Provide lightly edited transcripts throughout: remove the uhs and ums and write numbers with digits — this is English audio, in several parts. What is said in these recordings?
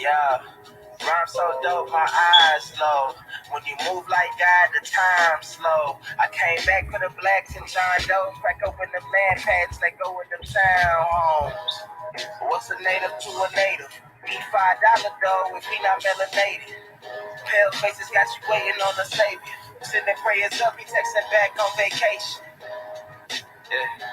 Yeah, rhyme so dope, my eyes low. When you move like God, the time slow. I came back for the blacks and John Doe. Crack open the land pads, let go in them town homes. What's a native to a native? Be $5 though if he not melanated. Pale faces got you waiting on the savior. Sending prayers up, he texting back on vacation. Yeah.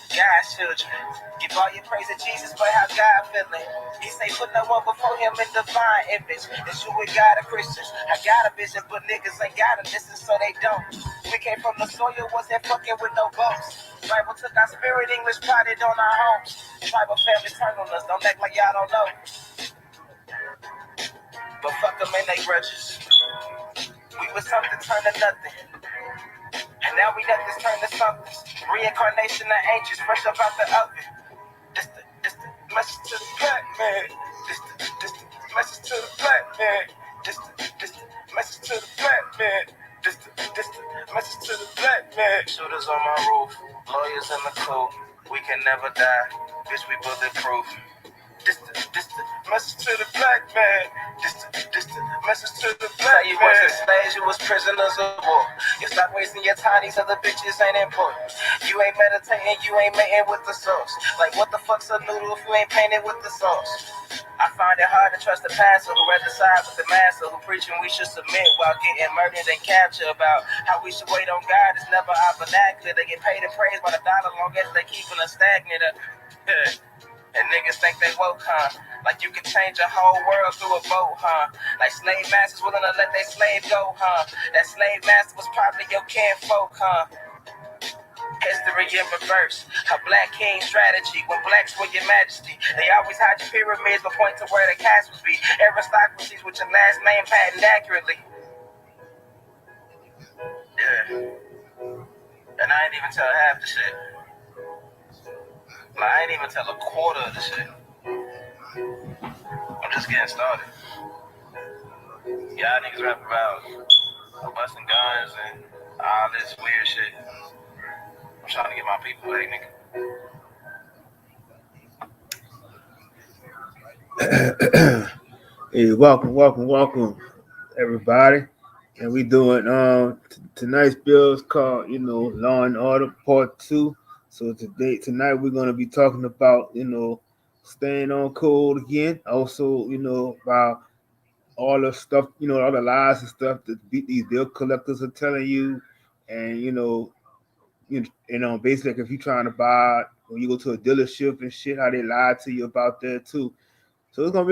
God's children, give all your praise to Jesus, but how God feeling? He say put no one before him in divine image. It's you with God are Christians. I got a vision, but niggas ain't gotta listen, so they don't. We came from the soil, wasn't fucking with no boats. Bible took our spirit, English plotted on our homes. Tribal families turn on us, don't act like y'all don't know. But fuck them and they grudges. We was something turned to nothing. And now we let this turn to something. Reincarnation of angels, fresh up out the oven. This the message to the black man. This the message to the black man. This the message to the black man. This the message to the black man. Shooters on my roof, lawyers in the coop. We can never die, bitch, we bulletproof. This the message to the black man. This the message to the black man. You wasn't slaves, you was prisoners of war. You stop wasting your time, these other bitches ain't important. You ain't meditating, you ain't mating with the source. Like what the fuck's a noodle if you ain't painted with the sauce? I find it hard to trust the pastor who rather side with the master who preaching we should submit while getting murdered and captured. About how we should wait on God is never our vernacular. They get paid and praised by the dollar long as they keeping us stagnant. And niggas think they woke, huh? Like you can change a whole world through a boat, huh? Like slave masters willing to let their slave go, huh? That slave master was probably your kinfolk, huh? History in reverse, a black king strategy. When blacks were your majesty, they always hide your pyramids but point to where the castles be. Aristocracies with your last name patent accurately. Yeah. And I ain't even tell half the shit. Like, I ain't even tell a quarter of the shit. I'm just getting started. Y'all niggas rap about busting guns and all this weird shit. I'm trying to get my people back, nigga. Hey, welcome, everybody. And we doing tonight's bill is called, Law and Order Part 2. So tonight we're gonna be talking about, staying on code again. Also, about all the stuff, all the lies and stuff that these bill collectors are telling you, and basically like if you're trying to buy when you go to a dealership and shit, how they lie to you about that too. So it's gonna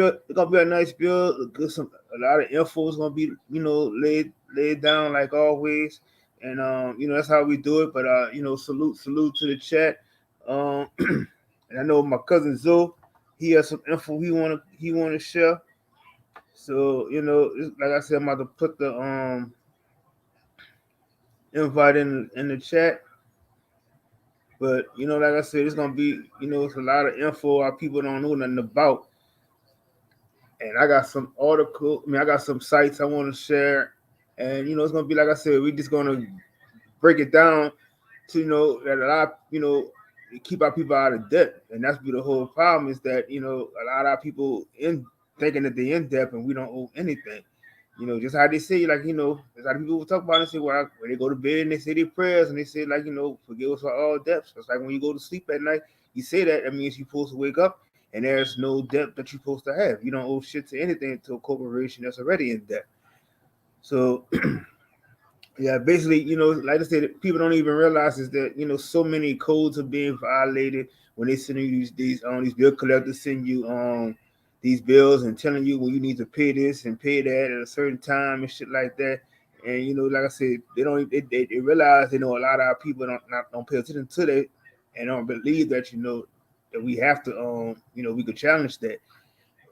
be a nice bill. A lot of info is gonna be laid down like always, and that's how we do it. But salute to the chat. And I know my cousin Zoe, he has some info he wanna share. So like I said, I'm about to put the invite in the chat. But like I said, it's gonna be it's a lot of info our people don't know nothing about. And I got some I got some sites I want to share. And it's gonna be like I said, we're just gonna break it down to that a lot keep our people out of debt. And that's be the whole problem is that a lot of our people in thinking that they're in debt and we don't owe anything. Just how they say, like, there's a lot of people talk about it and say, well, when they go to bed and they say their prayers and they say, like, forgive us for all debts. It's like when you go to sleep at night, you say that means you're supposed to wake up and there's no debt that you're supposed to have. You don't owe shit to anything to a corporation that's already in debt. So, yeah, basically, like I said, people don't even realize is that, so many codes are being violated when they send you these bill collectors send you these bills and telling you when you need to pay this and pay that at a certain time and shit like that. And like I said, they realize a lot of our people don't pay attention to that and don't believe that that we have to we could challenge that.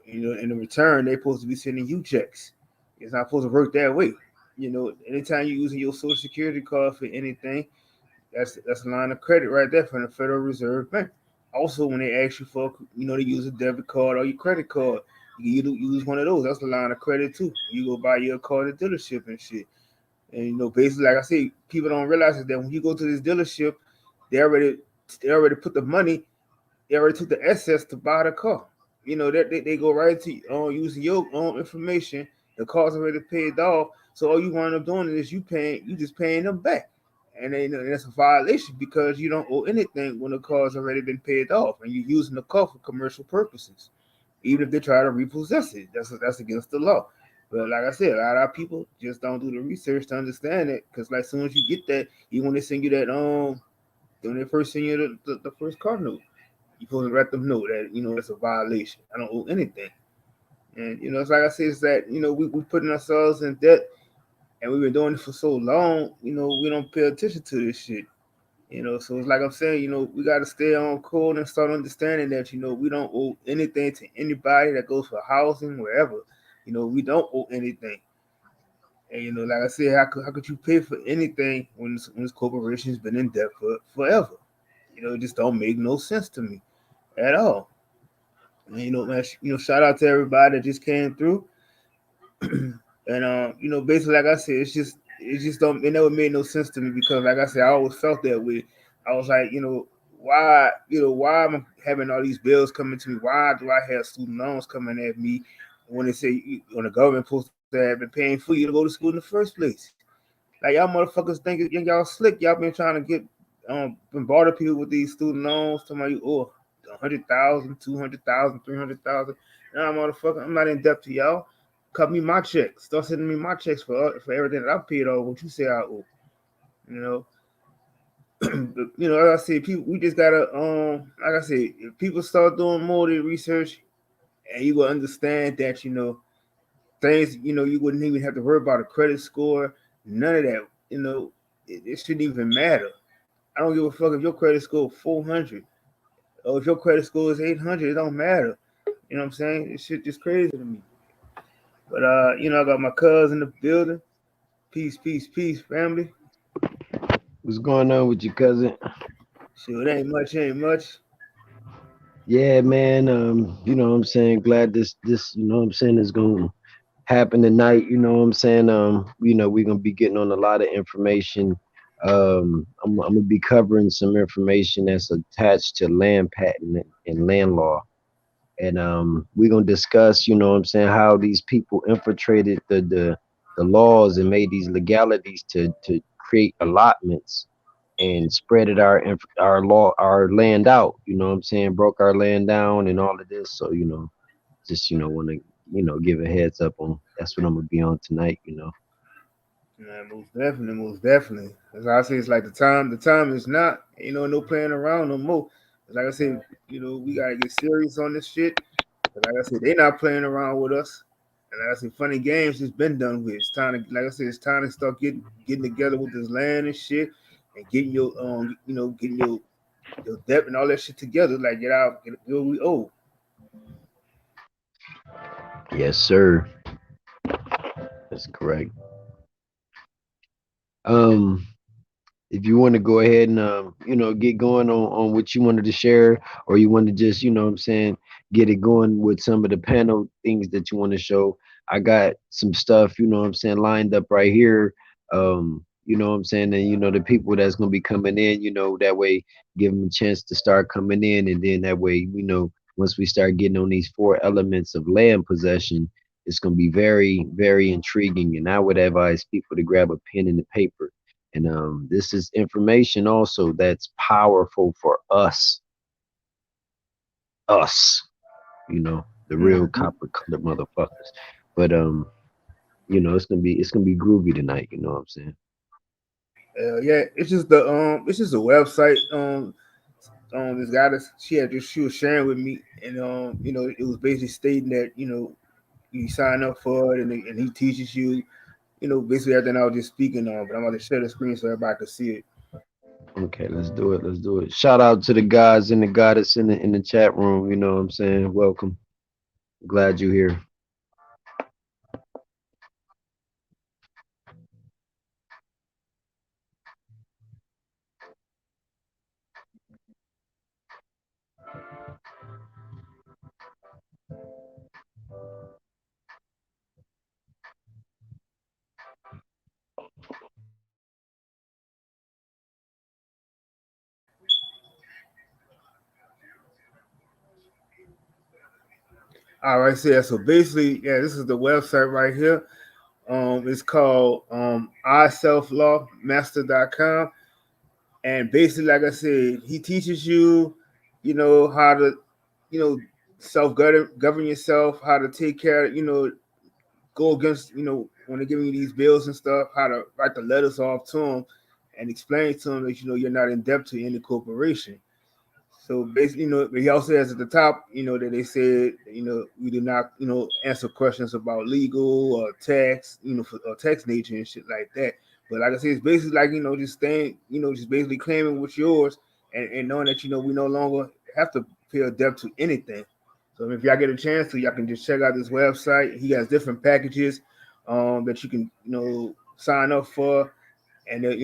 In return they're supposed to be sending you checks. It's not supposed to work that way. Anytime you're using your social security card for anything, that's a line of credit right there from the Federal Reserve Bank. Also, when they ask you for, to use a debit card or your credit card, you use one of those. That's a line of credit too. You go buy your car at the dealership and shit. And basically, like I say, people don't realize that when you go to this dealership, they already put the money. They already took the assets to buy the car. that they go right to using your own information. The cost already paid off. So all you wind up doing is you just paying them back, and that's a violation because you don't owe anything when the car's already been paid off, and you're using the car for commercial purposes. Even if they try to repossess it, that's against the law. But like I said, a lot of people just don't do the research to understand it. Because like as soon as you get that, even when they send you that when they first send you the first car note, you supposed to let them know that that's a violation. I don't owe anything. And it's like I said, it's that we putting ourselves in debt, and we've been doing it for so long. We don't pay attention to this shit. So it's like I'm saying, we got to stay on code and start understanding that we don't owe anything to anybody that goes for housing wherever. We don't owe anything. And like I said, how could you pay for anything when this corporation's been in debt for forever? It just don't make no sense to me at all. And man, shout out to everybody that just came through. And basically, like I said, it never made no sense to me because, like I said, I always felt that way. I was like, why am I having all these bills coming to me? Why do I have student loans coming at me when they say when the government supposed to have been paying for you to go to school in the first place? Like y'all motherfuckers think y'all slick. Y'all been trying to get bombarded people with these student loans. Talking about you 100,000, 200,000, 300,000. Nah, motherfucker, I'm not in debt to y'all. Cut me my checks. Start sending me my checks for everything that I paid over. What you say I owe? You know, as I said, people, we just gotta like I said, if people start doing more of the research, and you will understand that things, you wouldn't even have to worry about a credit score, none of that. It shouldn't even matter. I don't give a fuck if your credit score 400 or if your credit score is 800. It don't matter. You know what I'm saying? This shit just crazy to me. But I got my cousin in the building. Peace, peace, peace, family. What's going on with your cousin? Shit, it ain't much. Yeah, man. What I'm saying, glad this, what I'm saying, is gonna happen tonight. What I'm saying? We're gonna be getting on a lot of information. I'm gonna be covering some information that's attached to land patent and land law. And we're gonna discuss, what I'm saying, how these people infiltrated the laws and made these legalities to create allotments and spread it our land out. What I'm saying, broke our land down and all of this. So just want to give a heads up on that's what I'm gonna be on tonight. Yeah, most definitely, most definitely. As I say, it's like the time is not, no playing around no more. Like I said, we gotta get serious on this shit. But like I said, they not playing around with us. And like I said, funny games just been done with. It's time to, like I said, it's time to start getting together with this land and shit, and getting your debt and all that shit together. Like get what we owe. Yes, sir. That's correct. Um, if you want to go ahead and get going on what you wanted to share, or you want to just what I'm saying, get it going with some of the panel things that you want to show. I got some stuff what I'm saying, lined up right here. What I'm saying, and the people that's going to be coming in, that way give them a chance to start coming in, and then that way once we start getting on these four elements of land possession, it's going to be very, very intriguing. And I would advise people to grab a pen and a paper. And this is information also that's powerful for us, the real Mm-hmm. copper colored motherfuckers. But it's gonna be groovy tonight. You know what I'm saying? Yeah, it's just a website. This guy that she was sharing with me, and it was basically stating that you sign up for it, and he teaches you, basically everything I was just speaking on. But I'm going to share the screen so everybody can see it. Okay, let's do it. Let's do it. Shout out to the guys and the goddess in the chat room. You know what I'm saying? Welcome. Glad you're here. All right, so basically, yeah, this is the website right here. It's called iselflawmaster.com. And basically, like I said, he teaches you, how to, you know, self govern yourself, how to take care, go against, when they're giving you these bills and stuff, how to write the letters off to them and explain to them that, you're not in debt to any corporation. So basically, he also has at the top, that they said, we do not, answer questions about legal or tax, or tax nature and shit like that. But like I said, it's basically like, just staying, just basically claiming what's yours and knowing that, we no longer have to pay a debt to anything. So if y'all get a chance to, y'all can just check out this website. He has different packages that you can, sign up for, and it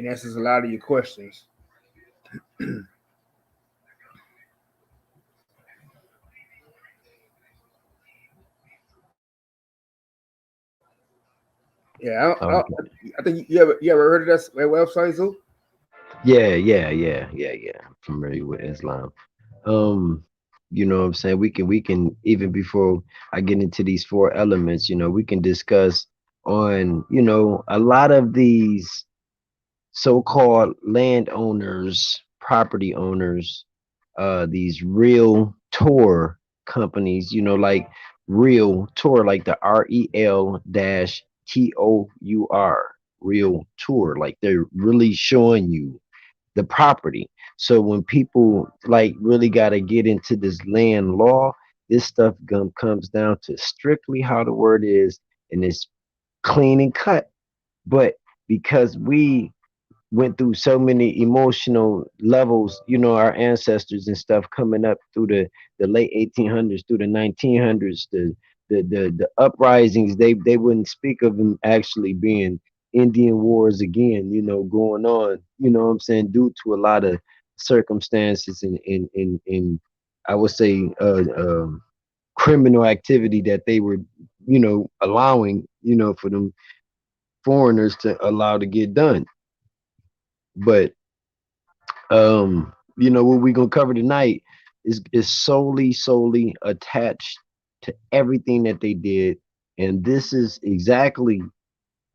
answers a lot of your questions. Yeah, Okay. I think you ever heard of that website, Zoo? Yeah. I'm familiar with Islam. Um, you know what I'm saying? We can even before I get into these four elements, we can discuss on, a lot of these so-called landowners, property owners, these real tour companies, like real tour, like the REL dash TOUR, real tour, like they're really showing you the property. So when people like really got to get into this land law, this stuff comes down to strictly how the word is, and it's clean and cut. But because we went through so many emotional levels, our ancestors and stuff coming up through the late 1800s through the 1900s, the uprisings, they wouldn't speak of them actually being Indian wars again, going on, what I'm saying, due to a lot of circumstances and I would say criminal activity that they were, allowing, for them foreigners to allow to get done. But what we're gonna cover tonight is solely attached to everything that they did, and this is exactly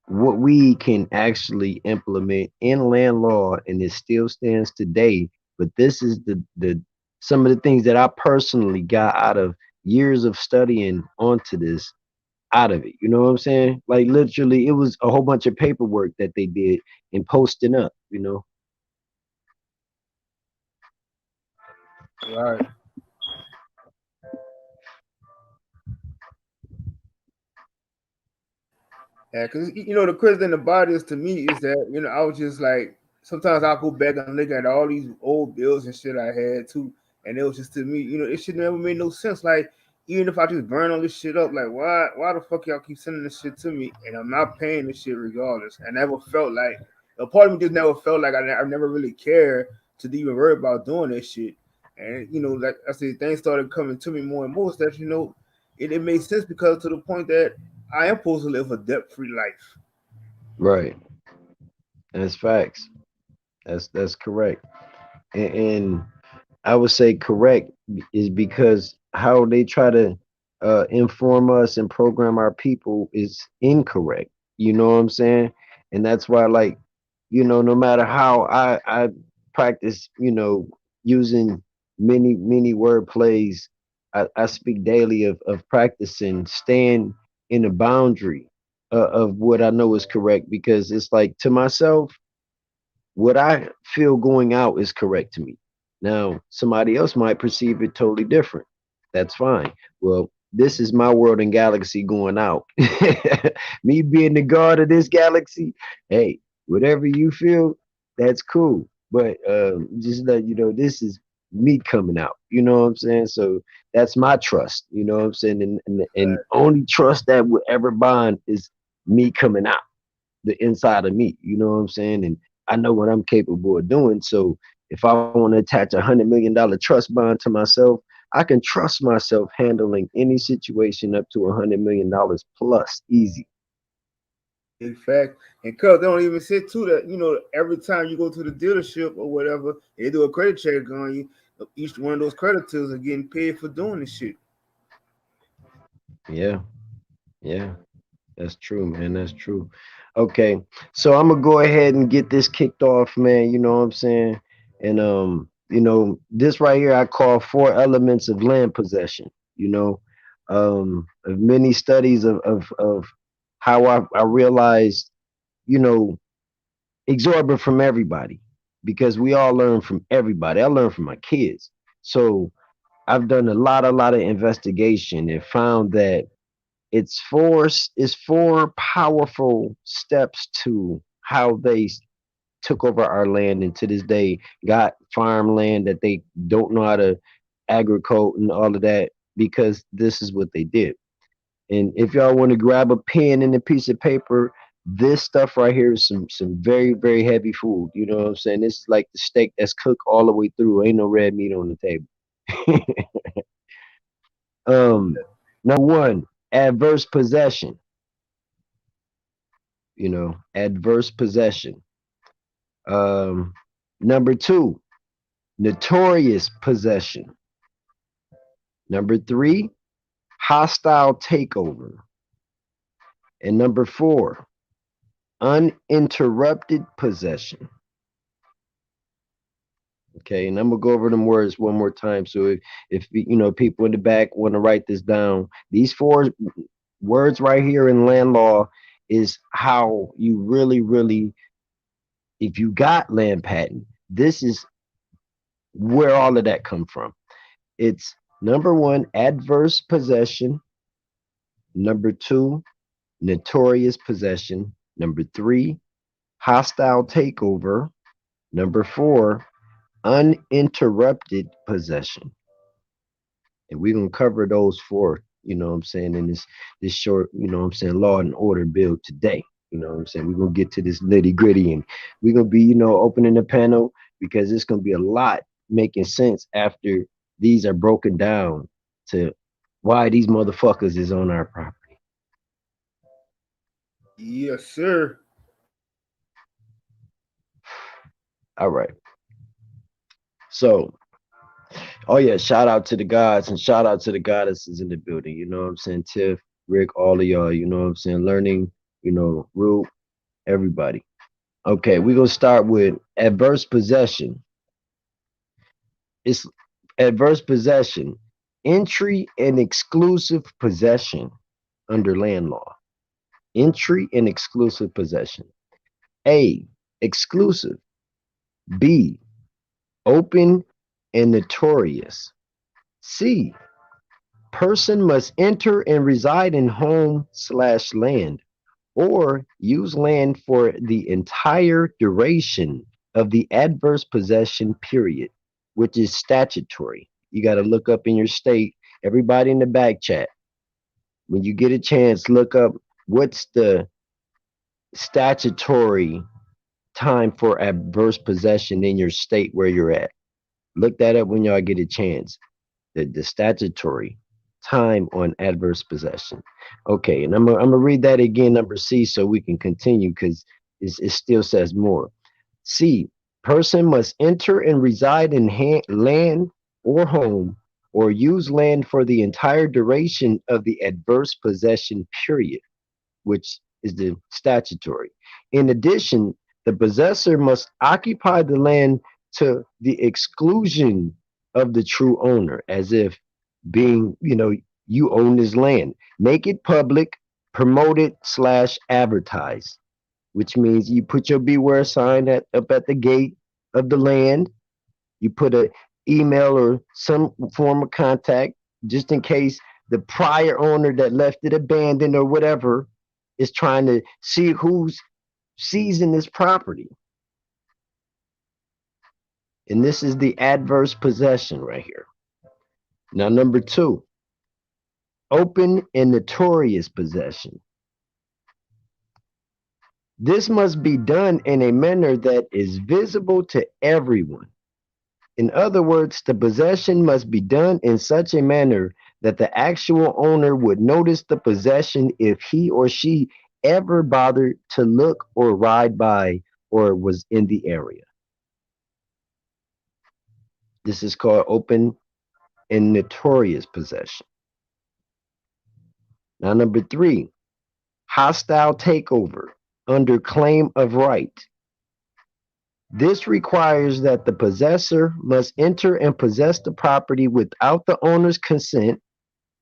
what we can actually implement in land law, and it still stands today. But this is the some of the things that I personally got out of years of studying onto this out of it. You know what I'm saying? Like literally, it was a whole bunch of paperwork that they did and posting up. Right. Yeah, because the crazy thing about this to me is that I was just like sometimes I'll go back and look at all these old bills and shit I had too, and it was just to me, it should never made no sense. Like even if I just burn all this shit up, like why the fuck y'all keep sending this shit to me and I'm not paying this shit regardless. I never felt like a part of me just never felt like I never really cared to even worry about doing this shit. And like I said, things started coming to me more and more. So that it made sense because to the point that I am supposed to live a debt free life. Right. That's facts. That's correct. And I would say correct is because how they try to inform us and program our people is incorrect. You know what I'm saying? And that's why, like, no matter how I practice, using many word plays, I speak daily of practicing, staying in the boundary of what I know is correct, because it's like to myself, what I feel going out is correct to me. Now, somebody else might perceive it totally different. That's fine. Well, this is my world and galaxy going out. Me being the god of this galaxy, hey, whatever you feel, that's cool. But just let you know, this is me coming out. You know what I'm saying? So that's my trust. You know what I'm saying? And only trust that will ever bond is me coming out, the inside of me. You know what I'm saying? And I know what I'm capable of doing. So if I want to attach $100 million trust bond to myself, I can trust myself handling any situation up to $100 million plus easy. In fact, and cuz they don't even say too that every time you go to the dealership or whatever, they do a credit check on you. Each one of those creditors are getting paid for doing this shit. Yeah, yeah, that's true, man. That's true. Okay, so I'm gonna go ahead and get this kicked off, man. You know what I'm saying? And this right here I call four elements of land possession. You know, of many studies of how I realized, you know, absorbing from everybody because we all learn from everybody. I learn from my kids. So I've done a lot of investigation and found that it's four powerful steps to how they took over our land and to this day got farmland that they don't know how to agricult and all of that because this is what they did. And if y'all want to grab a pen and a piece of paper, this stuff right here is some very very heavy food. You know what I'm saying? It's like the steak that's cooked all the way through. Ain't no red meat on the table. um, Number one, adverse possession. Adverse possession. Um, Number two, notorious possession. Number three, hostile takeover. And number four, uninterrupted possession. Okay, and I'm gonna go over them words one more time. So if people in the back want to write this down, these four words right here in land law is how you really, really, if you got land patent, this is where all of that come from. It's number one, adverse possession. Number two, notorious possession. Number three, hostile takeover. Number four, uninterrupted possession. And we're gonna cover those four, what I'm saying, in this short, what I'm saying, law and order bill today. You know what I'm saying? We're gonna get to this nitty gritty and we're gonna be, opening the panel because it's gonna be a lot making sense after these are broken down to why these motherfuckers is on our property. Yes, sir. All right. So, oh yeah, shout out to the gods and shout out to the goddesses in the building. You know what I'm saying? Tiff, Rick, all of y'all, you know what I'm saying? Learning, Root, everybody. Okay, we're gonna start with adverse possession. It's adverse possession, entry and exclusive possession under land law. Entry and exclusive possession. A, exclusive. B, open and notorious. C, person must enter and reside in home/land or use land for the entire duration of the adverse possession period, which is statutory. You got to look up in your state, everybody in the back chat. When you get a chance, look up what's the statutory time for adverse possession in your state where you're at. Look that up when y'all get a chance. The statutory time on adverse possession. Okay, and I'm gonna read that again, number C, so we can continue because it still says more. C, person must enter and reside in land or home or use land for the entire duration of the adverse possession period, which is the statutory. In addition, the possessor must occupy the land to the exclusion of the true owner, as if being, you own this land. Make it public, promote it/advertise, which means you put your beware sign up at the gate of the land. You put a email or some form of contact just in case the prior owner that left it abandoned or whatever is trying to see who's seizing this property. And this is the adverse possession right here. Now, number two, open and notorious possession. This must be done in a manner that is visible to everyone. In other words, the possession must be done in such a manner that the actual owner would notice the possession if he or she ever bothered to look or ride by or was in the area. This is called open and notorious possession. Now, number three, hostile takeover under claim of right. This requires that the possessor must enter and possess the property without the owner's consent,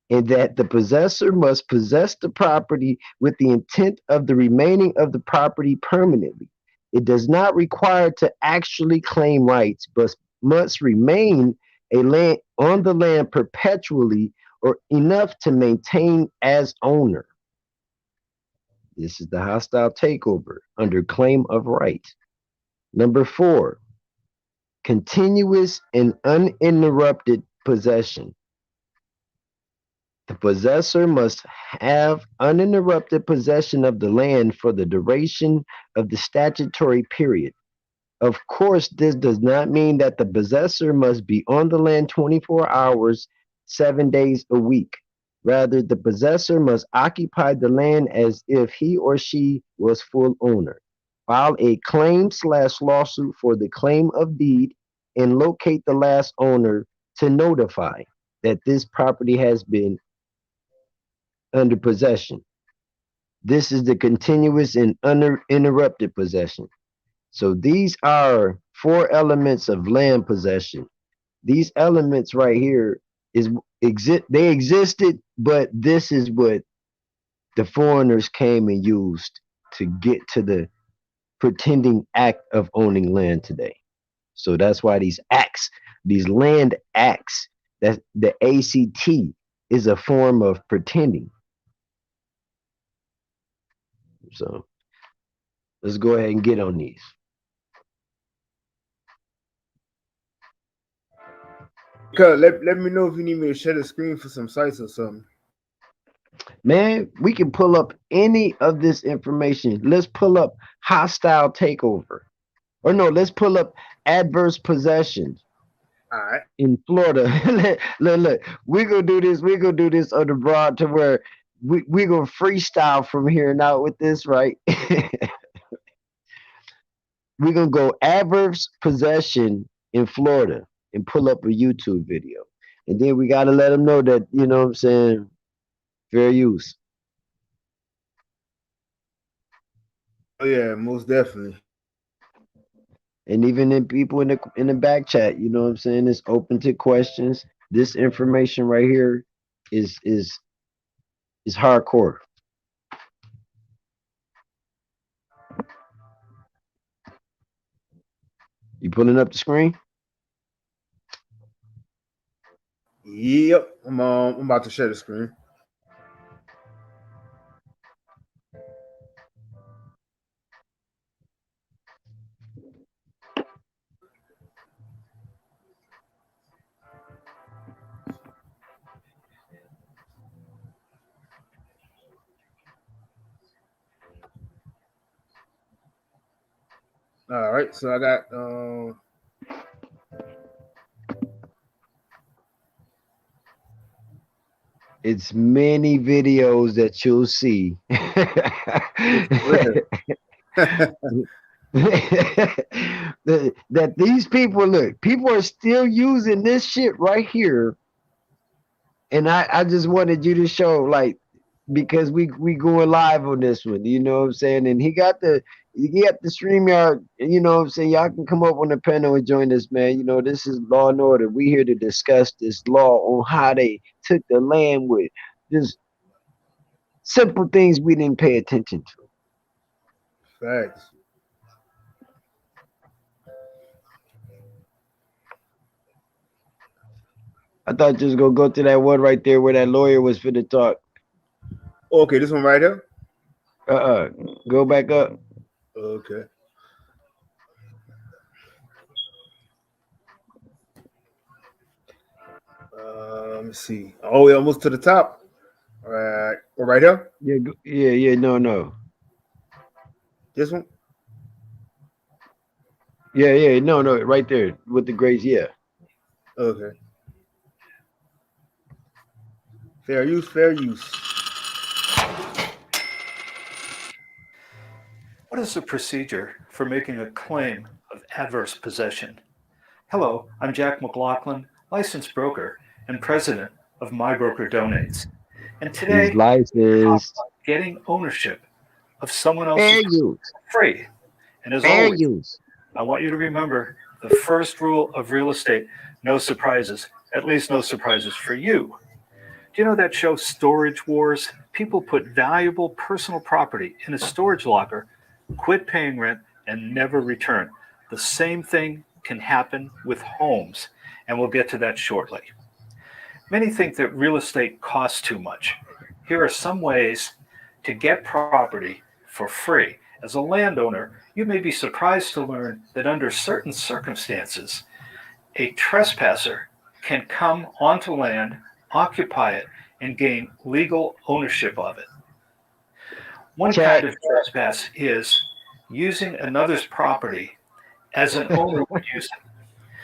and that the possessor must possess the property with the intent of the remaining of the property permanently. It does not require to actually claim rights, but must remain a land on the land perpetually or enough to maintain as owner. This is the hostile takeover under claim of right. Number four, continuous and uninterrupted possession. The possessor must have uninterrupted possession of the land for the duration of the statutory period. Of course, this does not mean that the possessor must be on the land 24 hours, 7 days a week. Rather, the possessor must occupy the land as if he or she was full owner. File a claim/lawsuit for the claim of deed and locate the last owner to notify that this property has been under possession. This is the continuous and uninterrupted possession. So these are four elements of land possession. These elements right here is they existed, but this is what the foreigners came and used to get to the pretending act of owning land today. So that's why these acts, these land acts, that the ACT is a form of pretending. So let's go ahead and get on these. Cuz let me know if you need me to share the screen for some sites or something. Man, we can pull up any of this information. Let's pull up hostile takeover. Or no, let's pull up adverse possession All right. in Florida. Look, we're gonna do this, we're gonna do this on the broad to where we're gonna freestyle from here and out with this, right? We're gonna go adverse possession in Florida and pull up a YouTube video. And then we gotta let them know that, you know what I'm saying, fair use. Oh yeah, most definitely. And even in people in the back chat, you know what I'm saying, it's open to questions. This information right here is hardcore. You pulling up the screen? Yep. I'm about to share the screen. All right. So I got It's many videos that you'll see. That these people look, people are still using this shit right here. And I just wanted you to show, like, because we going live on this one, you know what I'm saying? And he got the StreamYard, you know what I'm saying? Y'all can come up on the panel and join us, man. You know, this is Law and Order. We here to discuss this law on how they took the land with just simple things we didn't pay attention to. facts. I thought you was gonna go to that one right there where that lawyer was finna talk. Okay, this one right here. Uh-uh. Go back up. Okay. Let me see. Oh, we almost to the top. All right. Right here. Yeah, yeah, no. This one. Yeah, no, right there with the grace, yeah. Okay. Fair use. Fair use. What is the procedure for making a claim of adverse possession? Hello, I'm Jack McLaughlin, licensed broker and president of My Broker Donates. And He's today, talk licensed. about getting ownership of someone Fair else's use. free. And as Fair always, use. I want you to remember the first rule of real estate: no surprises, at least no surprises for you. Do you know that show Storage Wars? People put valuable personal property in a storage locker, quit paying rent, and never return. The same thing can happen with homes, and we'll get to that shortly. Many think that real estate costs too much. Here are some ways to get property for free. As a landowner, you may be surprised to learn that under certain circumstances, a trespasser can come onto land, occupy it, and gain legal ownership of it. One kind Check. of trespass is using another's property as an owner would use it.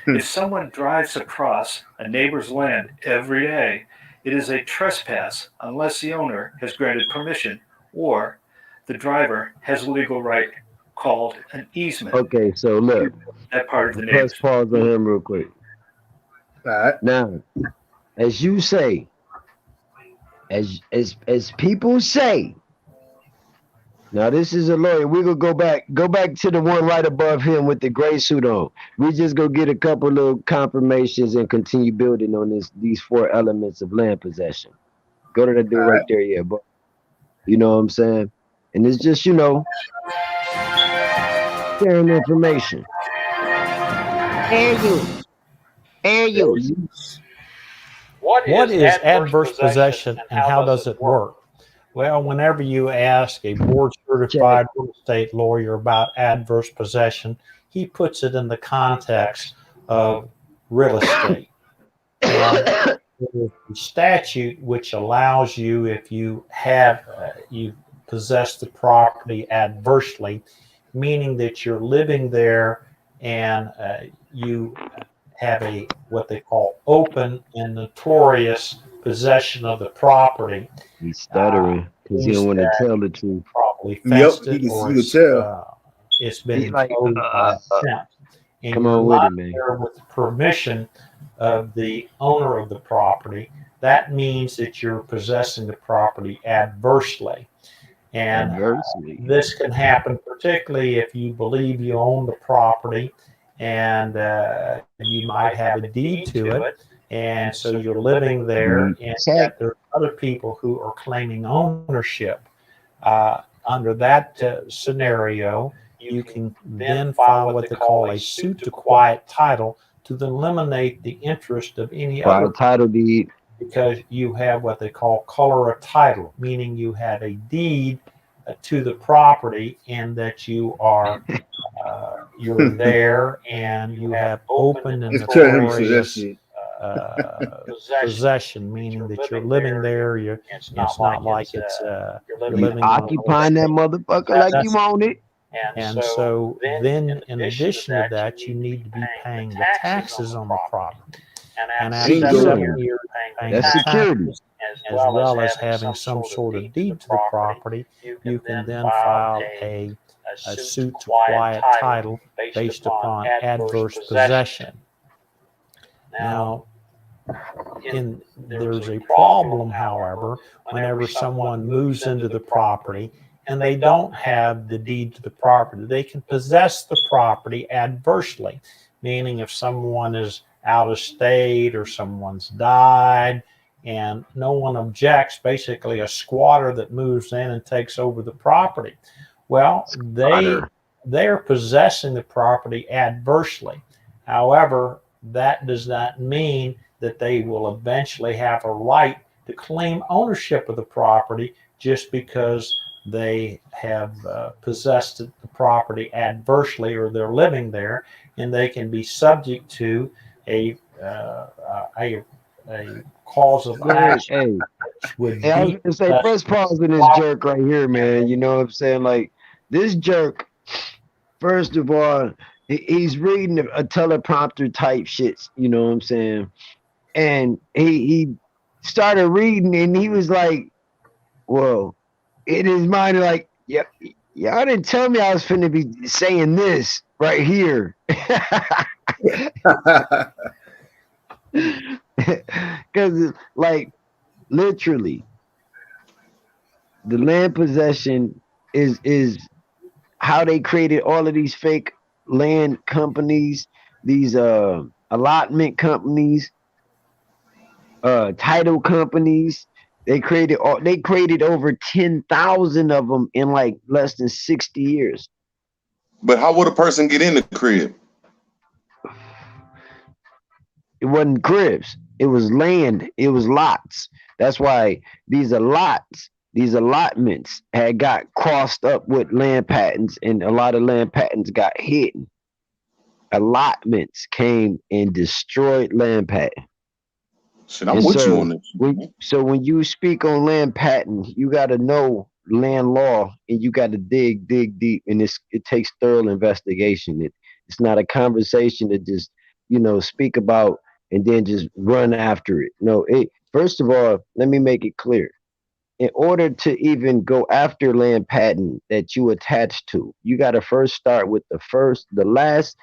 If someone drives across a neighbor's land every day, it is a trespass unless the owner has granted permission or the driver has a legal right called an easement Okay, so to look, that part of the press neighbor's. pause on him real quick. All right. Now, as you say, as people say, now this is a lawyer. We're gonna go back to the one right above him with the gray suit on. We just go get a couple little confirmations and continue building on these four elements of land possession. Go to the dude All right right. there, yeah, but you know what I'm saying? And it's just, sharing information. Fair use. Fair Fair use. use. What is adverse possession and how does it work? Well, whenever you ask a board Check. certified real estate lawyer about adverse possession, he puts it in the context of real estate. And there's a statute which allows you, if you possess the property adversely, meaning that you're living there and you have a what they call open and notorious possession of the property. He's stuttering because he Means don't want to that tell the truth. probably Yep. fenced it or You can tell. it's been He like, enclosed by a fence. And come you're on with not it, man. there with the permission of the owner of the property. That means that you're possessing the property adversely. And Adversely. this can happen particularly if you believe you own the property and you might have a deed to it. And so you're living there, and Check. yet there are other people who are claiming ownership. Under that scenario, you can then file what they call a suit to quiet title to eliminate the interest of any other, Quiet title deed. because you have what they call color of title, meaning you have a deed to the property and that you're there and you have open and Just tell him to say that notorious shit. possession, meaning that you're living there. It's not like it's you're You living on occupying that motherfucker like you own it. and so then in addition to that, you need to be paying the taxes on the property. And after Bingo. 7 years paying That's the security. taxes, as well as having some sort of deed to the property, you can then file a suit to quiet title based upon adverse possession. Now, there's a problem, however, whenever someone moves into the property and they don't have the deed to the property. They can possess the property adversely, meaning if someone is out of state or someone's died and no one objects, basically a squatter that moves in and takes over the property. Well, they're possessing the property adversely. However, that does not mean that they will eventually have a right to claim ownership of the property just because they have possessed the property adversely or they're living there, and they can be subject to a cause of action. Hey, I was gonna say, press pause on this jerk right here, man. You know what I'm saying? Like, this jerk, first of all, he's reading a teleprompter type shit, you know what I'm saying? And he started reading and he was like, well, in his mind, like, yeah, y'all didn't tell me I was finna be saying this right here. Because, like, literally, The land possession is how they created all of these fake land companies, these allotment companies, title companies. They created over 10,000 of them in like less than 60 years. But how would a person get in the crib? It wasn't cribs. It was land. It was lots. That's why these allotments had got crossed up with land patents, and a lot of land patents got hidden. Allotments came and destroyed land patent. Shit, I'm And with you so on this. when you speak on land patent, you got to know land law, and you got to dig deep, and it takes thorough investigation. It's not a conversation to just speak about and then just run after it. No, first of all, let me make it clear. In order to even go after land patent that you attach to, you got to first start with the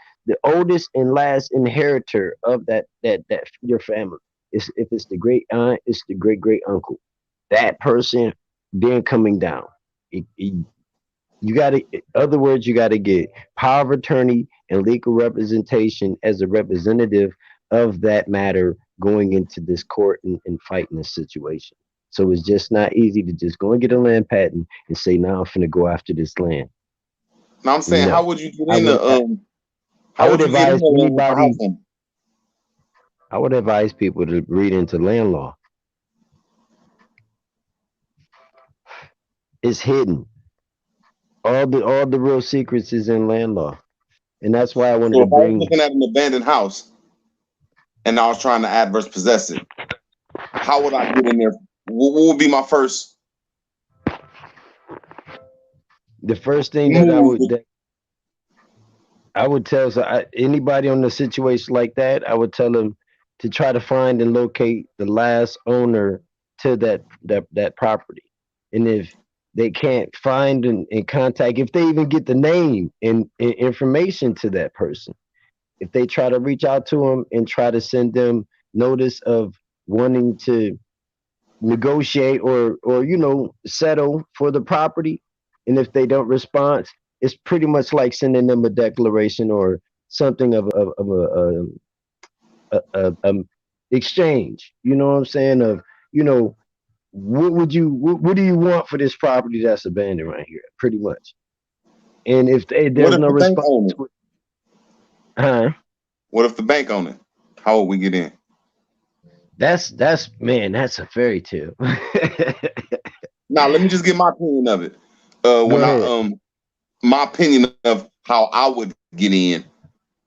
oldest and last inheritor of that your family. If it's the great aunt, it's the great great uncle. That person then coming down. You got to, in other words, you got to get power of attorney and legal representation as a representative of that matter going into this court and fighting this situation. So it's just not easy to just go and get a land patent and say, now I'm finna go after this land. Now I'm saying, how No. would you get I in would the I how would would you get in advise the land with a anybody house on? I would advise people to read into land law. It's hidden. All the real secrets is in land law. And that's why I wanted So to if I was bring looking at an abandoned house and I was trying to adverse possess it, how would I get in there? What would be my first the first thing that move? I would tell anybody on a situation like that, I would tell them to try to find and locate the last owner to that property. And if they can't find and contact, if they even get the name and information to that person, if they try to reach out to them and try to send them notice of wanting to negotiate or settle for the property, and if they don't respond, it's pretty much like sending them a declaration or something of a exchange. You know what I'm saying? Of what do you want for this property that's abandoned right here? Pretty much. And if What there's if no the bank response, own it? huh? What if the bank own it? How would we get in? That's man, that's a fairy tale. Now let me just get my opinion of it. Go When I ahead. my opinion of how I would get in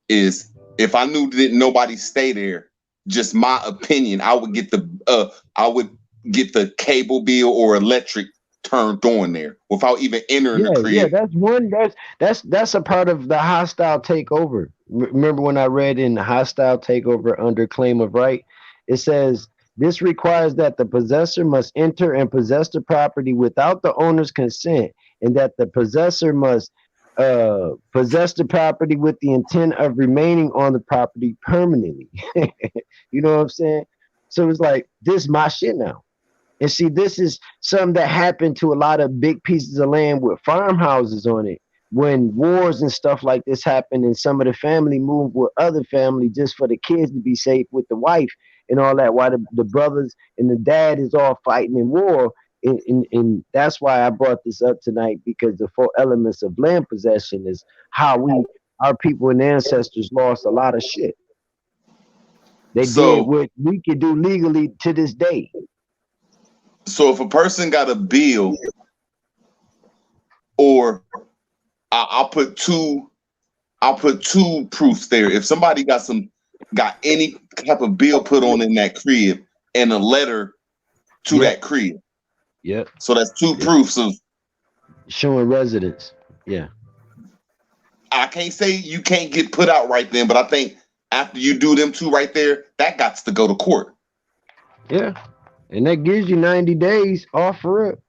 is if I knew that nobody stay there, just my opinion, I would get the cable bill or electric turned on there without even entering the Yeah, crib. that's one. That's a part of the hostile takeover. Remember when I read in hostile takeover under claim of right, it says this requires that the possessor must enter and possess the property without the owner's consent, and that the possessor must possess the property with the intent of remaining on the property permanently. You know what I'm saying? So it's like this is my shit now. And see, this is something that happened to a lot of big pieces of land with farmhouses on it. When wars and stuff like this happened, and some of the family moved with other family just for the kids to be safe with the wife and all that, while the brothers and the dad is all fighting in war. And that's why I brought this up tonight, because the four elements of land possession is how our people and ancestors lost a lot of shit. They did So what we could do legally to this day. so if a person got a bill, or I'll put two proofs there. If somebody got any type of bill put on in that crib and a letter to Yep, that crib, yep. so that's two Yep. proofs of. Showing residence. Yeah. I can't say you can't get put out right then, but I think after you do them two right there, that got to go to court. Yeah. And that gives you 90 days off for it.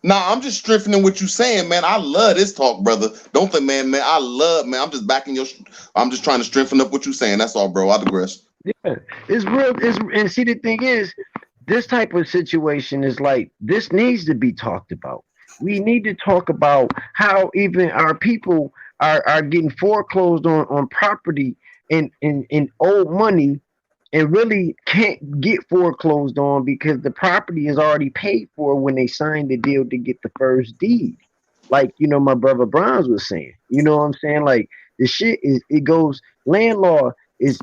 Nah, I'm just strengthening what you saying, man. I love this talk, brother. Don't think, man. I love, man. I'm just backing your. I'm just trying to strengthen up what you saying. That's all, bro. I digress. Yeah. It's real. And see, the thing is, this type of situation is like, this needs to be talked about. We need to talk about how even our people are getting foreclosed on property and old money, and really can't get foreclosed on because the property is already paid for when they signed the deal to get the first deed. Like, my brother Bronze was saying, you know what I'm saying? Like, the shit is, it goes, land law is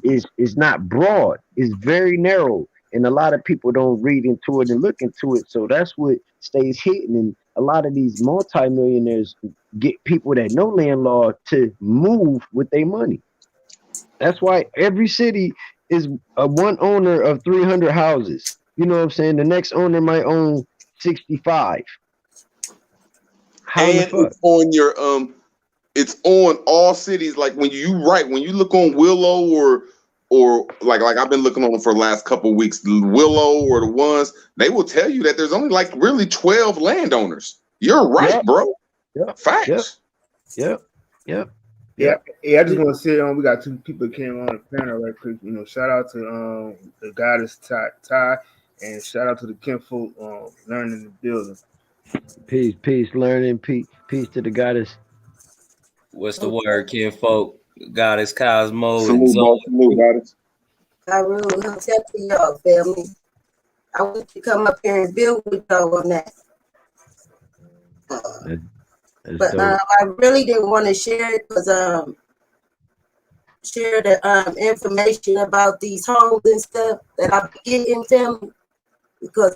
not broad, it's very narrow. And a lot of people don't read into it and look into it. So that's what stays hidden. And a lot of these multimillionaires get people that know land law to move with their money. That's why every city is a one owner of 300 houses. You know what I'm saying? The next owner might own 65. How in the And fuck? it's on your it's on all cities. Like when you look on Willow or like I've been looking on them for the last couple of weeks, Willow or the ones, they will tell you that there's only like really 12 landowners. You're right, Yep, bro. yep, yep, Facts. yep, yep, Yeah, yep. yeah. I just want to say, we got two people that came on the panel right quick. Shout out to the goddess Ty, and shout out to the Kinfolk learning the building. Peace, peace, learning, peace to the goddess. What's the word, kinfolk? Goddess Cosmo and Salute, Zone. boss. Salute, goddess. I really want to tell y'all, family. I want to come up here and build with y'all on that. That's But dope. I really didn't want to share it because share the information about these homes and stuff that I be getting, family, because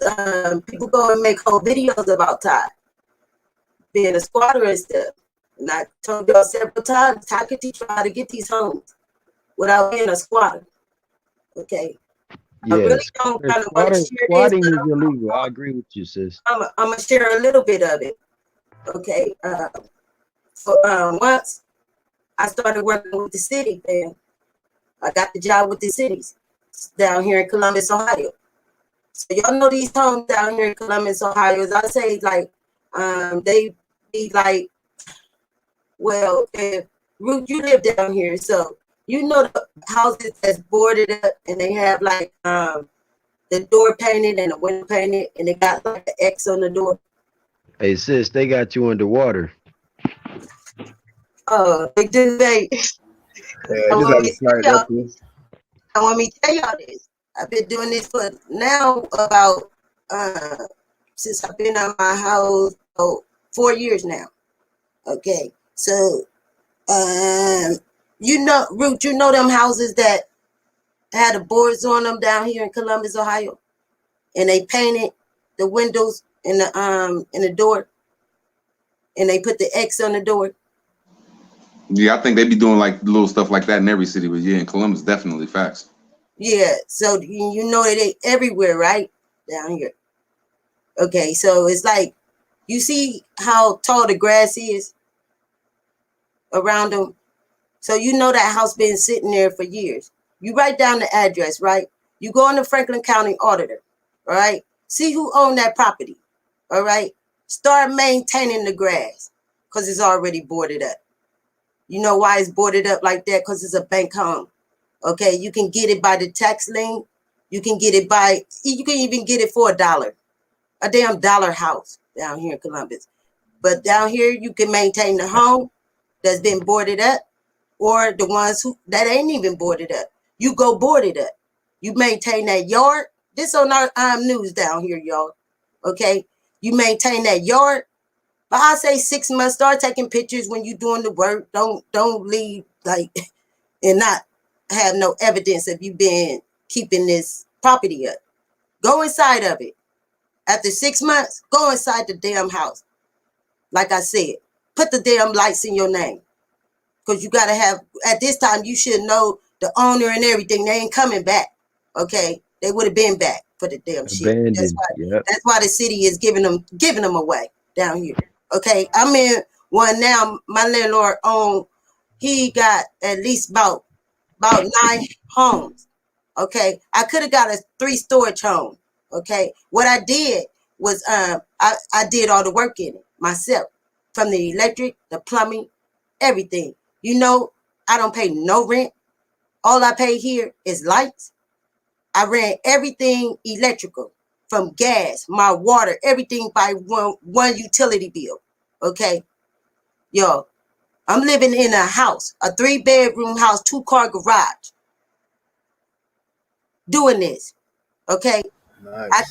people go and make whole videos about Ty being a squatter and stuff. And I told y'all several times, how could you try to get these homes without being a squatter? Okay. I really Yes. don't kind of want to share this, Squatting but is illegal. I agree with you, sis. I'm going to share a little bit of it. Okay. So once I started working with the city, and I got the job with the cities down here in Columbus, Ohio. So y'all know these homes down here in Columbus, Ohio, as I say, like, they be like, well, if Ruth, you live down here, so you know the houses that's boarded up and they have like the door painted and the window painted and they got like an X on the door. Hey, sis, they got you underwater. Oh, they do. They. Yeah, just like a slide up here. I want me to tell y'all this. I've been doing this for now about since I've been out my house 4 years now. Okay, so Ruth, you know them houses that had the boards on them down here in Columbus, Ohio, and they painted the windows in the door, and they put the X on the door. Yeah, I think they be doing like little stuff like that in every city, but yeah, in Columbus, definitely facts. Yeah, so you know they everywhere, right? Down here. Okay, so it's like, you see how tall the grass is around them? So you know that house been sitting there for years. You write down the address, right? You go on the Franklin County Auditor, all right? See who owned that property, all right? Start maintaining the grass because it's already boarded up. You know why it's boarded up like that? Because it's a bank home. Okay, you can get it by the tax lien. You can even get it for $1. A damn dollar house down here in Columbus. But down here, you can maintain the home that's been boarded up, or the ones that ain't even boarded up. You go board it up. You maintain that yard. This on our news down here, y'all. Okay, you maintain that yard. But I say 6 months. Start taking pictures when you doing the work. Don't leave like and not have no evidence of you been keeping this property up. Go inside of it. After 6 months, go inside the damn house. Like I said, put the damn lights in your name. Because you got to have, at this time, you should know the owner and everything. They ain't coming back. Okay? They would have been back for the damn shit. Abandoned. Yep. That's why the city is giving them away down here. Okay? I'm in one now. My landlord he got at least about 9 homes. Okay? I could have got a 3-storage home. Okay? What I did was I did all the work in it myself, from the electric, the plumbing, everything. You know, I don't pay no rent. All I pay here is lights. I ran everything electrical. from gas, my water, everything by one utility bill. Okay, yo, I'm living in a house, a 3-bedroom house, 2-car garage. Doing this, okay. Nice. I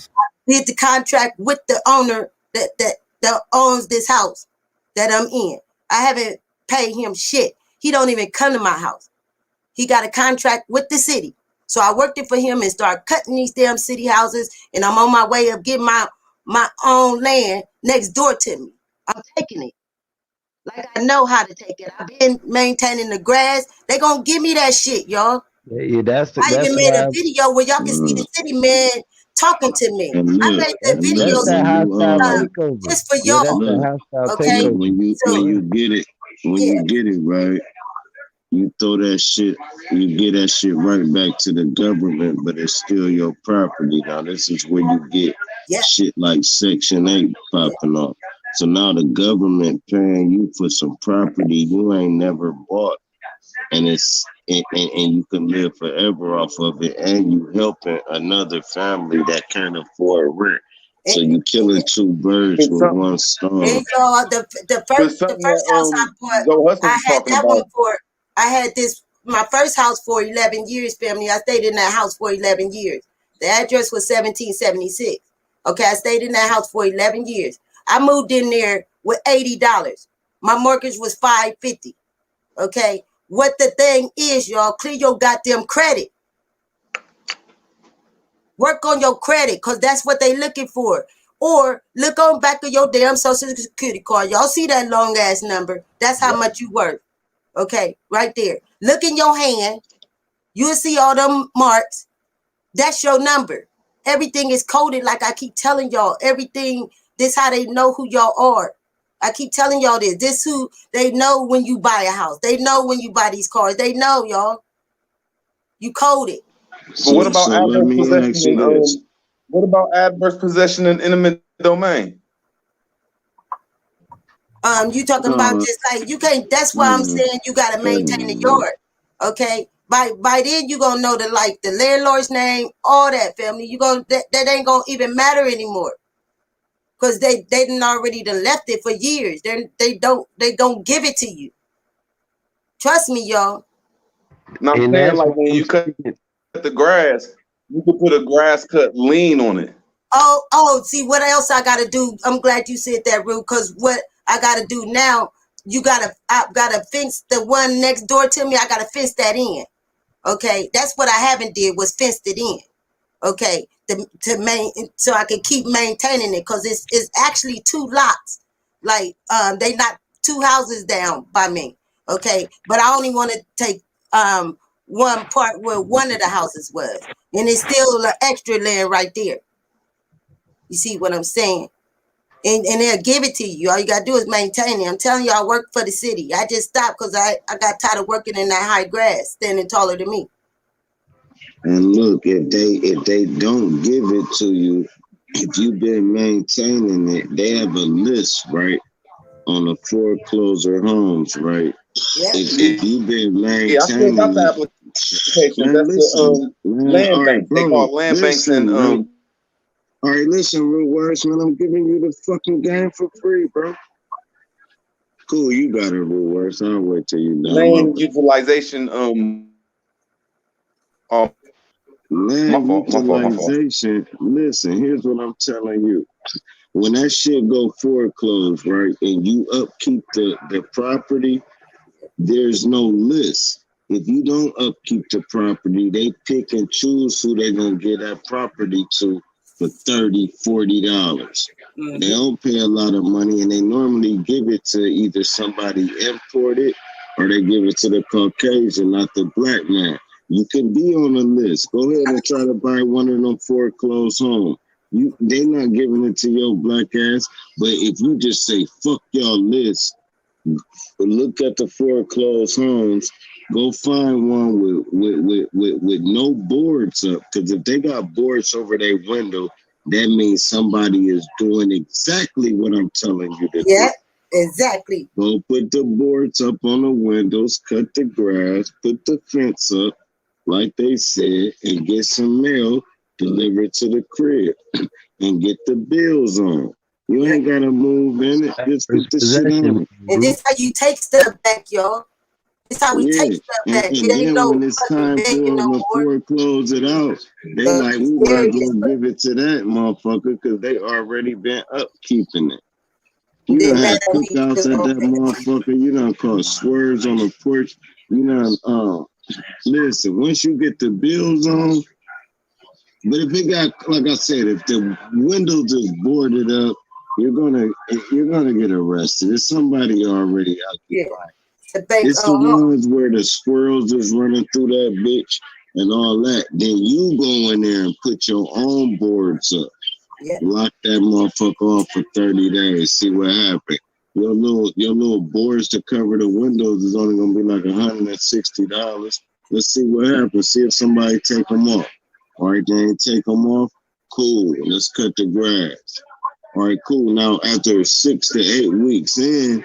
did the contract with the owner that owns this house that I'm in. I haven't paid him shit. He don't even come to my house. He got a contract with the city. So I worked it for him and started cutting these damn city houses, and I'm on my way of getting my own land next door to me. I'm taking it. Like I know how to take it. I've been maintaining the grass. They gonna give me that shit, y'all. Yeah, that's I even made a why video where y'all can see the city man talking to me. And I look, made that and video look, that's that when hostile you takeover. just for Yeah, that's y'all. that look, hostile Okay, look, takeover. so when you get it, when yeah, you get it right, you throw that shit, you get that shit right back to the government, but it's still your property. Now this is where you get yeah, shit like Section 8 popping up. So now the government paying you for some property you ain't never bought, and and you can live forever off of it, and you helping another family that can't afford rent. So and, you killing two birds with one stone. and y'all, the But first something house I that bought, Joe Hudson I was had talking that one about. for. I had my first house for 11 years, family. I stayed in that house for 11 years. The address was 1776. Okay, I stayed in that house for 11 years. I moved in there with $80. My mortgage was $550. Okay, what the thing is, y'all, clear your goddamn credit. Work on your credit, because that's what they looking for. Or look on back of your damn social security card. Y'all see that long ass number? That's how much you worth. Okay, right there. Look in your hand. You'll see all them marks. That's your number. Everything is coded, like I keep telling y'all. Everything, this how they know who y'all are. I keep telling y'all this. This who they know when you buy a house. They know when you buy these cars. They know, y'all. You code it. But what about adverse possession and what about adverse possession and intimate domain? You talking about just like you can't. That's why I'm saying you gotta maintain the yard. Okay. By then you gonna know the landlord's name, all that, family. You gonna that ain't gonna even matter anymore. Cause they done already done left it for years. They gonna give it to you. Trust me, y'all. Now I'm And saying that's like what when I'm you cut saying. the grass, you could put a grass cut lien on it. Oh, see what else I gotta do. I'm glad you said that, Rue, because what I gotta do now, I gotta fence the one next door to me. I gotta fence that in. Okay, that's what I haven't did was fenced it in. Okay, so I can keep maintaining it, because it's actually 2 lots. Like they not 2 houses down by me. Okay, but I only want to take one part where one of the houses was, and it's still an extra land right there. You see what I'm saying? And they'll give it to you. All you gotta do is maintain it. I'm telling you, I work for the city. I just stopped because I got tired of working in that high grass, standing taller than me. And look, if they don't give it to you, if you've been maintaining it, they have a list, right, on the foreclosure homes, right? Yeah. If you've been maintaining it, man, that's listen, man, all right, bro, listen, man. All right, listen, real words, man. I'm giving you the fucking game for free, bro. Cool, you got it, real words. I'll wait till you done. Land utilization, land utilization. Listen, here's what I'm telling you. When that shit go foreclosed, right, and you upkeep the property, there's no list. If you don't upkeep the property, they pick and choose who they're gonna get that property to for $30, $40. Mm-hmm. They don't pay a lot of money, and they normally give it to either somebody imported or they give it to the Caucasian, not the black man. You can be on a list. Go ahead and try to buy one of them foreclosed homes. They not giving it to your black ass, but if you just say fuck y'all list, look at the foreclosed homes, go find one with no boards up, because if they got boards over their window, that means somebody is doing exactly what I'm telling you to do. Yeah, exactly. Go put the boards up on the windows, cut the grass, put the fence up, like they said, and get some mail delivered to the crib. and get the bills on. You ain't gotta move in it. Just get the shit on. And this how you take stuff back, y'all. This how we take stuff back. And It ain't then no when it's time for begging them no to more. foreclose it out, they like, we might as well give it to that motherfucker because they already been upkeeping it. You done had cookouts at that motherfucker. You done caught swerves on the porch. You done, listen, once you get the bills on, but if it got, like I said, if the windows is boarded up, you're gonna get arrested. It's somebody already occupied. Yeah. It's the ones where the squirrels is running through that bitch and all that. Then you go in there and put your own boards up. Yeah. Lock that motherfucker off for 30 days. See what happens. Your little boards to cover the windows is only gonna be like $160. Let's see what happens. See if somebody take them off. All right, they ain't take them off. Cool. Let's cut the grass. All right, cool. Now after 6 to 8 weeks in,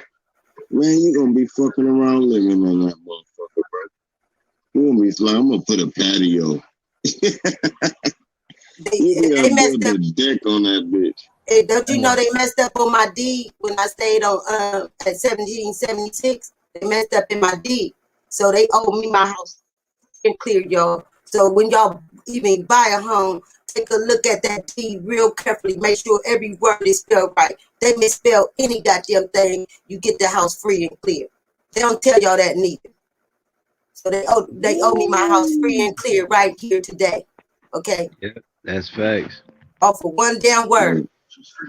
man, you gonna be fucking around living on that motherfucker, bro. You gonna be like, I'm gonna put a patio. They messed up the deck on that bitch. Hey, don't you know they messed up on my deed when I stayed on at 1776? They messed up in my deed, so they owe me my house and clear, y'all. So when y'all even buy a home, take a look at that deed real carefully. Make sure every word is spelled right. They misspell any goddamn thing, you get the house free and clear. They don't tell y'all that neither. So they owe me my house free and clear right here today. Okay. Yeah, that's facts. Off of one damn word.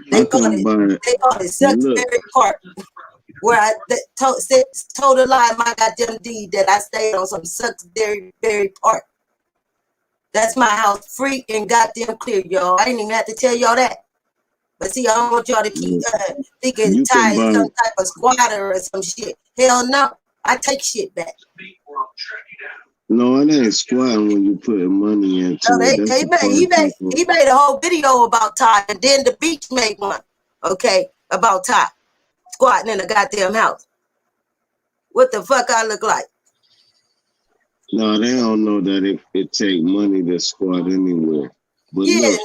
They called it Suxbury Park, where I told a lie in my goddamn deed that I stayed on some Suxbury Park. That's my house, free and goddamn clear, y'all. I didn't even have to tell y'all that. But see, I don't want y'all to keep thinking Ty is some type of squatter or some shit. Hell no, I take shit back. No, it ain't squatting when you put money into it. He made a whole video about Ty, and then the beach made one, okay, about Ty squatting in a goddamn house. What the fuck I look like? No, they don't know that it take money to squat anywhere. But look,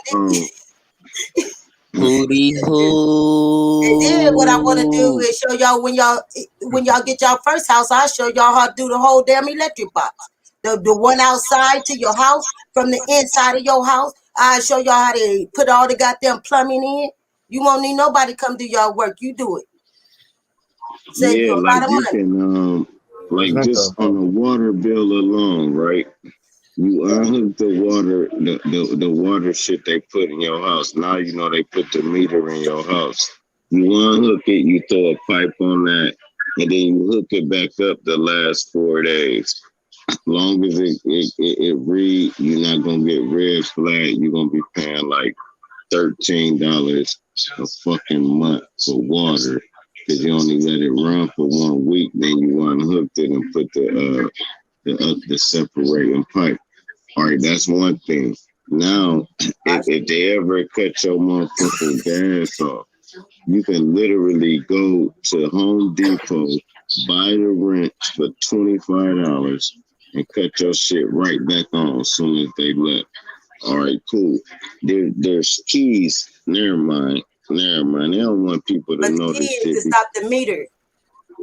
Booty hoo. And then what I want to do is show y'all when y'all get y'all first house, I'll show y'all how to do the whole damn electric box. The one outside to your house, from the inside of your house, I'll show y'all how to put all the goddamn plumbing in. You won't need nobody come do y'all work. You do it. Save you a lot of money. Can like just on the water bill alone, right? You unhook the water, the water shit they put in your house. Now you know they put the meter in your house. You unhook it, you throw a pipe on that, and then you hook it back up the last 4 days. Long as it read, you're not gonna get red flag. You're gonna be paying like $13 a fucking month for water because you only let it run for 1 week. Then you unhooked it and put the separating pipe. All right, that's one thing. Now, if they ever cut your motherfucking gas off, you can literally go to Home Depot, buy the wrench for $25, and cut your shit right back on as soon as they left. All right, cool. There's keys. Never mind. They don't want people to know this shit. To stop the meter.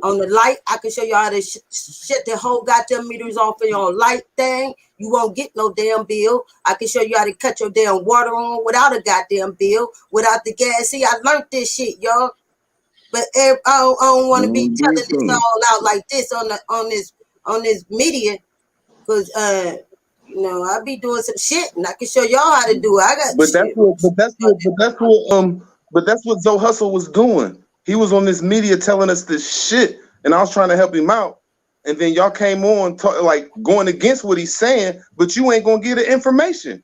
On the light, I can show you how to shut the whole goddamn meters off in your light thing. You won't get no damn bill. I can show you how to cut your damn water on without a goddamn bill, without the gas. See, I learned this shit, y'all. But I don't want to be telling this all out like this on this media, because I be doing some shit and I can show y'all how to do it. I got But that's what Zoe Hustle was doing. He was on this media telling us this shit, and I was trying to help him out. And then y'all came on going against what he's saying, but you ain't gonna get the information.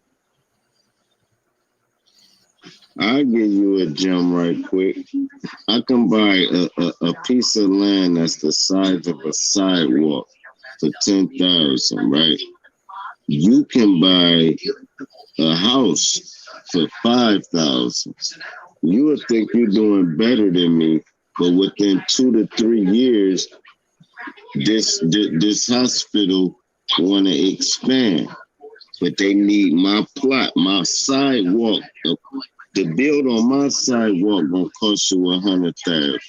I'll give you a gem right quick. I can buy a piece of land that's the size of a sidewalk for $10,000, right? You can buy a house for $5,000. You would think you're doing better than me, but within 2 to 3 years, this hospital want to expand, but they need my plot, my sidewalk the build on my sidewalk gonna cost you $100,000.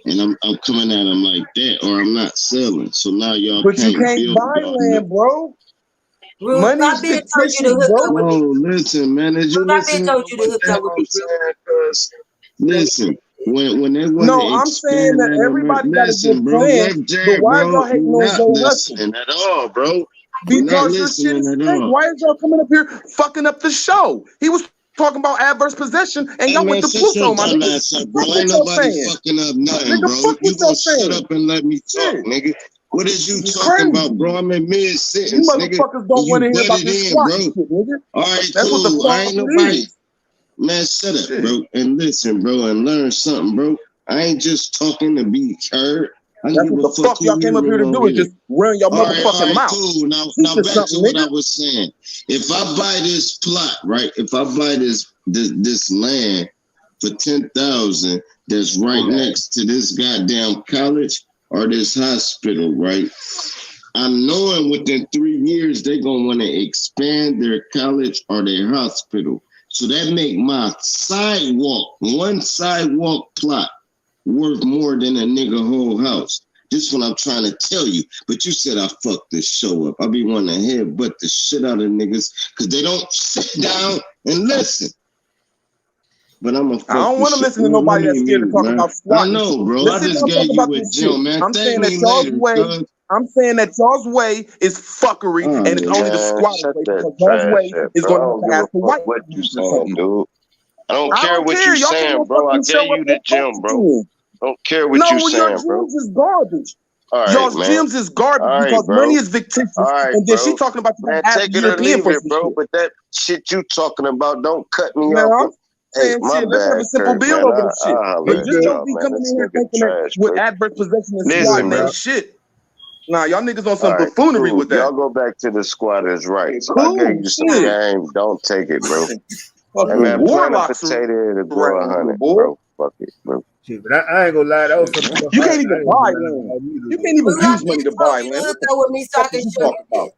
And I'm coming at them like that, or I'm not selling. So now y'all But you can't can't build buy land, bro. Ruth, Money's I been told you fictitious, to hook bro. up with me. No, listen, man. As you Ruth, I been listen told to you to what hook the up hell with I'm saying, cuz listen, when they want No, to I'm saying expand that that, everybody got a listen, good bro, plan, left but jab, why are bro. y'all hating You're on not Zoe Hustle? listening at all, bro. You're not Because your shit listening is at fake. all. Why is y'all coming up here fucking up the show? He was talking about adverse possession, and Hey y'all man, went to shut your Pluto, my dumb nigga. ass up, bro. Fuck what Ain't y'all nobody saying. fucking up nothing, Nigga, bro. fuck You what gonna y'all shut saying. up and let me talk, Shit. nigga. What is you It's talking crazy. about, bro? I'm in mid You sentence, nigga. motherfuckers don't And want to you hear about butted this in, bro. squatting shit, nigga. All right, That's what the cool. I ain't problem nobody. is. Man, shut up, Shit. bro. And listen, bro, and learn something, bro. I ain't just talking to be heard. I don't That's give what a the fuck fuck y'all who came up here hearing to or do, is here. just run your All motherfucking right, mouth. cool. Now Teach us back to something, what I nigga. was saying. If I buy this plot, right? If I buy this land for 10,000, that's right next to this goddamn college or this hospital, right? I'm knowing within 3 years they're gonna want to expand their college or their hospital. So that make my one sidewalk plot worth more than a nigga whole house. This is what I'm trying to tell you. But you said I fucked this show up. I be wanting to headbutt the shit out of niggas because they don't sit down and listen. But I'm gonna fuck I don't want to this shit. listen to nobody Let that's me scared to mute, talk man. about I squatting know, shit. bro. Let's I sit just down and talk gave you about a this shit. gem, man. I'm Thank saying that me y'all's later, way, cuz. I'm saying that y'all's way is fuckery, and it's only the Man, squatter's shut way, that because y'all's trash way up, is bro. I going to have don't to give a ask the fuck white what you people for saying, something. dude. I don't I care don't what care. you Y'all came saying, on bro. I fucking gave show up you the on gem, bro. posting. Don't care what No, you well, your saying, bro. gems is garbage. All right, Y'all's man. gems is garbage All right, because money bro. is fictitious, All right, and then she bro. talking about you Man, gotta ask take the it or European leave for it, some bro. shit. But that shit you talking about, don't cut me Man, off. I'm Hey, saying my shit. Let's have a bad, simple Kurt, build man. over the shit. I'll holler But at just don't y'all, be man. coming in This here nigga thinking that trash, with bro. adverse possession and Good, squatting bro. ain't shit. Nah, y'all niggas on All some right, buffoonery cool. with Y'all that. go back to the squatters' rights. I gave Cool you some shit. game. Don't take it, bro. Hey, Fucking man, plant a warlocks potato to grow around here, 100, boy. bro. Fuck it, bro. Shit, but I ain't gonna lie, that was some stuff You I can't ain't even gonna buy lie land. about either, You though. can't even Ruth, I use money been to told buy you to land. hook What the up with me so I fuck can is you show talking you about? this.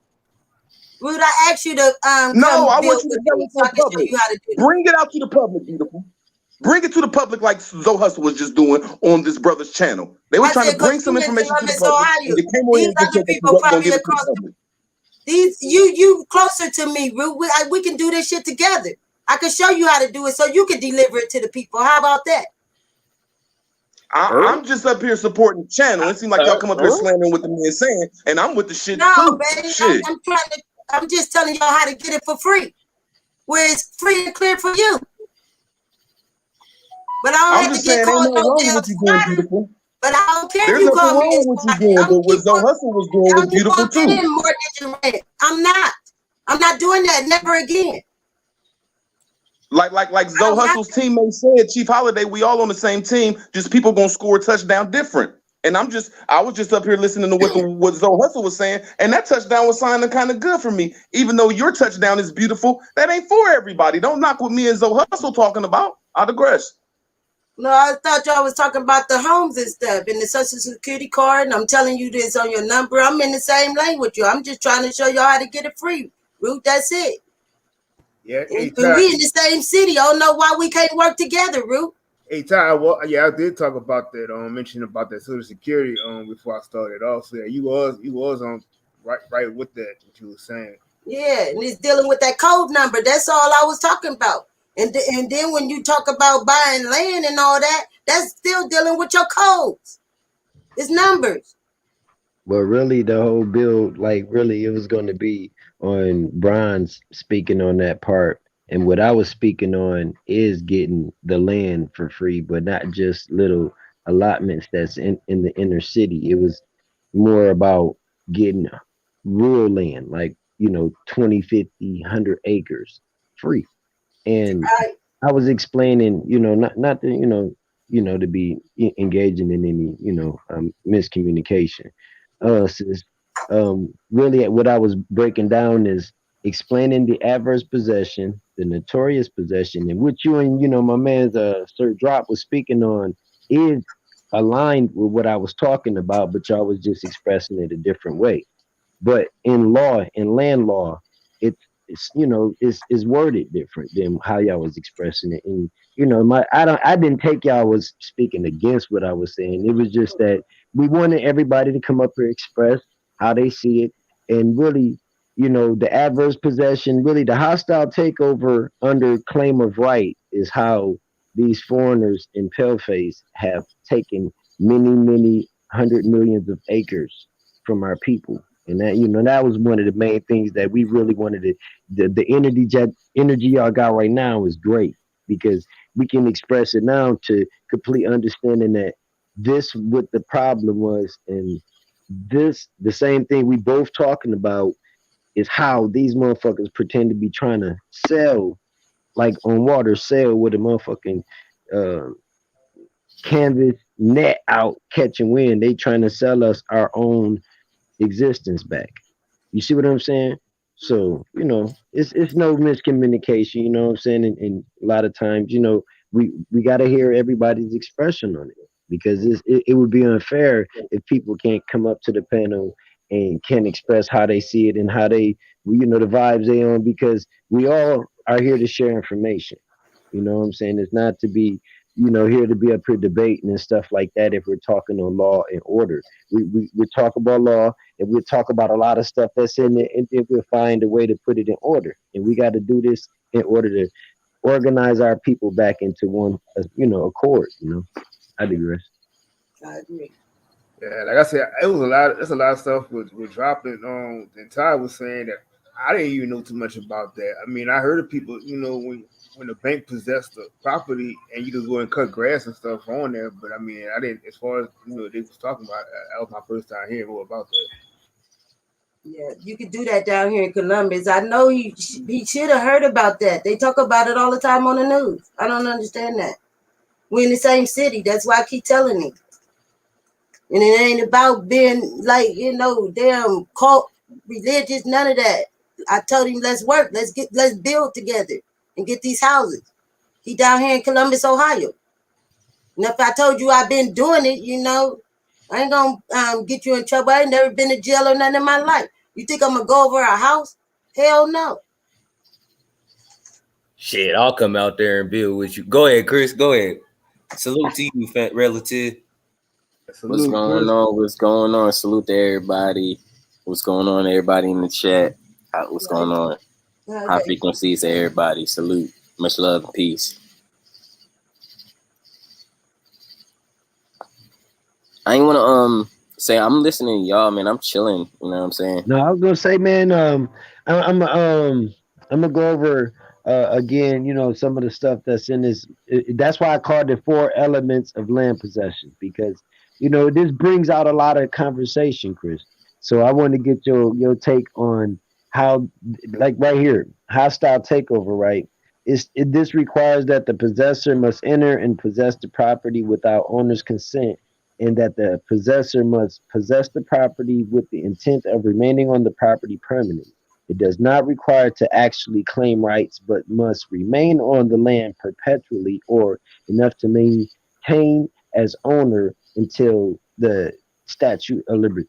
Ruth, I asked you to No, come I build want you to with tell me it so to I the can show public. you how to do this. Bring it out to the public, beautiful. Bring it to the public like Zoe Hustle was just doing on this brother's channel. They were I trying said, to because bring you some in information to the Columbus, public, and Ohio. they came on here These and just other said that you people wasn't gonna probably give it to the across the public. you closer to me, Ruth. We can do this shit together. I can show you how to do it so you can deliver it to the people. How about that? I'm just up here supporting the channel. It seems like y'all come up here slandering what the man saying, and I'm with the shit No, too. baby. Shit. I'm just telling y'all how to get it for free. Where it's free and clear for you. But I don't I'm have to just get saying, ain't called nothing no wrong with damn what you're doing, squatter. beautiful. But I don't care if There's you nothing call me wrong a with what you're squatter. doing, I'm but what keep Zoe on, Hustle was doing was I'm keep beautiful on too. paying mortgage and rent. I'm not doing that. Never again. Like Zoe Hustle's teammate said, Chief Holiday, we all on the same team. Just people gonna score a touchdown different. And I was just up here listening to what Zoe Hustle was saying, and that touchdown was sounding kind of good for me. Even though your touchdown is beautiful, that ain't for everybody. Don't knock what me and Zoe Hustle talking about. I digress. No, I thought y'all was talking about the homes and stuff and the social security card. And I'm telling you this on your number. I'm in the same lane with you. I'm just trying to show y'all how to get it free. Ruth, that's it. Yeah, And we in the same city. I don't know why we can't work together, Ruth. Hey Ty, well, yeah, I did talk about that. Mention about that Social Security before I started off. So yeah, you was on right with that what you were saying. Yeah, and it's dealing with that code number. That's all I was talking about. And then when you talk about buying land and all that, that's still dealing with your codes. It's numbers. But really, the whole build, like, really, it was going to be on Brian's speaking on that part. And what I was speaking on is getting the land for free, but not just little allotments that's in the inner city. It was more about getting real land, like, 20, 50, 100 acres free. And I was explaining, not to, to be engaging in any, miscommunication. Sis, really what I was breaking down is explaining the adverse possession, the notorious possession, and what you and, my man's Sir Drop was speaking on is aligned with what I was talking about, but y'all was just expressing it a different way. But in law, in land law, it's it's, you know, is worded different than how y'all was expressing it. And you know, I didn't take y'all was speaking against what I was saying. It was just that we wanted everybody to come up here express how they see it, and really, you know, the adverse possession, really the hostile takeover under claim of right is how these foreigners in paleface have taken many hundred millions of acres from our people. And that, you know, that was one of the main things that we really wanted to, the energy y'all got right now is great, because we can express it now to complete understanding that this what the problem was, and this the same thing we both talking about is how these motherfuckers pretend to be trying to sell, like on water, sell with a motherfucking uh, canvas net out catching wind. They trying to sell us our own existence back. You see what I'm saying? So, you know, it's no miscommunication, you know what I'm saying? And a lot of times, you know, we got to hear everybody's expression on it, because it would be unfair if people can't come up to the panel and can express how they see it and how they, you know, the vibes they on, because we all are here to share information. You know what I'm saying? It's not to be, you know, here to be up here debating and stuff like that. If we're talking on law and order, we talk about law, and we'll talk about a lot of stuff that's in there, and then we'll find a way to put it in order. And we got to do this in order to organize our people back into one, you know, accord. You know, I digress. I agree. Yeah, like I said, it was a lot. There's a lot of stuff with dropping. And Ty was saying that I didn't even know too much about that. I mean, I heard of people, you know, when the bank possessed the property and you just go and cut grass and stuff on there. But I mean, I didn't. As far as you know, they was talking about. That was my first time hearing more about that. Yeah, you could do that down here in Columbus. I know he should have heard about that. They talk about it all the time on the news. I don't understand that. We're in the same city. That's why I keep telling him. And it ain't about being like, you know, damn cult, religious, none of that. I told him, let's work, let's build together and get these houses. He down here in Columbus, Ohio. And if I told you I've been doing it, you know, I ain't gonna get you in trouble. I ain't never been to jail or nothing in my life. You think I'm gonna go over a house? Hell no. Shit, I'll come out there and build with you. Go ahead, Chris. Go ahead. Salute to you, relative. Salute, What's going Chris. on? What's going on? Salute to everybody. What's going on, everybody in the chat? What's going on? High frequencies to everybody. Salute. Much love and peace. I ain't wanna say I'm listening to y'all, man. I'm chilling. You know what I'm saying? No, I was gonna say, man, I'm gonna go over again, you know, some of the stuff that's in this. That's why I called it 4 elements of land possession, because you know this brings out a lot of conversation, Chris. So I want to get your take on how, like right here, hostile takeover, right? This requires that the possessor must enter and possess the property without owner's consent, and that the possessor must possess the property with the intent of remaining on the property permanently. It does not require to actually claim rights, but must remain on the land perpetually or enough to maintain as owner until the statute of liberty.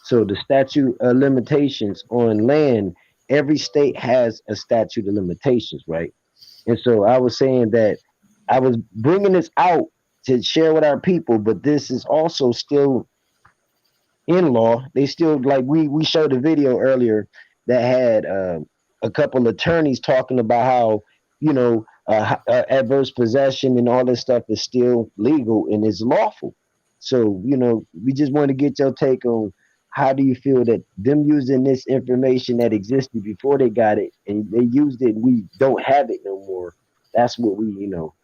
So the statute of limitations on land, every state has a statute of limitations, right? And so I was saying that I was bringing this out to share with our people, but this is also still in law. They still, like we showed a video earlier that had a couple attorneys talking about how, you know, adverse possession and all this stuff is still legal and is lawful. So, you know, we just want to get your take on how do you feel that them using this information that existed before they got it and they used it, and we don't have it no more. That's what we, you know,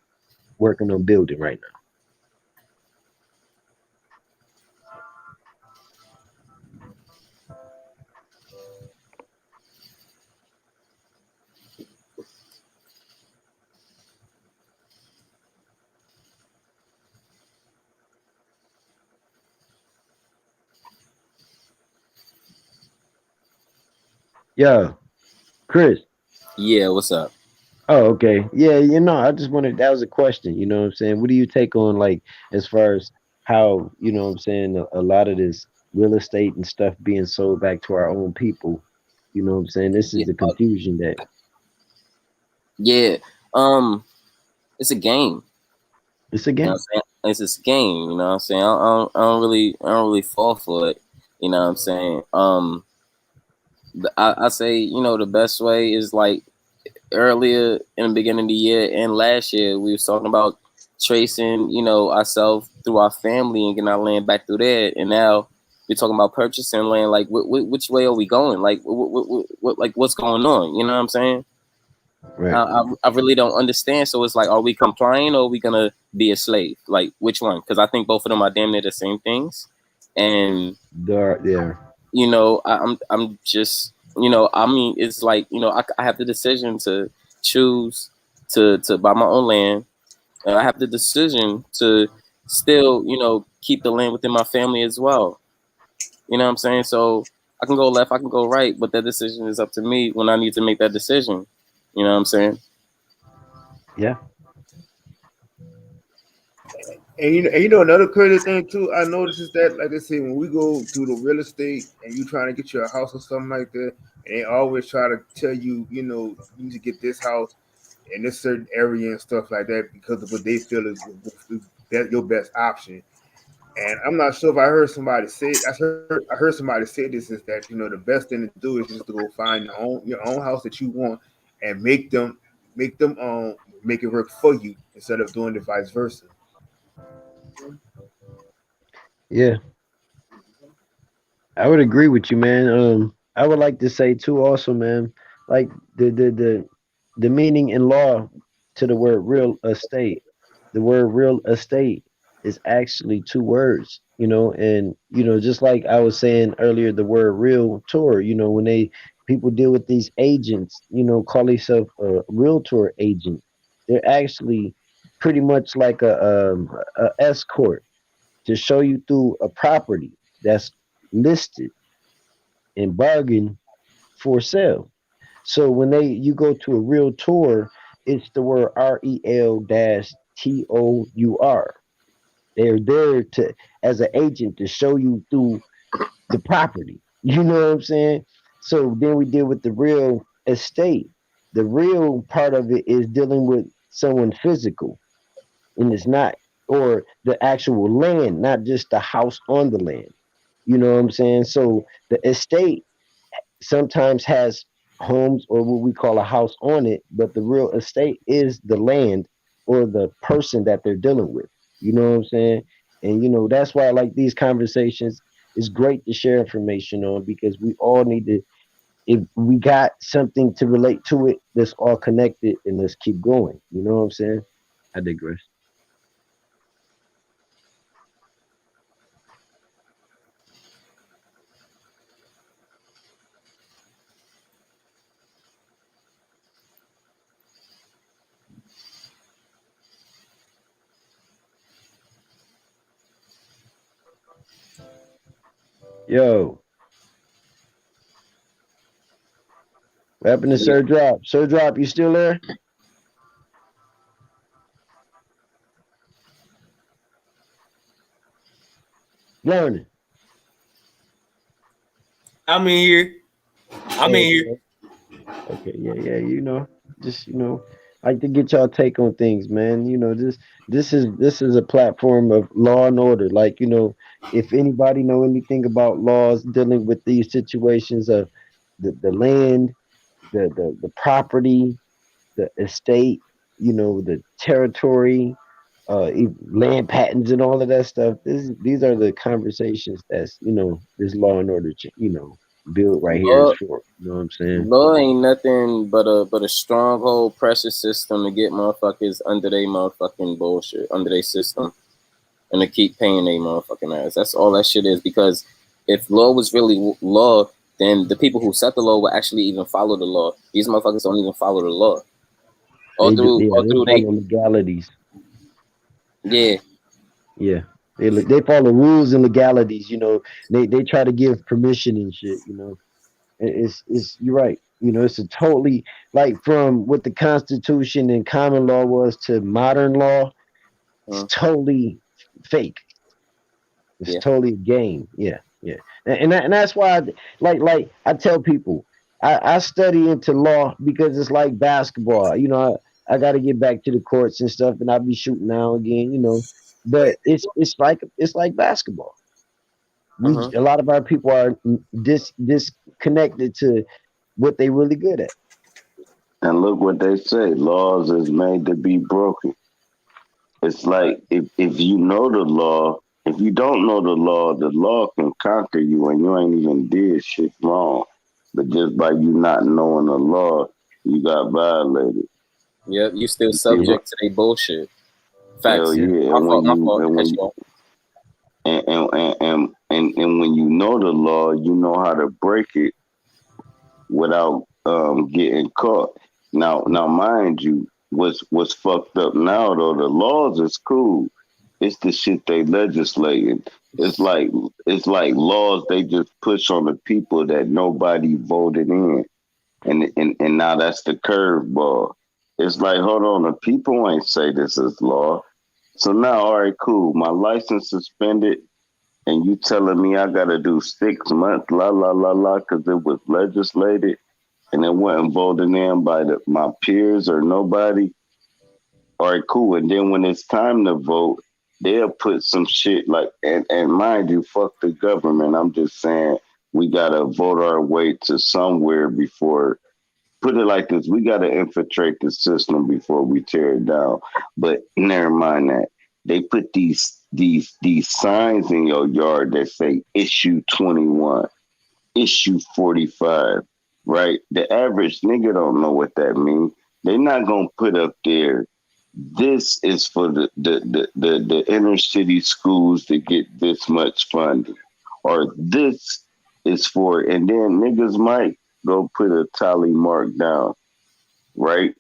working on building right now. Yeah, Chris. Yeah, what's up? Oh, okay. Yeah, you know, I just wanted, that was a question, you know what I'm saying? What do you take on, like, as far as how, you know what I'm saying, a lot of this real estate and stuff being sold back to our own people, You know what I'm saying? This is Yeah, the confusion that yeah. It's a game. it's a You know what game. I'm saying? It's just a game. You know what I'm saying? I don't really fall for it. You know what I'm saying? I say, you know, the best way is like earlier in the beginning of the year and last year we was talking about tracing, you know, ourselves through our family and getting our land back through there, and now we're talking about purchasing land. Like, which way are we going? Like, like what's going on? You know what I'm saying? Right. I really don't understand. So it's like, are we complying or are we gonna be a slave? Like, which one? Because I think both of them are damn near the same things, and There. you know, I'm just, you know, I mean, it's like, you know, I have the decision to choose to buy my own land, and I have the decision to still, you know, keep the land within my family as well. You know what I'm saying? So I can go left, I can go right, but that decision is up to me when I need to make that decision. You know what I'm saying? Yeah. And you know another crazy thing too, I noticed is that, like I said, when we go through the real estate and you trying to get your house or something like that, and they always try to tell you, you know, you need to get this house in this certain area and stuff like that because of what they feel is that your best option. And I'm not sure if I heard somebody say, I heard somebody say this, is that, you know, the best thing to do is just to go find your own house that you want and make them make it work for you instead of doing the vice versa. Yeah. I would agree with you, man. I would like to say too, also, man, like the meaning in law to the word real estate. The word real estate is actually two words, you know, and you know, just like I was saying earlier, the word realtor, you know, when they people deal with these agents, you know, call themselves a realtor agent, they're actually pretty much like a escort to show you through a property that's listed and bargained for sale. So when you go to a realtor, it's the word REL-TOUR. They're there to as an agent to show you through the property. You know what I'm saying? So then we deal with the real estate. The real part of it is dealing with someone physical, and it's not or the actual land, not just the house on the land. You know what I'm saying? So the estate sometimes has homes or what we call a house on it, but the real estate is the land or the person that they're dealing with. You know what I'm saying? And you know that's why I like these conversations. It's great to share information on because we all need to. If we got something to relate to it, let's all connected and let's keep going. You know what I'm saying? I digress. Yo, what happened to Sir Drop? Sir Drop, you still there? Learning. I'm in here. I'm in here. Okay. Okay, yeah. You know, just like to get y'all take on things, man. You know, this is a platform of law and order. Like, you know, if anybody know anything about laws dealing with these situations of the land, the property, the estate, you know, the territory, land patents and all of that stuff. These are the conversations that's this law and order, build right here is Law, for. You know what I'm saying? law ain't nothing but a stronghold pressure system to get motherfuckers under they motherfucking bullshit, under their system, and to keep paying they motherfucking ass. That's all that shit is. Because if law was really law, then the people who set the law would actually even follow the law. These motherfuckers don't even follow the law. They do, yeah. All They through they, follow legalities. yeah, Yeah, they follow rules and legalities. You know, they try to give permission and shit. You know, it's you're right. You know, it's a totally like from what the Constitution and common law was to modern law. It's totally fake. It's yeah. totally a game. Yeah, yeah. And that's why, like I tell people, I study into law because it's like basketball. You know, I got to get back to the courts and stuff, and I'll be shooting now again. You know, but it's like basketball. Uh-huh. A lot of our people are disconnected to what they really good at. And look what they say: laws is made to be broken. It's like if you know the law, if you don't know the law can conquer you, and you ain't even did shit wrong. But just by you not knowing the law, you got violated. Yep, you still You see what? subject to their bullshit. Hell Facts. Yeah. yeah! My And fault. when My you fault. and Cut when you off. and when you know the law, you know how to break it without getting caught. Now, mind you, what's fucked up now though? The laws is cool. It's the shit they legislating. It's like it's like laws they just push on the people that nobody voted in, and now that's the curveball. It's like, hold on, the people ain't say this is law. So now, all right, cool. My license suspended, and you telling me I got to do 6 months, la la la la, because it was legislated and it wasn't voted in by my peers or nobody. All right, cool. And then when it's time to vote, they'll put some shit like, and mind you, fuck the government. I'm just saying we gotta vote our way to somewhere before. Put it like this: we gotta infiltrate the system before we tear it down. But never mind that. They put these signs in your yard that say issue 21, issue 45, right? The average nigga don't know what that means. They're not gonna put up there, this is for the inner city schools to get this much funding. Or this is for, and then niggas might go put a tally mark down, right?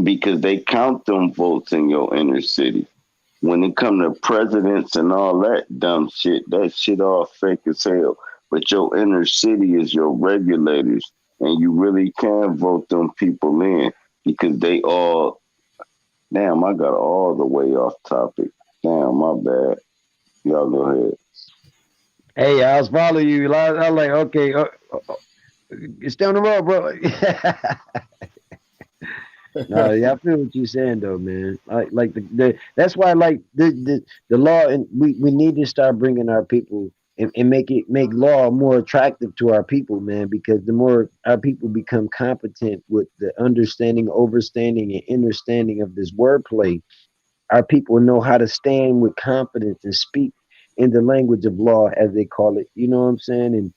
Because they count them votes in your inner city. When it come to presidents and all that dumb shit, that shit all fake as hell. But your inner city is your regulators, and you really can vote them people in because they all. Damn, I got all the way off topic. Damn, my bad. Y'all go ahead. Hey, I was following you. I was like, okay, stay on the road, bro. No, yeah, I feel what you're saying though, man. Like that's why like the law, and we need to start bringing our people and make law more attractive to our people, man. Because the more our people become competent with the understanding, overstanding, and understanding of this wordplay, our people know how to stand with confidence and speak in the language of law, as they call it. You know what I'm saying? And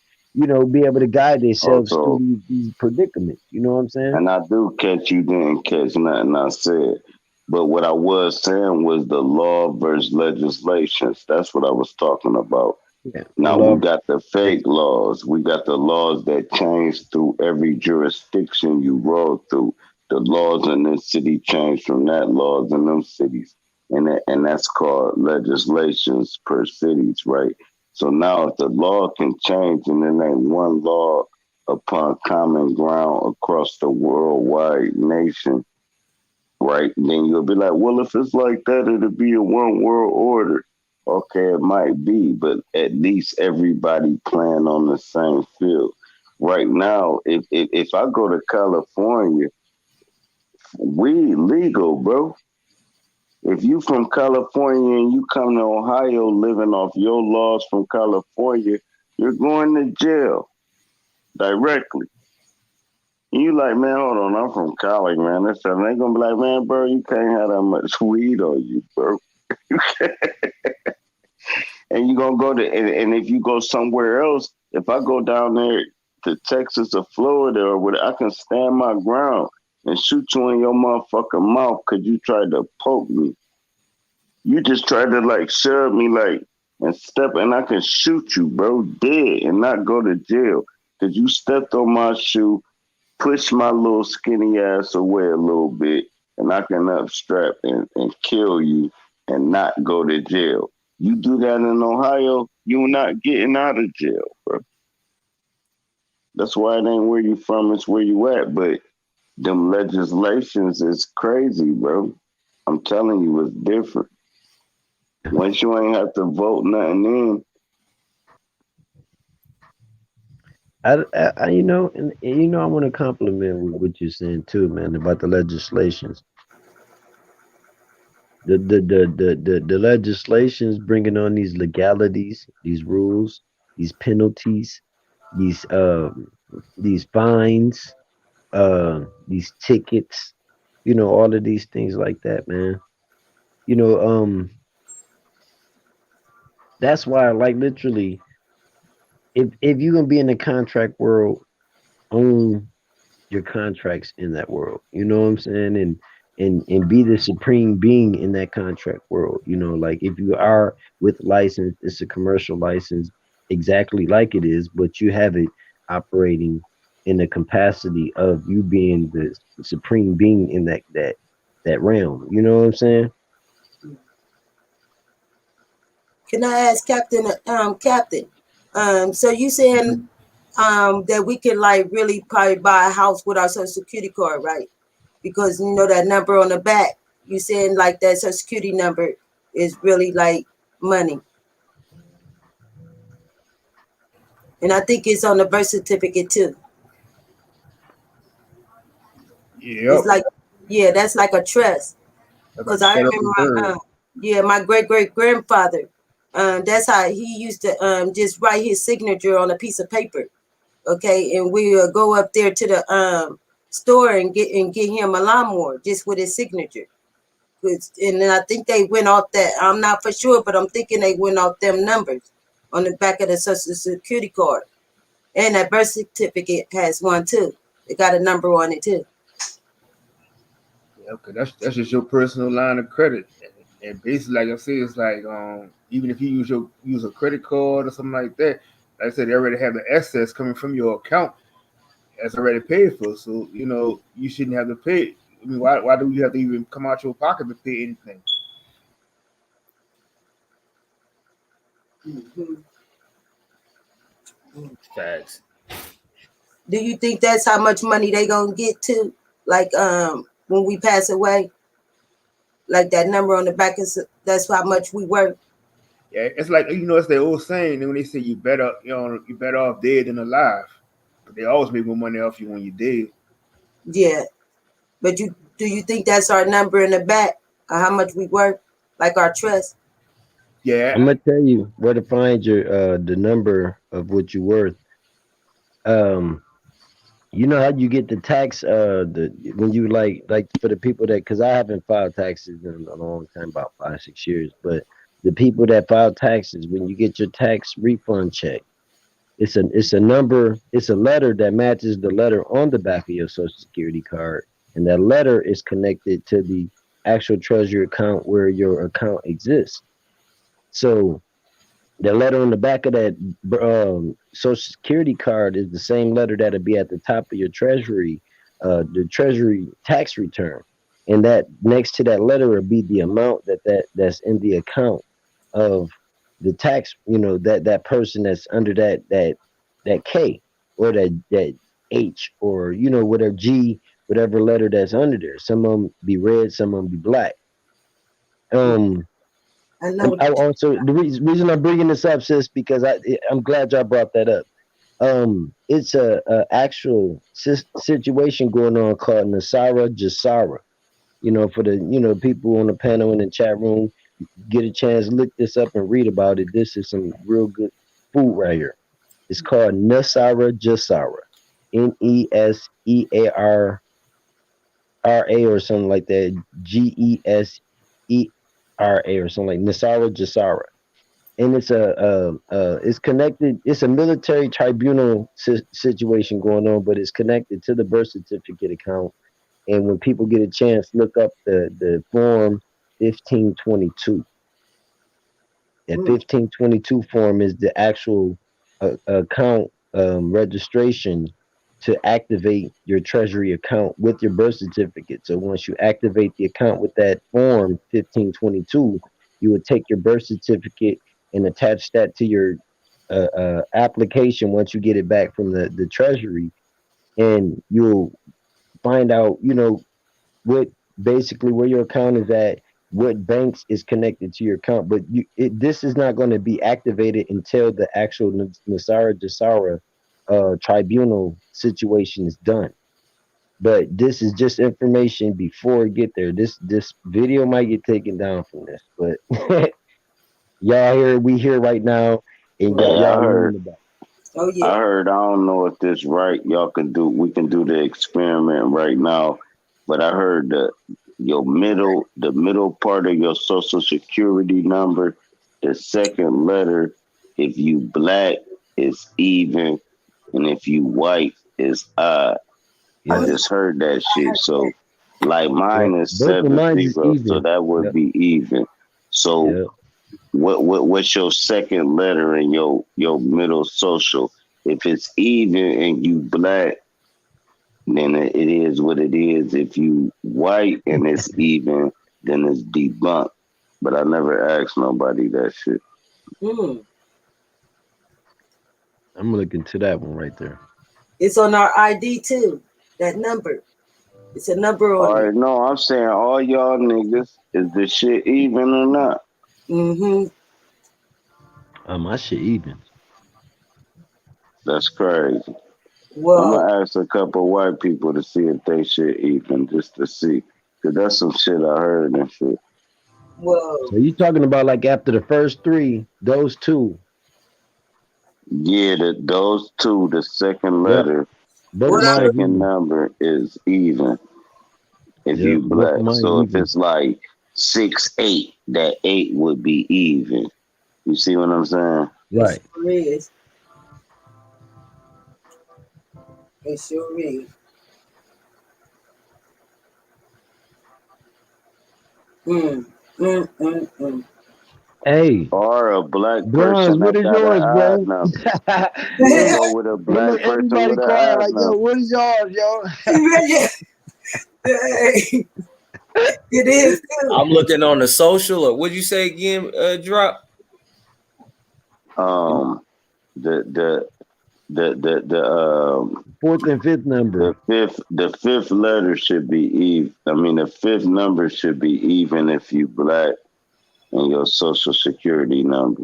be able to guide themselves through Also, these predicaments. You know what I'm saying? and I do catch you didn't catch nothing I said. But what I was saying was the law versus legislations. That's what I was talking about. Yeah, the Now we law. got the fake laws. We got the laws that change through every jurisdiction you roll through. The laws in this city change from that laws in them cities, and that's called legislations per cities, right? So now if the law can change and there ain't one law upon common ground across the worldwide nation, right? Then you'll be like, well, if it's like that, it'll be a one world order. Okay, it might be, but at least everybody playing on the same field. Right now, if I go to California, weed legal, bro. If you from California and you come to Ohio living off your laws from California, you're going to jail directly. And you like, man, hold on, I'm from Cali, man. That's they gonna be like, man, bro, you can't have that much weed on you, bro. And you gonna go to, and if you go somewhere else, if I go down there to Texas or Florida or whatever, I can stand my ground and shoot you in your motherfucking mouth because you tried to poke me. You just tried to like shove me like and step, and I can shoot you, bro, dead and not go to jail because you stepped on my shoe, push my little skinny ass away a little bit, and I can upstrap and kill you and not go to jail. You do that in Ohio, you're not getting out of jail, bro. That's why it ain't where you from, it's where you at. But them legislations is crazy, bro. I'm telling you, it's different. Once you ain't have to vote nothing in, you know, and you know, I want to compliment what you're saying too, man, about the legislations. The legislations bringing on these legalities, these rules, these penalties, these these fines, these tickets, you know, all of these things like that, man. You know, that's why, like, literally, if you're gonna be in the contract world, own your contracts in that world. You know what I'm saying? And be the supreme being in that contract world. You know, like if you are with license, it's a commercial license exactly like it is, but you have it operating in the capacity of you being the supreme being in that realm. You know what I'm saying? Can I ask Captain? So you saying that we can like really probably buy a house with our social security card, right? Because you know that number on the back, you saying like that social security number is really like money. And I think it's on the birth certificate too. It's Yep. like, yeah, that's like a trust. That's like Because a I federal remember, reserve. yeah, my great grandfather, that's how he used to just write his signature on a piece of paper. Okay, and we go up there to the store and get him a lawnmower just with his signature. And then I think they went off that. I'm not for sure, but I'm thinking they went off them numbers on the back of the social security card. And that birth certificate has one too. It got a number on it too. Yeah, because that's just your personal line of credit. And basically, like I said, it's like even if you use a credit card or something like that, like I said, they already have the excess coming from your account that's already paid for. So you know you shouldn't have to pay. I mean, why do you have to even come out your pocket to pay anything? Mm-hmm. Facts. Do you think that's how much money they gonna get to? Like when we pass away, like that number on the back is that's how much we worth. Yeah, it's like it's the old saying when they say you better off dead than alive. But they always make more money off you when you're dead. Yeah, but do you think that's our number in the back of how much we worth, like our trust? Yeah, I'm gonna tell you where to find your the number of what you're worth. Um, you know how you get the tax the when you like for the people that because I haven't filed taxes in a long time, about 5 6 years, but the people that file taxes, when you get your tax refund check, it's a number, it's a letter that matches the letter on the back of your social security card, and that letter is connected to the actual treasury account where your account exists. So the letter on the back of that social security card is the same letter that'll be at the top of your the treasury tax return, and that next to that letter will be the amount that's in the account of the tax. You know that person that's under that K or that H or whatever G, whatever letter that's under there. Some of them be red, some of them be black. Um, I know. I also the reason I'm bringing this up, sis, because I'm glad y'all brought that up. It's a actual situation going on called Nasara Jasara. For the people on the panel in the chat room, get a chance, look this up and read about it. This is some real good food right here. It's called Nasara Jasara, Neseara or something like that. Gesera or something like Nasara Jasara, and it's connected. It's a military tribunal situation going on, but it's connected to the birth certificate account. And when people get a chance, look up the form 1522. That 1522 form is the actual account registration to activate your treasury account with your birth certificate. So once you activate the account with that form 1522, you would take your birth certificate and attach that to your application once you get it back from the treasury, and you'll find out, what basically where your account is at, what banks is connected to your account. But this is not going to be activated until the actual Nasara Jasara tribunal situation is done. But this is just information before it get there. This video might get taken down from this, but we here right now, and Hey, I y'all heard. learning about. Oh I yeah. heard. I don't know if this right. We can do the experiment right now. But I heard that the middle part of your social security number, the second letter, if you black is even, and if you white is odd. I Yeah, just heard that shit. So like yeah. mine is Both of mine is 70, so even. that would Yep, be even. So yep. what's your second letter in your middle social? If it's even and you black, then it is what it is. If you white and it's even, then it's debunked. But I never asked nobody that shit. Mm. I'm gonna look into that one right there. It's on our ID too. That number. It's a number All on there. right, no, I'm saying all y'all niggas, is this shit even or not? Mm-hmm. My shit even. That's crazy. I'm Whoa. gonna ask a couple white people to see if they shit even, just to see. Cause that's some shit I heard and shit. Whoa. So you talking about like after the first three, those two? Yeah, those two, the second Yep. letter, Both the of What I mine is second even. number is even if Yep. you Both of black. mine So if even. it's like 6'8", that 8 would be even. You see what I'm saying? it Right. sure is. It sure is. Mm. Mm, mm, mm. Hey, Or a black Bronze, person what that is got an yours, odd bro? number. We'll go with a Hey, black look, person everybody with an quiet, odd like, yo, number. what is yours, yo? Hey, it is too. I'm looking on the social. Or what'd you say again? Drop. The Fourth and fifth number. the fifth letter should be even. I mean, the fifth number should be even if you black, and your social security number,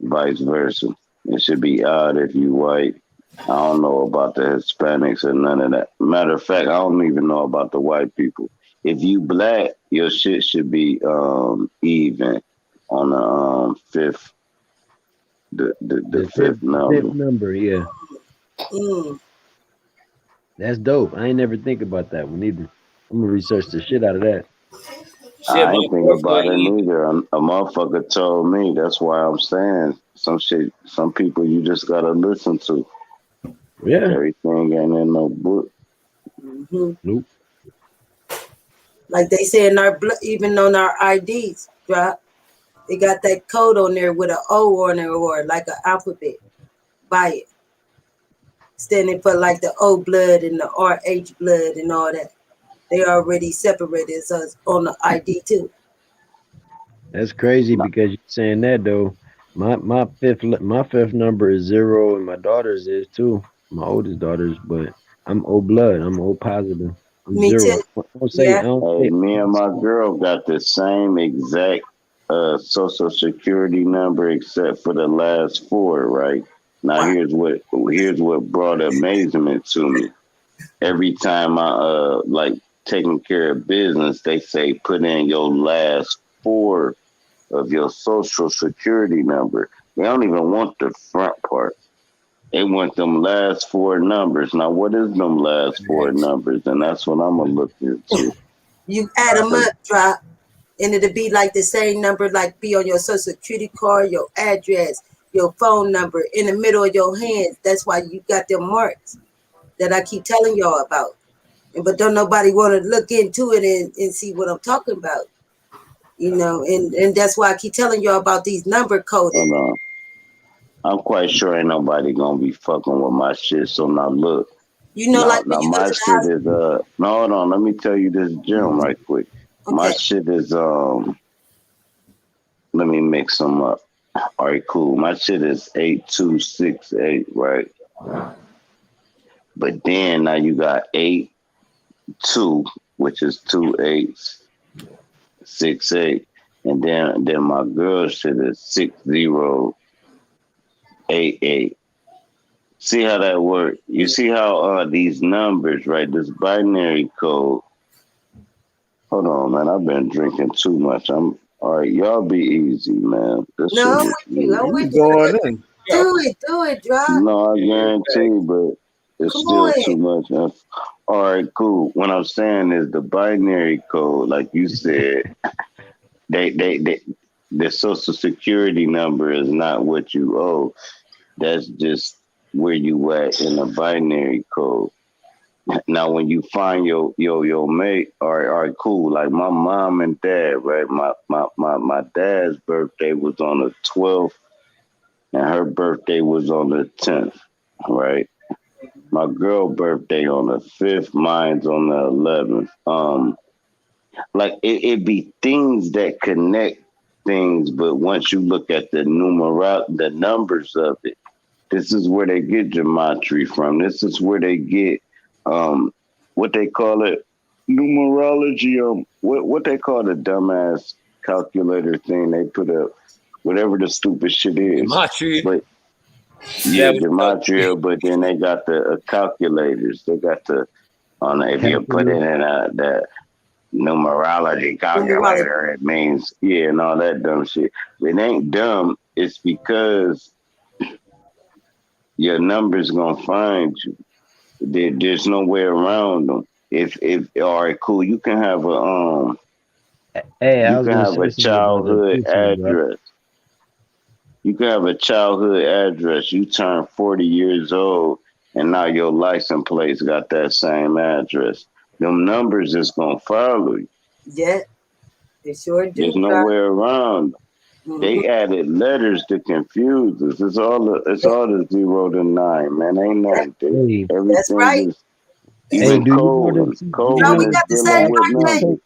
vice versa. It should be odd if you white. I don't know about the Hispanics or none of that. Matter of fact, I don't even know about the white people. If you black, your shit should be even on the fifth, the fifth Fifth number. number, yeah. Mm. That's dope. I ain't never think about that one either. I'm gonna research the shit out of that. Shit, I my ain't think about birthday it even. neither. A motherfucker told me. That's why I'm saying some shit. Some people you just gotta listen to. Yeah. Everything ain't in no book. Mm-hmm. Nope. Like they say in our even on our IDs, drop. They got that code on there with an O on there or like an alphabet by it, standing for like the O blood and the RH blood and all that. They already separated us on the ID too. That's crazy because you're saying that though. My fifth number is 0 and my daughter's is too. My oldest daughter's, but I'm O blood. I'm O positive. I'm Me 0. too. I don't say I Yeah. don't Hey, say me and my girl got the same exact social security number except for the last four, right? Now Wow. here's what brought amazement to me. Every time I like taking care of business, they say put in your last four of your social security number. They don't even want the front part. They want them last four numbers. Now, what is them last four numbers? And that's what I'm gonna look into. You add them up, drop, and it'll be like the same number, like be on your social security card, your address, your phone number in the middle of your hands. That's why you got them marks that I keep telling y'all about. But don't nobody want to look into it and see what I'm talking about. You know, and that's why I keep telling y'all about these number coded. Hold on. I'm quite sure ain't nobody gonna be fucking with my shit. So now look. You know, like when Now you go my to the shit house. is no, hold on, let me tell you this gem right quick. My Okay. shit is let me mix them up. All right, cool. My shit is 8268, right? But then now you got 82, which is 2868. And then my girl shit is 6088. see how that works. You see how these numbers, right? This binary code. Hold on, man. I've been drinking too much. I'm all right. Y'all be easy, man. This No, shit I'm is with you. I'm You with you. going in? Do it, drop. no, I guarantee, but it's Come still on. too much. All right, cool. What I'm saying is the binary code, like you said, they the social security number is not what you owe. That's just where you at in the binary code. Now, when you find your mate, all right, cool. Like my mom and dad, right? My dad's birthday was on the 12th, and her birthday was on the 10th, right? My girl birthday on the 5th, mine's on the 11th. Like it be things that connect things, but once you look at the the numbers of it, this is where they get gematria from. This is where they get what they call it, numerology. What they call the dumbass calculator thing they put up, whatever the stupid shit is. Gematria. But yeah, gematria. But then they got the calculators. They got the if you put it in the numerology calculator, it means and all that dumb shit. It ain't dumb. It's because your number's gonna find you. There's no way around them. If all right, cool. You can have Hey, I you was can gonna have a say something about the childhood epiphany, bro. address. You can have a childhood address. You turn 40 years old, and now your license plate's got that same address. Them numbers is gonna follow you. Yeah, they sure do. There's no way around. Mm-hmm. They added letters to confuse us. It's all the 0 to 9, man. Ain't nothing. Hey, Everything that's right. is hey, even do you know colons. that? Colon we is got the dealing same with birthday. numbers.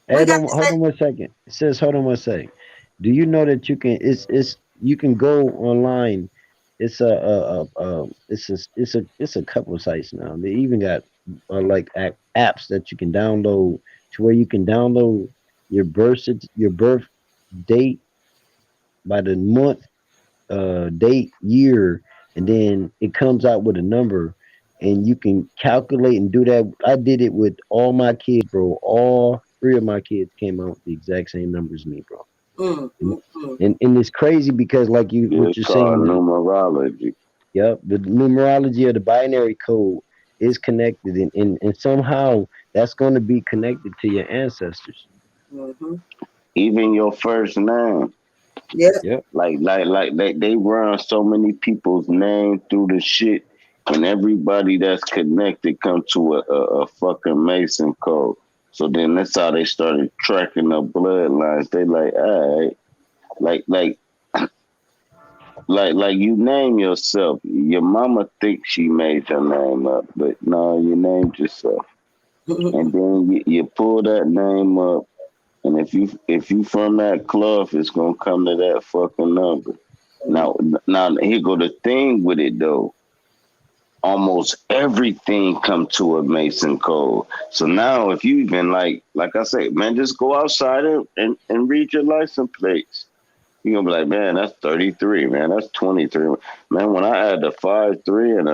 We got the Hold same. on 1 second. It says, hold on 1 second. Do you know that you can? It's you can go online. It's it's a couple of sites now. They even got like apps that you can download to where you can download your birth date by the month, date, year, and then it comes out with a number, and you can calculate and do that. I did it with all my kids, bro. All three of my kids came out with the exact same numbers as me, bro. And it's crazy because like what It's you're called saying. numerology. Yep, the numerology of the binary code is connected, and somehow that's going to be connected to your ancestors. Mm-hmm. Even your first name. Yeah. Yep. Like they run so many people's name through the shit, and everybody that's connected come to a fucking Mason code. So then that's how they started tracking the bloodlines. They like, all right, like like you name yourself. Your mama thinks she made your name up, but no, you named yourself. And then you pull that name up, and if you from that club, it's gonna come to that fucking number. Now here go the thing with it though. Almost everything come to a Mason code. So now if you even like I say, man, just go outside and read your license plates. You're gonna be like, man, that's 33, man, that's 23. Man, when I add the 5-3 and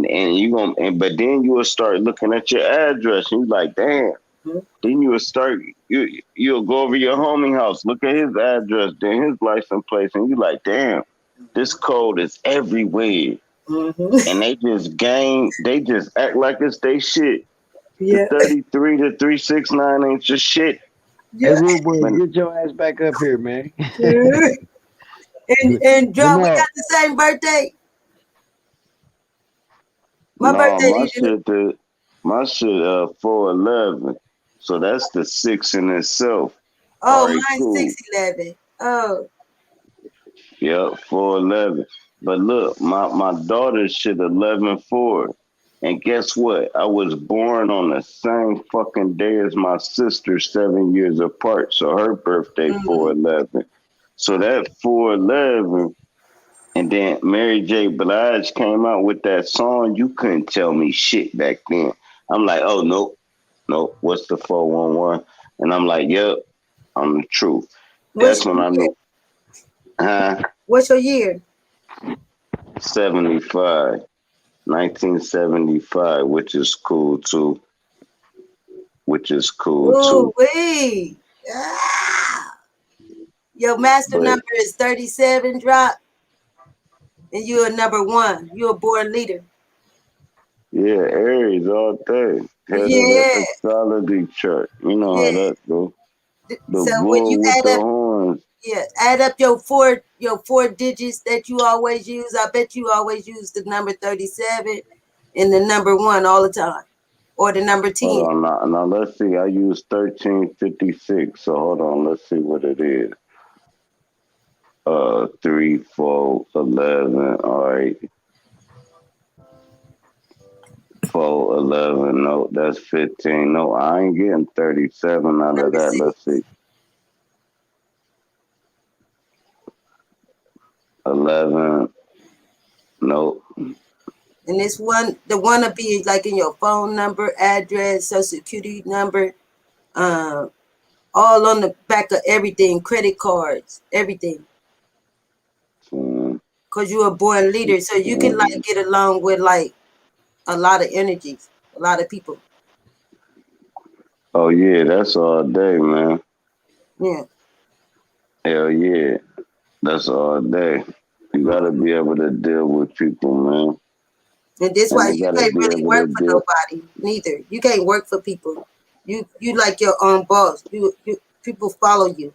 and you but then you will start looking at your address and you're like, damn. Then you will start you'll go over your homie house, look at his address, then his license plate, and you're like, damn, this code is everywhere. And they just act like it's they shit. Yeah. The 33 to 369 ain't just shit. Hey, Rude Boy, get your ass back up here, man. And Joe, we got the same birthday. My shit 411. So that's the 6 in itself. Oh, right, mine's cool. 611. Oh. Yep, 411. But look, my daughter's shit 11-4. And guess what? I was born on the same fucking day as my sister, 7 years apart. So her birthday 411. So that 411, and then Mary J. Blige came out with that song. You couldn't tell me shit back then. I'm like, oh nope. What's the 411? And I'm like, yep, I'm the truth. That's when I knew. What's your year? 75. 1975, which is cool too. Ooh, wee. Ah. Your master But- number is 37, drop. And you're number 1. You're a born leader. Yeah, Aries all day. Head of the astrology chart. You know how that go. The So when bull you with add the up, horns. add up your four digits that you always use. I bet you always use the number 37 and the number 1 all the time, or the number 10. Hold on, now let's see. I use 1356. So hold on, let's see what it is. 3, 4, 11. All right. 4, 11. No, that's 15. No, I ain't getting 37 out of that. Let's see. 11. Nope. And this one, the one will be like in your phone number, address, social security number, all on the back of everything, credit cards, everything. Because you're a born leader, so you can like get along with like a lot of energies, a lot of people. Oh yeah, that's all day, man. Yeah. Hell yeah, that's all day. You gotta be able to deal with people, man. And this why you can't really work for nobody, neither. You can't work for people. You like your own boss. You people follow you.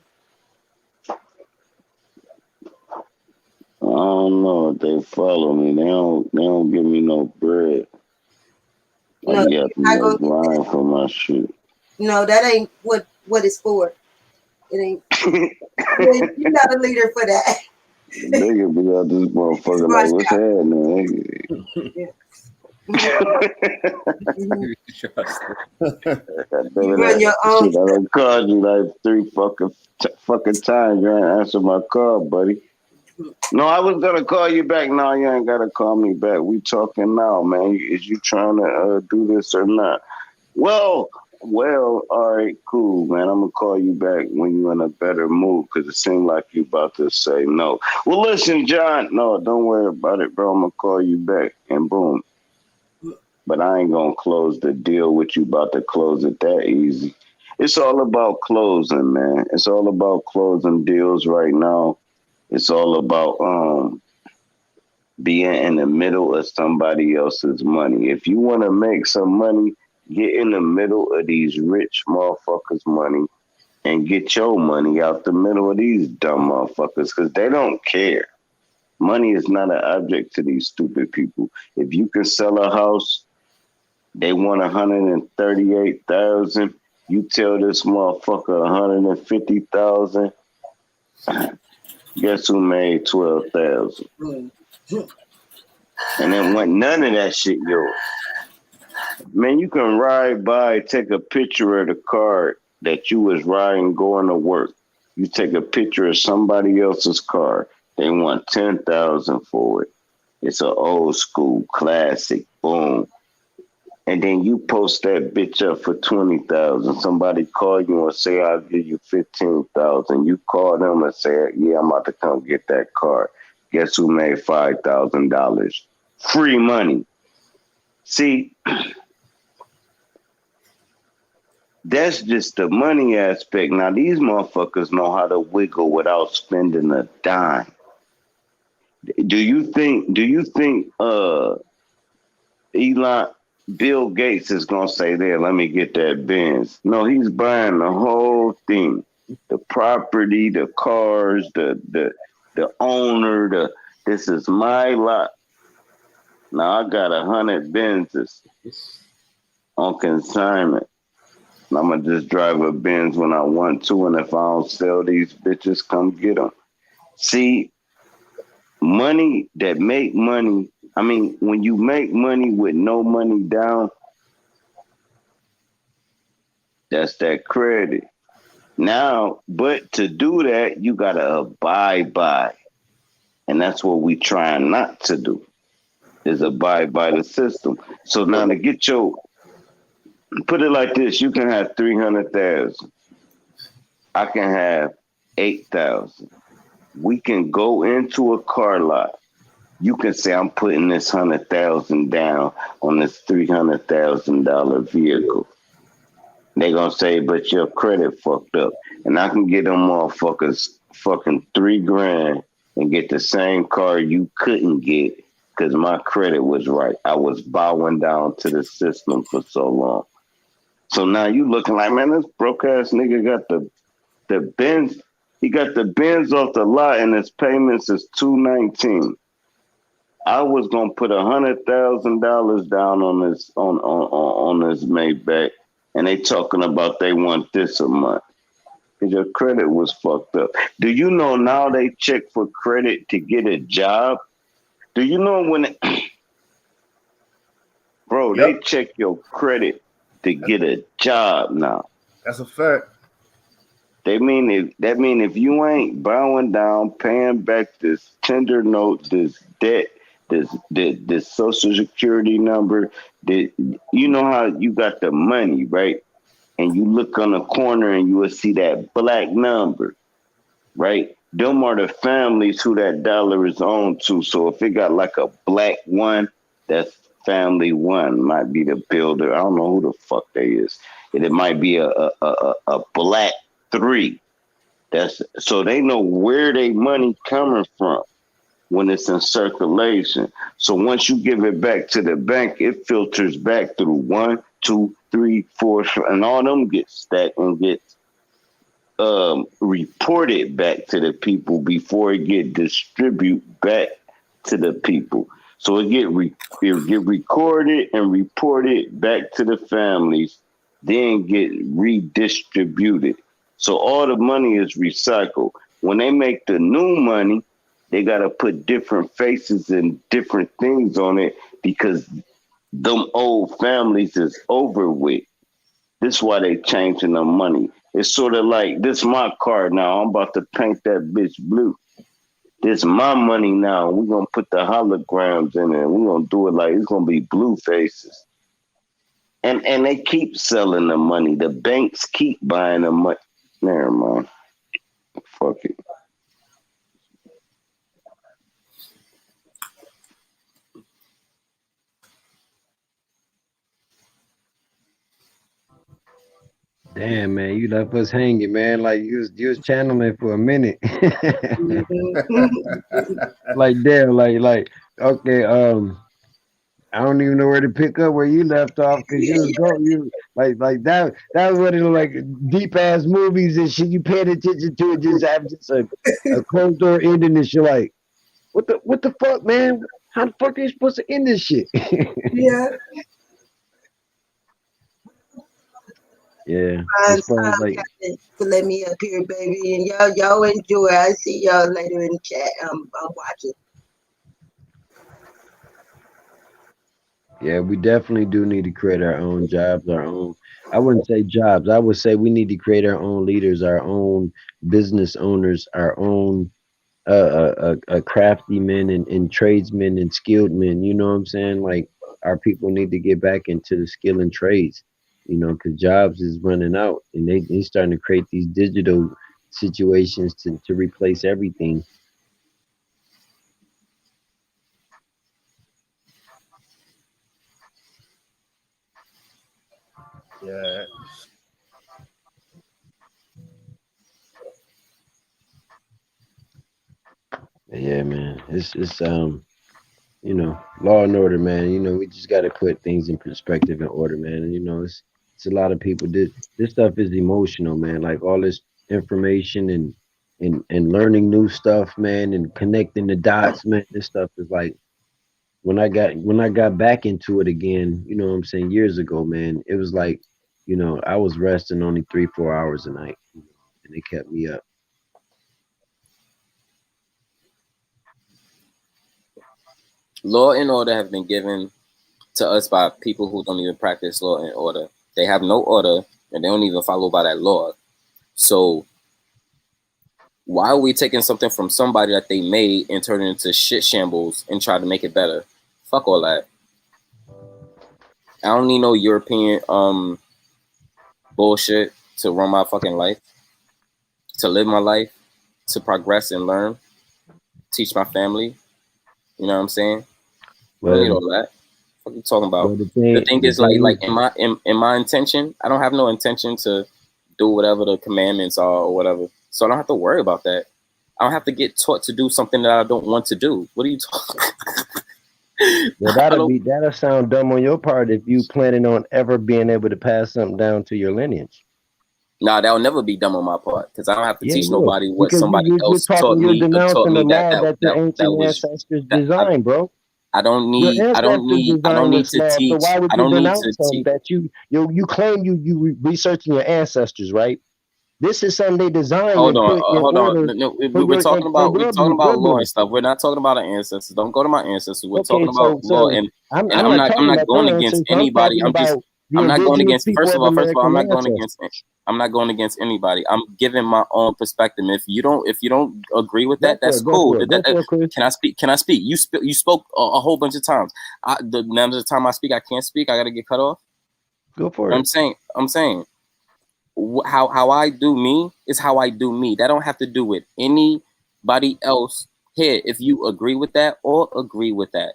I don't know if they follow me. They don't give me no bread. No, you have to go grind for my shit. No, that ain't what it's for. It ain't. You're not a leader for that. Nigga be out this motherfucker like, what's happening? You run your own. Shit, I done called you like 3 fucking times. You ain't answer my call, buddy. No, I was gonna call you back. No, you ain't gotta call me back. We talking now, man. Is you trying to do this or not? Well, all right, cool, man. I'm gonna call you back when you're in a better mood because it seemed like you about to say no. Well, listen, John. No, don't worry about it, bro. I'm gonna call you back, and boom. But I ain't gonna close the deal with you about to close it that easy. It's all about closing, man. It's all about closing deals right now. It's all about being in the middle of somebody else's money. If you want to make some money, get in the middle of these rich motherfuckers' money and get your money out the middle of these dumb motherfuckers because they don't care. Money is not an object to these stupid people. If you can sell a house, they want 138,000. You tell this motherfucker 150,000. Guess who made 12,000? And then when none of that shit yours. Man, you can ride by, take a picture of the car that you was riding going to work. You take a picture of somebody else's car. They want 10,000 for it. It's an old school classic. Boom. And then you post that bitch up for 20,000. Somebody call you and say, I'll give you 15,000. You call them and say, yeah, I'm about to come get that car. Guess who made $5,000? Free money. See, that's just the money aspect. Now, these motherfuckers know how to wiggle without spending a dime. Do you think Bill Gates is gonna say, there, let me get that Benz? No, he's buying the whole thing. The property, the cars, the owner, this is my lot. Now I got 100 Benzes on consignment. I'm gonna just drive a Benz when I want to, and if I don't sell these bitches, come get them. See, money that make money. I mean, when you make money with no money down, that's that credit. Now, but to do that, you gotta abide by, and that's what we trying not to do. Is abide by the system. So now to get put it like this, you can have 300,000. I can have 8,000. We can go into a car lot you can say I'm putting this $100,000 down on this $300,000 vehicle. They gonna say, but your credit fucked up, and I can get them motherfuckers fucking $3,000 and get the same car you couldn't get because my credit was right. I was bowing down to the system for so long. So now you looking like, man, this broke ass nigga got the Benz. He got the Benz off the lot, and his payments is $219. I was gonna put $100,000 down on this on this Maybach, and they talking about they want this a month because your credit was fucked up. Do you know now they check for credit to get a job? Do you know when, bro? Yep. They check your credit to get a job now. That's a fact. That mean if you ain't bowing down, paying back this tender note, this debt, this social security number, that you know how you got the money, right? And you look on the corner and you will see that black number, right? Them are the families who that dollar is on to. So if it got like a black one, that's family one. Might be the builder. I don't know who the fuck they is. And it might be a black 3. That's so they know where they money coming from when it's in circulation. So once you give it back to the bank, it filters back through 1, 2, 3, 4, and all them get stacked and get reported back to the people before it get distributed back to the people. So it get recorded and reported back to the families, then get redistributed. So all the money is recycled. When they make the new money, they got to put different faces and different things on it because them old families is over with. This is why they changing the money. It's sort of like, this my car now. I'm about to paint that bitch blue. This my money now. We're going to put the holograms in it. We're going to do it like it's going to be blue faces. And they keep selling the money. The banks keep buying the money. Never mind. Fuck it. Damn, man, you left us hanging, man. Like you was channeling for a minute. Like damn, like okay, I don't even know where to pick up where you left off because you like that was one of the like deep ass movies and shit. You paid attention to it, just have just a closed door ending and shit. Like what the fuck, man? How the fuck are you supposed to end this shit? Yeah. Yeah, Fine as far as time, like Captain, to let me up here, baby. And y'all enjoy. I see y'all later in the chat. I'm watching. yeah, we definitely do need to create our own jobs, our own. I wouldn't say jobs. I would say we need to create our own leaders, our own business owners, our own crafty men and tradesmen and skilled men. You know what I'm saying? Like our people need to get back into the skill and trades. You know, because jobs is running out, and they starting to create these digital situations to replace everything. Yeah. Yeah, man. It's you know, law and order, man. You know, we just got to put things in perspective and order, man. And you know, it's a lot of people. This stuff is emotional, man. Like all this information and learning new stuff, man, and connecting the dots, man. This stuff is like when I got back into it again. You know what I'm saying? Years ago, man. It was like, you know, I was resting only 3-4 hours a night, and it kept me up. Law and order have been given to us by people who don't even practice law and order. They have no order and they don't even follow by that law. So why are we taking something from somebody that they made and turn it into shit shambles and try to make it better? Fuck all that. I don't need no European bullshit to run my fucking life, to live my life, to progress and learn, teach my family. You know what I'm saying? I don't need all that. What are you talking about? Well, The thing is, like in my intention, I don't have no intention to do whatever the commandments are or whatever. So I don't have to worry about that. I don't have to get taught to do something that I don't want to do. What are you talking? Well, that'll sound dumb on your part if you planning on ever being able to pass something down to your lineage. Nah, that'll never be dumb on my part because I don't have to teach it will. nobody what Because somebody else taught you're me. denouncing the law that that your ancient was ancestors that designed, bro. I don't Your need ancestors designed this to law, teach. so why would I you don't need denounce to something teach. that you claim you researching your ancestors, right? This is something they designed Hold and on, put in hold order on. No, for we're talking about law and benefit. stuff. We're not talking about our ancestors. Don't go to my ancestors. We're Okay, talking about law, and I'm I'm not not talking about going their against ancestors. I'm anybody. talking about the I'm not going indigenous against. people First of of all, I'm American not going ancestors. against. I'm not going against anybody. I'm giving my own perspective. If you don't agree with that, that's cool. Can I speak? Can I speak? You spoke a whole bunch of times. The number of time I speak, I can't speak. I got to get cut off. Go for it. I'm saying. How I do me is how I do me. That don't have to do with anybody else here. If you agree with that or agree with that.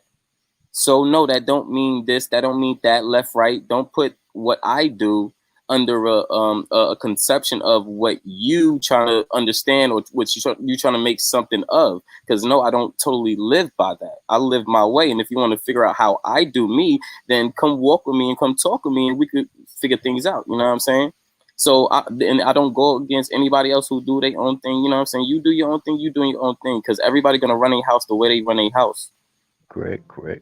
So no, that don't mean this. That don't mean that. Left, right. Don't put what I do under a conception of what you trying to understand or what you trying to make something of. Because no, I don't totally live by that. I live my way. And if you want to figure out how I do me, then come walk with me and come talk with me, and we could figure things out. You know what I'm saying? So I don't go against anybody else who do their own thing. You know what I'm saying? You do your own thing. You doing your own thing. Because everybody gonna run a house the way they run a house. Correct. You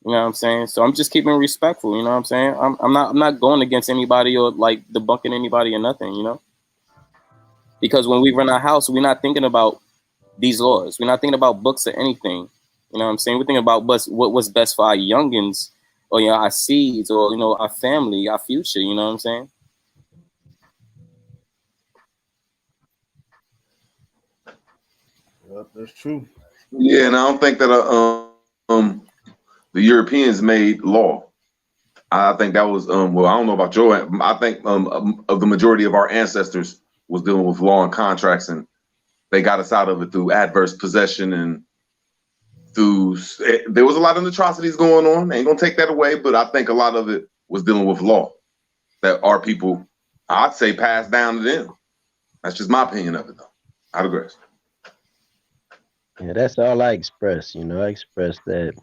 know what I'm saying? So I'm just keeping respectful. You know what I'm saying? I'm not going against anybody or like debunking anybody or nothing. You know? Because when we run our house, we're not thinking about these laws. We're not thinking about books or anything. You know what I'm saying? We're thinking about what's best for our youngins or our seeds or our family, our future. You know what I'm saying? Well, that's true. Yeah, and I don't think that the Europeans made law. I think that was well, I don't know about your. I think of the majority of our ancestors was dealing with law and contracts, and they got us out of it through adverse possession and through. There was a lot of atrocities going on. I ain't gonna take that away, but I think a lot of it was dealing with law that our people, I'd say, passed down to them. That's just my opinion of it, though. I digress. Yeah, that's all I express. I express that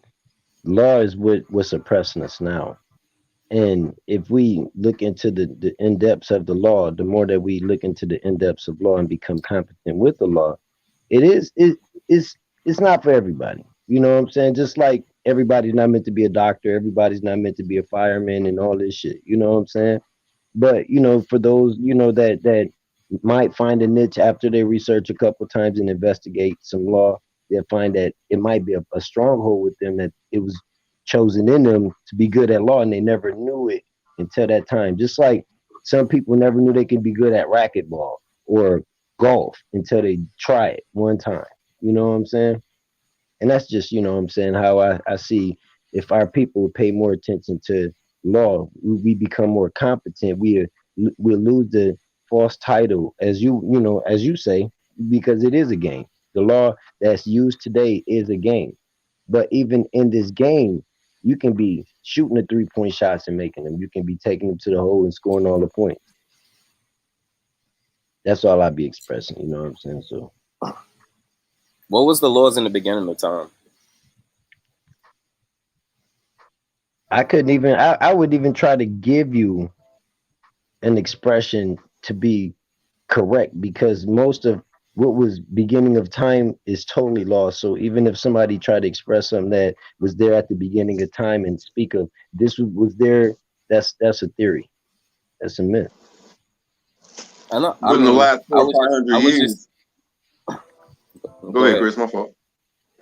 law is what's oppressing us now. And if we look into the in-depths of the law, the more that we look into the in-depths of law and become competent with the law, it's not for everybody. You know what I'm saying? Just like everybody's not meant to be a doctor, everybody's not meant to be a fireman and all this shit. You know what I'm saying? But for those that might find a niche after they research a couple times and investigate some law, they'll find that it might be a stronghold with them, that it was chosen in them to be good at law and they never knew it until that time. Just like some people never knew they could be good at racquetball or golf until they try it one time. You know what I'm saying? And that's just, what I'm saying, how I see if our people pay more attention to law, we become more competent. We'll lose the false title, as you say, because it is a game. The law that's used today is a game. But even in this game, you can be shooting the 3-point shots and making them. You can be taking them to the hole and scoring all the points. That's all I be expressing. You know what I'm saying? So, what was the laws in the beginning of time? I couldn't even. I would even try to give you an expression to be correct, because most of what was beginning of time is totally lost. So even if somebody tried to express something that was there at the beginning of time and speak of this was there, that's a theory. That's a myth. I know. But in the last 400 or 500 years. Just, go ahead, Chris. My fault.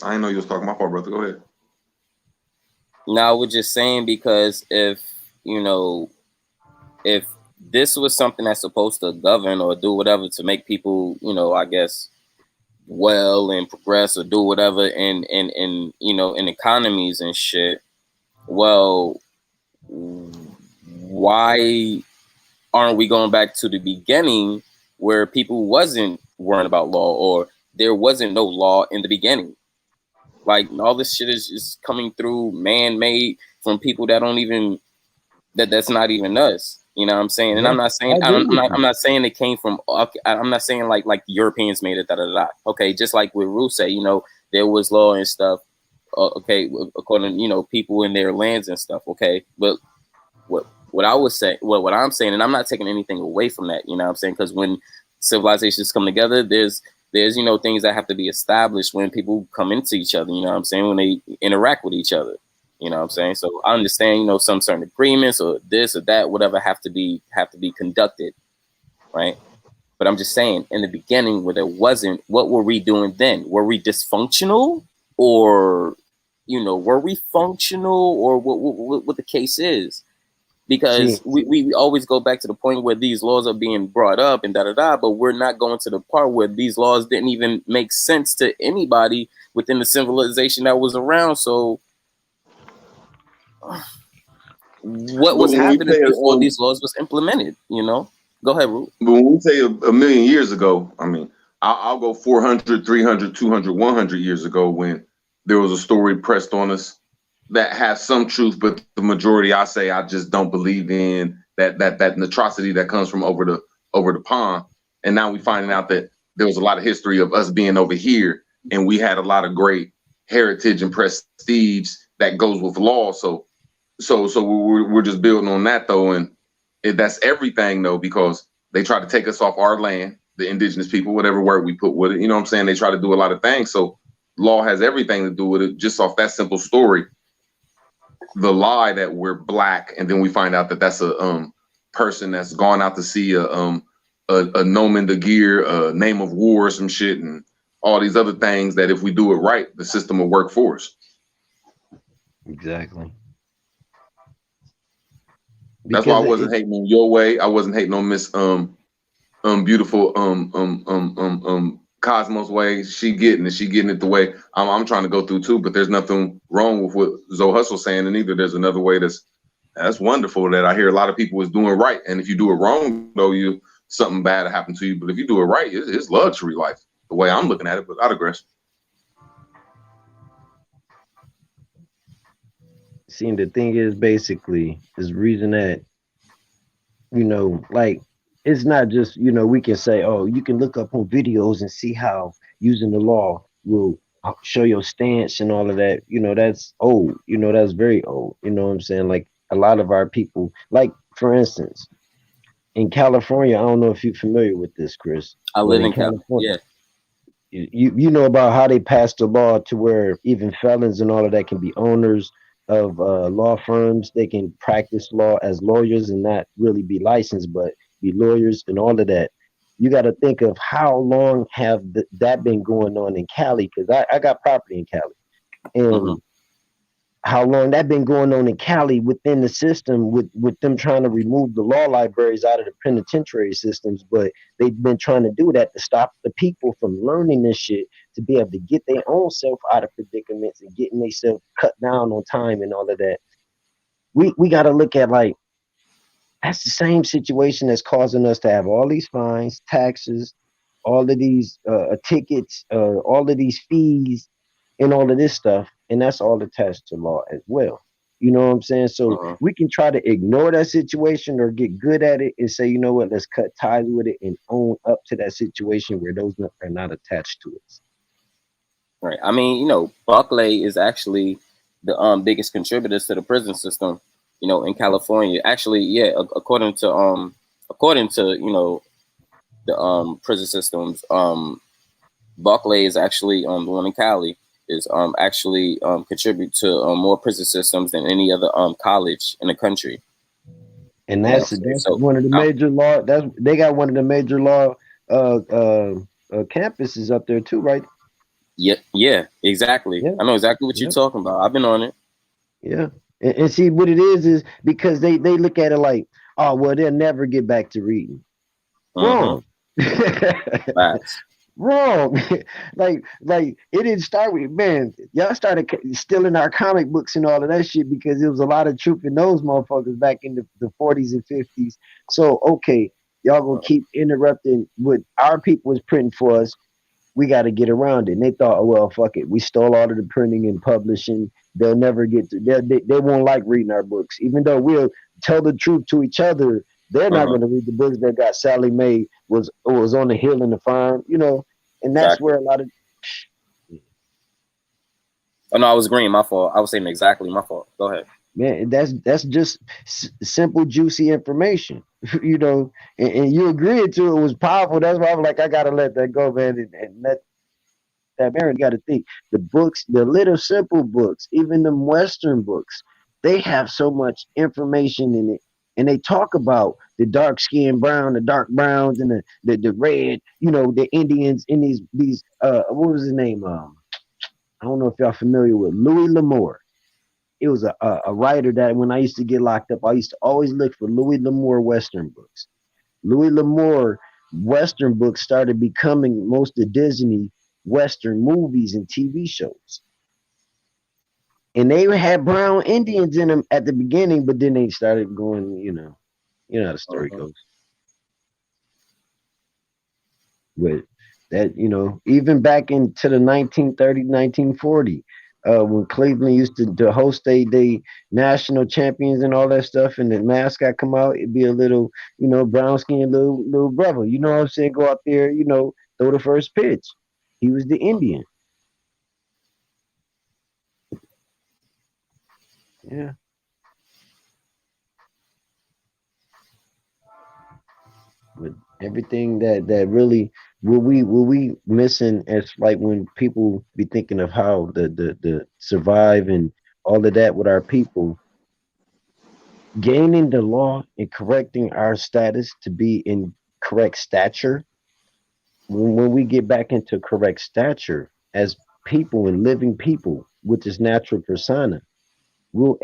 I didn't know you was talking. My fault, brother. Go ahead. Now, I was just saying, because if this was something that's supposed to govern or do whatever to make people, I guess, well and progress or do whatever in economies and shit, well, why aren't we going back to the beginning where people wasn't worrying about law, or there wasn't no law in the beginning? Like all this shit is coming through man-made from people that don't even that's not even us. You know what I'm saying? And Yeah, I'm not saying I agree with you. I'm not saying it came from. I'm not saying like Europeans made it. Okay, just like with Ruth said, you know, there was law and stuff. Okay, according people in their lands and stuff. Okay, but what I was saying, what I'm saying, and I'm not taking anything away from that. You know what I'm saying? Because when civilizations come together, there's things that have to be established when people come into each other. You know what I'm saying? When they interact with each other. You know what I'm saying? So I understand, some certain agreements or this or that, whatever have to be conducted, right? But I'm just saying, in the beginning, where there wasn't, what were we doing then? Were we dysfunctional, or were we functional, or what the case is? Because See, we always go back to the point where these laws are being brought up and but we're not going to the part where these laws didn't even make sense to anybody within the civilization that was around. So what But was when we happening say before these laws was implemented? Go ahead, Ru. but when we say a million years ago, I mean, I'll go 400, 300, 200, 100 years ago when there was a story pressed on us that has some truth, but the majority, I say, I just don't believe in that atrocity that comes from over the pond. And now we finding out that there was a lot of history of us being over here, and we had a lot of great heritage and prestige that goes with law. So we're just building on that though, and that's everything though, because they try to take us off our land, the indigenous people, whatever word we put with it. You know what I'm saying? They try to do a lot of things. So law has everything to do with it. Just off that simple story, the lie that we're black, and then we find out that that's a person that's gone out to see a Nomen de Gear, a name of war or some shit, and all these other things that if we do it right, the system will work for us. exactly. That's why I Because wasn't hating on your way. I wasn't hating on Miss beautiful Cosmos way. She getting it the way I'm trying to go through too. But there's nothing wrong with what Zoe Hustle's saying, and either there's another way that's wonderful that I hear a lot of people is doing right. And if you do it wrong, though, something bad will happen to you. But if you do it right, it's luxury life. The way I'm looking at it, but I digress. see, the thing is, basically, is the reason that like it's not just we can say, oh, you can look up on videos and see how using the law will show your stance and all of that. That's old. That's very old. You know what I'm saying? Like a lot of our people, like for instance, in California, I don't know if you're familiar with this, Chris. I But live in in California. Yeah, you know about how they passed a law to where even felons and all of that can be owners of law firms. They can practice law as lawyers and not really be licensed, but be lawyers and all of that. You got to think of how long have that been going on in Cali, because I got property in Cali, Mm-hmm. and how long that been going on in Cali within the system with them trying to remove the law libraries out of the penitentiary systems, but they've been trying to do that to stop the people from learning this shit to be able to get their own self out of predicaments and getting themselves cut down on time and all of that. We got to look at like that's the same situation that's causing us to have all these fines, taxes, all of these tickets, all of these fees, and all of this stuff, and that's all attached to law as well. You know what I'm saying? So Uh-huh. we can try to ignore that situation or get good at it and say, you know what, let's cut ties with it and own up to that situation where those are not attached to it. Right. I mean, Buckley is actually the biggest contributors to the prison system, in California. Actually, yeah, according to the prison systems, Buckley is actually the one in Cali is actually contribute to more prison systems than any other college in the country. And that's So one of the major law. They got one of the major law campuses up there too, right? Yeah, exactly. Yeah. I know exactly what you're talking about. I've been on it. Yeah, and see what it is because they look at it like, oh well, they'll never get back to reading. Wrong. Wrong. like it didn't start with, man, y'all started stealing our comic books and all of that shit because there was a lot of truth in those motherfuckers back in the 40s and 50s. So okay, y'all gonna keep interrupting what our people was printing for us. We got to get around it. And they thought, oh, well, fuck it. We stole all of the printing and publishing. They'll never get to. They won't like reading our books, even though we'll tell the truth to each other. They're not going to read the books that got Sally Mae was on the hill in the farm, you know. And that's Exactly. where a lot of. Oh no, I was agreeing. My fault. I was saying exactly my fault. Go ahead. Man, that's just simple, juicy information, you know. And you agreed to it was powerful. That's why I'm like, I gotta let that go, man, and let that Baron. You got to think the books, the little simple books, even the Western books, they have so much information in it, and they talk about the dark skin brown, the dark browns, and the red. You know, the Indians in these. What was his name? I don't know if y'all familiar with Louis L'Amour. It was a writer that when I used to get locked up, I used to always look for Louis L'Amour Western books. Louis L'Amour Western books started becoming most of Disney Western movies and TV shows. And they had brown Indians in them at the beginning, but then they started going, you know how the story goes. But that, you know, even back into the 1930, 1940, when Cleveland used to host they national champions and all that stuff, and the mascot come out, it'd be a little, you know, brown skinned little brother. You know what I'm saying? Go out there, you know, throw the first pitch. He was the Indian. Yeah. But everything that really will we missing as like when people be thinking of how the survive and all of that with our people, gaining the law and correcting our status to be in correct stature. When we get back into correct stature as people and living people with this natural persona, we'll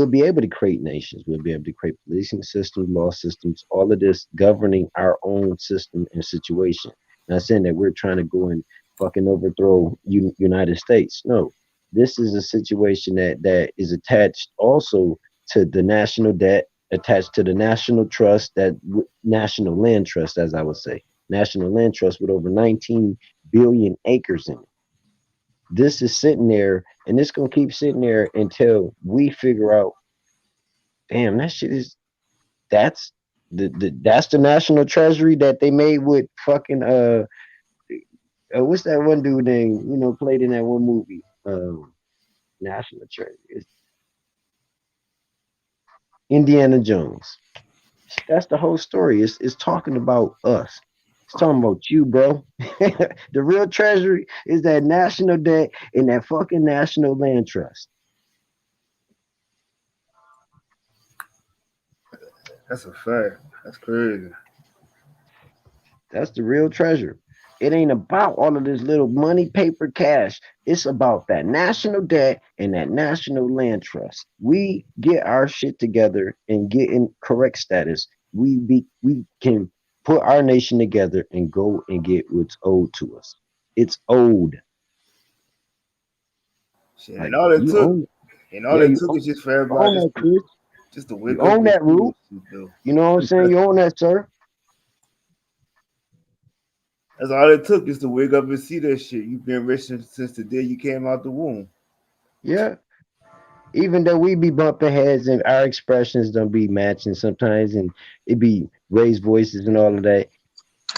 be able to create nations. We'll be able to create policing systems, law systems, all of this governing our own system and situation. Not saying that we're trying to go and fucking overthrow United States. No, this is a situation that is attached also to the national debt, attached to the national trust, that national land trust, as I would say, national land trust with over 19 billion acres in it. This is sitting there, and it's gonna keep sitting there until we figure out, damn, that shit is that's that's the national treasury that they made with fucking what's that one dude name, you know, played in that one movie, national treasury. It's Indiana Jones. That's the whole story. It's talking about us. It's talking about you, bro. The real treasury is that national debt and that fucking national land trust. That's a fact. That's crazy. That's the real treasure. It ain't about all of this little money, paper, cash. It's about that national debt and that national land trust. We get our shit together and get in correct status. We can put our nation together and go and get what's owed to us. It's owed. Shit, Like and all it you took, own, and all yeah, it you took own, is just for you own everybody that, Chris. just to You wake up own and that, see Rue. this shit, though. You know what I'm saying? You own that, sir. That's all it took is to wake up and see that shit. You've been rich since the day you came out the womb. Yeah. Even though we be bumping heads and our expressions don't be matching sometimes, and it be raised voices and all of that.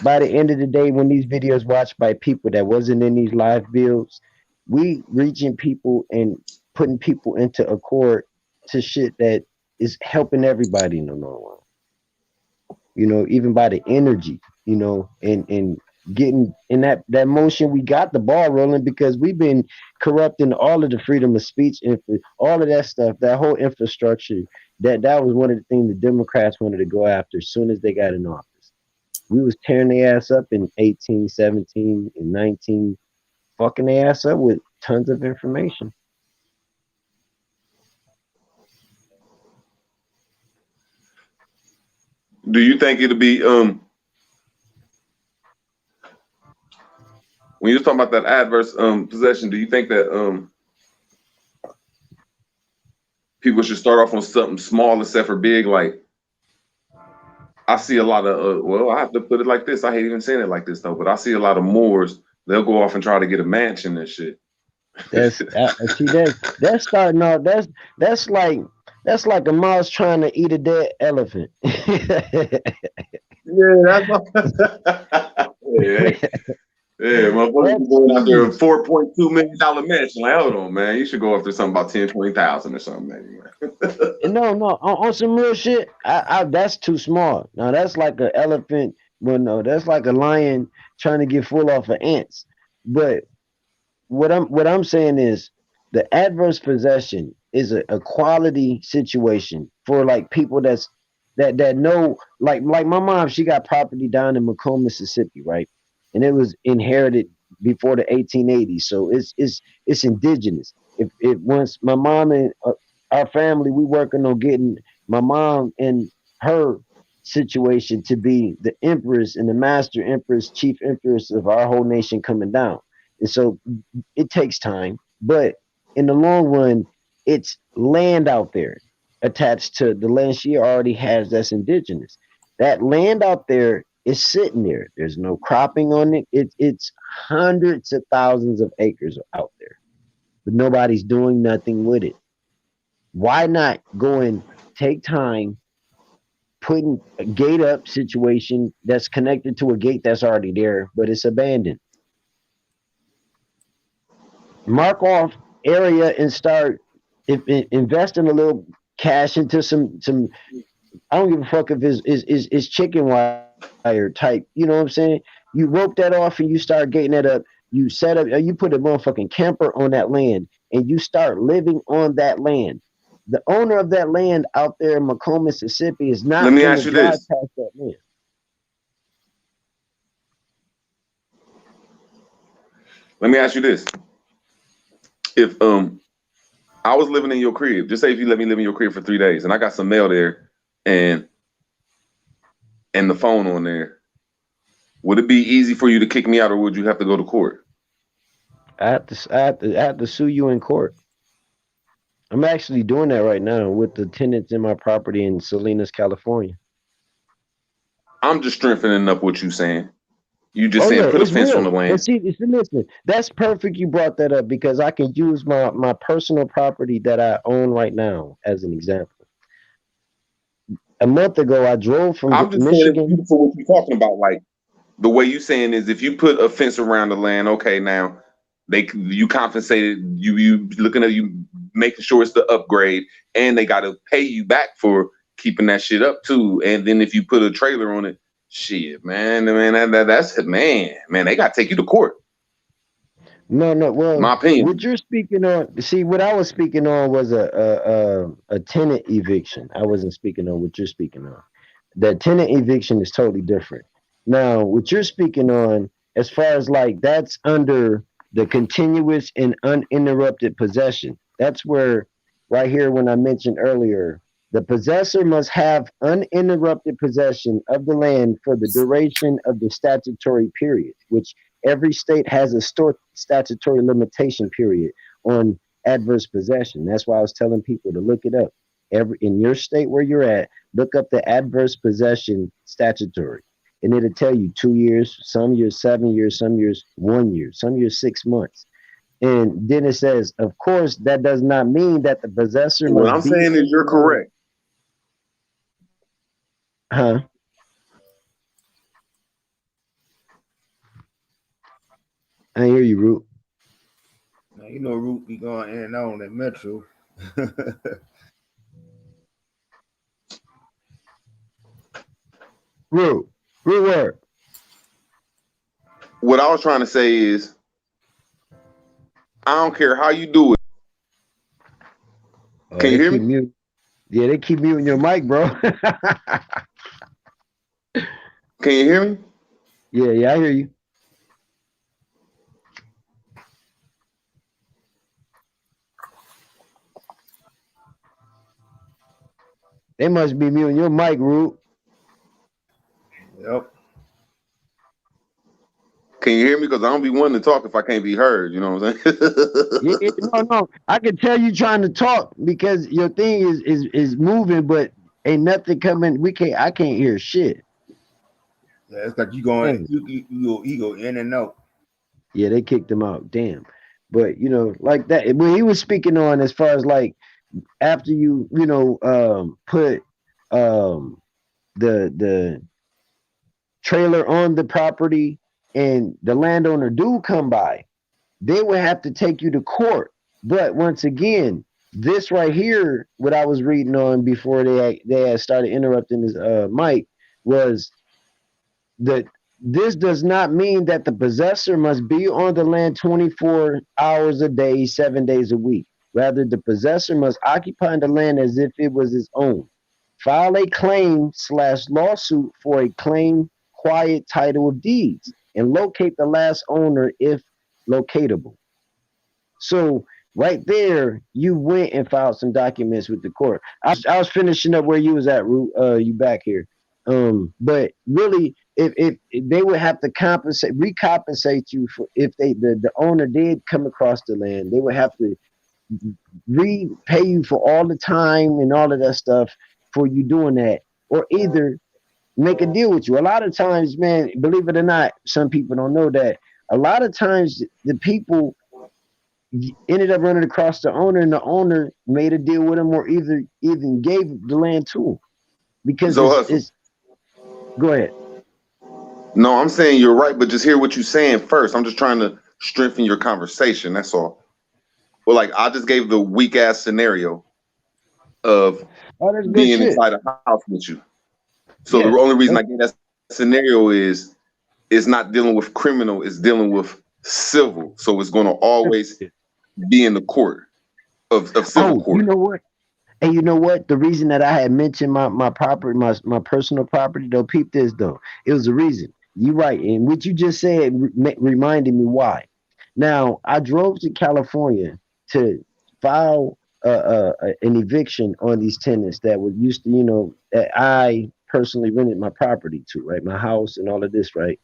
By the end of the day, when these videos watched by people that wasn't in these live builds, we reaching people and putting people into accord to shit that is helping everybody in the long run. You know, even by the energy, you know, and getting in that motion, we got the ball rolling because we've been corrupting all of the freedom of speech and all of that stuff, that whole infrastructure. That was one of the things the Democrats wanted to go after as soon as they got in office. We was tearing their ass up in 18, 17, and 19, fucking their ass up with tons of information. Do you think it'll be when you're talking about that adverse possession, do you think that people should start off on something small except for big? Like, I see a lot of well, I have to put it like this. I hate even saying it like this though, but I see a lot of Moors They'll go off and try to get a mansion and shit. That's see that's starting off. That's like a mouse trying to eat a dead elephant. Yeah, that's yeah, motherfuckers going out there a $4.2 million mansion. Like, hold on, man. You should go after something about 10, 20,000 or something, maybe. No, on some real shit. I that's too small. Now that's like an elephant. Well, no, that's like a lion trying to get full off of ants. But what I'm saying is the adverse possession is a quality situation for like people that know like my mom, she got property down in Macomb, Mississippi, right? And it was inherited before the 1880s, so it's indigenous. If once my mom and our family, we working on getting my mom and her situation to be the empress and the master empress, chief empress of our whole nation coming down. And so it takes time, but in the long run, it's land out there attached to the land she already has that's indigenous. That land out there is sitting there. There's no cropping on it. It's hundreds of thousands of acres out there, but nobody's doing nothing with it. Why not go and take time putting a gate up situation that's connected to a gate that's already there, but it's abandoned? Mark off area and start investing a little cash into some. I don't give a fuck if it's chicken wire type. You know what I'm saying? You rope that off and you start gating that up. You set up. You put a motherfucking camper on that land and you start living on that land. The owner of that land out there in Macomb, Mississippi, is not going to drive past that land. Let me ask you this. If I was living in your crib, just say if you let me live in your crib for 3 days and I got some mail there and the phone on there, would it be easy for you to kick me out or would you have to go to court? I have to sue you in court. I'm actually doing that right now with the tenants in my property in Salinas, California. I'm just strengthening up what you're saying. You just saying put a fence on the land. But see, listen, that's perfect you brought that up because I can use my personal property that I own right now as an example. A month ago, I drove from I'm just Michigan. saying it's beautiful what you're talking about. Like the way you saying is if you put a fence around the land, okay, now you compensated, you looking at you making sure it's the upgrade, and they got to pay you back for keeping that shit up too. And then if you put a trailer on it, shit, man, that's man, they got to take you to court. No, well, my opinion. What you're speaking on, see, what I was speaking on was a tenant eviction. I wasn't speaking on what you're speaking on. The tenant eviction is totally different. Now, what you're speaking on, as far as like that's under the continuous and uninterrupted possession. That's where, right here, when I mentioned earlier, the possessor must have uninterrupted possession of the land for the duration of the statutory period, which every state has a statutory limitation period on adverse possession. That's why I was telling people to look it up. In your state where you're at, look up the adverse possession statutory. And it'll tell you 2 years, some years 7 years, some years 1 year, some years 6 months. And then it says, of course, that does not mean that the possessor what must I'm saying is you're correct. Huh? I hear you, Root. Now, you know, Root be going in and out on that metro. Root word. What I was trying to say is, I don't care how you do it. Can you hear me? Yeah, they keep muting your mic, bro. Can you hear me? Yeah, I hear you. They must be muting your mic, Root. Yep. Can you hear me? Because I don't be wanting to talk if I can't be heard. You know what I'm saying? No. I can tell you trying to talk because your thing is moving, but ain't nothing coming. I can't hear shit. Yeah, it's like you going, you go in and out. Yeah, they kicked him out. Damn. But you know, like that. When he was speaking on as far as like after you put the trailer on the property and the landowner do come by, they would have to take you to court. But once again, this right here, what I was reading on before they had started interrupting this mic, was that this does not mean that the possessor must be on the land 24 hours a day, 7 days a week. Rather, the possessor must occupy the land as if it was his own. File a claim/lawsuit for a claim quiet title of deeds and locate the last owner if locatable. So right there, you went and filed some documents with the court. I was finishing up where you was at, Root. You back here. But really, if they would have to recompensate you for if the owner did come across the land, they would have to repay you for all the time and all of that stuff for you doing that, or either make a deal with you. A lot of times, man, believe it or not, some people don't know that. A lot of times, the people ended up running across the owner, and the owner made a deal with him, or even gave the land to him because it's. Go ahead. No, I'm saying you're right, but just hear what you're saying first. I'm just trying to strengthen your conversation. That's all. Well, like I just gave the weak ass scenario of being inside a house with you. So the only reason I gave that scenario is it's not dealing with criminal, it's dealing with civil. So it's going to always be in the court of civil court. You know what? And you know what? The reason that I had mentioned my property, my personal property, though, peep this though. It was a reason. You're right. And what you just said reminded me why. Now, I drove to California to file an eviction on these tenants that were used to, that I personally rented my property to, right? My house and all of this, right?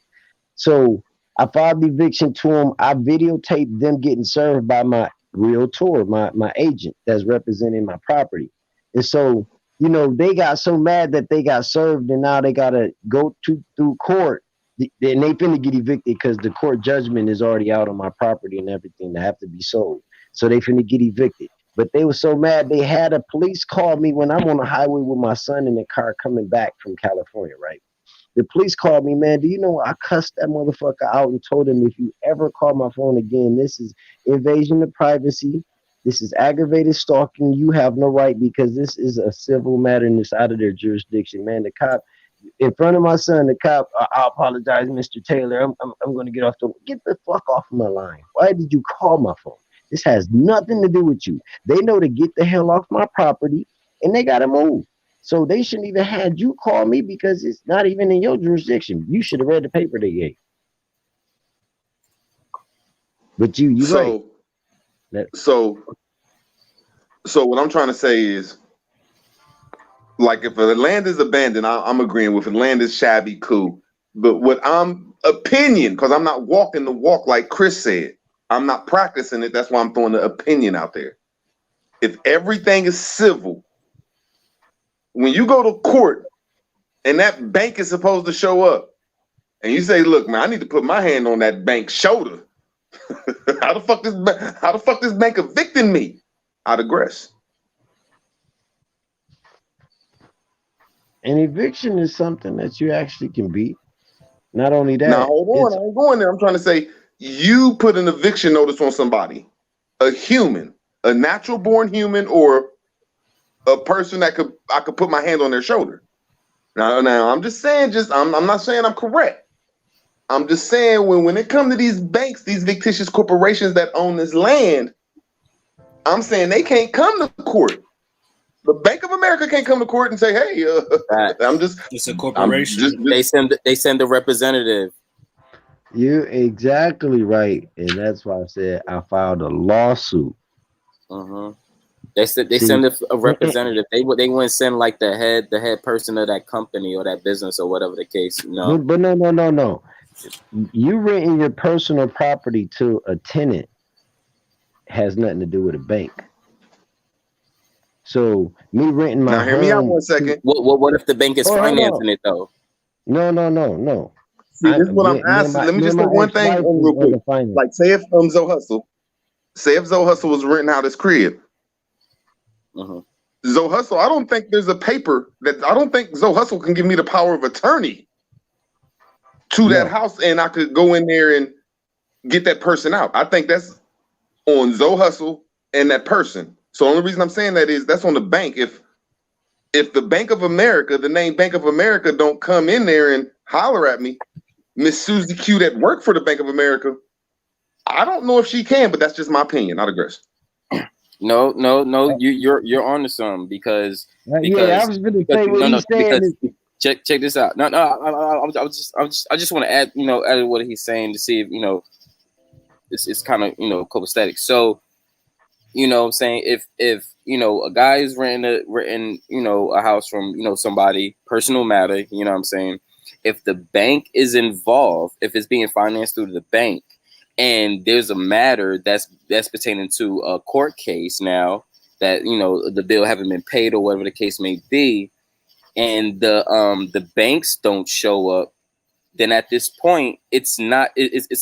So I filed the eviction to them. I videotaped them getting served by my realtor, my agent that's representing my property. And so, they got so mad that they got served, and now they gotta go through court, and they finna get evicted because the court judgment is already out on my property and everything that have to be sold. So they finna get evicted. But they were so mad they had a police call me when I'm on the highway with my son in the car coming back from California, right? The police called me, man. Do you know I cussed that motherfucker out and told him, if you ever call my phone again, this is invasion of privacy. This is aggravated stalking. You have no right, because this is a civil matter and it's out of their jurisdiction, man. The cop, in front of my son, the cop, I apologize, Mr. Taylor. I'm going to get the fuck off of my line. Why did you call my phone? This has nothing to do with you. They know to get the hell off my property, and they got to move. So they shouldn't even had you call me because it's not even in your jurisdiction. You should have read the paper they gave. But you right. So what I'm trying to say is, like, if the land is abandoned, I'm agreeing with it. Land is shabby, cool. But what I'm opinion, because I'm not walking the walk like Chris said. I'm not practicing it. That's why I'm throwing the opinion out there. If everything is civil, when you go to court and that bank is supposed to show up and you say, look, man, I need to put my hand on that bank's shoulder. How the fuck this bank evicting me? I digress. An eviction is something that you actually can beat. Not only that. Now hold on, I ain't going there. I'm trying to say, you put an eviction notice on somebody, a human, a natural born human, or a person that I could put my hand on their shoulder. Now I'm just saying, I'm not saying I'm correct. I'm just saying when it comes to these banks, these fictitious corporations that own this land, I'm saying they can't come to court. The Bank of America can't come to court and say, "Hey, it's a corporation." They send a representative. You're exactly right, and that's why I said I filed a lawsuit. They send a representative. They wouldn't send like the head person of that company or that business or whatever the case. No, but no. You renting your personal property to a tenant has nothing to do with a bank. So me renting my home. Hear me out 1 second. What if the bank is financing it though? No. See, this is what I'm asking. Let me just say one thing real quick. Like, say if Zoe Hustle was renting out his crib. Zoe Hustle, I don't think there's a paper that I don't think Zoe Hustle can give me the power of attorney to that house, and I could go in there and get that person out. I think that's on Zoe Hustle and that person. So the only reason I'm saying that is that's on the bank. If the Bank of America, the name Bank of America, don't come in there and holler at me, Miss Susie Q that worked for the Bank of America, I don't know if she can, but that's just my opinion. Not aggressive. No, you're on to something because I was going to say what he's saying. Check this out. No, I just want to add what he's saying to see if it's kind of copacetic. So what I'm saying, if a guy is renting a house from somebody, personal matter, what I'm saying, if the bank is involved, if it's being financed through the bank, and there's a matter that's pertaining to a court case now that the bill haven't been paid or whatever the case may be, and the banks don't show up, then at this point it's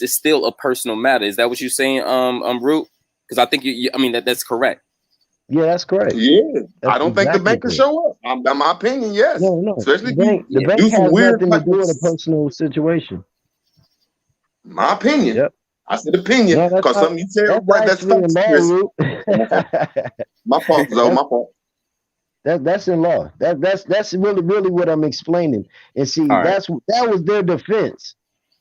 still a personal matter. Is that what you're saying, Root? Because I think that's correct. Yeah, that's correct. Yeah, that's I don't think the bank can show up. In my opinion, yes. No. Especially the bank has nothing to do with a personal situation. My opinion. Yep. I said opinion because something you said right. That's facts, Chris. My fault, Zoe. My fault. That's in law. That's really what I'm explaining. And see, that was their defense.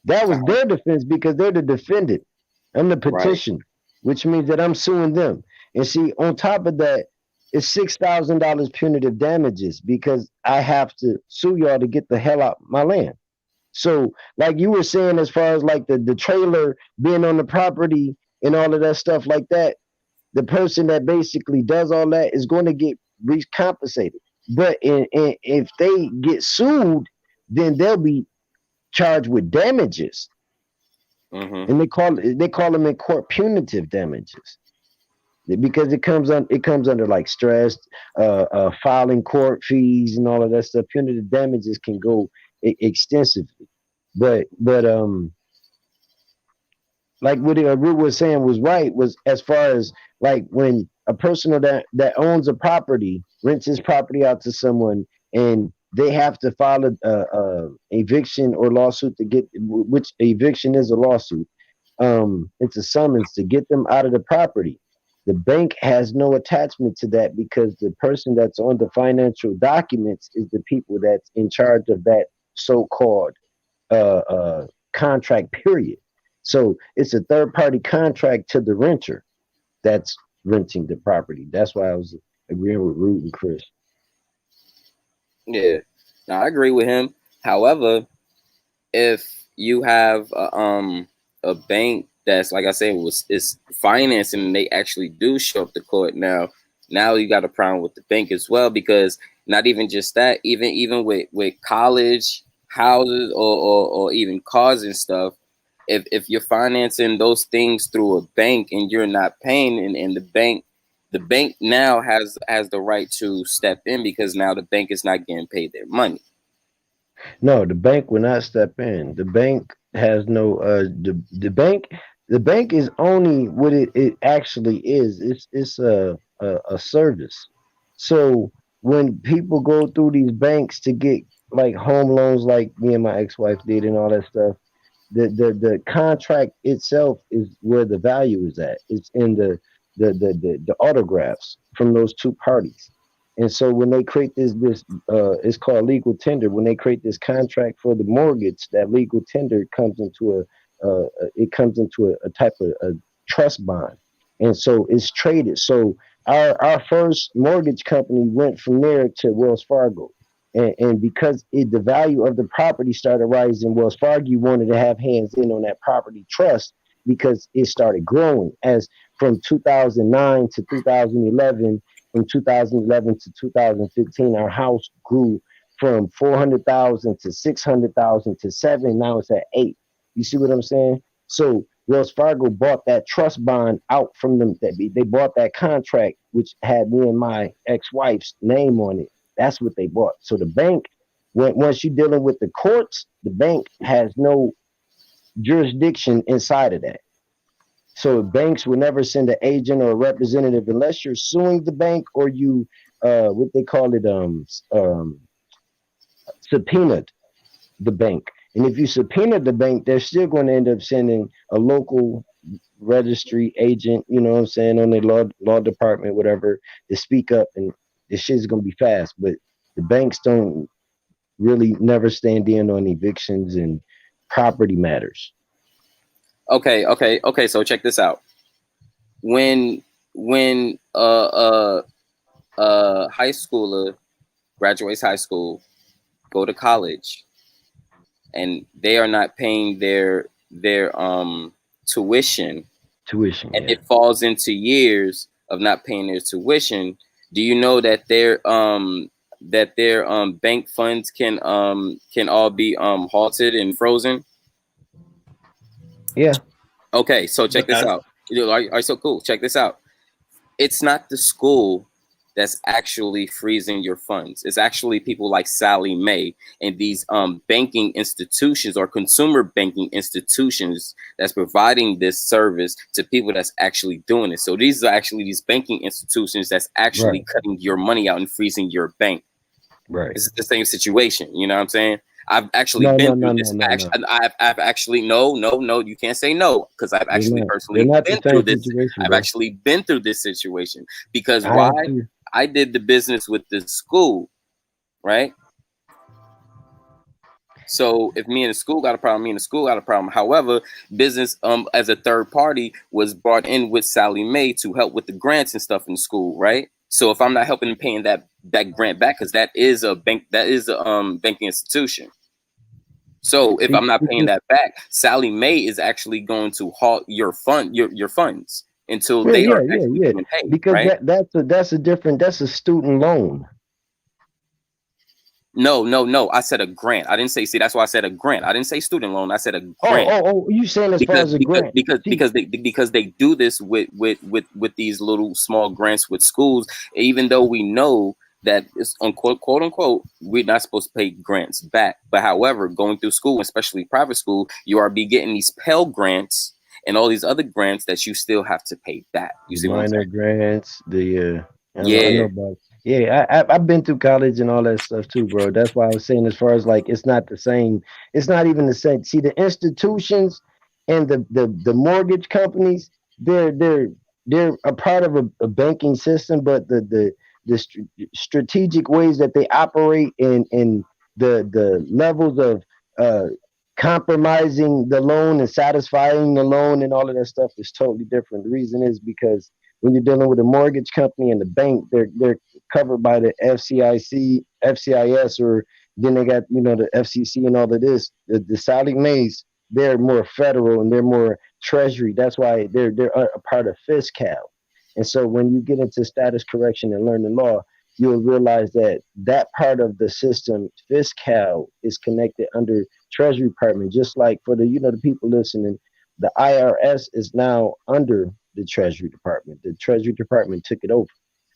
That was their defense because they're the defendant. I'm the petition, which means that I'm suing them. And see, on top of that, it's $6,000 punitive damages because I have to sue y'all to get the hell out my land. So, like you were saying, as far as like the trailer being on the property and all of that stuff like that, the person that basically does all that is going to get recompensated. But if they get sued, then they'll be charged with damages, and they call them in court punitive damages because it comes under like stress, filing court fees and all of that stuff. Punitive damages can go extensively, but like what Root was saying was right, was as far as like when a person that owns a property rents his property out to someone and they have to file a eviction or lawsuit to get, which eviction is a lawsuit. It's a summons to get them out of the property. The bank has no attachment to that because the person that's on the financial documents is the people that's in charge of that so-called contract period. So it's a third-party contract to the renter that's renting the property. That's why I was agreeing with Root and Chris. Yeah, now I agree with him. However, if you have a bank that's, like I said, is financing and they actually do show up to court, now you got a problem with the bank as well, because not even just that, even with college houses or even cars and stuff, if you're financing those things through a bank and you're not paying, and the bank now has the right to step in because now the bank is not getting paid their money. No, the bank will not step in. The bank has no the bank is only what it actually is. It's a service. So when people go through these banks to get like home loans, like me and my ex-wife did and all that stuff, the contract itself is where the value is at. It's in the autographs from those two parties. And so when they create this it's called legal tender. When they create this contract for the mortgage, that legal tender comes into a type of a trust bond, and so it's traded. So our first mortgage company went from there to Wells Fargo, and because the value of the property started rising, Wells Fargo wanted to have hands in on that property trust because it started growing. As from 2009 to 2011. From 2011 to 2015, our house grew from 400,000 to 600,000 to 7. Now it's at 8. You see what I'm saying? So Wells Fargo bought that trust bond out from them. They bought that contract, which had me and my ex-wife's name on it. That's what they bought. So the bank Once you're dealing with the courts, the bank has no jurisdiction inside of that. So banks will never send an agent or a representative unless you're suing the bank or you what they call it subpoenaed the bank. And if you subpoena the bank, they're still going to end up sending a local registry agent, you know what I'm saying, on the law department, whatever, to speak up, and this shit's gonna be fast. But the banks don't really never stand in on evictions and property matters. Okay. So check this out. When high schooler graduates high school, go to college, and they are not paying their tuition, and Yeah. it falls into years of not paying their tuition, do you know that their bank funds can all be halted and frozen? Yeah. Okay, so check this out. All right, so cool. Check this out. It's not the school that's actually freezing your funds. It's actually people like Sally Mae and these banking institutions or consumer banking institutions that's providing this service to people that's actually doing it. So these are actually these banking institutions that's actually cutting your money out and freezing your bank. Right. This is the same situation. You know what I'm saying? I've actually been through this. I've actually no, you can't say no, because I've actually personally been through this. I've actually been through this situation because why? I did the business with the school, right? So if me and the school got a problem, me and the school got a problem. However, business as a third party was brought in with Sally Mae to help with the grants and stuff in school, right? So if I'm not helping paying that grant back, because that is a bank, that is a banking institution. So if I'm not paying that back, Sally Mae is actually going to halt your funds until they are actually being paid, because right? that's a student loan. No. I said a grant. I didn't say. See, that's why I said a grant. I didn't say student loan. I said a grant. Oh! You saying as far as a grant? Because they do this with these little small grants with schools, even though we know that it's quote unquote we're not supposed to pay grants back. But however, going through school, especially private school, you are getting these Pell grants and all these other grants that you still have to pay back. You see what I'm saying? Grants, I know about. Yeah, I've been through college and all that stuff too, bro. That's why I was saying, as far as like, it's not the same. It's not even the same. See, the institutions and the mortgage companies, they're a part of a banking system, but the strategic ways that they operate and the levels of compromising the loan and satisfying the loan and all of that stuff is totally different. The reason is because when you're dealing with a mortgage company and the bank, they're covered by the FCIS, or then they got, the FCC and all of this. The Sally Mae's, they're more federal and they're more treasury. That's why they're a part of fiscal. And so when you get into status correction and learn the law, you'll realize that part of the system, fiscal, is connected under Treasury Department. Just like for the people listening, the IRS is now under the Treasury Department. The Treasury Department took it over.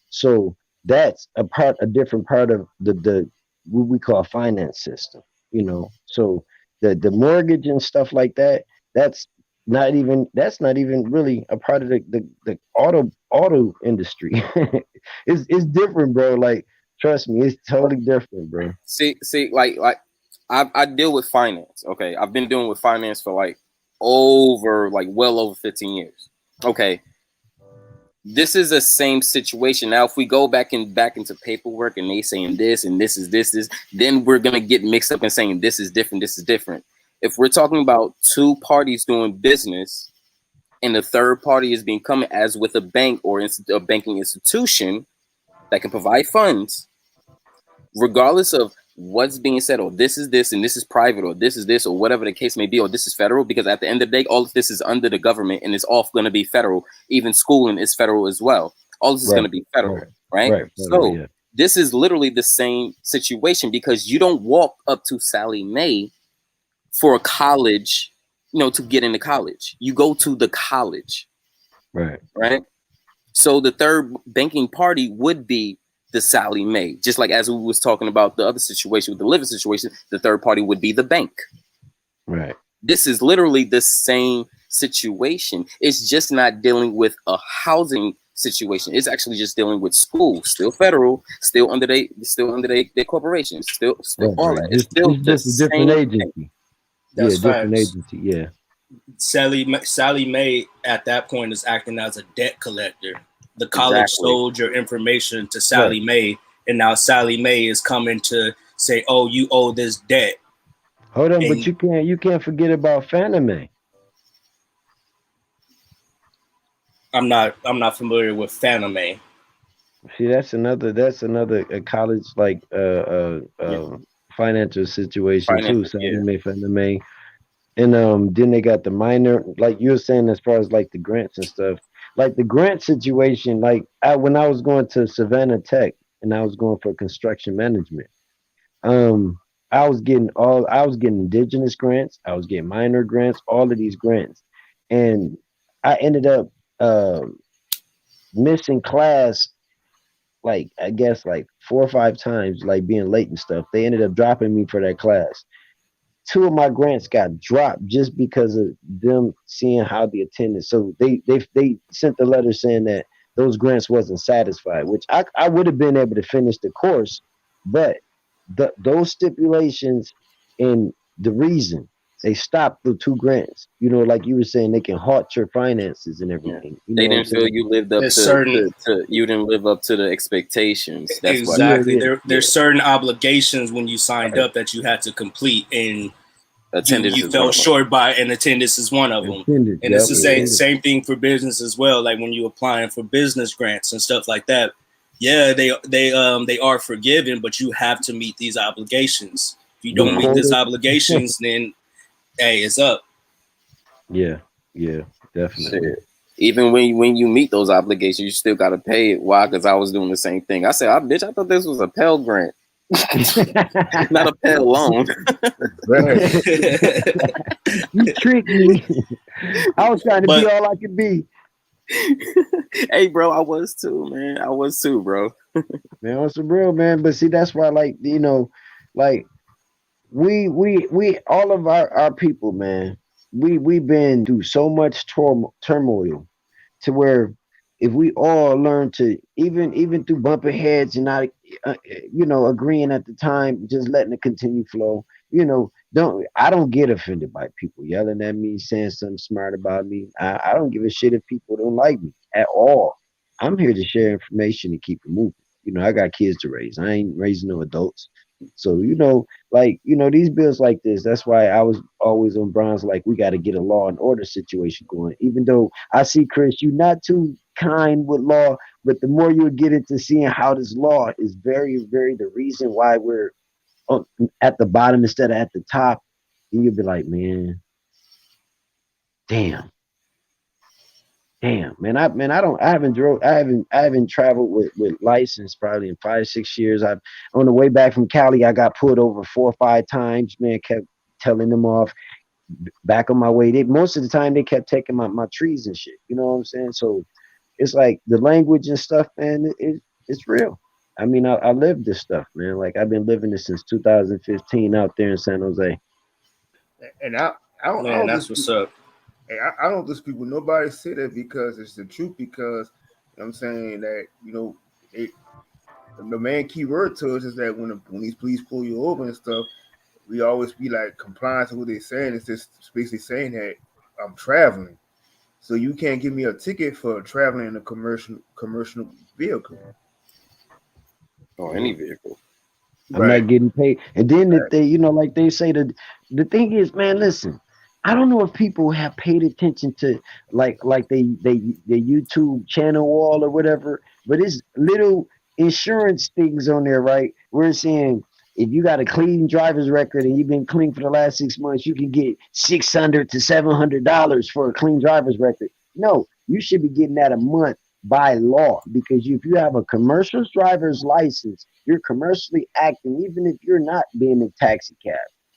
So that's a different part of the what we call finance system. So the mortgage and stuff like that, that's not even really a part of the auto industry. It's different, bro. Like, trust me, it's totally different, bro. See, like I deal with finance. Okay, I've been dealing with finance for well over 15 years. Okay, this is the same situation. Now, if we go back into paperwork and they saying this and this is this, then we're gonna get mixed up and saying this is different. This is different. If we're talking about two parties doing business, and the third party is being come as with a bank or a banking institution that can provide funds, regardless of what's being said, or this is this and this is private, or this is this, or whatever the case may be, or this is federal, because at the end of the day, all of this is under the government and it's all going to be federal. Even schooling is federal as well. All this is going to be federal, right? So this is literally the same situation, because you don't walk up to Sally Mae for a college, to get into college. You go to the college, right? So the third banking party would be the Sally Mae. Just like as we was talking about the other situation with the living situation, the third party would be the bank. Right. This is literally the same situation. It's just not dealing with a housing situation. It's actually just dealing with schools, still federal, still under their corporations, still all that. It's still It's the just a different same agency. thing. That's different facts. agency. Yeah. Sally Mae at that point is acting as a debt collector. The college sold your information to Sally Mae, and now Sally Mae is coming to say, "Oh, you owe this debt." Hold on, but you can't forget about Fannie Mae. I'm not familiar with Fannie Mae. See, that's another college like financial situation too. Fannie Mae. And then they got the minor, like you were saying, as far as like the grants and stuff. Like the grant situation, like when I was going to Savannah Tech and I was going for construction management, I was getting indigenous grants, I was getting minor grants, all of these grants, and I ended up missing class like I guess like 4 or 5 times, like being late and stuff. They ended up dropping me for that class. 2 of my grants got dropped just because of them seeing how the attendance. So they sent the letter saying that those grants wasn't satisfied, which I would have been able to finish the course, but those stipulations and the reason they stopped the 2 grants. You know, like you were saying, they can halt your finances and everything. You know They didn't feel you lived up to you didn't live up to the expectations. That's exactly. There's certain obligations when you signed up that you had to complete, and you fell short by, and attendance is one of them. And it's the same thing for business as well. Like when you're applying for business grants and stuff like that. Yeah, they are forgiven, but you have to meet these obligations. If you don't meet these obligations, then hey, it's up. Yeah, definitely. Shit. Even when you meet those obligations, you still gotta pay it. Why? Because I was doing the same thing. I said, I thought this was a Pell Grant. Not a Pell loan. You tricked me. I was trying to be all I could be. Hey, bro, I was too, man. I was too, bro. Man, on some real, man. But see, that's why, like, you know, like we all of our people, man. We've been through so much turmoil to where if we all learn to even through bumping heads and not agreeing at the time, just letting it continue flow. You know, I don't get offended by people yelling at me, saying something smart about me. I don't give a shit if people don't like me at all. I'm here to share information and keep it moving. You know, I got kids to raise. I ain't raising no adults. So, these bills like this, that's why I was always on Brown's like, we got to get a law and order situation going. Even though I see, Chris, you're not too kind with law, but the more you get into seeing how this law is very, very the reason why we're at the bottom instead of at the top, and you'll be like, man, damn, man. I haven't traveled with license probably in 5-6 years. On the way back from Cali, I got pulled over 4 or 5 times. Man, kept telling them off. Back on my way, most of the time they kept taking my trees and shit. You know what I'm saying? So it's like the language and stuff, man. It's real. I mean, I lived this stuff, man. Like I've been living this since 2015 out there in San Jose. And I don't know. That's what's up. I don't diss people. Nobody say that because it's the truth. Because I'm saying that the main key word to us is that when these police pull you over and stuff, we always be like compliant to what they're saying. It's just basically saying that I'm traveling, so you can't give me a ticket for traveling in a commercial vehicle or any vehicle. I'm not getting paid. And then if they, like they say, the thing is, man, listen, I don't know if people have paid attention to like they YouTube channel wall or whatever, but it's little insurance things on there, right? We're saying if you got a clean driver's record and you've been clean for the last 6 months, you can get $600 to $700 for a clean driver's record. No, you should be getting that a month by law, because if you have a commercial driver's license, you're commercially acting, even if you're not being a taxi cab,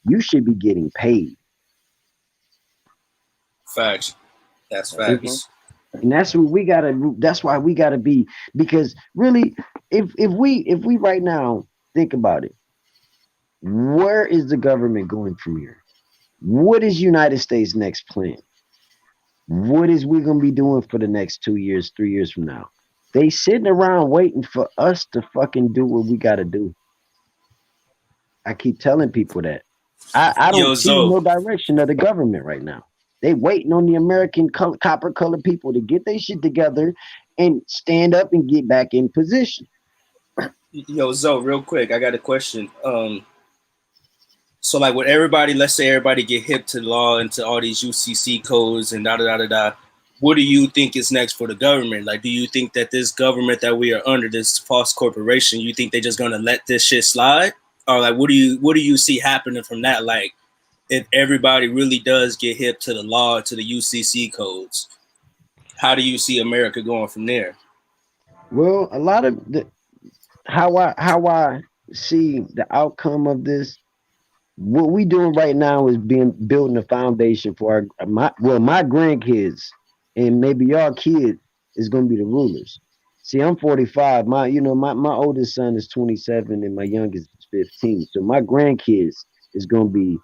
you should be getting paid. Facts. That's facts. And that's what we gotta. That's why we gotta be, because really, if we right now think about it, where is the government going from here? What is United States' next plan? What is we gonna be doing for the next 2 years, 3 years from now? They sitting around waiting for us to fucking do what we gotta do. I keep telling people that. I don't Yo, see Zo, no direction of the government right now. They waiting on the American copper colored people to get their shit together and stand up and get back in position. real quick, I got a question. So like with everybody, let's say everybody get hip to the law and to all these UCC codes and da da da da da. What do you think is next for the government? Like, do you think that this government that we are under, this false corporation, you think they're just gonna let this shit slide, or like what do you see happening from that? Like, if everybody really does get hip to the law, to the UCC codes, how do you see America going from there? Well, a lot of how I see the outcome of this, what we doing right now is building a foundation for my grandkids, and maybe y'all kids is gonna be the rulers. See, I'm 45. My oldest son is 27 and my youngest is 15. So my grandkids is gonna be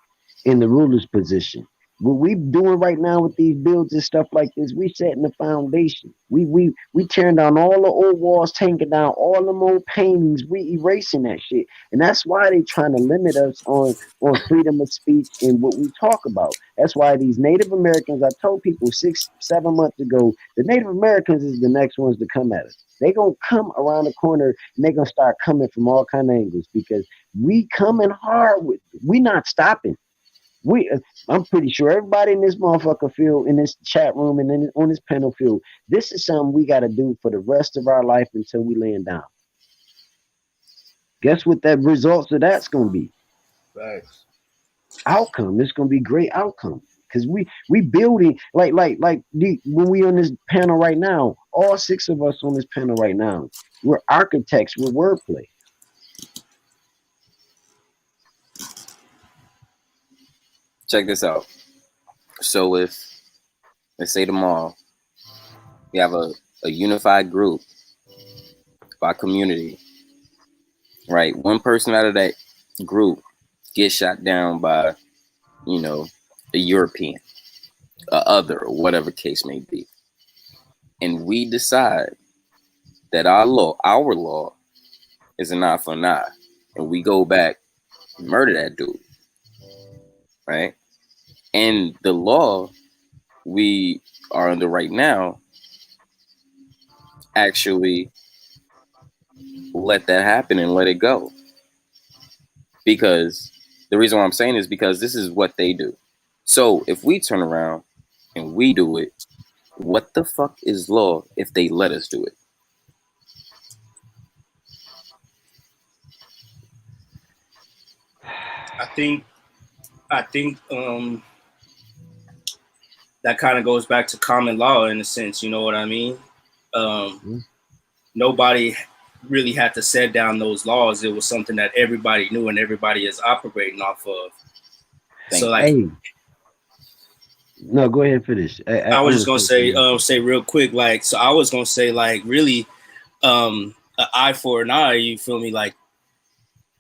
in the ruler's position. What we doing right now with these builds and stuff like this, we setting the foundation. We tearing down all the old walls, taking down all them old paintings. We erasing that shit, and that's why they trying to limit us on freedom of speech and what we talk about. That's why these Native Americans, I told people 6, 7 months ago, the Native Americans is the next ones to come at us. They gonna come around the corner and they gonna start coming from all kind of angles, because we coming hard with. We not stopping. I'm pretty sure everybody in this motherfucker field, in this chat room and on this panel field, this is something we got to do for the rest of our life until we laying down. Guess what that results of that's gonna be? Thanks. Outcome. It's gonna be great outcome, because we building when we on this panel right now. All 6 of us on this panel right now, we're architects with wordplay. Check this out. So if, let's say tomorrow, we have a unified group by community, right? One person out of that group gets shot down by, a European, a other, or whatever case may be. And we decide that our law is an eye for an eye. And we go back and murder that dude, right? And the law we are under right now actually let that happen and let it go. Because the reason why I'm saying is because this is what they do. So if we turn around and we do it, what the fuck is law if they let us do it? I think that kind of goes back to common law in a sense, you know what I mean? Nobody really had to set down those laws. It was something that everybody knew and everybody is operating off of. No, go ahead and finish. I was just gonna say real quick, so I was gonna say really, an eye for an eye, you feel me? Like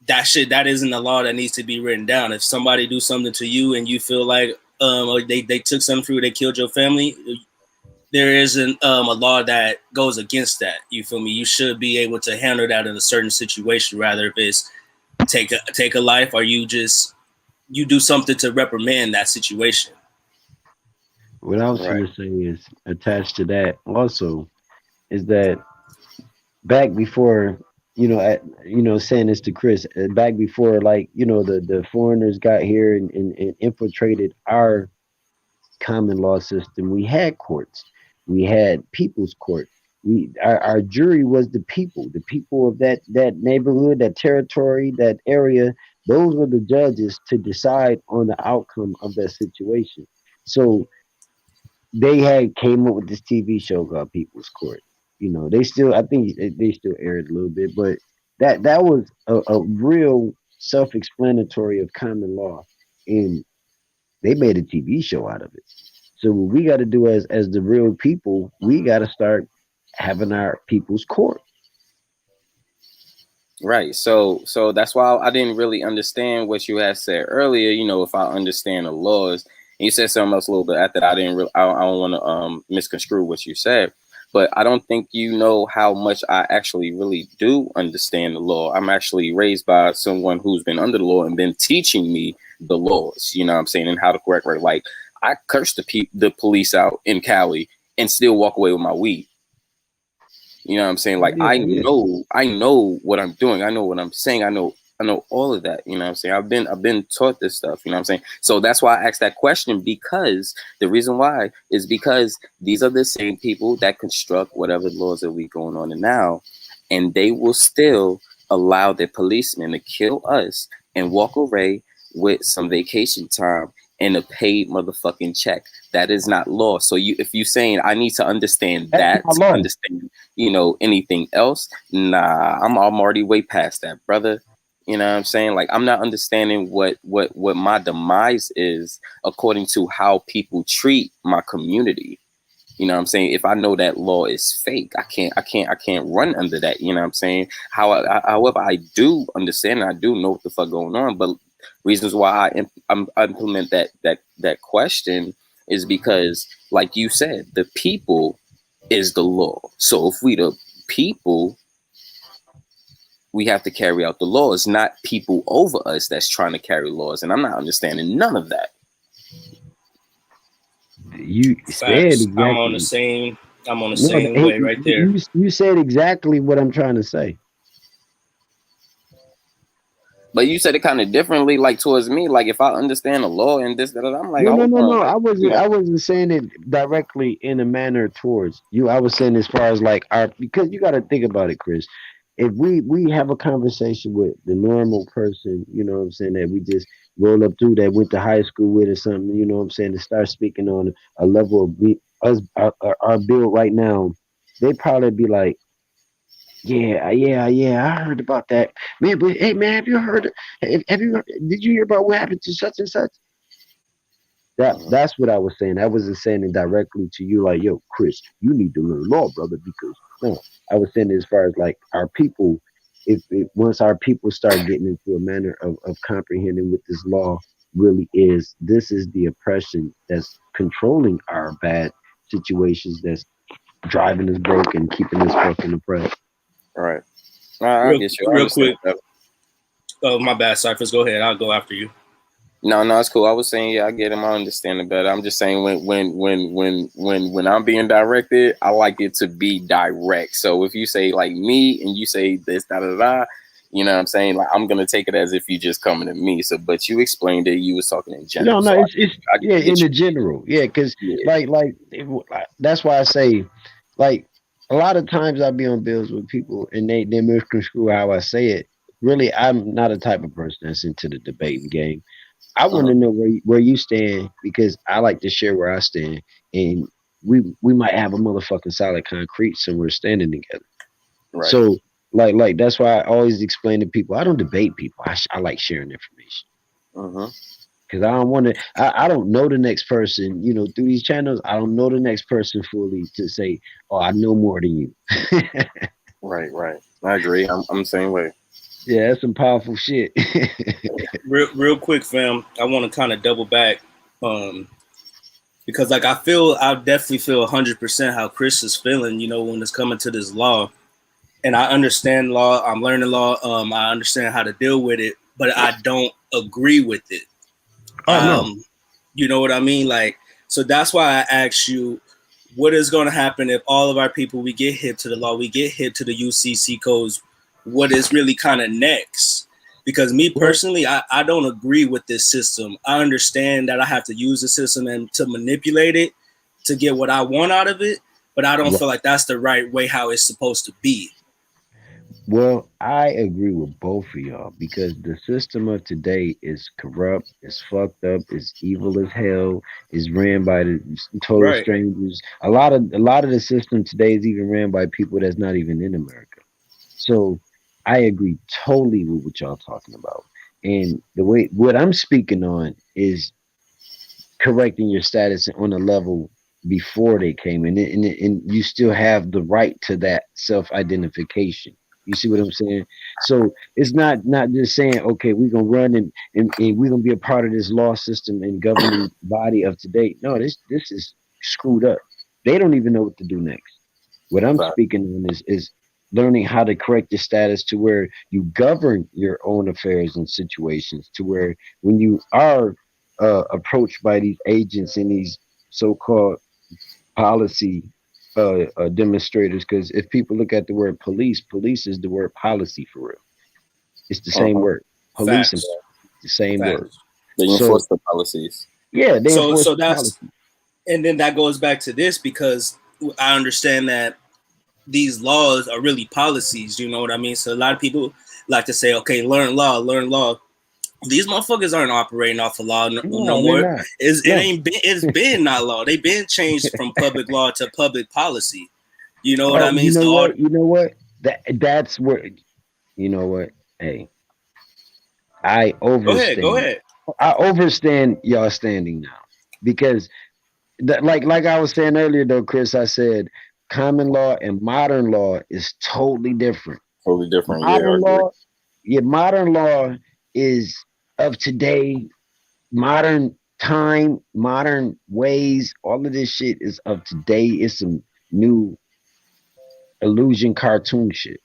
that isn't a law that needs to be written down. If somebody do something to you and you feel like or they took something from you, they killed your family, there isn't a law that goes against that. You feel me? You should be able to handle that in a certain situation, rather if it's take a life or you do something to reprimand that situation. What I was going to say is attached to that also is that back before, saying this to Chris, back before the foreigners got here and infiltrated our common law system, we had courts, we had people's court. Our jury was the people of that neighborhood, that territory, that area. Those were the judges to decide on the outcome of that situation. So they came up with this TV show called People's Court. I think they still aired a little bit, but that was a real self-explanatory of common law, and they made a TV show out of it. So what we got to do as the real people, we got to start having our people's court. Right. So that's why I didn't really understand what you had said earlier. You know, if I understand the laws, and you said something else a little bit after that. I don't want to misconstrue what you said, but I don't think you know how much I actually really do understand the law. I'm actually raised by someone who's been under the law and been teaching me the laws. You know what I'm saying, and how to correct. Right. Like I curse the police out in Cali and still walk away with my weed. You know what I'm saying? Like I know what I'm doing. I know what I'm saying. I know all of that. You know what I'm saying? I've been taught this stuff. You know what I'm saying? So that's why I asked that question, because the reason why is because these are the same people that construct whatever laws that we going on in now, and they will still allow their policemen to kill us and walk away with some vacation time and a paid motherfucking check. That is not law. So if you saying I need to understand that to understand, anything else, nah, I'm already way past that, brother. You know what I'm saying? Like I'm not understanding what my demise is according to how people treat my community. You know what I'm saying? If I know that law is fake, I can't run under that. You know what I'm saying? However, I do understand, and I do know what the fuck going on, but reasons why I implement that question is because, like you said, the people is the law. So if we the people, we have to carry out the laws, not people over us that's trying to carry laws. And I'm not understanding none of that. You said exactly. I'm on the same way right there. You said exactly what I'm trying to say. But you said it kind of differently, like towards me. Like if I understand the law and this, that, I'm like, no. I wasn't saying it directly in a manner towards you. I was saying as far as like because you got to think about it, Chris. If we have a conversation with the normal person, you know what I'm saying, that we just roll up through, that went to high school with or something, you know what I'm saying, to start speaking on a level of our build right now, they probably be like, yeah, I heard about that, man. But hey, man, have you heard? Did you hear about what happened to such and such? That's what I was saying. I wasn't saying it directly to you, like, yo, Chris, you need to learn law, brother. Because no, I was saying it as far as like our people. If once our people start getting into a manner of comprehending what this law really is, this is the oppression that's controlling our bad situations, that's driving us broke and keeping us fucking oppressed. All right. Real quick. Oh, my bad, Cyphers. Go ahead. I'll go after you. No, it's cool. I was saying, yeah, I get him. I understand it better. I'm just saying when I'm being directed, I like it to be direct. So if you say like me and you say this, you know what I'm saying? Like I'm gonna take it as if you just coming to me. So, but you explained it. You was talking in general. No, it's in the general. Yeah, because like that's why I say, like a lot of times I be on bills with people and they misconstrue how I say it. Really, I'm not a type of person that's into the debating game. I want to know where you stand, because I like to share where I stand, and we might have a motherfucking solid concrete somewhere standing together. Right. So like that's why I always explain to people, I don't debate people. I like sharing information. Because I don't want to. I don't know the next person. You know, through these channels, I don't know the next person fully to say, oh, I know more than you. Right. I agree. I'm the same way. Yeah, that's some powerful shit. real quick, fam. I want to kind of double back, because like I definitely feel 100% how Chris is feeling. You know, when it's coming to this law, and I understand law. I'm learning law. I understand how to deal with it, but I don't agree with it. No. You know what I mean? Like, so that's why I asked you, what is going to happen if all of our people, we get hit to the law, we get hit to the UCC codes? What is really kind of next? Because me personally, I don't agree with this system. I understand that I have to use the system and to manipulate it to get what I want out of it, but I don't feel like that's the right way how it's supposed to be. Well, I agree with both of y'all, because the system of today is corrupt, it's fucked up, it's evil as hell, it's ran by the total strangers. A lot of the system today is even ran by people that's not even in America. So I agree totally with what y'all talking about. And the way what I'm speaking on is correcting your status on a level before they came in, and you still have the right to that self-identification. You see what I'm saying? So it's not just saying, okay, we're gonna run and we're gonna be a part of this law system and governing body of today. No, this is screwed up. They don't even know what to do next. What I'm speaking on is learning how to correct your status to where you govern your own affairs and situations, to where when you are approached by these agents and these so-called policy demonstrators, because if people look at the word police is the word policy for real. It's the same word. Police and the same word. They enforce the policies. Yeah, they enforce so the that's policy. And then that goes back to this, because I understand that these laws are really policies. You know what I mean? So a lot of people like to say, okay, learn law. These motherfuckers aren't operating off of law no more. It's been not law. They've been changed from public law to public policy. You know what I mean? You know what? That's where, you know what? Hey, I overstand. Go ahead. I overstand y'all standing now, because like I was saying earlier though, Chris, I said common law and modern law is totally different. Totally different. Modern law is of today, modern time, modern ways. All of this shit is of today. It's some new illusion cartoon shit.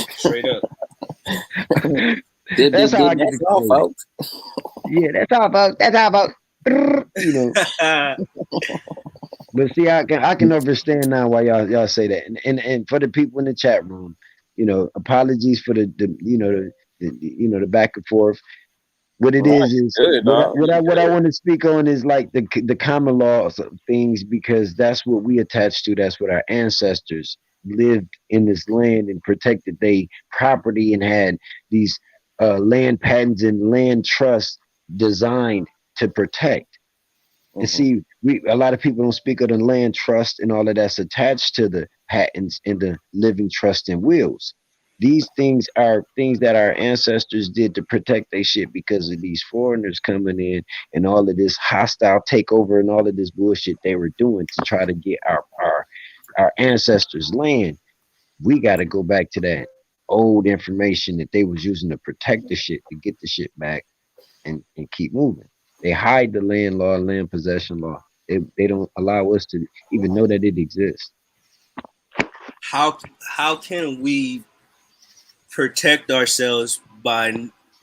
Straight up. That's how I get it, folks. Yeah, that's how, folks. That's how, folks. You know. But see, I can understand now why y'all say that, and for the people in the chat room, you know, apologies for the back and forth. What it is what I want to speak on is like the common laws of things, because that's what we attach to. That's what our ancestors lived in this land and protected their property and had these land patents and land trusts designed to protect. And see, a lot of people don't speak of the land trust and all of that's attached to the patents and the living trust and wills. These things are things that our ancestors did to protect their shit because of these foreigners coming in and all of this hostile takeover and all of this bullshit they were doing to try to get our ancestors' land. We got to go back to that old information that they was using to protect the shit, to get the shit back and keep moving. They hide the land law, land possession law. They don't allow us to even know that it exists. How can we protect ourselves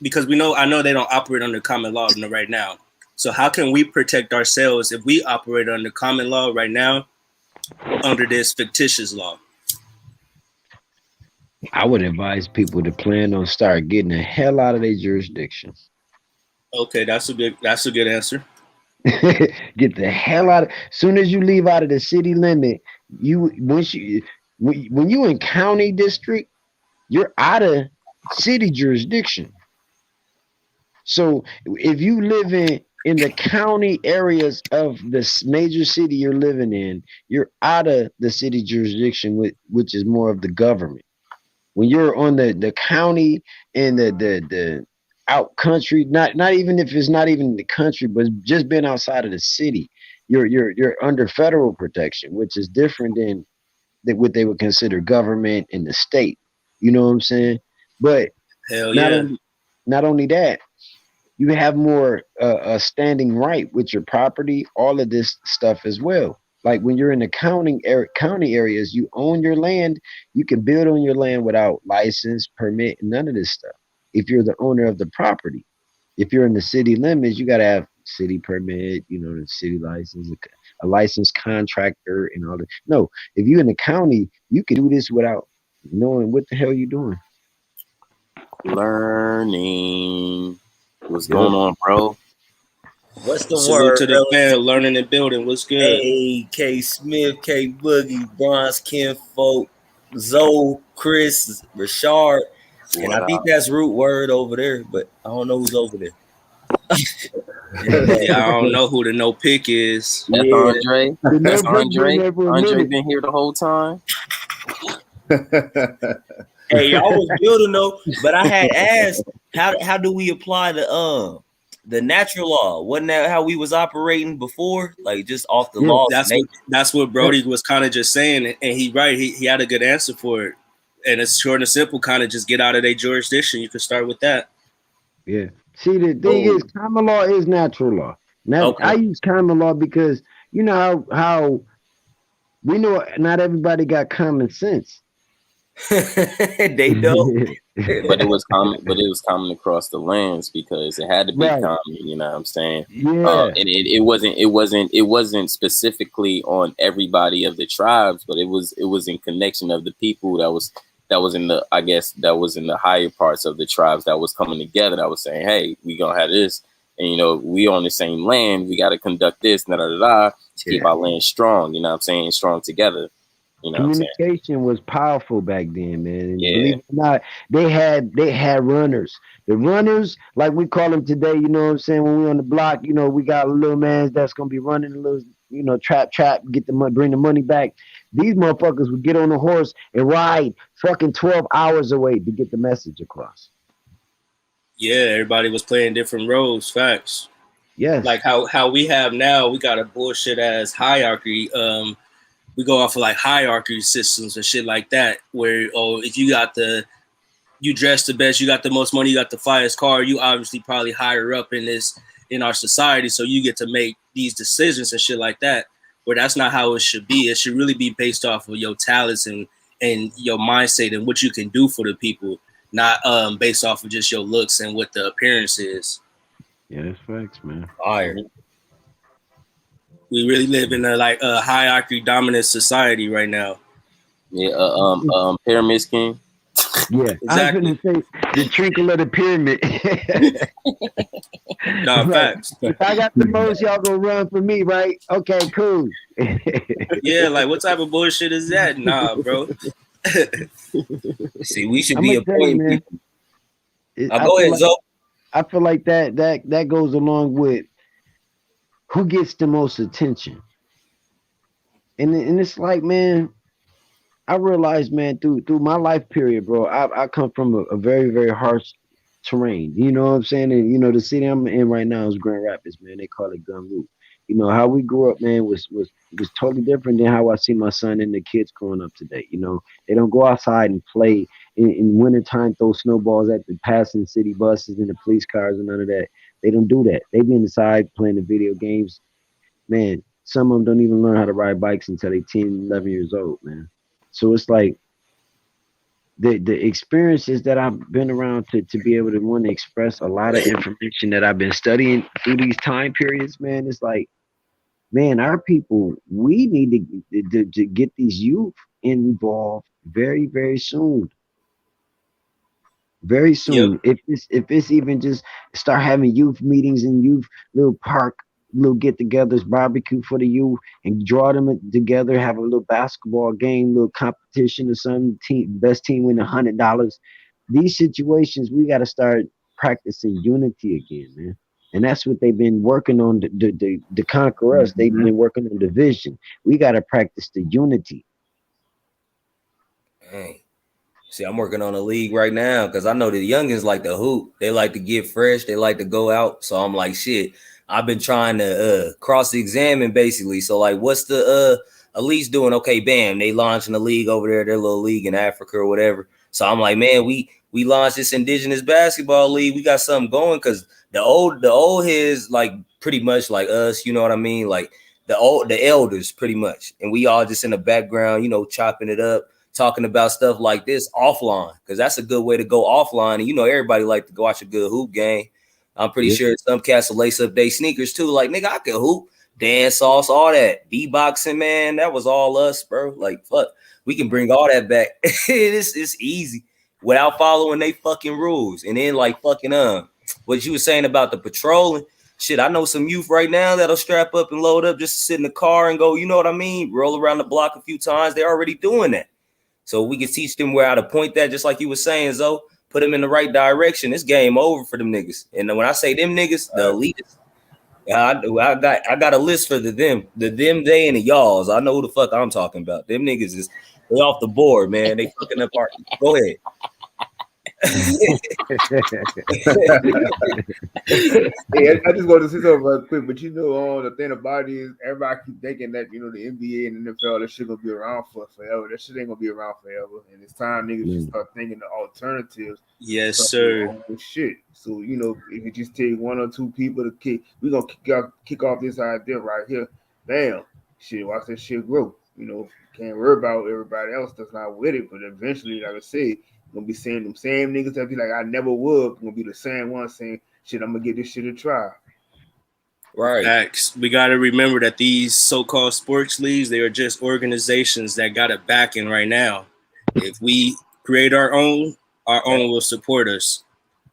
because I know they don't operate under common law right now. So how can we protect ourselves if we operate under common law right now under this fictitious law? I would advise people to plan on start getting the hell out of their jurisdiction. Okay, that's a good answer. Get the hell out of. Soon as you leave out of the city limit, when you in county district, you're out of city jurisdiction. So if you live in the county areas of this major city you're living in, you're out of the city jurisdiction, which is more of the government. When you're on the county and the out country, not even if it's not even the country, but just being outside of the city, you're under federal protection, which is different than what they would consider government in the state. You know what I'm saying? But not only that, you have more a standing right with your property, all of this stuff as well. Like when you're in the county areas, you own your land, you can build on your land without license, permit, none of this stuff. If you're the owner of the property, if you're in the city limits, you got to have city permit, the city license, a licensed contractor and all that. No, if you're in the county, you can do this without knowing what the hell you're doing. Learning. What's going on, bro? What's the Salute word? To the fan, learning and building. What's good? Hey, K Smith, K Boogie, Bronze, Ken Folk, Zoe, Chris, Rashard. And I think that's root word over there, but I don't know who's over there. Yeah, I don't know who the no pick is. That's Andre. That's Andre. Andre been here the whole time. Hey, y'all was building though, but I had asked how do we apply the the natural law. Wasn't that how we was operating before? Like just off the laws. That's what Brody was kind of just saying, and he had a good answer for it. And it's short and simple, kind of just get out of their jurisdiction. You can start with that. Yeah. See, the thing is, common law is natural law. Now, I use common law because you know how we know not everybody got common sense. They don't. But it was common across the lands because it had to be common, you know what I'm saying? Yeah. And it wasn't specifically on everybody of the tribes, but it was in connection of the people that was in the higher parts of the tribes that was coming together, that was saying, hey, we gonna have this, and you know, we on the same land, we gotta conduct this, to keep our land strong, you know what I'm saying, strong together. You know, communication was powerful back then, man. And believe it or not, they had runners. The runners, like we call them today, you know what I'm saying? When we on the block, you know, we got a little man that's gonna be running a little, you know, trap, get the money, bring the money back. These motherfuckers would get on the horse and ride fucking 12 hours away to get the message across. Yeah, everybody was playing different roles. Facts. Yes. Like how we have now, we got a bullshit ass hierarchy. We go off of like hierarchy systems and shit like that, where if you dress the best, you got the most money, you got the finest car, you obviously probably higher up in our society, so you get to make these decisions and shit like that. Where that's not how it should be. It should really be based off of your talents and your mindset and what you can do for the people, not based off of just your looks and what the appearance is. Yeah, that's facts, man. Fire. We really live in a hierarchy dominant society right now. Yeah, Pyramid Scheme. Yeah, exactly. I was gonna say the trickle of the pyramid. No, facts. If I got the most, y'all gonna run for me, right? Okay, cool. Yeah, like what type of bullshit is that? Nah, bro. See, we should be appointing people. Go ahead, Zoe. I feel like that goes along with who gets the most attention. And it's like, man, I realized, man, through my life period, bro, I come from a very, very harsh terrain. You know what I'm saying? And, you know, the city I'm in right now is Grand Rapids, man. They call it Gun Root. You know, how we grew up, man, was totally different than how I see my son and the kids growing up today. You know, they don't go outside and play in wintertime, throw snowballs at the passing city buses and the police cars and none of that. They don't do that. They be inside playing the video games. Man, some of them don't even learn how to ride bikes until they're 10, 11 years old, man. So it's like the experiences that I've been around to be able to want to express a lot of information that I've been studying through these time periods, man. It's like, man, our people, we need to get these youth involved very, very soon. Very soon. Yep. If it's even just start having youth meetings in youth little park, little get-togethers, barbecue for the youth, and draw them together, have a little basketball game, little competition or something. Best team win $100. These situations, we got to start practicing unity again, man. And that's what they've been working on to conquer us. They've been working on division. We got to practice the unity. Dang. See, I'm working on a league right now because I know the youngins like to hoop. They like to get fresh. They like to go out. So I'm like, shit, I've been trying to cross-examine basically. So like, what's the Elite's doing? Okay, bam, they launching a league over there, their little league in Africa or whatever. So I'm like, man, we launched this indigenous basketball league. We got something going because the old heads like pretty much like us, you know what I mean? Like the elders pretty much. And we all just in the background, you know, chopping it up, talking about stuff like this offline, because that's a good way to go offline. And you know, everybody like to go watch a good hoop game. I'm pretty sure some cats will lace up their sneakers too. Like, nigga, I can hoop, dance, all that. B-boxing, man, that was all us, bro. Like, fuck, we can bring all that back. It's easy without following they fucking rules. And then like fucking what you were saying about the patrolling. Shit, I know some youth right now that'll strap up and load up just to sit in the car and go, you know what I mean? Roll around the block a few times. They're already doing that. So we can teach them where how to point that, just like you were saying, Zoe, put them in the right direction. It's game over for them niggas. And when I say them niggas, the elitists, I got a list for the them, they, and the y'alls. I know who the fuck I'm talking about. Them niggas they off the board, man. They fucking up our. Go ahead. Hey, I just want to say something real quick, but the thing about it is everybody keep thinking that the NBA and the NFL, that shit gonna be around for forever. That shit ain't gonna be around forever, and it's time niggas should start thinking the alternatives. Yes, sir. Shit. So if it just take one or two people to we gonna kick off this idea right here. Bam, shit, watch that shit grow. Can't worry about everybody else that's not with it, but eventually, like I said, gonna be saying them same niggas that be like, I never would, gonna be the same one saying, shit, I'm gonna get this shit a try. Right. Facts. We got to remember that these so-called sports leagues, they are just organizations that got a backing right now. If we create our own will support us.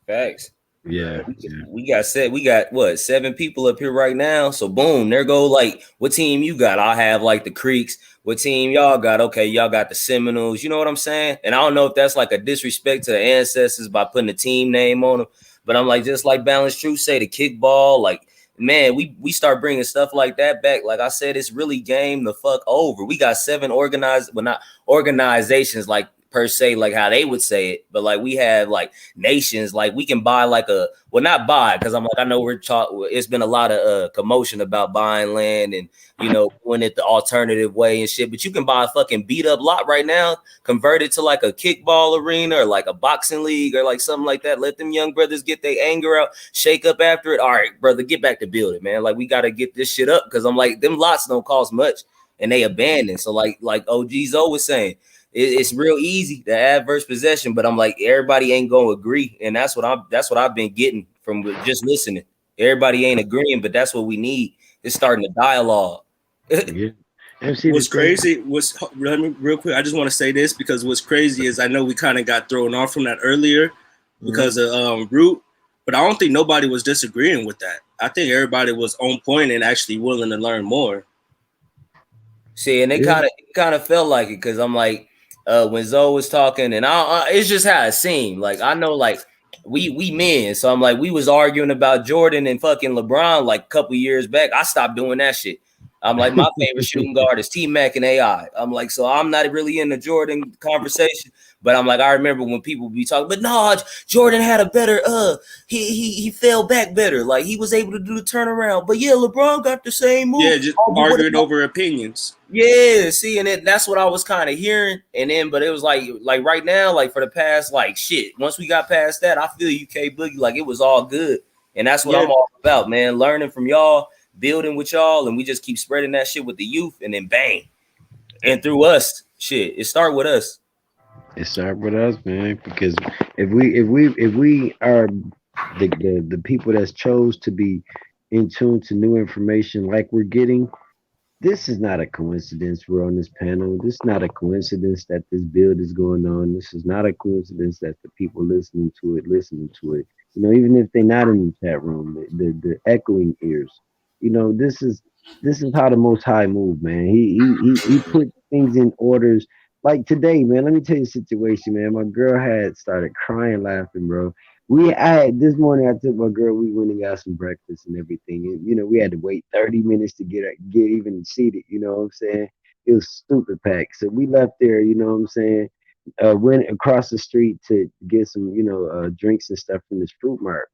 Facts. Yeah. We got what, 7 people up here right now. So boom, there go like what team you got? I'll have like the Creeks. What team y'all got? Okay, y'all got the Seminoles. You know what I'm saying? And I don't know if that's like a disrespect to the ancestors by putting a team name on them, but I'm like, just like Balanced Truth say, the kickball, like, man, we start bringing stuff like that back. Like I said, it's really game the fuck over. We got 7 organized, well, not organizations like per se, like how they would say it, but like we have like nations, like we can buy like not buy, because I'm like, I know it's been a lot of commotion about buying land and doing it the alternative way and shit, but you can buy a fucking beat up lot right now, convert it to like a kickball arena or like a boxing league or like something like that. Let them young brothers get their anger out, shake up after it. All right, brother, get back to building, man. Like we got to get this shit up, because I'm like, them lots don't cost much and they abandoned. So like OG Zo was saying, it's real easy to adverse possession, but I'm like, everybody ain't gonna agree, and that's what I've been getting from just listening. Everybody ain't agreeing, but that's what we need. It's starting a dialogue. Yeah. What's crazy let me real quick. I just want to say this, because what's crazy is I know we kind of got thrown off from that earlier because of Root, but I don't think nobody was disagreeing with that. I think everybody was on point and actually willing to learn more. See, and it kind of felt like it, because I'm like, when Zoe was talking, and it's just how it seemed. Like I know, like we men, so I'm like, we was arguing about Jordan and fucking LeBron like a couple years back. I stopped doing that shit. I'm like, my favorite shooting guard is T-Mac and AI. I'm like, so I'm not really in the Jordan conversation, but I'm like, I remember when people be talking, but no, Jordan had a better, he fell back better. Like he was able to do the turnaround, but yeah, LeBron got the same move. Yeah, just arguing over opinions. Yeah, see, and that's what I was kind of hearing, and then, but it was like right now, like for the past, like shit. Once we got past that, I feel UK Boogie, like it was all good, and that's what I'm all about, man. Learning from y'all, building with y'all, and we just keep spreading that shit with the youth, and then bang, and through us, shit, it start with us. It start with us, man. Because if we are the people that's chose to be in tune to new information like we're getting. This is not a coincidence we're on this panel. This is not a coincidence that this build is going on. This is not a coincidence that the people listening to it. Even if they're not in the chat room, the echoing ears. This is how the Most High move, man. He put things in orders. Like today, man. Let me tell you a situation, man. My girl had started crying, laughing, bro. This morning I took my girl, we went and got some breakfast and everything. And we had to wait 30 minutes to get even seated, you know what I'm saying? It was stupid packed. So we left there, you know what I'm saying? Went across the street to get some, drinks and stuff from this fruit mart.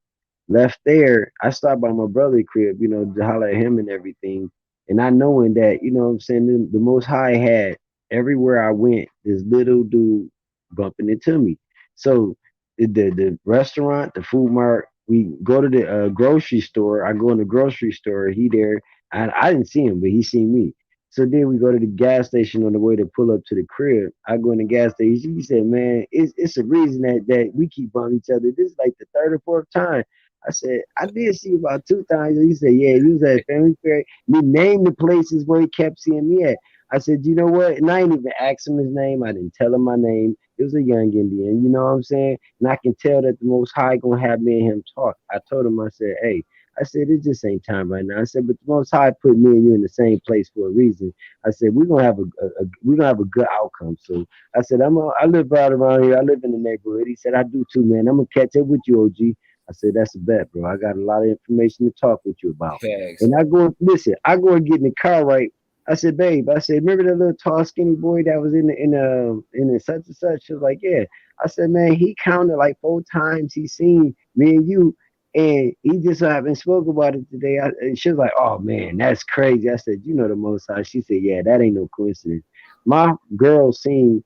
Left there, I stopped by my brother's crib, to holler at him and everything. And I knowing that, you know what I'm saying, the Most High had everywhere I went, this little dude bumping into me. So the restaurant, the food mart, we go to the grocery store. I go in the grocery store. He there. I didn't see him, but he seen me. So then we go to the gas station on the way to pull up to the crib. I go in the gas station. He said, man, it's a reason that we keep bumping each other. This is like the 3rd or 4th time. I said, I did see you about 2 times. He said, yeah, he was at Family Fair. He named the places where he kept seeing me at. I said, you know what? And I ain't even asked him his name. I didn't tell him my name. It was a young Indian, you know what I'm saying? And I can tell that the Most High gonna have me and him talk. I told him, I said, hey, I said, it just ain't time right now. I said, but the Most High put me and you in the same place for a reason. I said, we're gonna have a good outcome. So I said, I live right around here. I live in the neighborhood. He said, I do too, man. I'm gonna catch up with you, OG. I said, that's a bet, bro. I got a lot of information to talk with you about. Thanks. And I go and get in the car, right? I said, babe, I said, remember that little tall, skinny boy that was in the such and such? She was like, yeah. I said, man, he counted like 4 times. He seen me and you, and he just so happened spoke about it today. And she was like, oh man, that's crazy. I said, you know the Most High. She said, yeah, that ain't no coincidence. My girl seen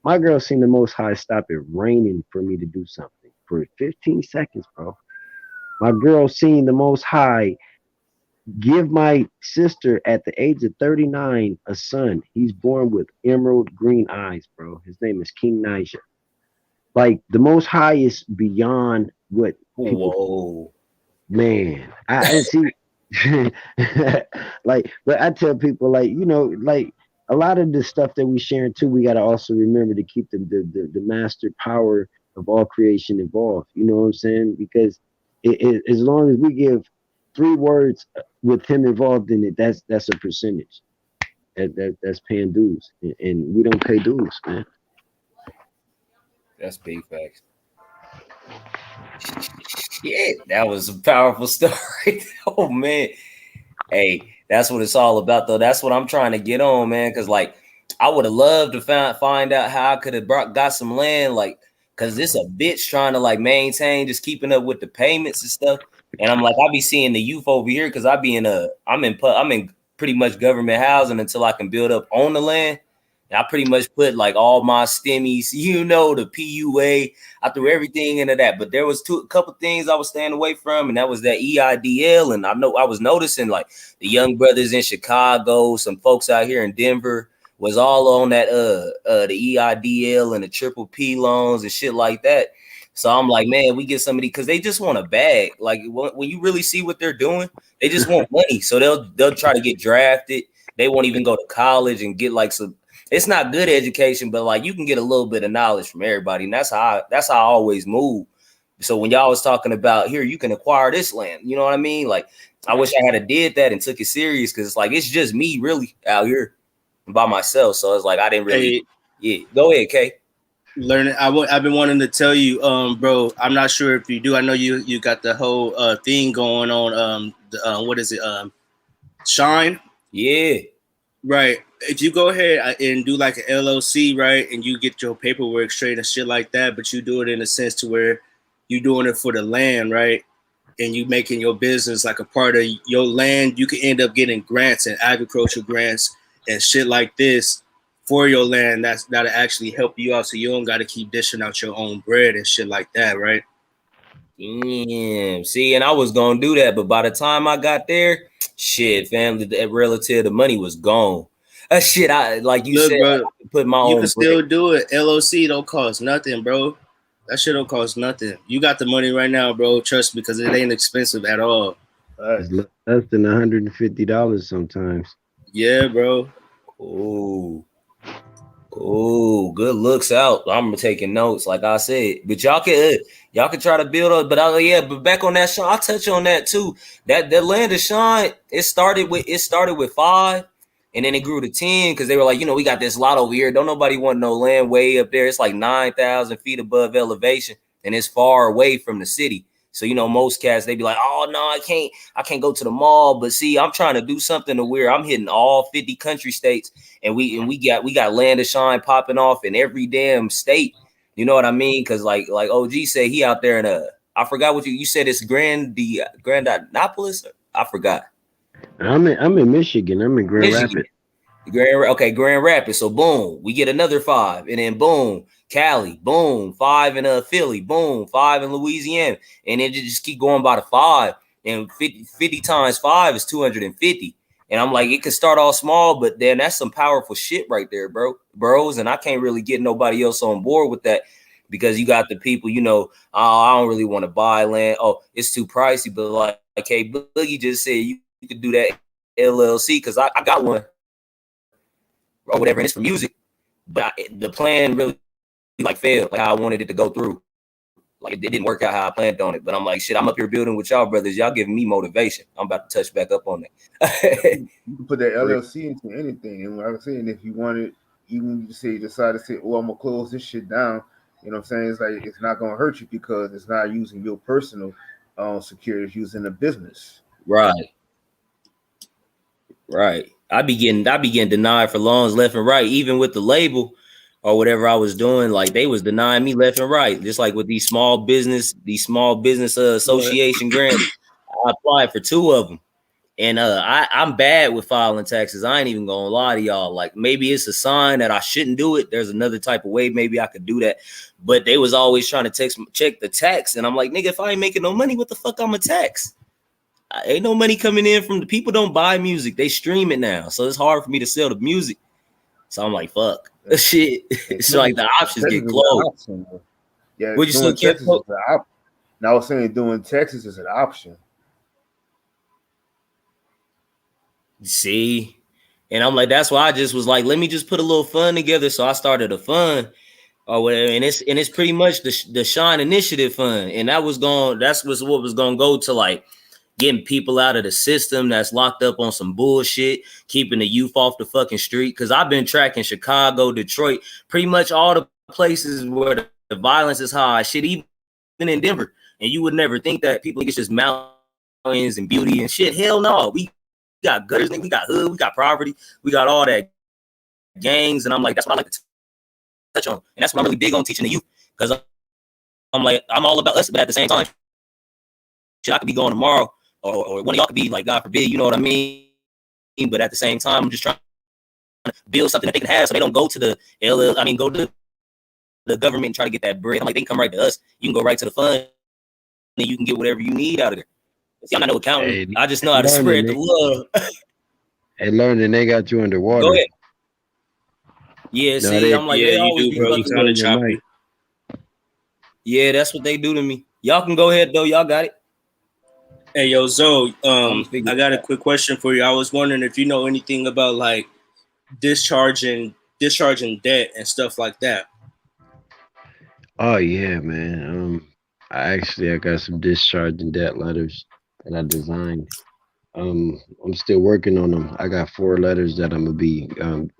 the Most High stop it raining for me to do something for 15 seconds, bro. My girl seen the Most High give my sister at the age of 39 a son. He's born with emerald green eyes, bro. His name is King Nija. Like the Most High is beyond what people. Whoa. Man, I see. Like, but I tell people, like, you know, like a lot of the stuff that we sharing too, we got to also remember to keep the master power of all creation involved. You know what I'm saying? Because as long as we give 3 words with him involved in it, that's a percentage. That's paying dues, and we don't pay dues, man. That's big facts. Shit, that was a powerful story. Oh man. Hey, that's what it's all about, though. That's what I'm trying to get on, man. Because, like, I would have loved to find out how I could have got some land, like, because this a bitch trying to like maintain, just keeping up with the payments and stuff. And I'm like, I be seeing the youth over here because I'm in pretty much government housing until I can build up on the land. And I pretty much put like all my stimmies, you know, the PUA. I threw everything into that, but there was a couple things I was staying away from, and that was that EIDL. And I was noticing like the young brothers in Chicago, some folks out here in Denver was all on that the EIDL and the triple P loans and shit like that. So I'm like, man, we get somebody because they just want a bag. Like when you really see what they're doing, they just want money. So they'll try to get drafted. They won't even go to college and get like some. It's not good education, but like you can get a little bit of knowledge from everybody, and that's how I always move. So when y'all was talking about here, you can acquire this land. You know what I mean? Like I wish I had did that and took it serious because it's like it's just me really out here by myself. So it's like I didn't really. Yeah, go ahead, Kay. Learning. I've been wanting to tell you, bro. I'm not sure if you do. I know you got the whole thing going on. What is it? Shine. Yeah. Right. If you go ahead and do like an LLC, right, and you get your paperwork straight and shit like that, but you do it in a sense to where you're doing it for the land, right, and you making your business like a part of your land, you can end up getting grants and agricultural grants and shit like this for your land. That'll actually help you out, so you don't got to keep dishing out your own bread and shit like that, right? Damn. See, and I was gonna do that, but by the time I got there, shit, family, that relative, the money was gone. Shit, I like you said, bro, I put my you own. can still do it. LOC don't cost nothing, bro. That shit don't cost nothing. You got the money right now, bro. Trust me, because it ain't expensive at all. It's less than $150 sometimes. Yeah, bro. Oh, good looks out. I'm taking notes, like I said. But y'all can try to build up. But back on that, Sean, I'll touch on that too. That land of Sean, it started with 5, and then it grew to 10 because they were like, we got this lot over here. Don't nobody want no land way up there. It's like 9,000 feet above elevation, and it's far away from the city. So most cats, they be like, oh no, I can't go to the mall. But see, I'm trying to do something to where I'm hitting all 50 country states, and we got land of Shine popping off in every damn state. You know what I mean? Because like OG said, he out there in I forgot what you said. It's Grandopolis. I forgot. I'm in Michigan. I'm in Grand Rapids. Grand Rapids. So boom, we get another 5, and then boom, Cali, boom, 5 in Philly, boom, 5 in Louisiana, and then just keep going by the 5. And 50 times 5 is 250. And I'm like, it could start all small, but then that's some powerful shit right there, bros. And I can't really get nobody else on board with that because you got the people, oh, I don't really want to buy land. Oh, it's too pricey. But like, hey, Boogie just said you could do that LLC because I got one. Or whatever, and it's for music, but the plan really like failed, like how I wanted it to go through. Like it didn't work out how I planned on it. But I'm like, shit, I'm up here building with y'all brothers. Y'all giving me motivation. I'm about to touch back up on that. You can put that LLC into anything, and like I'm saying, if you want it, even if you decide to say, "Oh, I'm gonna close this shit down," you know what I'm saying? It's like it's not gonna hurt you because it's not using your personal security; it's using a business. Right. I be getting denied for loans left and right, even with the label or whatever I was doing. Like they was denying me left and right, just like with these small business association grants. I applied for 2 of them. And I'm bad with filing taxes. I ain't even gonna lie to y'all. Like maybe it's a sign that I shouldn't do it. There's another type of way maybe I could do that. But they was always trying to check the tax, and I'm like, nigga, if I ain't making no money, what the fuck I'm a tax? Ain't no money coming in from the people. Don't buy music, they stream it now, so it's hard for me to sell the music. So I'm like, fuck, shit. It's like the options get closed. Yeah, would you doing still Texas is an option. Now I was saying doing Texas is an option. See, and I'm like, that's why I just was like, let me just put a little fund together. So I started a fund or whatever, and it's pretty much the Shine Initiative Fund, and what was going to go to, like getting people out of the system that's locked up on some bullshit, keeping the youth off the fucking street. Because I've been tracking Chicago, Detroit, pretty much all the places where the violence is high. Shit, even in Denver, and you would never think that people get just mountains and beauty and shit. Hell no, we got gutters, we got hood, we got poverty, we got all that gangs, and I'm like, that's what I like to touch on, and that's what I'm really big on teaching the youth, because I'm like, I'm all about us, but at the same time, shit, I could be going tomorrow, or one of y'all could be like, God forbid, you know what I mean? But at the same time, I'm just trying to build something that they can have, so they don't go to go to the government and try to get that bread. I'm like, they can come right to us. You can go right to the fund, and you can get whatever you need out of there. See, I'm not no accountant. Hey, I just know how to spread the love. Hey, learning, they got you underwater. Go ahead. Yeah, see, I'm like, they always be fucking choppy. Yeah, that's what they do to me. Y'all can go ahead though. Y'all got it. Hey, yo, Zoe, I got a quick question for you. I was wondering if you know anything about like discharging debt and stuff like that. Oh yeah, man. I got some discharging debt letters that I designed. I'm still working on them. I got 4 letters that I'm gonna be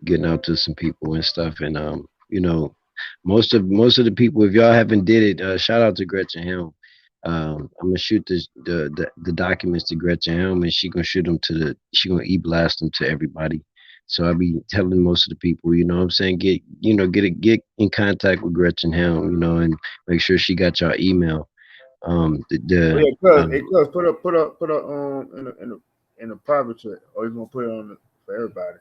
getting out to some people and stuff. And you know, most of the people, if y'all haven't did it, shout out to Gretchen Helm. I'm gonna shoot the documents to Gretchen Helm, and she gonna shoot them she gonna e-blast them to everybody. So I'll be telling most of the people, you know what I'm saying, get in contact with Gretchen Helm, you know, and make sure she got your email. Cuz put up in a private chat, or you gonna put it on for everybody.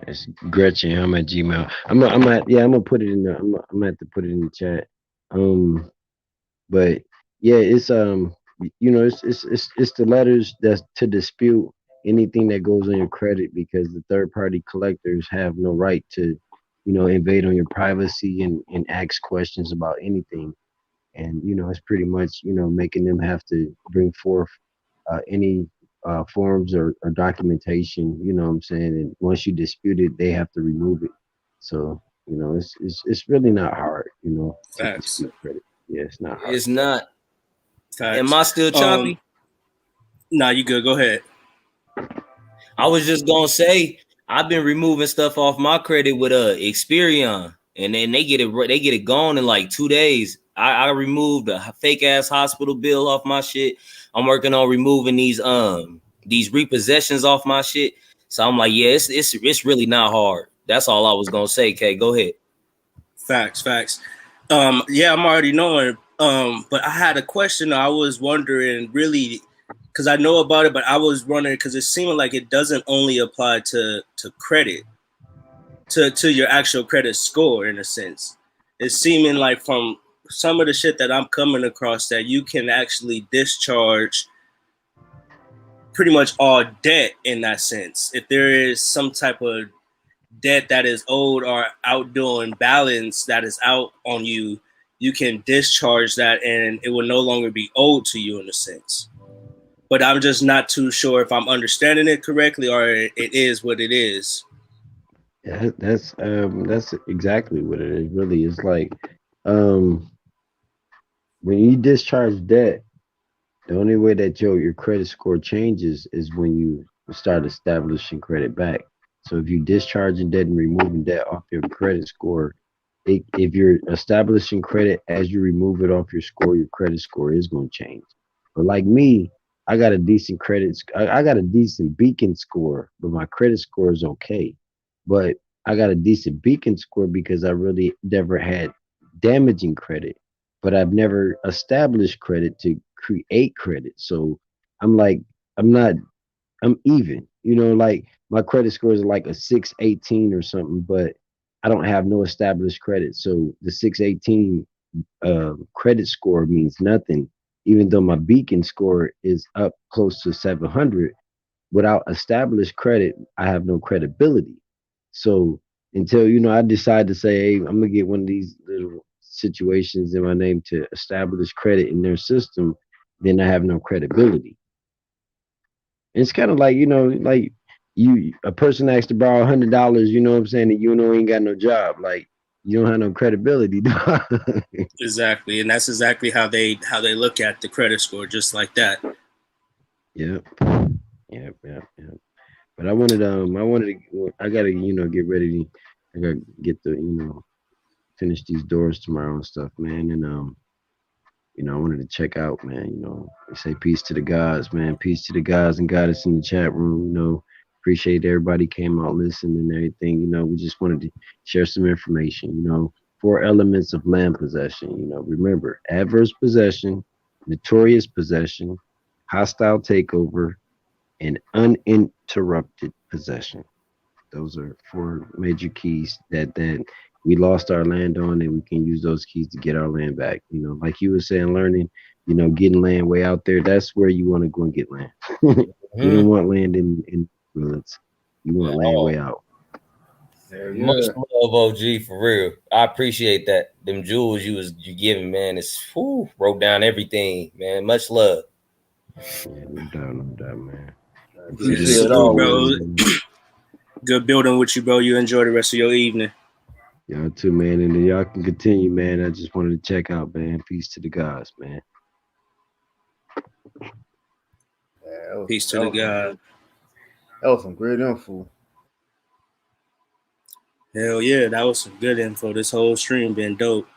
It's Gretchen Helm at Gmail. I'm gonna put it in the I'm gonna have to put it in the chat. But yeah, it's you know, it's the letters that's to dispute anything that goes on your credit, because the third party collectors have no right to, you know, invade on your privacy and ask questions about anything. And you know, it's pretty much, you know, making them have to bring forth any forms or documentation, you know what I'm saying? And once you dispute it, they have to remove it. So, you know, it's really not hard, you know, to dispute credit. Yeah, it's not hard. It's not. Facts. Am I still choppy? Nah, you good. Go ahead. I was just gonna say, I've been removing stuff off my credit with Experian, and then they get it gone in like 2 days. I removed a fake ass hospital bill off my shit. I'm working on removing these repossessions off my shit. So I'm like, yeah, it's really not hard. That's all I was gonna say. Kay, go ahead. Facts. Yeah, I'm already knowing. But I had a question. I was wondering, really, because I know about it, but I was wondering because it seemed like it doesn't only apply to credit, to your actual credit score in a sense. It's seeming like from some of the shit that I'm coming across that you can actually discharge pretty much all debt in that sense. If there is some type of debt that is owed or outdoing balance that is out on you, you can discharge that and it will no longer be owed to you in a sense. But I'm just not too sure if I'm understanding it correctly or it is what it is. Yeah, that's exactly what it is. Really, it's like when you discharge debt, the only way that your credit score changes is when you start establishing credit back. So if you discharging debt and removing debt off your credit score, if you're establishing credit as you remove it off your score, your credit score is going to change. But like me, I got a decent credit. I got a decent Beacon score, but my credit score is okay. But I got a decent Beacon score because I really never had damaging credit, but I've never established credit to create credit. So I'm like, I'm not, I'm even. You know, like my credit score is like a 618 or something, but I don't have no established credit. So the 618 credit score means nothing, even though my Beacon score is up close to 700. Without established credit, I have no credibility. So until I decide to say, hey, I'm gonna get one of these little situations in my name to establish credit in their system, then I have no credibility. It's kind of like like a person asks to borrow $100, you know what I'm saying, and ain't got no job, like you don't have no credibility. Exactly, and that's exactly how they look at the credit score, just like that. Yep. But I wanted I gotta get ready to, I gotta get the finish these doors tomorrow and stuff, man, and I wanted to check out, man. We say peace to the gods, man. Peace to the gods and goddess in the chat room. Appreciate everybody came out listening and everything. We just wanted to share some information. 4 elements of land possession. Remember, adverse possession, notorious possession, hostile takeover, and uninterrupted possession. Those are 4 major keys that we lost our land on, and we can use those keys to get our land back. Like you were saying, learning, getting land way out there. That's where you want to go and get land. You don't want land in ruins. You want land way out. Much love, OG, for real. I appreciate that. Them jewels you giving, man. It's wrote down everything, man. Much love. Yeah, no doubt, man. I appreciate it all, bro. Good building with you, bro. You enjoy the rest of your evening. Y'all too, man. And y'all can continue, man. I just wanted to check out, man. Peace to the gods, man. Yeah, peace to the God. That was some great info. Hell yeah, that was some good info. This whole stream been dope.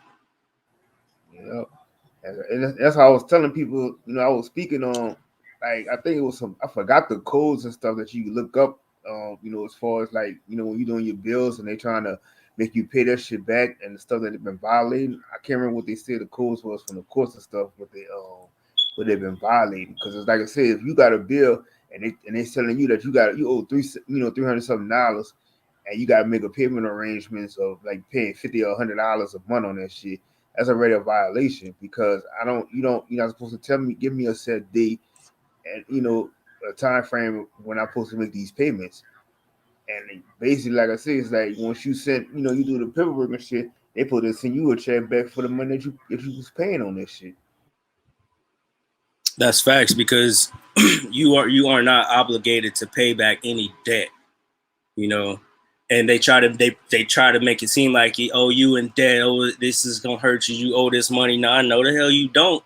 Yep. And that's how I was telling people, I was speaking on, like, I think it was I forgot the codes and stuff that you look up, as far as like, when you're doing your bills and they trying to make you pay that shit back and the stuff that they've been violating. I can't remember what they said the codes was from the courts and stuff, what they've been violating. Because it's like I said, if you got a bill and they telling you that you owe $300 something, and you got to make a payment arrangements of like paying $50 or $100 a month on that shit, that's already a violation, because you're not supposed to give me a set date and a time frame when I'm supposed to make these payments. And basically, like I said, it's like once you send, you do the paperwork and shit, they supposed to send you a check back for the money that you was paying on this shit. That's facts, because you are not obligated to pay back any debt, and they try to make it seem like you in debt. Oh, this is gonna hurt you. You owe this money. No, I know the hell you don't.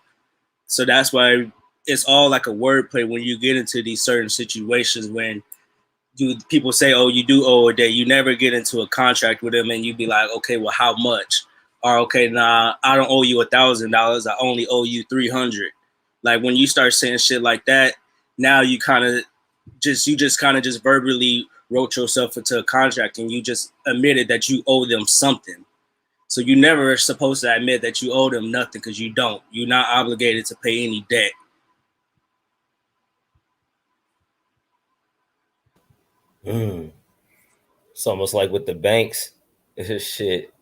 So that's why it's all like a wordplay when you get into these certain situations when people say, oh, you do owe a debt. You never get into a contract with them and you be like, okay, well, how much? Or okay, nah, I don't owe you $1,000. I only owe you $300. Like when you start saying shit like that, now you kind of just verbally wrote yourself into a contract and you just admitted that you owe them something. So you never are supposed to admit that you owe them nothing, because you don't. You're not obligated to pay any debt. It's almost like with the banks. Shit.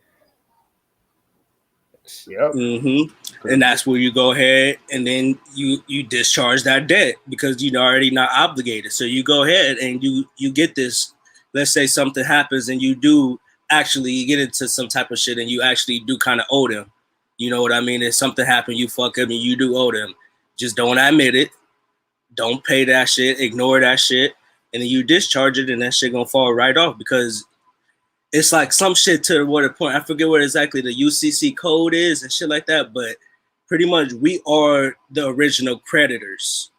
Yep. Mm-hmm. And that's where you go ahead and then you discharge that debt because you're already not obligated. So you go ahead and you get this. Let's say something happens and you do actually get into some type of shit and you actually do kind of owe them. You know what I mean? If something happened, you fuck up and you do owe them. Just don't admit it. Don't pay that shit. Ignore that shit. And then you discharge it and that shit gonna fall right off, because it's like some shit to what a point. I forget what exactly the UCC code is and shit like that, but pretty much we are the original creditors.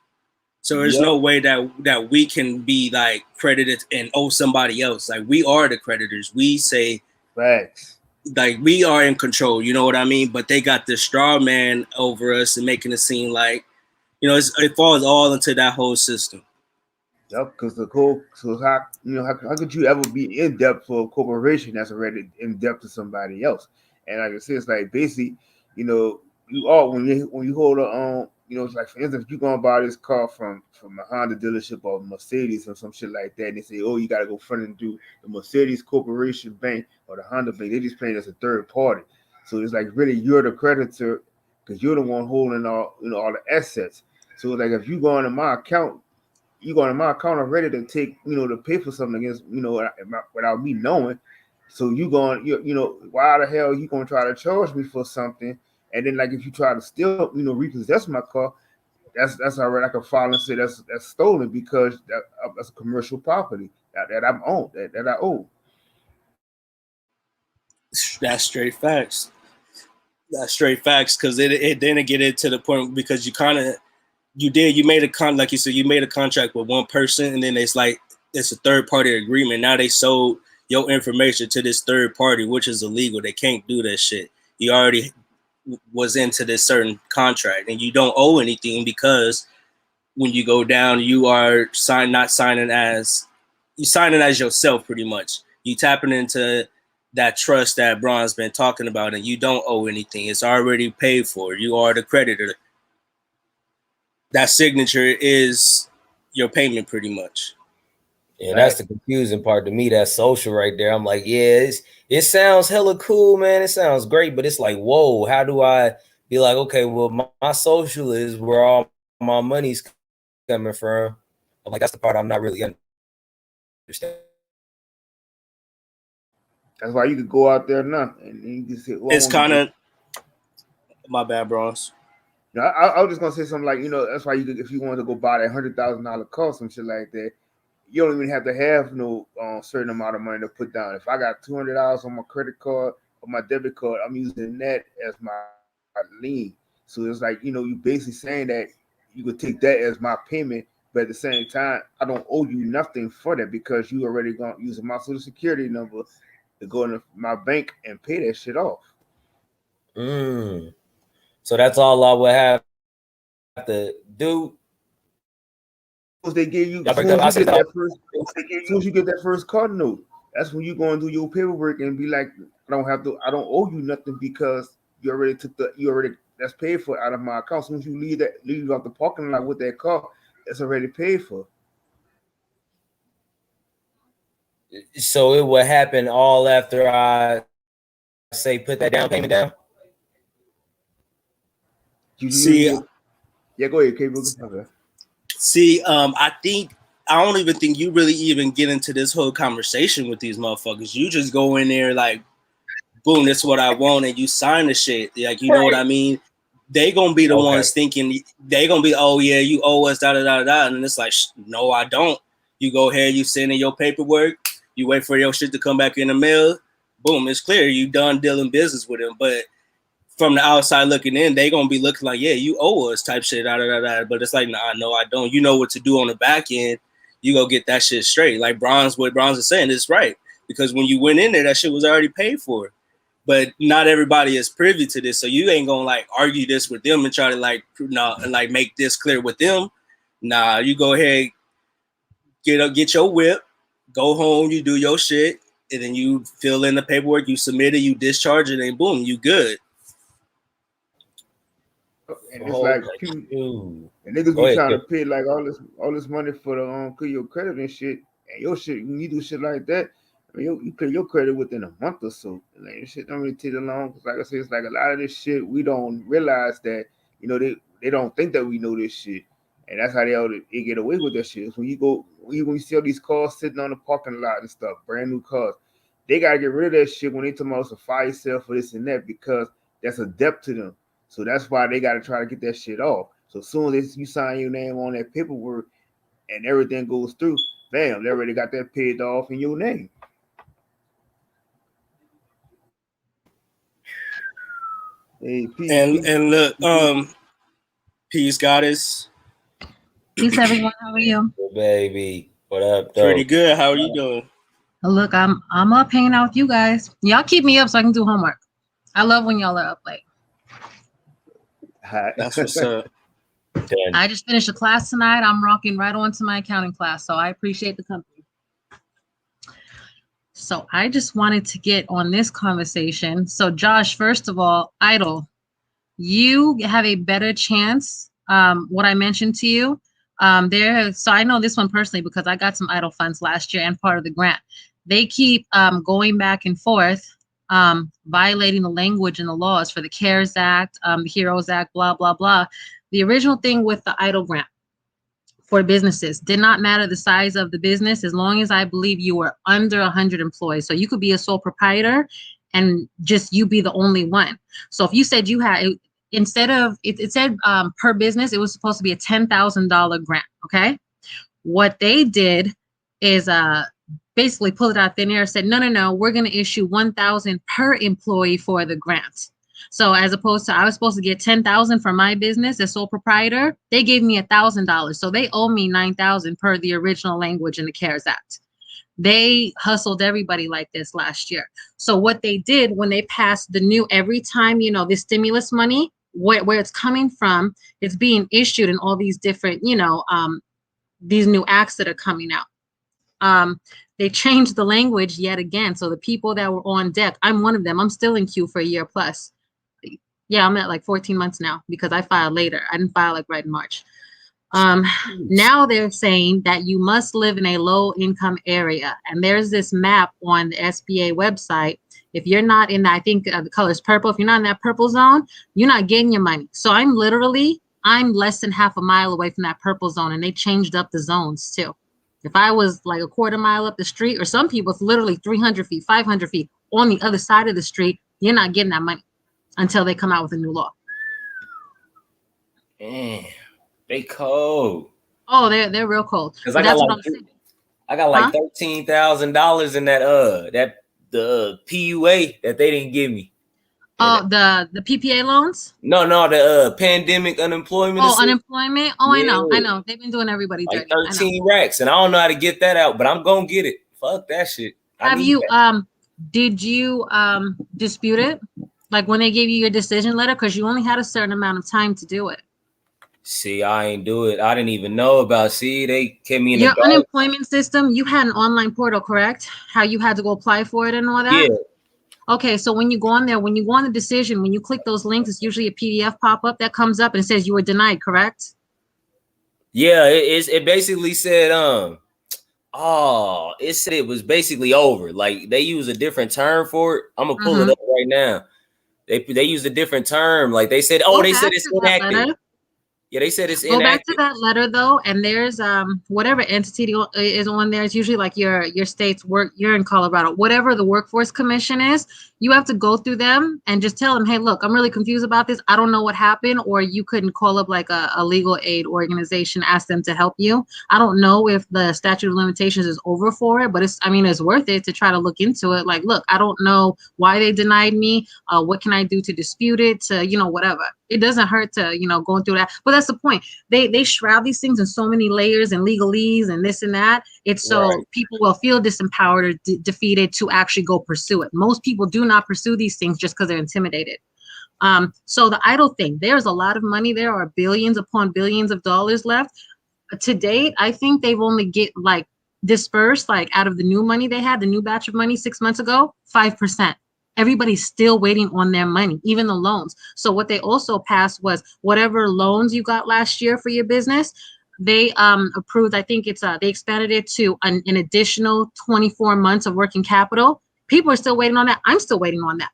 So there's no way that we can be like credited and owe somebody else. Like we are the creditors. We say facts. Like we are in control, you know what I mean? But they got this straw man over us and making it seem like, You know, it falls all into that whole system. Yep, because the whole, so how could you ever be in debt for a corporation that's already in debt to somebody else? And like I said, it's like basically, you all when you hold a it's like for instance, if you're gonna buy this car from a Honda dealership or Mercedes or some shit like that, and they say, oh, you gotta go front and do the Mercedes Corporation Bank or the Honda Bank, they just playing as a third party. So it's like really you're the creditor because you're the one holding all all the assets. So like if you go into my account, you go to my account already to take, to pay for something against, without me knowing. So why the hell you gonna try to charge me for something? And then like if you try to still, repossess my car, that's already I can file and say that's stolen because that's a commercial property that I'm owned, that I own. That's straight facts. That's straight facts because it didn't get it to the point because you made like you said, you made a contract with one person and then it's a third party agreement. Now they sold your information to this third party, which is illegal. They can't do that shit. You already was into this certain contract and you don't owe anything because when you go down, you are signing as yourself pretty much. You tapping into that trust that Braun's been talking about and you don't owe anything. It's already paid for. You are the creditor. That signature is your payment pretty much. Yeah, that's the confusing part to me. That social right there. I'm like, yeah, it sounds hella cool, man. It sounds great, but it's like, whoa, how do I be like, okay, well, my social is where all my money's coming from. I'm like, that's the part I'm not really understanding. That's why you could go out there now and you can say, well, it's kind of my bad, bros. I was just gonna say something like, that's why if you wanted to go buy that $100,000 car, some shit like that, you don't even have to have no certain amount of money to put down. If I got $200 on my credit card or my debit card, I'm using that as my lien. So it's like, you basically saying that you could take that as my payment, but at the same time, I don't owe you nothing for that because you already gonna use my social security number to go into my bank and pay that shit off. So that's all I would have to do. They give you as soon as you get that first card note, that's when you go and do your paperwork and be like, I don't owe you nothing because you already that's paid for out of my account. As soon as you leave out the parking lot with that car, it's already paid for. So it would happen all after I say put that down payment down. Yeah, go ahead, Cable. Okay. See, I don't even think you really even get into this whole conversation with these motherfuckers. You just go in there like, boom, this is what I want, and you sign the shit. Like, you know what I mean? They gonna be the ones thinking they gonna be, oh yeah, you owe us, da da da da, and it's like, no, I don't. You go ahead, you send in your paperwork, you wait for your shit to come back in the mail. Boom, it's clear you done dealing business with them. But from the outside looking in, they gonna be looking like, yeah, you owe us type shit, da da da da. But it's like, nah, no, I don't. You know what to do on the back end. You go get that shit straight. Like what Bronze is saying is right, because when you went in there, that shit was already paid for. But not everybody is privy to this, so you ain't gonna like argue this with them and try to like make this clear with them. Nah, you go ahead, get your whip, go home, you do your shit, and then you fill in the paperwork, you submit it, you discharge it, and boom, you good. And it's like and niggas be trying to pay like all this money for the your credit and shit, and your shit when you do shit like that. I mean, you clear your credit within a month or so. Like, this shit don't really take that long. Like I said, it's like a lot of this shit we don't realize that they don't think that we know this shit, and that's how they get away with that shit. So when you see all these cars sitting on the parking lot and stuff, brand new cars, they gotta get rid of that shit when they talk about a fire sale for this and that because that's a debt to them. So that's why they gotta try to get that shit off. So as soon as you sign your name on that paperwork and everything goes through, bam, they already got that paid off in your name. Hey, peace, and look, peace, goddess. Peace, everyone. How are you? Good, baby. What up, though? Pretty good. How are you doing? Look, I'm up hanging out with you guys. Y'all keep me up so I can do homework. I love when y'all are up late. That's what's up. Done. I just finished a class tonight. I'm rocking right on to my accounting class, so I appreciate the company. So I just wanted to get on this conversation. So Josh, first of all, idle, you have a better chance. What I mentioned to you so I know this one personally because I got some idle funds last year and part of the grant. They keep going back and forth, violating the language and the laws for the CARES Act, the HEROES Act, blah, blah, blah. The original thing with the idle grant for businesses did not matter the size of the business as long as I believe you were under 100 employees. So you could be a sole proprietor and just you be the only one. So if you said you had, instead of, it said per business, it was supposed to be a $10,000 grant, okay? What they did is basically pull it out thin air, said, no, we're going to issue $1,000 per employee for the grant. So as opposed to, I was supposed to get $10,000 for my business as sole proprietor, they gave me $1,000. So they owe me $9,000 per the original language in the CARES Act. They hustled everybody like this last year. So what they did when they passed the new, every time, the stimulus money, where it's coming from, it's being issued in all these different, these new acts that are coming out. They changed the language yet again. So the people that were on deck, I'm one of them. I'm still in queue for a year plus. Yeah, I'm at like 14 months now because I filed later. I didn't file like right in March. Now they're saying that you must live in a low income area. And there's this map on the SBA website. If you're not in that, I think the color is purple. If you're not in that purple zone, you're not getting your money. So I'm less than half a mile away from that purple zone. And they changed up the zones too. If I was like a quarter mile up the street, or some people, it's literally 300 feet, 500 feet on the other side of the street, you're not getting that money until they come out with a new law. Damn, they cold. Oh, they're real cold. Because I got like $13,000 in that the PUA that they didn't give me. Oh, the PPA loans? No, the pandemic unemployment. Oh, unemployment. Oh, yeah. I know. They've been doing everybody dirty. Like 13 racks, and I don't know how to get that out, but I'm gonna get it. Fuck that shit. Did you dispute it? Like when they gave you your decision letter, because you only had a certain amount of time to do it. See, I ain't do it. I didn't even know about. See, they kept me in your unemployment system. You had an online portal, correct? How you had to go apply for it and all that. Yeah. Okay, so when you go on there, when you go on the decision, when you click those links, it's usually a PDF pop-up that comes up and it says you were denied, correct? Yeah, it basically said it said it was basically over. Like they use a different term for it. I'm gonna pull it up right now. They used a different term. Like they said, they said it's inactive. Yeah, they said it's inactive. Go back to that letter though, and there's whatever entity is on there. It's usually like your state's work. You're in Colorado, whatever the Workforce Commission is. You have to go through them and just tell them, hey, look, I'm really confused about this. I don't know what happened. Or you couldn't call up like a legal aid organization, ask them to help you. I don't know if the statute of limitations is over for it, but it's worth it to try to look into it. Like, look, I don't know why they denied me. What can I do to dispute it? To whatever. It doesn't hurt to going through that. But that's the point. They shroud these things in so many layers and legalese and this and that. It's so people will feel disempowered or defeated to actually go pursue it. Most people do not pursue these things just because they're intimidated. So the idle thing, there's a lot of money. There are billions upon billions of dollars left. To date, I think they've only dispersed out of the new money they had, the new batch of money 6 months ago, 5%. Everybody's still waiting on their money, even the loans. So what they also passed was whatever loans you got last year for your business, they approved, I think they expanded it to an additional 24 months of working capital. People are still waiting on that. I'm still waiting on that.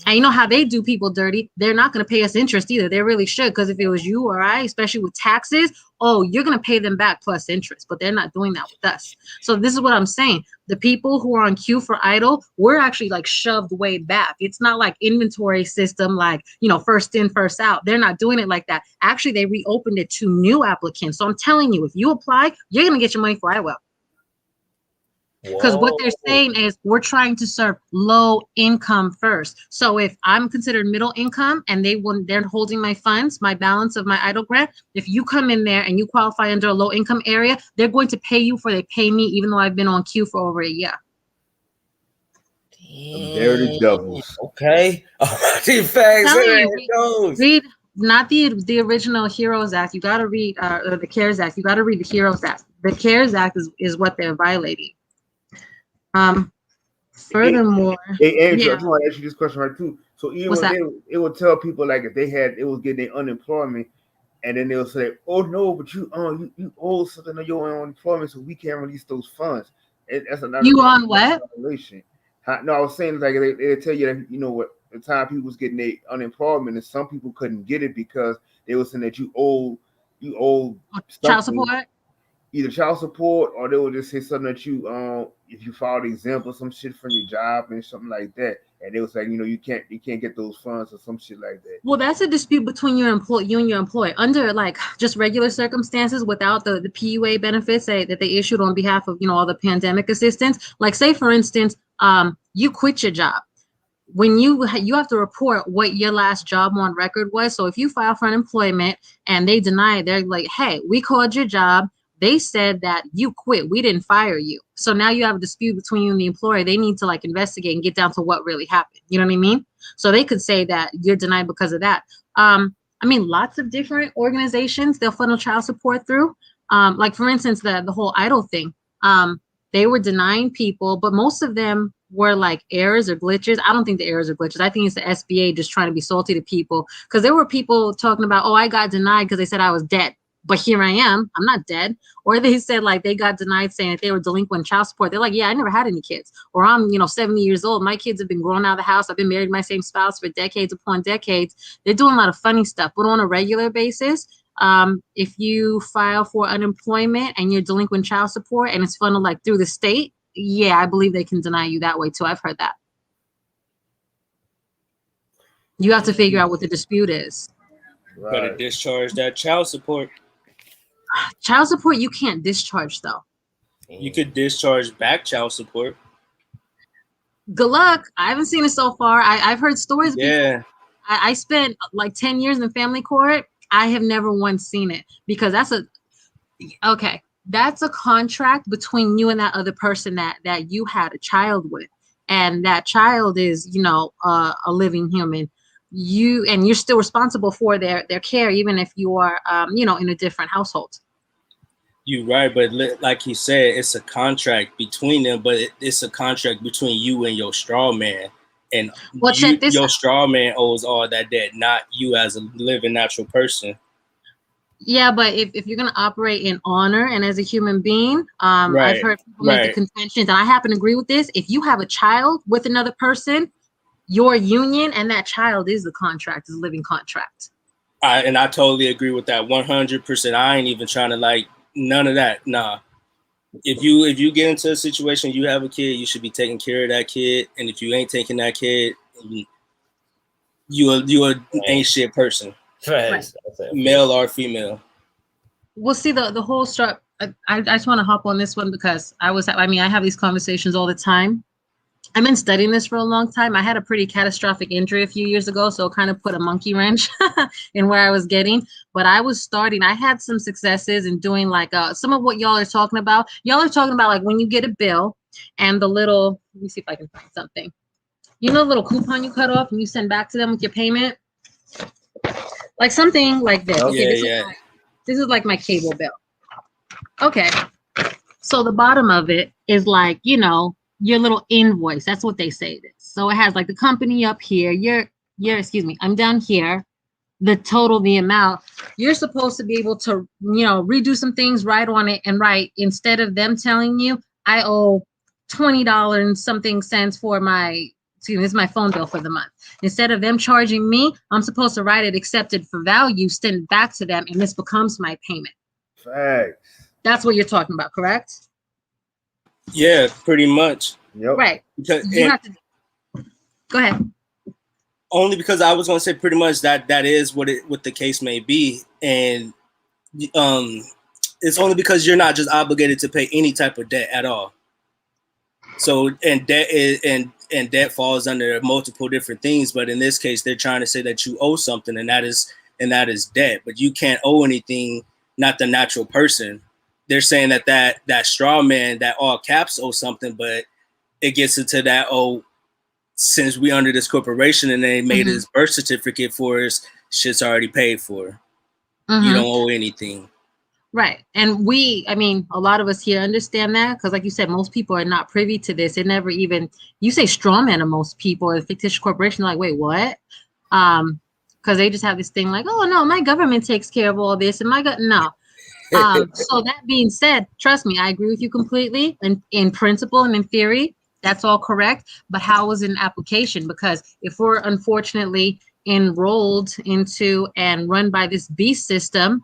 And you know how they do people dirty. They're not going to pay us interest either. They really should, because if it was you or I, especially with taxes, you're going to pay them back plus interest, but they're not doing that with us. So this is what I'm saying. The people who are on queue for idle, we're actually shoved way back. It's not like inventory system, first in, first out. They're not doing it like that. Actually, they reopened it to new applicants. So I'm telling you, if you apply, you're going to get your money for IWell. Because what they're saying is we're trying to serve low income first. So if I'm considered middle income and they're holding my funds, my balance of my idle grant, if you come in there and you qualify under a low income area, they're going to pay you they pay me, even though I've been on queue for over a year. Dirty devils. Okay. Read not the original Heroes Act. You got to read or the CARES Act. You got to read the Heroes Act. The CARES Act is what they're violating. Furthermore, hey Andrew, yeah. I just want to ask you this question right too. So even What's that? it would tell people like if it was getting their unemployment, and then they'll say, "Oh no, but you owe something on your unemployment, so we can't release those funds." That's another You on what? violation. No, I was saying like they tell you that what the time people was getting their unemployment, and some people couldn't get it because they were saying that you owe child support. Either child support, or they would just say something that you if you filed example some shit from your job and something like that, and they was like you can't get those funds or some shit like that. Well, that's a dispute between you and your employer under like just regular circumstances without the PUA benefits that they issued on behalf of all the pandemic assistance. Like say for instance, you quit your job. When you have to report what your last job on record was. So if you file for unemployment and they deny it, they're like, hey, we called your job. They said that you quit. We didn't fire you. So now you have a dispute between you and the employer. They need to like investigate and get down to what really happened. You know what I mean? So they could say that you're denied because of that. I mean, lots of different organizations, they'll funnel child support through. Like for instance, the whole idle thing. They were denying people, but most of them were like errors or glitches. I don't think the errors or glitches. I think it's the SBA just trying to be salty to people because there were people talking about, oh, I got denied because they said I was dead. But here I am. I'm not dead. Or they said like they got denied saying that they were delinquent child support. They're like, yeah, I never had any kids. Or I'm 70 years old. My kids have been grown out of the house. I've been married to my same spouse for decades upon decades. They're doing a lot of funny stuff. But on a regular basis, if you file for unemployment and you're delinquent child support and it's funneled like through the state, yeah, I believe they can deny you that way too. I've heard that. You have to figure out what the dispute is. Right. Better discharge that child support. Child support you can't discharge though. You could discharge back child support. Good luck. I haven't seen it so far. I've heard stories. Yeah. I spent like 10 years in family court. I have never once seen it because that's a contract between you and that other person that you had a child with, and that child is a living human. You're still responsible for their care even if you are in a different household. You're right, but like you said, it's a contract between them, but it's a contract between you and your straw man. And your straw man owes all that debt, not you as a living natural person. Yeah, but if you're going to operate in honor and as a human being, right, I've heard people make the contention, and I happen to agree with this. If you have a child with another person, your union and that child is the contract, is a living contract. I totally agree with that 100%. I ain't even trying to like none of that. Nah. If you get into a situation, you have a kid, you should be taking care of that kid. And if you ain't taking that kid, you ain't shit person. Right. Male or female. We'll see the whole start. I just want to hop on this one because I have these conversations all the time. I've been studying this for a long time. I had a pretty catastrophic injury a few years ago, so it kind of put a monkey wrench in where I was getting. But I had some successes in doing like some of what y'all are talking about. Y'all are talking about like when you get a bill and the little, let me see if I can find something. The little coupon you cut off and you send back to them with your payment. Like something like this. Okay, this is like my cable bill. Okay. So the bottom of it is like, your little invoice. That's what they say it is. So it has like the company up here. I'm down here. The total, the amount. You're supposed to be able to, redo some things, write on it and write instead of them telling you I owe $20 and something cents for this is my phone bill for the month. Instead of them charging me, I'm supposed to write it accepted for value, send it back to them, and this becomes my payment. Facts. That's what you're talking about, correct? Yeah, pretty much. Yep. Right. Because, you have to go ahead. Only because I was going to say pretty much that is what the case may be, and it's only because you're not just obligated to pay any type of debt at all. So and debt falls under multiple different things, but in this case, they're trying to say that you owe something, and that is debt. But you can't owe anything, not the natural person. They're saying that straw man, that all caps owe something, but it gets into that, since we under this corporation and they made his birth certificate for us, shit's already paid for. Mm-hmm. You don't owe anything. Right. And I mean, a lot of us here understand that because, like you said, most people are not privy to this. It never even, you say straw man to most people, a fictitious corporation, like, wait, what? Because they just have this thing like, oh, no, my government takes care of all this. And no. So that being said, trust me, I agree with you completely. And in principle and in theory, that's all correct. But how is it in application? Because if we're unfortunately enrolled into and run by this beast system,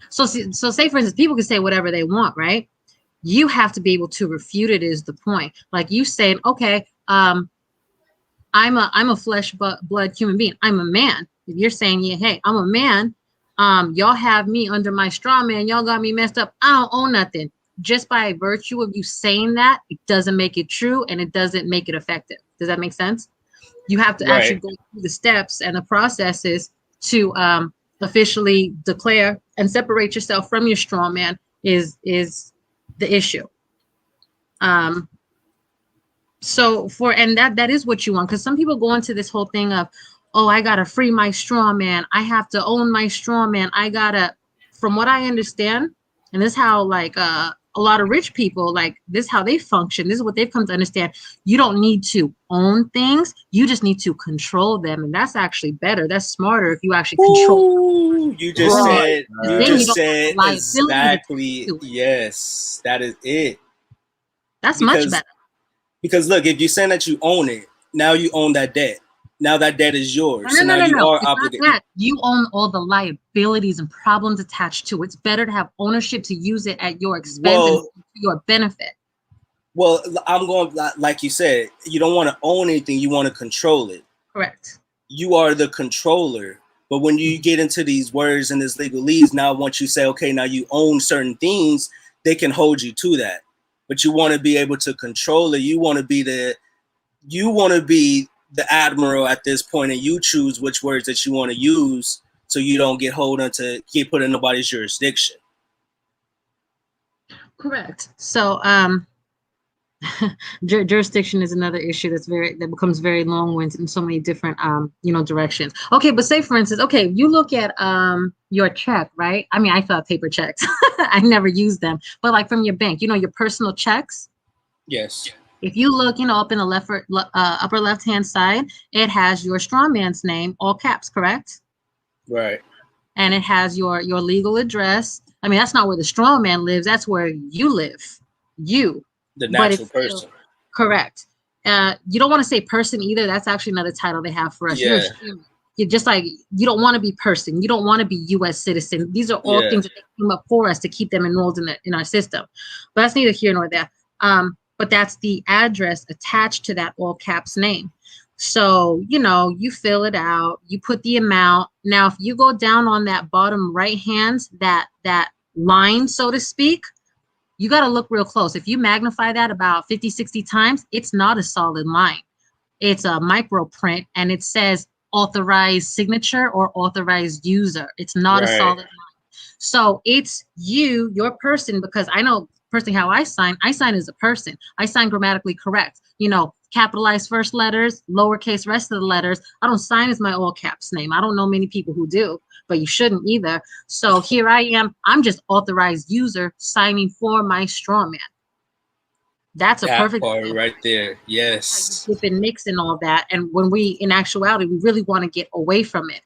so say, for instance, people can say whatever they want, right? You have to be able to refute it is the point. Like you saying, okay, I'm a flesh blood human being. I'm a man. If you're saying, yeah, hey, I'm a man, y'all have me under my straw man. Y'all got me messed up. I don't own nothing. Just by virtue of you saying that, it doesn't make it true and it doesn't make it effective. Does that make sense? You have to actually go through the steps and the processes to officially declare and separate yourself from your straw man is the issue. So that is what you want, because some people go into this whole thing of, oh, I gotta free my straw man, I have to own my straw man, I gotta, from what I understand, and this is how like a lot of rich people, like this is how they function, this is what they've come to understand. You don't need to own things, you just need to control them, and that's actually better, that's smarter if you actually control them. You just said exactly, yes, that is it. That's much better. Because look, if you're saying that you own it, now you own that debt. Now that debt is yours. No. Are obligated. You own all the liabilities and problems attached to it. It's better to have ownership to use it at your expense and your benefit. Well, I'm going, like you said, you don't want to own anything. You want to control it. Correct. You are the controller. But when you get into these words and this legalese, now once you say, okay, now you own certain things, they can hold you to that. But you want to be able to control it. You want to be the admiral at this point, and you choose which words that you want to use so you don't get put in nobody's jurisdiction. Correct. So jurisdiction is another issue that becomes very long-winded in so many different directions. Okay, but say for instance, okay, you look at your check, right? I mean, I fill out paper checks. I never use them, but like from your bank, your personal checks. Yes. If you look, up in the upper left-hand side, it has your strawman's name, all caps, correct? Right. And it has your legal address. I mean, that's not where the strawman lives. That's where you live. You. The natural person. Correct. You don't want to say person either. That's actually another title they have for us. Yeah. You're just like, you don't want to be person. You don't want to be U.S. citizen. These are all things that they came up for us to keep them enrolled in our system. But that's neither here nor there. But that's the address attached to that all caps name. So, you fill it out, you put the amount. Now, if you go down on that bottom right hand, that line, so to speak, you got to look real close. If you magnify that about 50, 60 times, it's not a solid line. It's a micro print, and it says authorized signature or authorized user. It's not a solid line. So it's your person, because I know personally how I sign as a person. I sign grammatically correct. Capitalized first letters, lowercase rest of the letters. I don't sign as my all caps name. I don't know many people who do, but you shouldn't either. So here I am. I'm just authorized user signing for my straw man. That's a perfect part right there. Yes. Dip and mix and all that. And when in actuality, we really want to get away from it.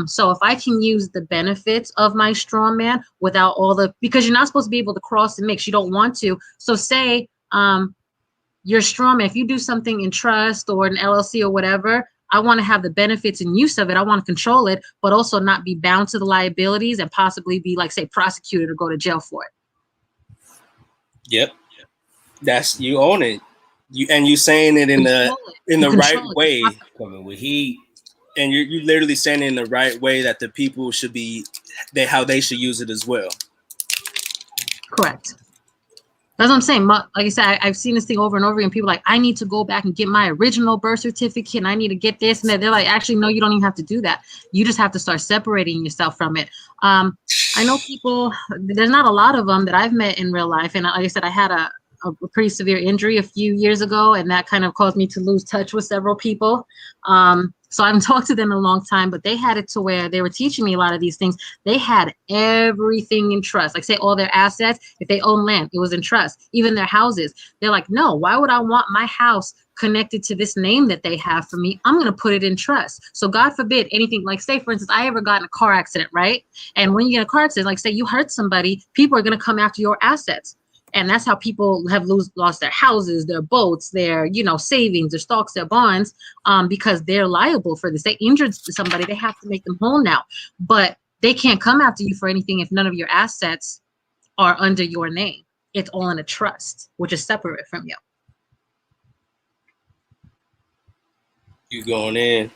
So if I can use the benefits of my straw man without because you're not supposed to be able to cross and mix. You don't want to. So say your straw man, if you do something in trust or an LLC or whatever, I want to have the benefits and use of it. I want to control it, but also not be bound to the liabilities and possibly be, like, say, prosecuted or go to jail for it. Yep. You own it. You saying it in the right way. Coming with heat. And you literally saying it in the right way that the people should be, how they should use it as well. Correct. That's what I'm saying. Like I said, I've seen this thing over and over again. People are like, I need to go back and get my original birth certificate, and I need to get this and that. They're like, actually, no, you don't even have to do that. You just have to start separating yourself from it. I know people, there's not a lot of them that I've met in real life. And like I said, I had a pretty severe injury a few years ago, and that kind of caused me to lose touch with several people. So I haven't talked to them in a long time, but they had it to where they were teaching me a lot of these things. They had everything in trust. Like say all their assets, if they own land, it was in trust. Even their houses. They're like, no, why would I want my house connected to this name that they have for me? I'm going to put it in trust. So God forbid anything, like say, for instance, I ever got in a car accident, right? And when you get in a car accident, like say you hurt somebody, people are going to come after your assets. And that's how people have lost their houses, their boats, their, savings, their stocks, their bonds, because they're liable for this. They injured somebody. They have to make them whole now. But they can't come after you for anything if none of your assets are under your name. It's all in a trust, which is separate from you. You going in.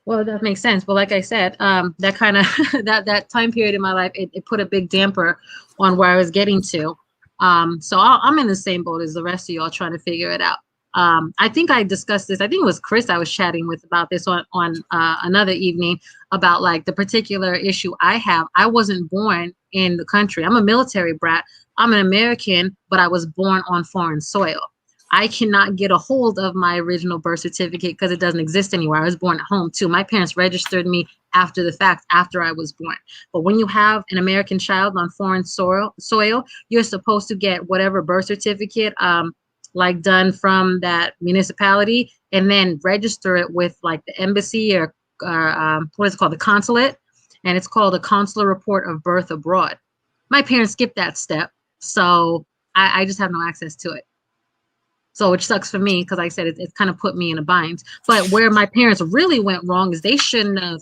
Well, that makes sense. But like I said, that kind of that time period in my life, it put a big damper on where I was getting to. So I'm in the same boat as the rest of y'all trying to figure it out. I think I discussed this. I think it was Chris I was chatting with about this on another evening about like the particular issue I have. I wasn't born in the country. I'm a military brat. I'm an American, but I was born on foreign soil. I cannot get a hold of my original birth certificate because it doesn't exist anywhere. I was born at home too. My parents registered me after the fact, after I was born. But when you have an American child on foreign soil, you're supposed to get whatever birth certificate like done from that municipality and then register it with like the embassy or what is it called, the consulate, and it's called a consular report of birth abroad. My parents skipped that step, so I just have no access to it. So it sucks for me because like I said, it kind of put me in a bind. But where my parents really went wrong is they shouldn't have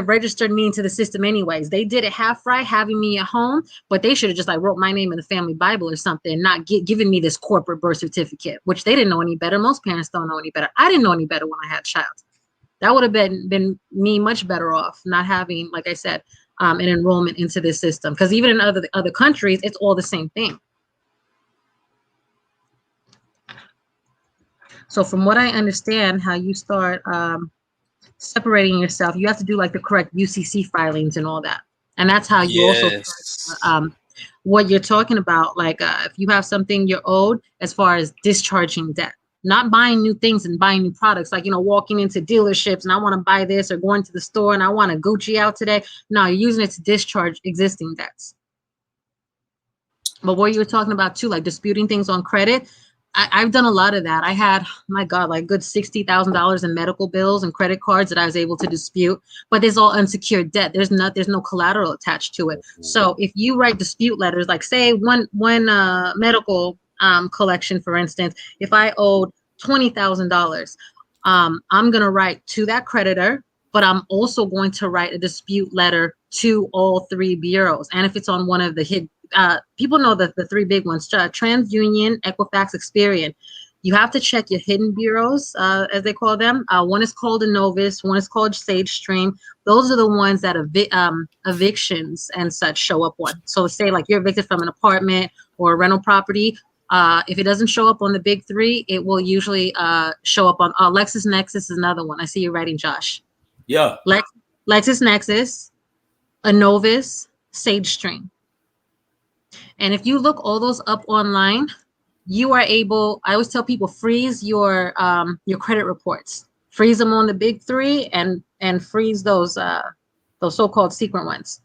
registered me into the system anyways. They did it half right, having me at home, but they should have just like wrote my name in the family Bible or something, not giving me this corporate birth certificate, which they didn't know any better. Most parents don't know any better. I didn't know any better when I had a child. That would have been me much better off not having, like I said, an enrollment into this system. Because even in other countries, it's all the same thing. So from what I understand, how you start separating yourself, you have to do like the correct UCC filings and all that. And that's how you also start, what you're talking about. Like if you have something you're owed as far as discharging debt, not buying new things and buying new products, like, walking into dealerships and I want to buy this, or going to the store and I want a Gucci out today. No, you're using it to discharge existing debts. But what you were talking about too, like disputing things on credit, I've done a lot of that. I had, my God, like good $60,000 in medical bills and credit cards that I was able to dispute, but there's all unsecured debt. There's no collateral attached to it. So if you write dispute letters, like say one medical collection, for instance, if I owed $20,000, I'm going to write to that creditor, but I'm also going to write a dispute letter to all three bureaus. And if it's on one of the hidden, people know that the three big ones, TransUnion, Equifax, Experian. You have to check your hidden bureaus, as they call them. One is called Innovis, one is called SageStream. Those are the ones that evictions and such show up on. So say like you're evicted from an apartment or a rental property. If it doesn't show up on the big three, it will usually show up on LexisNexis is another one. I see you writing, Josh. Yeah. LexisNexis, Innovis, SageStream. And if you look all those up online, you are able, I always tell people, freeze your credit reports. Freeze them on the big three and freeze those so-called secret ones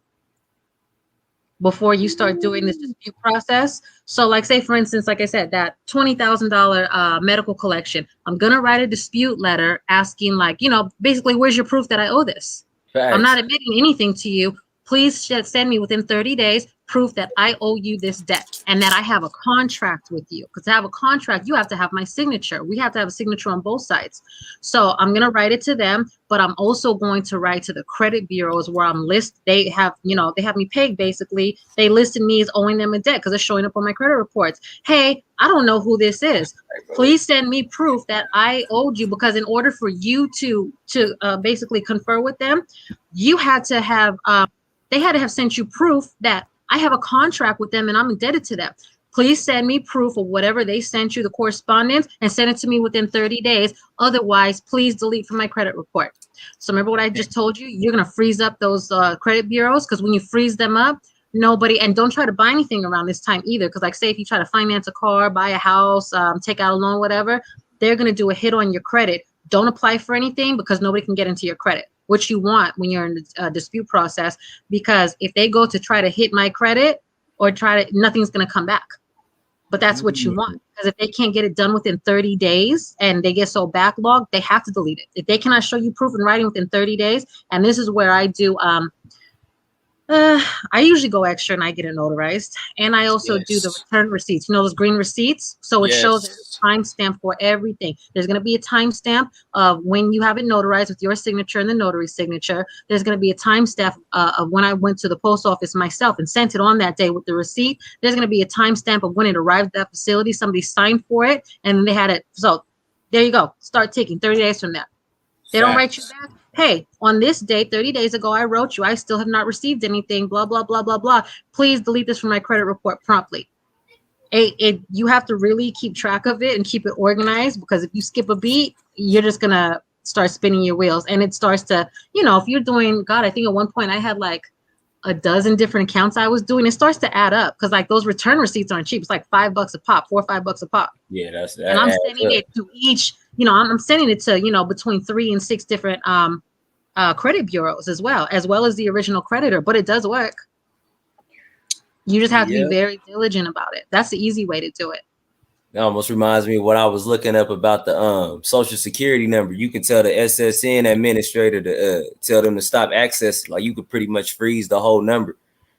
before you start doing this dispute process. So like say, for instance, like I said, that $20,000 medical collection, I'm going to write a dispute letter asking like, basically, where's your proof that I owe this? Thanks. I'm not admitting anything to you. Please send me within 30 days proof that I owe you this debt and that I have a contract with you. Because to have a contract, you have to have my signature. We have to have a signature on both sides. So I'm going to write it to them, but I'm also going to write to the credit bureaus where I'm listed. They have me pegged basically. They listed me as owing them a debt because it's showing up on my credit reports. Hey, I don't know who this is. Please send me proof that I owed you, because in order for you to basically confer with them, you had to have they had to have sent you proof that I have a contract with them and I'm indebted to them. Please send me proof of whatever they sent you, the correspondence, and send it to me within 30 days. Otherwise, please delete from my credit report. So remember what I just told you? You're going to freeze up those credit bureaus, because when you freeze them up, and don't try to buy anything around this time either. Because like say if you try to finance a car, buy a house, take out a loan, whatever, they're going to do a hit on your credit. don't apply for anything because nobody can get into your credit, which you want when you're in the dispute process, because if they go to try to hit my credit or nothing's going to come back. But that's what you want, because if they can't get it done within 30 days and they get so backlogged, they have to delete it. If they cannot show you proof in writing within 30 days, and this is where I do, I usually go extra and I get it notarized. And I also do the return receipts, those green receipts. So it shows there's a timestamp for everything. There's going to be a timestamp of when you have it notarized with your signature and the notary signature. There's going to be a timestamp of when I went to the post office myself and sent it on that day with the receipt. There's going to be a timestamp of when it arrived at that facility. Somebody signed for it and they had it. So there you go. Start ticking 30 days from now. They don't write you back. Hey, on this date, 30 days ago, I wrote you. I still have not received anything, blah, blah, blah, blah, blah. Please delete this from my credit report promptly. You have to really keep track of it and keep it organized, because if you skip a beat, you're just going to start spinning your wheels. And it starts to, if you're doing, God, I think at one point I had like a dozen different accounts I was doing. It starts to add up, because like those return receipts aren't cheap. It's like $5 a pop, $4 or $5 a pop. Yeah, that's that. And I'm sending it to each. I'm sending it to, between 3 and 6 different credit bureaus as well as the original creditor, but it does work. You just have to be very diligent about it. That's the easy way to do it. That almost reminds me of what I was looking up about the social security number. You can tell the SSN administrator to tell them to stop access. Like, you could pretty much freeze the whole number.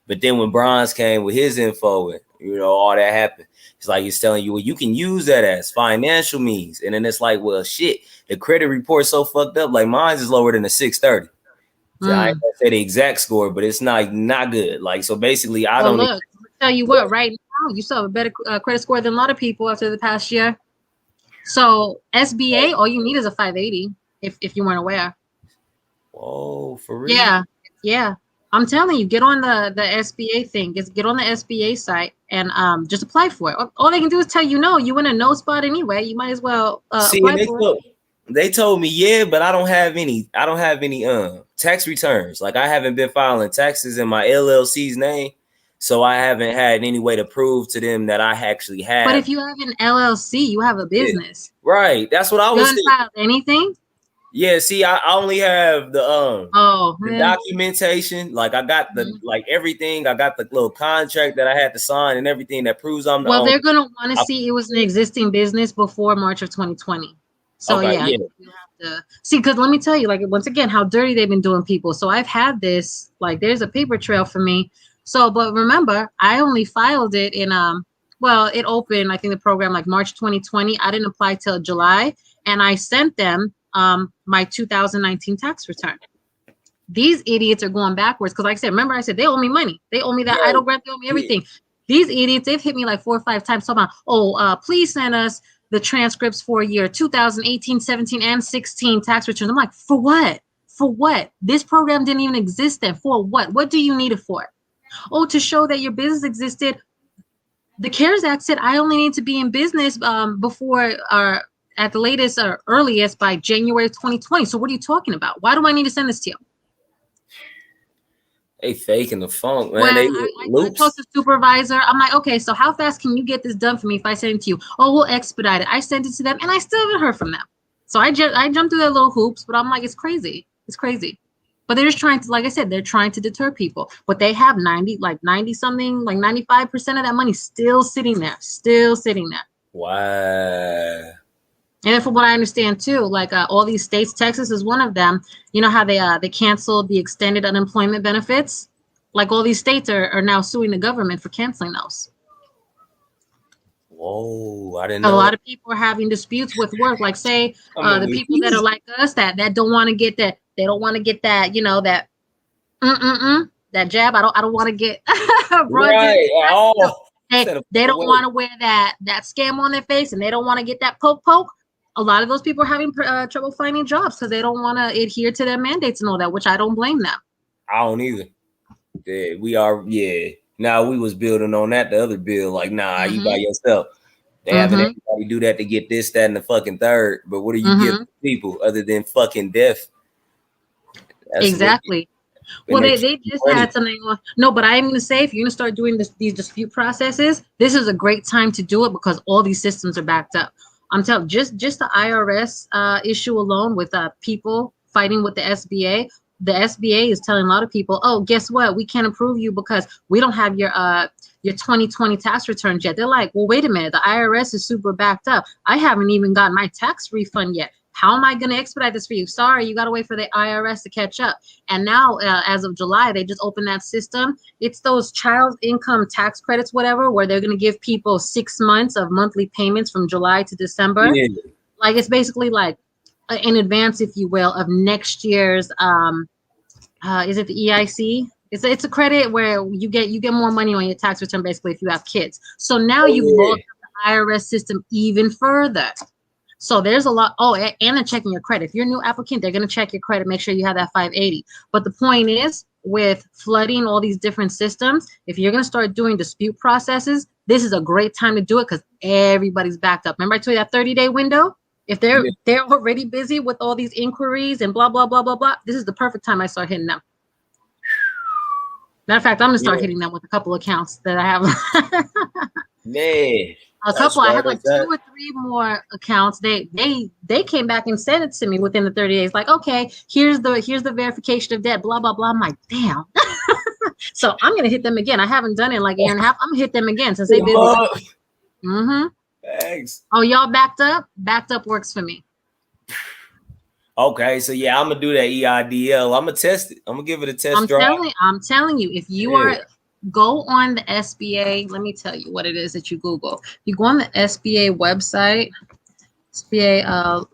But then when Bronze came with his info and, all that happened, it's like he's telling you, well, you can use that as financial means. And then it's like, well, shit, the credit report's so fucked up. Like, mine is lower than a 630. So I ain't gonna say the exact score, but it's not good. Like, so basically, I don't. Look, tell you what, right now, you still have a better credit score than a lot of people after the past year. So SBA, all you need is a 580 if you weren't aware. Whoa, for real? Yeah. I'm telling you, get on the SBA thing. Get on the SBA site and just apply for it. All they can do is tell you no. You in a no spot anyway. You might as well apply for it. They told me, but I don't have any tax returns. Like, I haven't been filing taxes in my LLC's name, so I haven't had any way to prove to them that I actually have. But if you have an LLC, you have a business. Yeah. Right. That's what I was thinking. You haven't filed anything? Yeah, see, I only have the documentation. Like, I got the like everything. I got the little contract that I had to sign and everything that proves I'm the owner. They're gonna want to see it was an existing business before March of 2020. So you have to see, because let me tell you, like, once again, how dirty they've been doing people. So I've had this, like, there's a paper trail for me. So, but remember, I only filed it in it opened, I think, the program like March 2020. I didn't apply till July, and I sent them my 2019 tax return. These idiots are going backwards because, like I said, remember I said they owe me money. They owe me that idle grant. They owe me everything. These idiots, they've hit me like 4 or 5 times. So please send us the transcripts for year 2018, 17, and 16 tax returns. I'm like, for what? For what? This program didn't even exist then. For what? What do you need it for? Oh, to show that your business existed. The CARES Act said I only need to be in business before at the latest or earliest by January 2020. So what are you talking about? Why do I need to send this to you? They faking the funk, man. Well, I told the supervisor, I'm like, okay, so how fast can you get this done for me if I send it to you? Oh, we'll expedite it. I sent it to them and I still haven't heard from them. So I jumped through their little hoops, but I'm like, it's crazy. It's crazy. But they're just trying to, like I said, they're trying to deter people. But they have 90 something, like 95% of that money still sitting there. Wow. And then from what I understand too, like all these states, Texas is one of them. You know how they canceled the extended unemployment benefits? Like all these states are now suing the government for canceling those. Whoa, I didn't know. A lot of people are having disputes with work. Like say the people that are like us that don't want to get that, they don't want to get that, that that jab. I don't want to get right. They don't want to wear that scam on their face, and they don't want to get that poke. A lot of those people are having trouble finding jobs because they don't want to adhere to their mandates and all that, which I don't blame them. I don't either. Yeah, we are. Yeah. Now we was building on that. The other bill, like, nah, you by yourself. They having everybody do that to get this, that, and the fucking third. But what do you give people other than fucking death? That's exactly. Well, they just had something. No, but I'm going to say, if you're going to start doing these dispute processes, this is a great time to do it because all these systems are backed up. I'm telling just the IRS issue alone with people fighting with the SBA. The SBA is telling a lot of people, oh, guess what? We can't approve you because we don't have your 2020 tax returns yet. They're like, well, wait a minute. The IRS is super backed up. I haven't even gotten my tax refund yet. How am I going to expedite this for you? Sorry, you got to wait for the IRS to catch up. And now, as of July, they just opened that system. It's those child income tax credits, whatever, where they're going to give people 6 months of monthly payments from July to December. Yeah. Like, it's basically like in advance, if you will, of next year's, is it the EIC? It's a credit where you get more money on your tax return, basically, if you have kids. So now you've locked the IRS system even further. So there's a lot. Oh, and they're checking your credit. If you're a new applicant, they're going to check your credit, make sure you have that 580. But the point is, with flooding all these different systems, if you're going to start doing dispute processes, this is a great time to do it because everybody's backed up. Remember I told you that 30-day window? If they're already busy with all these inquiries and blah, blah, blah, blah, blah, this is the perfect time I start hitting them. Matter of fact, I'm going to start hitting them with a couple accounts that I have. Man. A couple, I have like 2 or 3 more accounts. They came back and sent it to me within the 30 days. Like, okay, here's the verification of debt, blah, blah, blah. I'm like, damn. So I'm going to hit them again. I haven't done it in like a year and a half. I'm going to hit them again since they've been. Mm-hmm. Thanks. Oh, y'all backed up? Backed up works for me. Okay, so yeah, I'm gonna do that EIDL. I'm gonna test it. I'm gonna give it a test drive. I'm telling you, if you are go on the SBA, let me tell you what it is that you Google. You go on the SBA website, SBA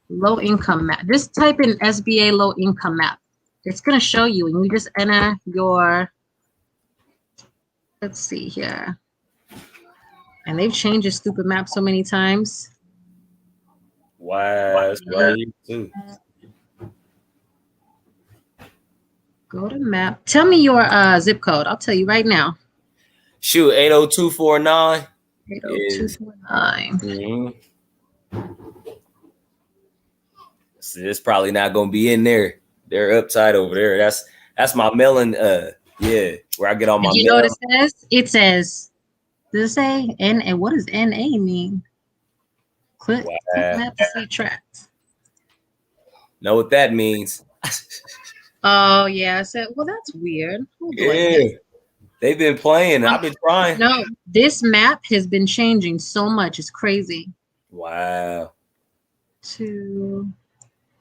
low income map. Just type in SBA low income map. It's gonna show you, and you just enter your. Let's see here. And they've changed this stupid map so many times. Wow, that's right too. Go to map. Tell me your zip code. I'll tell you right now. Shoot, 80249. 80249. So it's probably not gonna be in there. They're uptight over there. That's my mailing. Where I get all my. You know what it says? It says. Does it say NA? What does NA mean? Click map to see tracks. Know what that means? Oh yeah, I said, well, that's weird. They've been playing. I've been trying. No, this map has been changing so much. It's crazy. Wow. To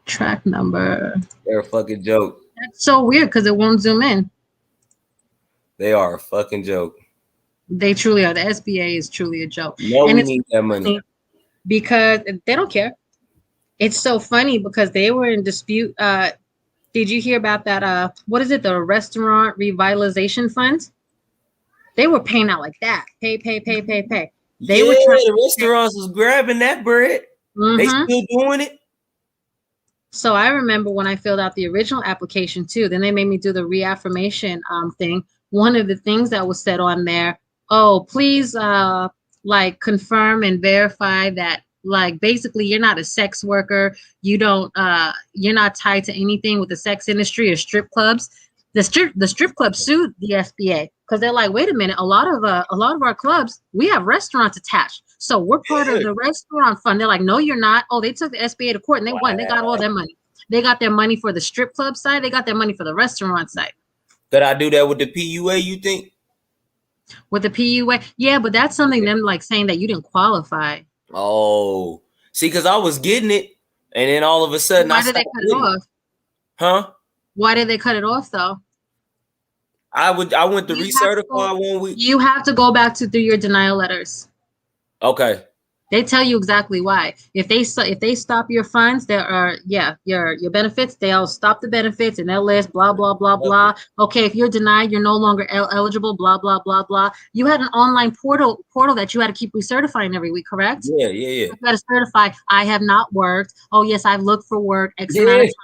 track number. They're a fucking joke. That's so weird because it won't zoom in. They are a fucking joke. They truly are. The SBA is truly a joke. No, we need that money. Because they don't care. It's so funny because they were in dispute. Did you hear about that? What is it? The restaurant revitalization fund? They were paying out like that. Pay. They were trying. The restaurants was grabbing that bread. Mm-hmm. They still doing it. So I remember when I filled out the original application too. Then they made me do the reaffirmation thing. One of the things that was said on there, oh, please like confirm and verify that like basically you're not a sex worker. You don't you're not tied to anything with the sex industry or strip clubs. The strip clubs sued the SBA because they're like, wait a minute, a lot of our clubs, we have restaurants attached. So we're part of the restaurant fund. They're like, no, you're not. Oh, they took the SBA to court and they won. They got all their money. They got their money for the strip club side. They got their money for the restaurant side. Could I do that with the PUA, you think? With the PUA? Yeah, but that's something them like saying that you didn't qualify. Oh, see, because I was getting it, and then all of a sudden, why did they cut it off? Huh? Why did they cut it off though? I went to recertify 1 week. You have to go back through your denial letters. Okay. They tell you exactly why. If they stop your funds, there are your benefits. They'll stop the benefits and they'll list blah blah blah blah. Okay, if you're denied, you're no longer eligible. Blah blah blah blah. You had an online portal that you had to keep recertifying every week, correct? Yeah. You got to certify. I have not worked. Oh yes, I've looked for work. X amount of time.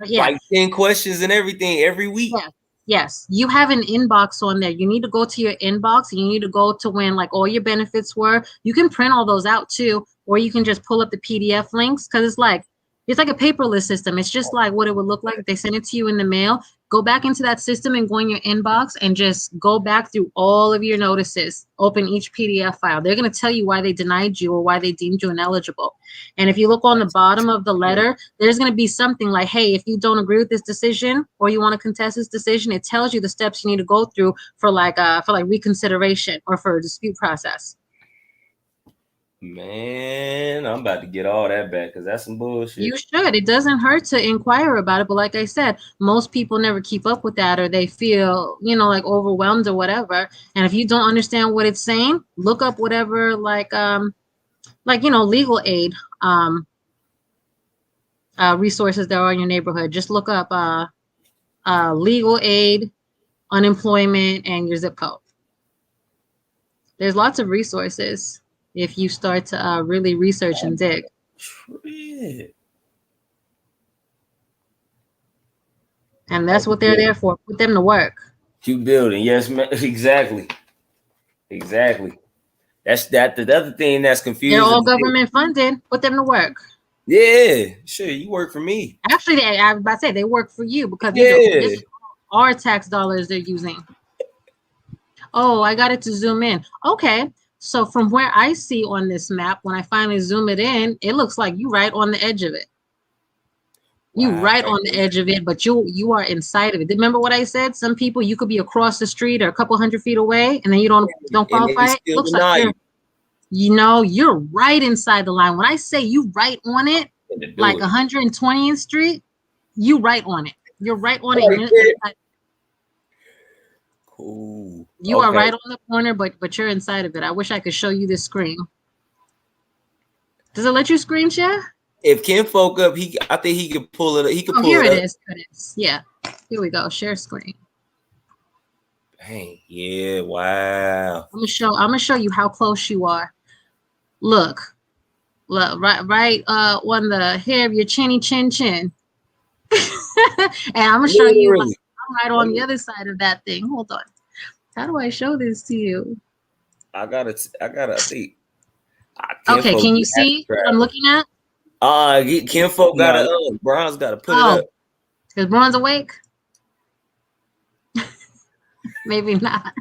Yeah. Like 10 questions and everything every week. Yeah. Yes, you have an inbox on there. You need to go to your inbox and you need to go to when like all your benefits were. You can print all those out too, or you can just pull up the PDF links because it's like a paperless system. It's just like what it would look like if they send it to you in the mail. Go back into that system and go in your inbox and just go back through all of your notices. Open each PDF file. They're going to tell you why they denied you or why they deemed you ineligible. And if you look on the bottom of the letter, there's going to be something like, hey, if you don't agree with this decision or you want to contest this decision, it tells you the steps you need to go through for like reconsideration or for a dispute process. Man, I'm about to get all that back because that's some bullshit. You should. It doesn't hurt to inquire about it. But like I said, most people never keep up with that, or they feel, you know, like overwhelmed or whatever. And if you don't understand what it's saying, look up whatever, like you know, legal aid resources that are in your neighborhood. Just look up legal aid, unemployment, and your zip code. There's lots of resources if you start to really research and dig. Shit. And that's what they're there for. Put them to work. Keep building. Yes, man. Exactly. That's the other thing that's confusing. They're all government funded. Put them to work. Yeah, sure. You work for me. Actually, I was about to say they work for you because these are our tax dollars they're using. Oh, I got it to zoom in. Okay. So from where I see on this map, when I finally zoom it in, it looks like you right on the edge of it. You right on the edge of it, but you are inside of it. Remember what I said? Some people, you could be across the street or a couple hundred feet away, and then you don't qualify. It looks like you're right inside the line. When I say you right on it, like 120th Street, you right on it. You're right on it. Cool. You are right on the corner, but you're inside of it. I wish I could show you this screen. Does it let you screen share? If Ken folk up, I think he could pull it. He could pull here it up. It is. Yeah. Here we go. Share screen. Dang. Yeah. Wow. I'm gonna show you how close you are. Look, right on the hair of your chinny chin. And I'm gonna show you. I'm right on the other side of that thing. Hold on. How do I show this to you? I gotta see. Okay, can you see what I'm looking at? Ken folk gotta Bronze gotta put it up. Is Bronze awake? Maybe not.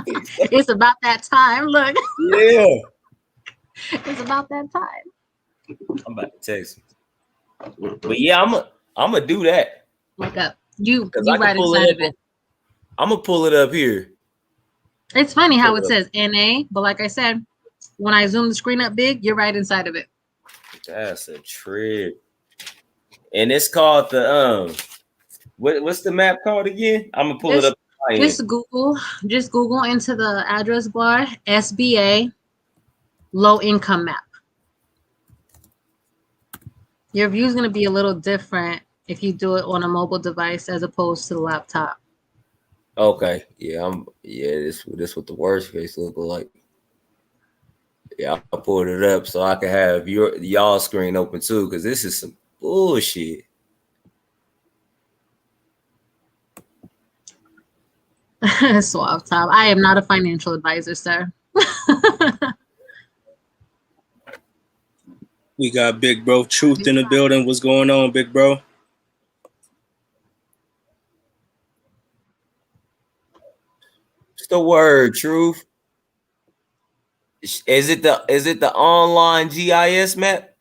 It's about that time. Look. Yeah. It's about that time. I'm about to text him. But yeah, I'm gonna do that. Wake up. You right inside of it. I'm gonna pull it up here. It's funny how it says NA, but like I said, when I zoom the screen up big, you're right inside of it. That's a trip. And it's called the what's the map called again? I'm gonna pull it up. Just Google into the address bar SBA low income map. Your view is gonna be a little different if you do it on a mobile device as opposed to the laptop. Okay. Yeah, this what the worst case look like. Yeah, I pulled it up so I can have y'all screen open too, because this is some bullshit. Suave top. I am not a financial advisor, sir. We got Big Bro Truth in the building. What's going on, Big Bro? What's the word, Truth? Is it the online GIS map?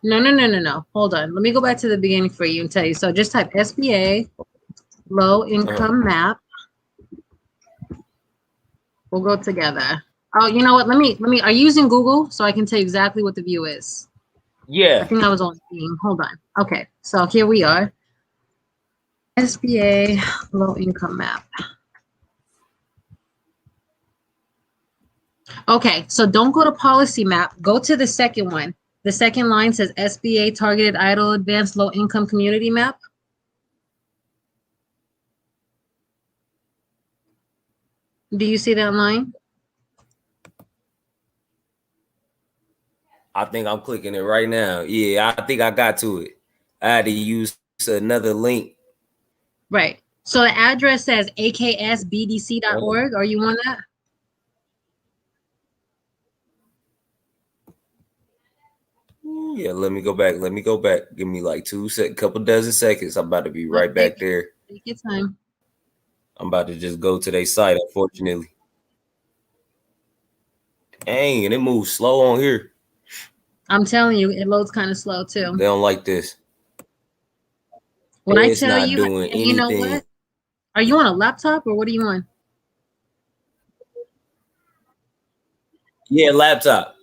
No. Hold on. Let me go back to the beginning for you and tell you. So just type SBA low income map. We'll go together. Oh, you know what? Let me. Are you using Google so I can tell you exactly what the view is? Yeah. I think I was on Steam. Hold on. Okay. So here we are. SBA low income map. Okay, so don't go to policy map. Go to the second one. The second line says SBA targeted idle advanced low income community map. Do you see that line? I think I'm clicking it right now. Yeah, I think I got to it. I had to use another link. Right. So the address says aksbdc.org. Are you on that? Yeah, let me go back. Give me like couple dozen seconds. I'm about to be right back there. Take your time. I'm about to just go to their site, unfortunately. Dang, and it moves slow on here. I'm telling you, it loads kind of slow too. They don't like this. When I It's tell not you, doing and you know anything. what? Are you on a laptop or what are you on? Yeah, laptop.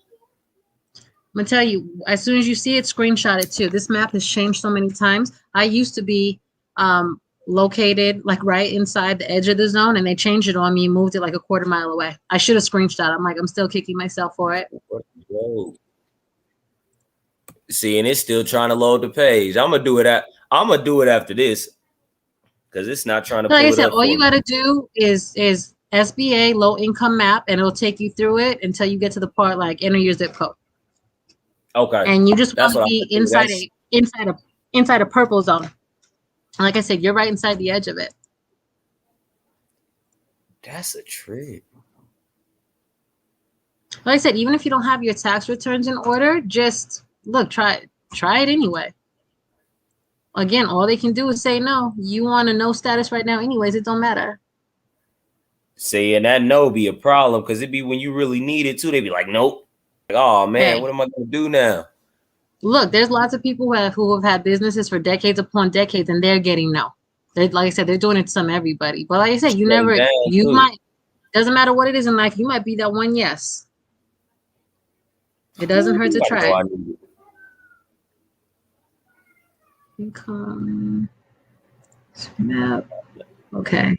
I'm gonna tell you, as soon as you see it, screenshot it too. This map has changed so many times. I used to be located like right inside the edge of the zone, and they changed it on me and moved it like a quarter mile away. I should have screenshot. I'm like, I'm still kicking myself for it. Whoa. See, and it's still trying to load the page. I'm gonna do it after this because it's not trying to Like I pull it said, up all for you me. gotta do is SBA low income map, and it'll take you through it until you get to the part like enter your zip code. Okay. And you just want That's to what be I'm gonna do. inside a purple zone. And like I said, you're right inside the edge of it. That's a trick. Like I said, even if you don't have your tax returns in order, just look, try it anyway. Again, all they can do is say no. You want a no status right now anyways, it don't matter. See, and that no be a problem because it be when you really need it too. They be like, nope. Like, oh man, Hey. what am I gonna do now? Look, there's lots of people who have had businesses for decades upon decades, and they're getting no. Like I said, they're doing it to everybody. But like I said, doesn't matter what it is in life, you might be that one yes. It doesn't hurt to try. Income map. Okay.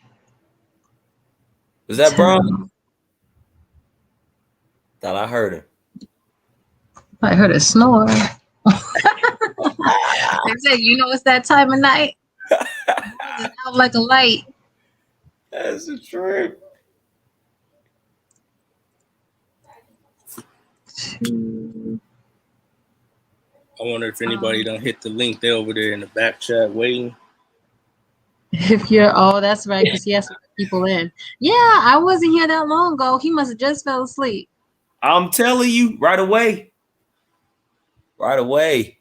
Was that Brian? Thought I heard him. I heard a snore. I said, you know, it's that time of night. It's out like a light. That's a trip. I wonder if anybody don't hit the link. They're over there in the back chat waiting. If that's right, because he has to let people in. Yeah, I wasn't here that long ago. He must have just fell asleep. I'm telling you, right away. Right away.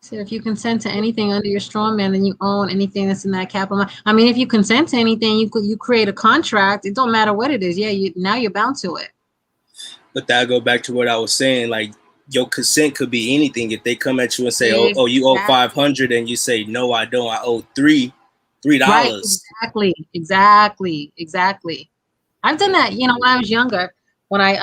So if you consent to anything under your straw man, then you own anything that's in that capital. I mean, if you consent to anything, you create a contract. It don't matter what it is. Yeah, now you're bound to it. But that go back to what I was saying. Like your consent could be anything. If they come at you and say, "Oh, you owe 500," and you say, "No, I don't. I owe $3." Right, exactly. I've done that, when I was younger, when I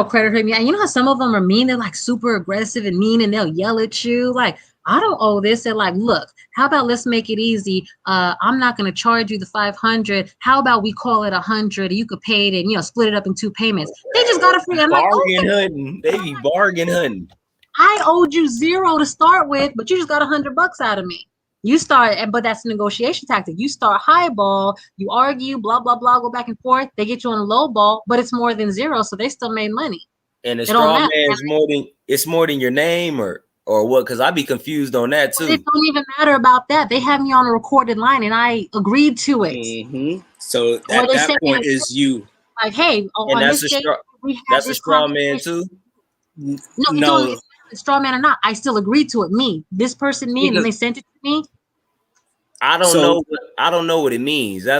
credit hurt me. And you know how some of them are mean, they're like super aggressive and mean and they'll yell at you. Like, I don't owe this. They're like, look, how about let's make it easy. I'm not gonna charge you the 500. How about we call it 100? You could pay it and split it up in 2 payments. They just got a free bargain hunting. They be bargain hunting. I owed you 0 to start with, but you just got $100 out of me. You start, but that's a negotiation tactic. You start highball, you argue, blah, blah, blah, go back and forth. They get you on a low ball, but it's more than 0, so they still made money. And the straw man is more than your name or what? Because I'd be confused on that too. It don't even matter about that. They have me on a recorded line, and I agreed to it. Mm-hmm. So at that point is you. Like, hey, and that's a straw man too. No. Straw man or not, I still agreed to it. This person, and then they sent it to me. I don't know what it means. I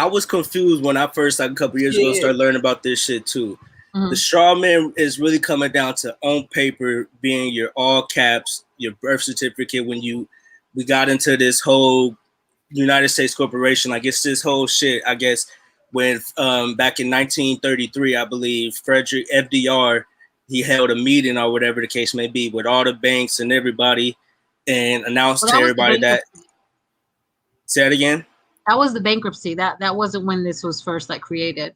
was confused when I first, like a couple years ago, started learning about this shit too. Mm-hmm. The straw man is really coming down to on paper being your all caps, your birth certificate. When we got into this whole United States corporation, like it's this whole shit. I guess when back in 1933, I believe Frederick FDR. He held a meeting or whatever the case may be with all the banks and everybody and announced to everybody that. Say it again. That was the bankruptcy. That wasn't when this was first created.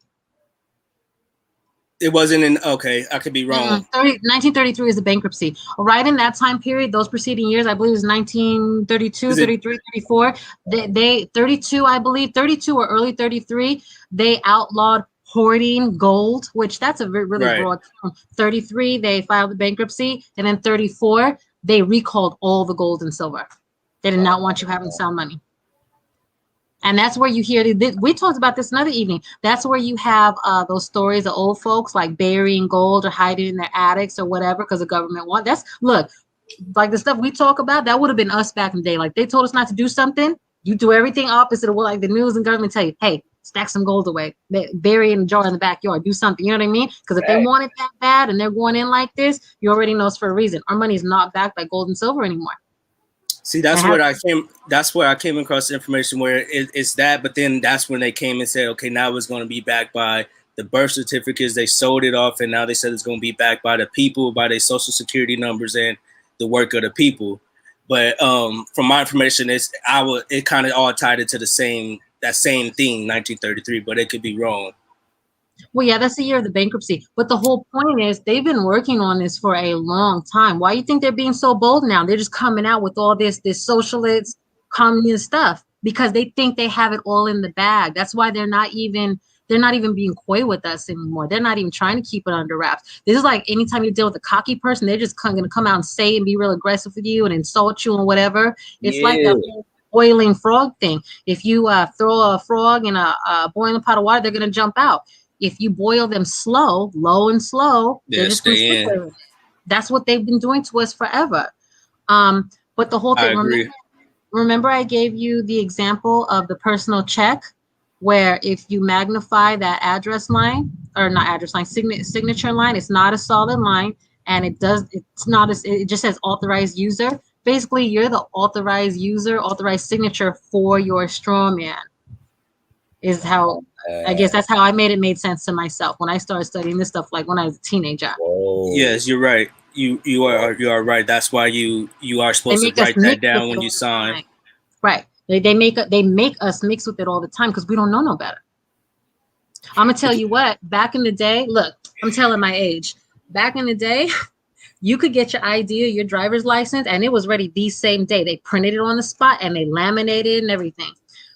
It wasn't okay. I could be wrong. 1933 is the bankruptcy. Right in that time period, those preceding years, I believe it was 1932, 33, 34. They 32, I believe, 32 or early 33, they outlawed hoarding gold, which that's a really broad term. 33, they filed the bankruptcy, and then 34, they recalled all the gold and silver. They did not want you having sound money. And that's where you hear, we talked about this another evening, that's where you have those stories of old folks like burying gold or hiding in their attics or whatever because the government look, like the stuff we talk about, that would have been us back in the day. Like they told us not to do something, you do everything opposite of what like the news and government tell you. Hey, stack some gold away, bury it in a jar in the backyard, do something. You know what I mean? Because if they want it that bad and they're going in like this, you already know it's for a reason. Our money is not backed by gold and silver anymore. See, that's where I came across information where it's that, but then that's when they came and said, okay, now it's going to be backed by the birth certificates. They sold it off, and now they said it's going to be backed by the people, by their social security numbers and the work of the people. But from my information, it kind of all tied into that same thing, 1933, but it could be wrong. Well, yeah, that's the year of the bankruptcy. But the whole point is they've been working on this for a long time. Why do you think they're being so bold now? They're just coming out with all this socialist, communist stuff because they think they have it all in the bag. That's why they're not even being coy with us anymore. They're not even trying to keep it under wraps. This is like anytime you deal with a cocky person, they're just going to come out and say and be real aggressive with you and insult you and whatever. It's like that whole boiling frog thing. If you throw a frog in a boiling pot of water, they're going to jump out. If you boil them low and slow, they're just going to stick with it. That's what they've been doing to us forever. But the whole thing, remember I gave you the example of the personal check, where if you magnify that address line, or not address line, signature line, it's not a solid line, and it just says authorized user. Basically, you're the authorized user, authorized signature for your straw man. Is how I guess that's how I made sense to myself when I started studying this stuff, like when I was a teenager. Yes, you're right. You are right. That's why you are supposed to write that down when you sign. Right. They make us mix with it all the time because we don't know no better. I'm gonna tell you what. Back in the day, look, I'm telling my age. Back in the day, you could get your ID or your driver's license, and it was ready the same day. They printed it on the spot and they laminated it and everything.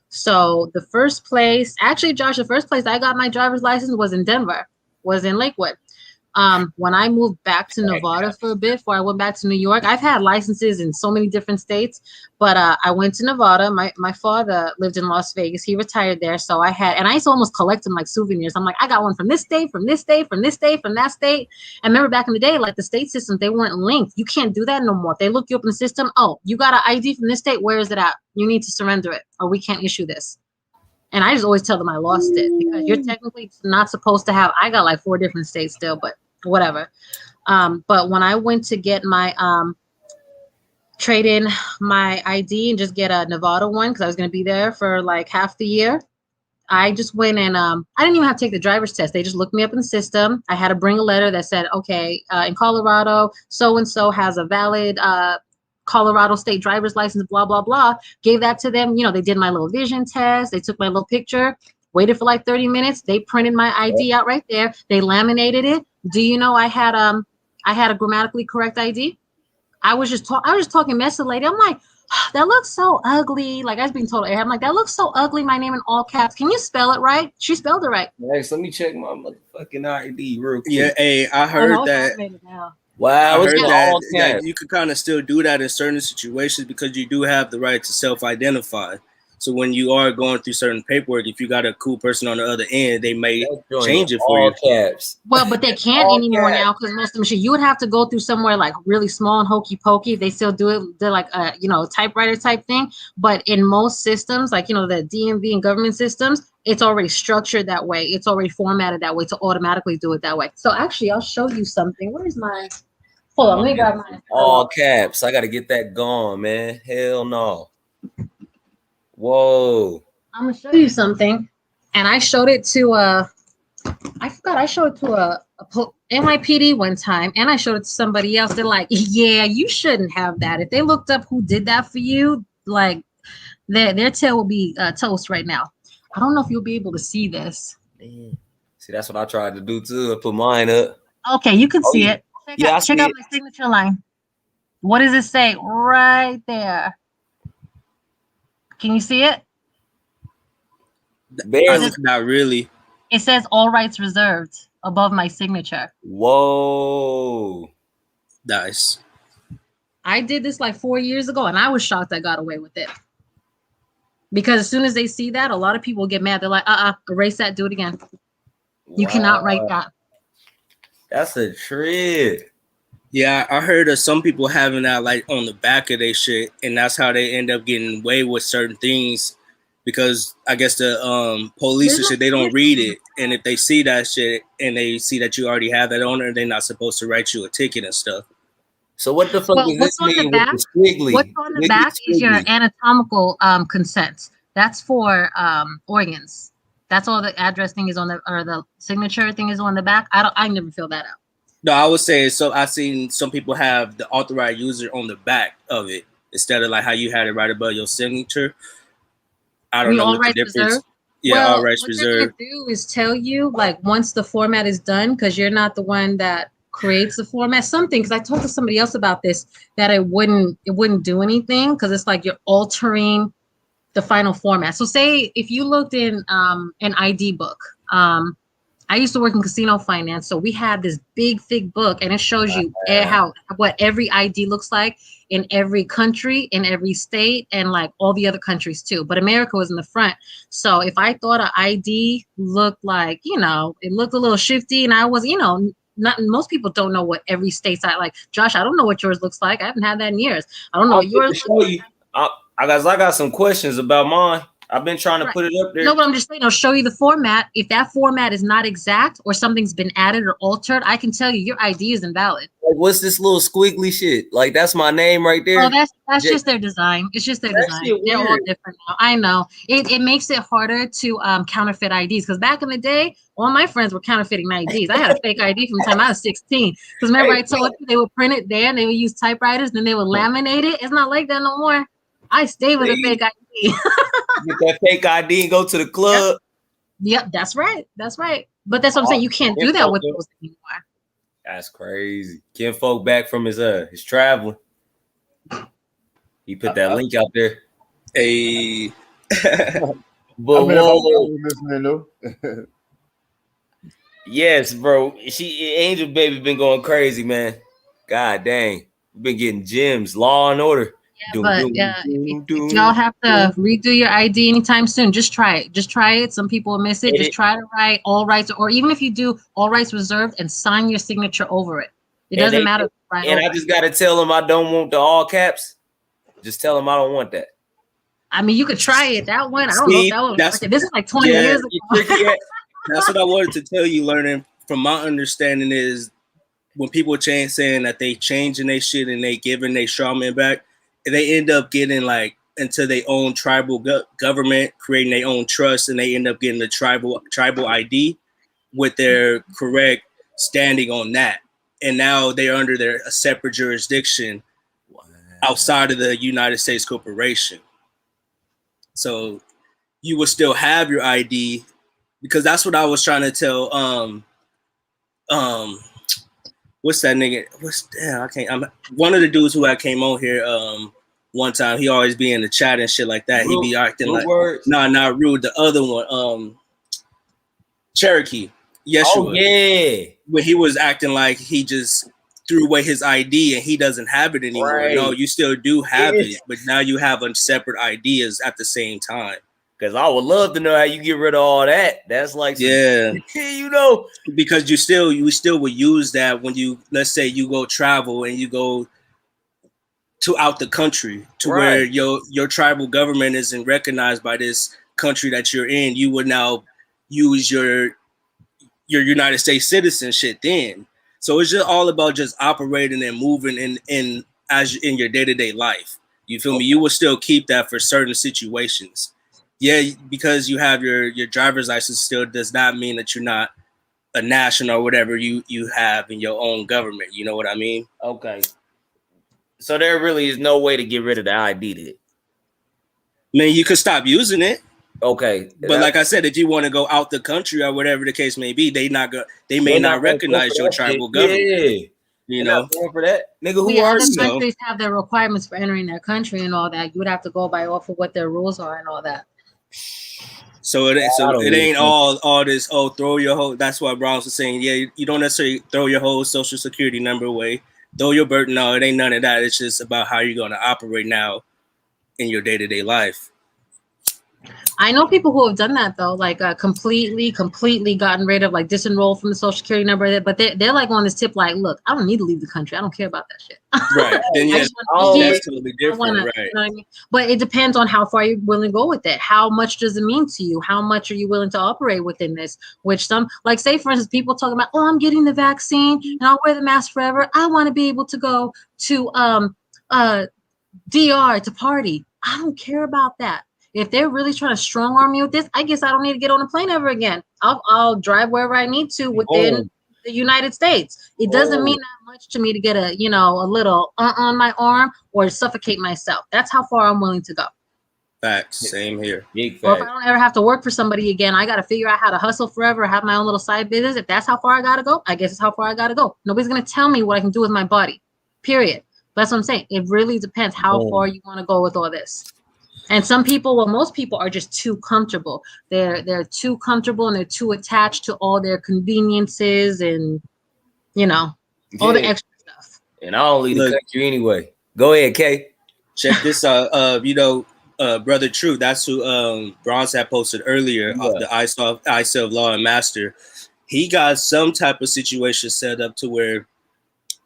So the first place I got my driver's license was in Denver, was in Lakewood. When I moved back to Nevada for a bit before I went back to New York, I've had licenses in so many different states, but I went to Nevada. My father lived in Las Vegas. He retired there. So and I used to almost collect them like souvenirs. I'm like, I got one from this state, from this state, from this state, from that state. And remember back in the day, like the state systems, they weren't linked. You can't do that no more. If they look you up in the system, oh, you got an ID from this state. Where is it at? You need to surrender it or we can't issue this. And I just always tell them I lost it because you're technically not supposed to have, I got like 4 different states still, but whatever. But when I went to get my trade in my ID and just get a Nevada one because I was going to be there for like half the year, I just went and I didn't even have to take the driver's test. They just looked me up in the system. I had to bring a letter that said, okay, in Colorado, so and so has a valid Colorado state driver's license, blah blah blah. Gave that to them. They did my little vision test. They took my little picture. Waited for like 30 minutes. They printed my ID out right there. They laminated it. Do you know I had a grammatically correct ID? I was just talking mess to the lady. I'm like, that looks so ugly. Like I was being told, I'm like, that looks so ugly. My name in all caps. Can you spell it right? She spelled it right. Next, let me check my motherfucking ID real quick. Yeah, hey, I heard that. Wow, I heard that you could kind of still do that in certain situations because you do have the right to self-identify. So when you are going through certain paperwork, if you got a cool person on the other end, they may change it for you. Caps. Well, but they can't anymore now because most of them shit. You would have to go through somewhere like really small and hokey pokey. They still do it. They're like a typewriter type thing. But in most systems, like the DMV and government systems, it's already structured that way. It's already formatted that way to automatically do it that way. So actually, I'll show you something. Where's my? Hold on, let me grab mine. All caps. I gotta get that gone, man. Hell no. Whoa. I'm gonna show you something, and I showed it to I forgot I showed it to a NYPD one time, and I showed it to somebody else. They're like, yeah, you shouldn't have that. If they looked up who did that for you, like their tail will be toast right now. I don't know if you'll be able to see this. Man. See, that's what I tried to do too. I put mine up. Okay, you can see it. Check out it. my signature line. What does it say right there? Can you see it? Not really. It says all rights reserved above my signature. Whoa. Nice. I did this like 4 years ago, and I was shocked I got away with it. Because as soon as they see that, a lot of people get mad. They're like, erase that, do it again. You cannot write that. That's a trip. Yeah, I heard of some people having that like on the back of their shit, and that's how they end up getting away with certain things, because I guess the police and There's shit, they don't read it, and if they see that shit and they see that you already have that on there, they're not supposed to write you a ticket and stuff. So what the fuck Well, does what's this on the mean with back? the squiggly? What's on the back is your anatomical consent. That's for organs. That's all the address thing is on the, or the signature thing is on the back. I never fill that out. No, I would say so. I've seen some people have the authorized user on the back of it instead of like how you had it right above your signature. I don't know All what the rights difference. reserved. Yeah, all Well, rights what they're gonna reserved. do is tell you like once the format is done, because you're not the one that creates the format. Something, because I talked to somebody else about this, that it wouldn't do anything because it's like you're altering the final format. So say if you looked in an ID book, I used to work in casino finance, so we had this big, thick book, and it shows you how what every ID looks like in every country, in every state, and like all the other countries too. But America was in the front. So if I thought an ID looked like, it looked a little shifty, and I was, not most people don't know what every state's like. Josh, I don't know what yours looks like. I haven't had that in years. I don't know what yours looks like. I got some questions about mine. I've been trying to put it up there. No, but I'm just saying, I'll show you the format. If that format is not exact or something's been added or altered, I can tell you your ID is invalid. Like, what's this little squiggly shit? Like, that's my name right there. Oh, that's just their design. It's just their design. They're all different now. I know. It makes it harder to counterfeit IDs, because back in the day, all my friends were counterfeiting IDs. I had a fake ID from the time I was 16. Because remember, I told you they would print it there and they would use typewriters, then they would laminate it. It's not like that no more. I stay with a fake ID. Get that fake ID and go to the club. Yep, that's right. That's right. But that's what I'm saying. You can't do that with those anymore. That's crazy. Ken Folk back from his traveling. He put that link out there. Hey. But listening though. Yes, bro. Angel Baby been going crazy, man. God dang. We've been getting gems, Law and Order. Yeah, but if y'all have to redo your ID anytime soon, just try it. Just try it. Some people will miss it. Just try to write all rights, or even if you do all rights reserved, and sign your signature over it. It doesn't matter. And I just got to tell them I don't want the all caps. Just tell them I don't want that. I mean, you could try it. That one, I don't know if that one. This is like 20 years ago. That's what I wanted to tell you. Learning from my understanding is when people change saying that they changing their shit and they giving their strawman back, they end up getting like into their own tribal government, creating their own trust, and they end up getting the tribal ID with their correct standing on that. And now they're under a separate jurisdiction outside of the United States corporation. So you will still have your ID, because that's what I was trying to tell. What's that nigga? I'm one of the dudes who I came on here one time. He always be in the chat and shit like that. He be acting like not rude. The other one, Cherokee. Yeshua. Oh yeah. When he was acting like he just threw away his ID and he doesn't have it anymore. Right. No, you still do have it, but now you have separate ideas at the same time. Because I would love to know how you get rid of all that. That's like because you still would use that when you, let's say you go travel and you go to out the country to where your tribal government isn't recognized by this country that you're in. You would now use your United States citizenship then. So it's just all about just operating and moving in your day-to-day life. You feel me? You will still keep that for certain situations. Yeah, because you have your driver's license still does not mean that you're not a national or whatever you have in your own government. You know what I mean? Okay. So there really is no way to get rid of the ID then? I mean, you could stop using it. Okay. But like I said, if you want to go out the country or whatever the case may be, they may not recognize your tribal government. Yeah. You know, for that. Nigga, who are you? Countries have their requirements for entering their country and all that. You would have to go by off of what their rules are and all that. So it ain't all this, throw your whole, that's why Browns was saying, you don't necessarily throw your whole social security number away, throw your birth, no, it ain't none of that. It's just about how you're going to operate now in your day-to-day life. I know people who have done that though, like completely gotten rid of, like disenrolled from the social security number. But they're like on this tip, like, look, I don't need to leave the country. I don't care about that shit. Right. Then I yeah, just want to be that's here. totally I different. wanna, Right. you know what I mean? But it depends on how far you're willing to go with it. How much does it mean to you? How much are you willing to operate within this? Which some, like, say for instance, people talking about, oh, I'm getting the vaccine and I'll wear the mask forever. I want to be able to go to DR to party. I don't care about that. If they're really trying to strong arm me with this, I guess I don't need to get on a plane ever again. I'll drive wherever I need to within the United States. It doesn't mean that much to me to get a little on my arm or suffocate myself. That's how far I'm willing to go. Facts. Same here. Big Or if fact. I don't ever have to work for somebody again, I got to figure out how to hustle forever, have my own little side business. If that's how far I got to go, I guess it's how far I got to go. Nobody's going to tell me what I can do with my body, period. That's what I'm saying. It really depends how far you want to go with all this. And some people, well, most people are just too comfortable. They're too comfortable and they're too attached to all their conveniences and, all the extra stuff. And I don't leave the country anyway. Go ahead, Kay. Check this out. Brother True, that's who Bronze had posted earlier of the ISELF Law and Master. He got some type of situation set up to where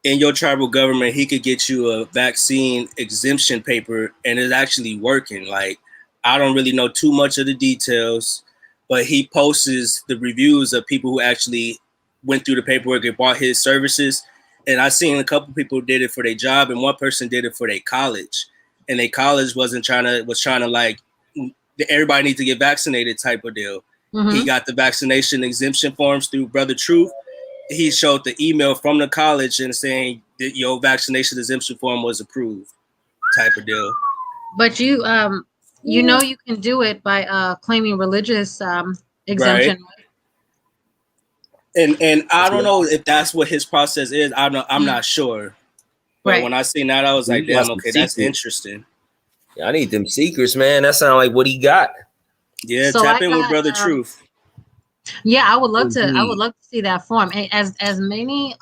in your tribal government, he could get you a vaccine exemption paper, and it's actually working. Like, I don't really know too much of the details, but he posts the reviews of people who actually went through the paperwork and bought his services. And I seen a couple people did it for their job, and one person did it for their college. And their college was trying to like, everybody needs to get vaccinated type of deal. Mm-hmm. He got the vaccination exemption forms through Brother Truth. He showed the email from the college and saying that your vaccination exemption form was approved, type of deal. But you can do it by claiming religious exemption. Right? And I don't know if that's what his process is. I'm not sure. But when I seen that, I was like, damn, okay, that's interesting. Yeah, I need them secrets, man. That sounds like what he got. Yeah, so tap in with Brother Truth. Yeah, I would love to. I would love to see that form. As many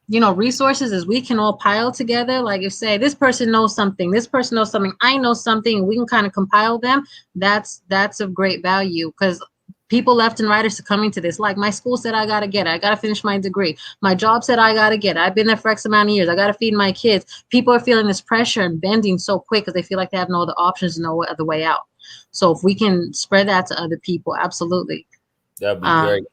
resources as we can all pile together. Like, if say this person knows something, this person knows something, I know something, and we can kind of compile them. That's of great value, because people left and right are succumbing to this. Like, my school said I gotta get it. I gotta finish my degree. My job said I gotta get it. I've been there for X amount of years. I gotta feed my kids. People are feeling this pressure and bending so quick because they feel like they have no other options, no other way out. So if we can spread that to other people, absolutely. That'd be great.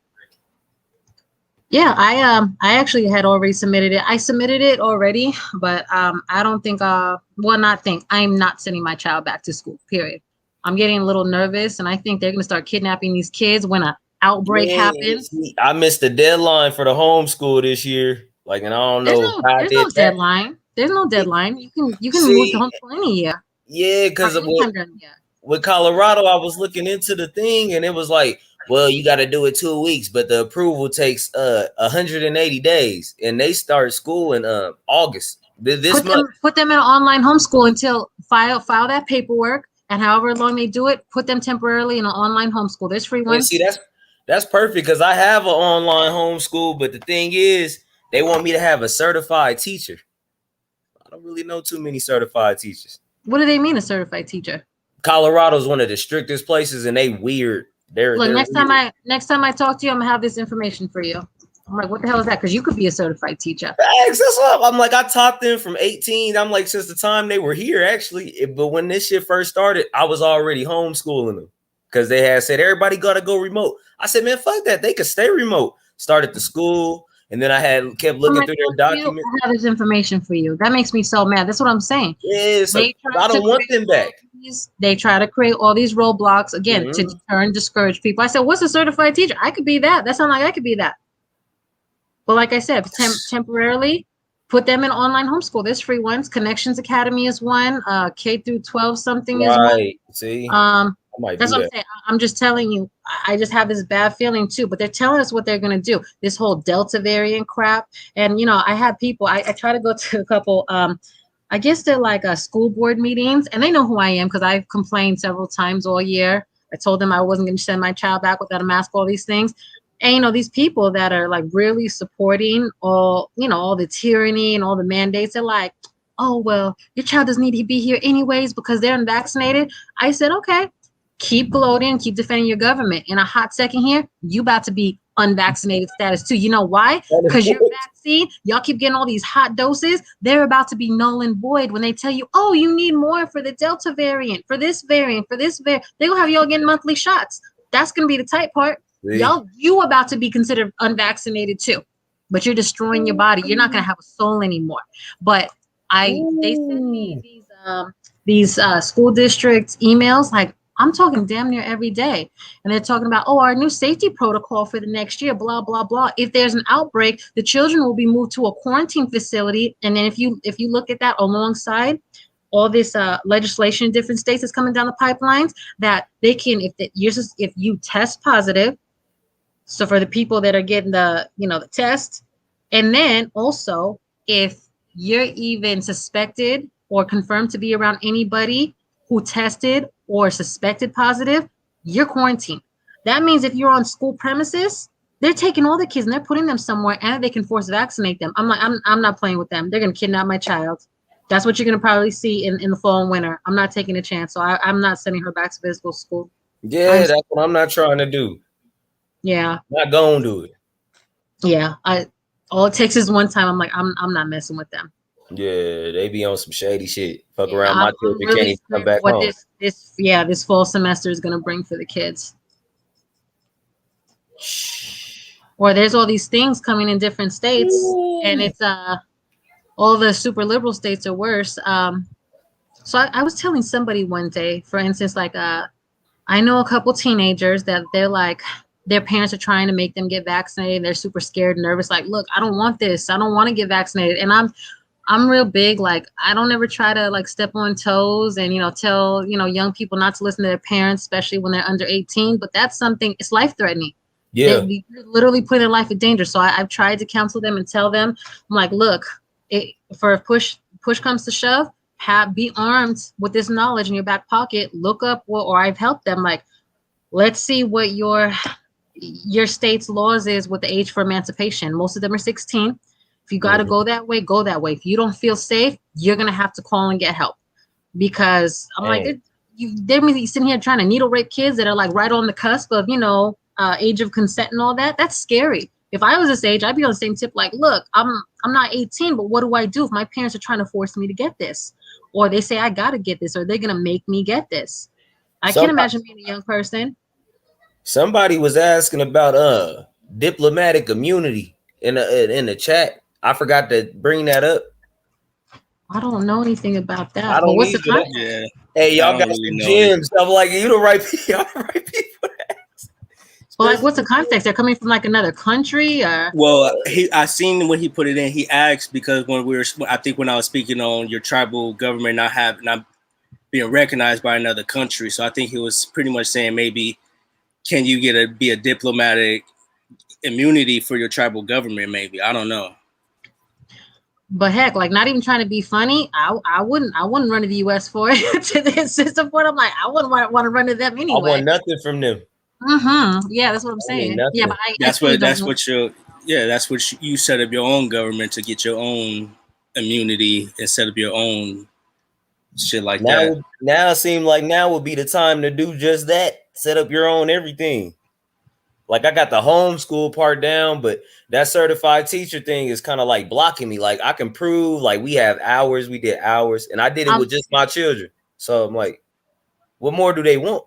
Yeah, I actually had already submitted it. I submitted it already, but I don't think I'm not sending my child back to school, period. I'm getting a little nervous, and I think they're gonna start kidnapping these kids when an outbreak happens. I missed the deadline for the homeschool this year. Like, and I don't know. There's no deadline. There's no deadline. You can move to homeschool any year. Yeah, because with Colorado, I was looking into the thing, and it was like, well, you got to do it 2 weeks, but the approval takes 180 days, and they start school in August. This month. Put them in online homeschool until file that paperwork, and however long they do it, put them temporarily in an online homeschool. There's free ones. See, that's perfect, because I have an online homeschool, but the thing is, they want me to have a certified teacher. I don't really know too many certified teachers. What do they mean, a certified teacher? Colorado's one of the strictest places, and they weird. Look, next time I talk to you, I'm gonna have this information for you. I'm like, what the hell is that? Because you could be a certified teacher. That's up. I'm like, I taught them from 18. I'm like, since the time they were here, actually. But when this shit first started, I was already homeschooling them, because they had said everybody gotta go remote. I said, man, fuck that. They could stay remote. Started the school, and then I kept looking through their documents. I have this information for you. That makes me so mad. That's what I'm saying. Yeah, so I don't want them back. They try to create all these roadblocks again to deter and discourage people. I said, what's a certified teacher? I could be that. That sounds like I could be that. But like I said, temporarily put them in online homeschool. There's free ones. Connections Academy is one. K through 12 something is one. See, that's what I'm saying. I'm just telling you. I just have this bad feeling too. But they're telling us what they're gonna do. This whole Delta variant crap. And I had people. I try to go to a couple. I guess they're like school board meetings, and they know who I am because I've complained several times all year. I told them I wasn't going to send my child back without a mask, all these things. And, these people that are like really supporting all the tyranny and all the mandates are like, oh, well, your child doesn't need to be here anyways because they're unvaccinated. I said, okay, keep gloating, keep defending your government. In a hot second here, you about to be unvaccinated status too. You know why? Because your vaccine, y'all keep getting all these hot doses. They're about to be null and void when they tell you, oh, you need more for the Delta variant, for this variant, for this variant. They're going to have y'all getting monthly shots. That's going to be the tight part. Y'all, you about to be considered unvaccinated too. But you're destroying your body. You're not going to have a soul anymore. But they send me these school districts emails, like, I'm talking damn near every day. And they're talking about, oh, our new safety protocol for the next year, blah, blah, blah. If there's an outbreak, the children will be moved to a quarantine facility. And then if you look at that alongside all this legislation in different states that's coming down the pipelines, that they can, if you test positive, so for the people that are getting the test, and then also if you're even suspected or confirmed to be around anybody who tested or suspected positive, you're quarantined. That means if you're on school premises, they're taking all the kids and they're putting them somewhere, and they can force vaccinate them. I'm not playing with them. They're gonna kidnap my child. That's what you're gonna probably see in the fall and winter. I'm not taking a chance. So I'm not sending her back to physical school. Yeah, that's what I'm not trying to do. Yeah. Not gonna do it. Yeah. All it takes is one time. I'm like, I'm not messing with them. Yeah, they be on some shady shit. Fuck around, my children really can't even come back what home. This fall semester is gonna bring for the kids. Or there's all these things coming in different states, and it's all the super liberal states are worse. So I was telling somebody one day, for instance, like I know a couple teenagers that they're like, their parents are trying to make them get vaccinated. They're super scared, nervous. Like, look, I don't want this. I don't want to get vaccinated. And I'm real big. Like, I don't ever try to like step on toes and, tell, young people not to listen to their parents, especially when they're under 18. But that's something, it's life threatening. Yeah. You're literally putting their life in danger. So I've tried to counsel them and tell them, I'm like, look, for push comes to shove, be armed with this knowledge in your back pocket. Look up or I've helped them. Like, let's see what your state's laws is with the age for emancipation. Most of them are 16. If you got to go that way, go that way. If you don't feel safe, you're going to have to call and get help. Because I'm like, they're sitting here trying to needle rape kids that are like right on the cusp of, age of consent and all that. That's scary. If I was this age, I'd be on the same tip. Like, look, I'm not 18, but what do I do if my parents are trying to force me to get this? Or they say I got to get this, or they're going to make me get this. I can't imagine being a young person. Somebody was asking about diplomatic immunity in the chat. I forgot to bring that up. I don't know anything about that. I don't what's the context? Yeah. Hey, y'all got some gems. I'm like, you the right people. Well, like, what's the context? They're coming from like another country, or? Well, I seen when he put it in. He asked because when I was speaking on your tribal government not being recognized by another country, so I think he was pretty much saying maybe can you be a diplomatic immunity for your tribal government? Maybe, I don't know. But heck, like, not even trying to be funny, I wouldn't run to the U.S. for it. To this system point, I'm like, I wouldn't want to run to them anyway. I want nothing from them. Yeah, that's what I'm saying. Yeah, but that's what you set up your own government to get your own immunity and set up your own shit like that. Now it seems like now would be the time to do just that. Set up your own everything. Like, I got the homeschool part down, but that certified teacher thing is kind of like blocking me. Like, I can prove like we did hours, and I did it with just my children. So I'm like, what more do they want?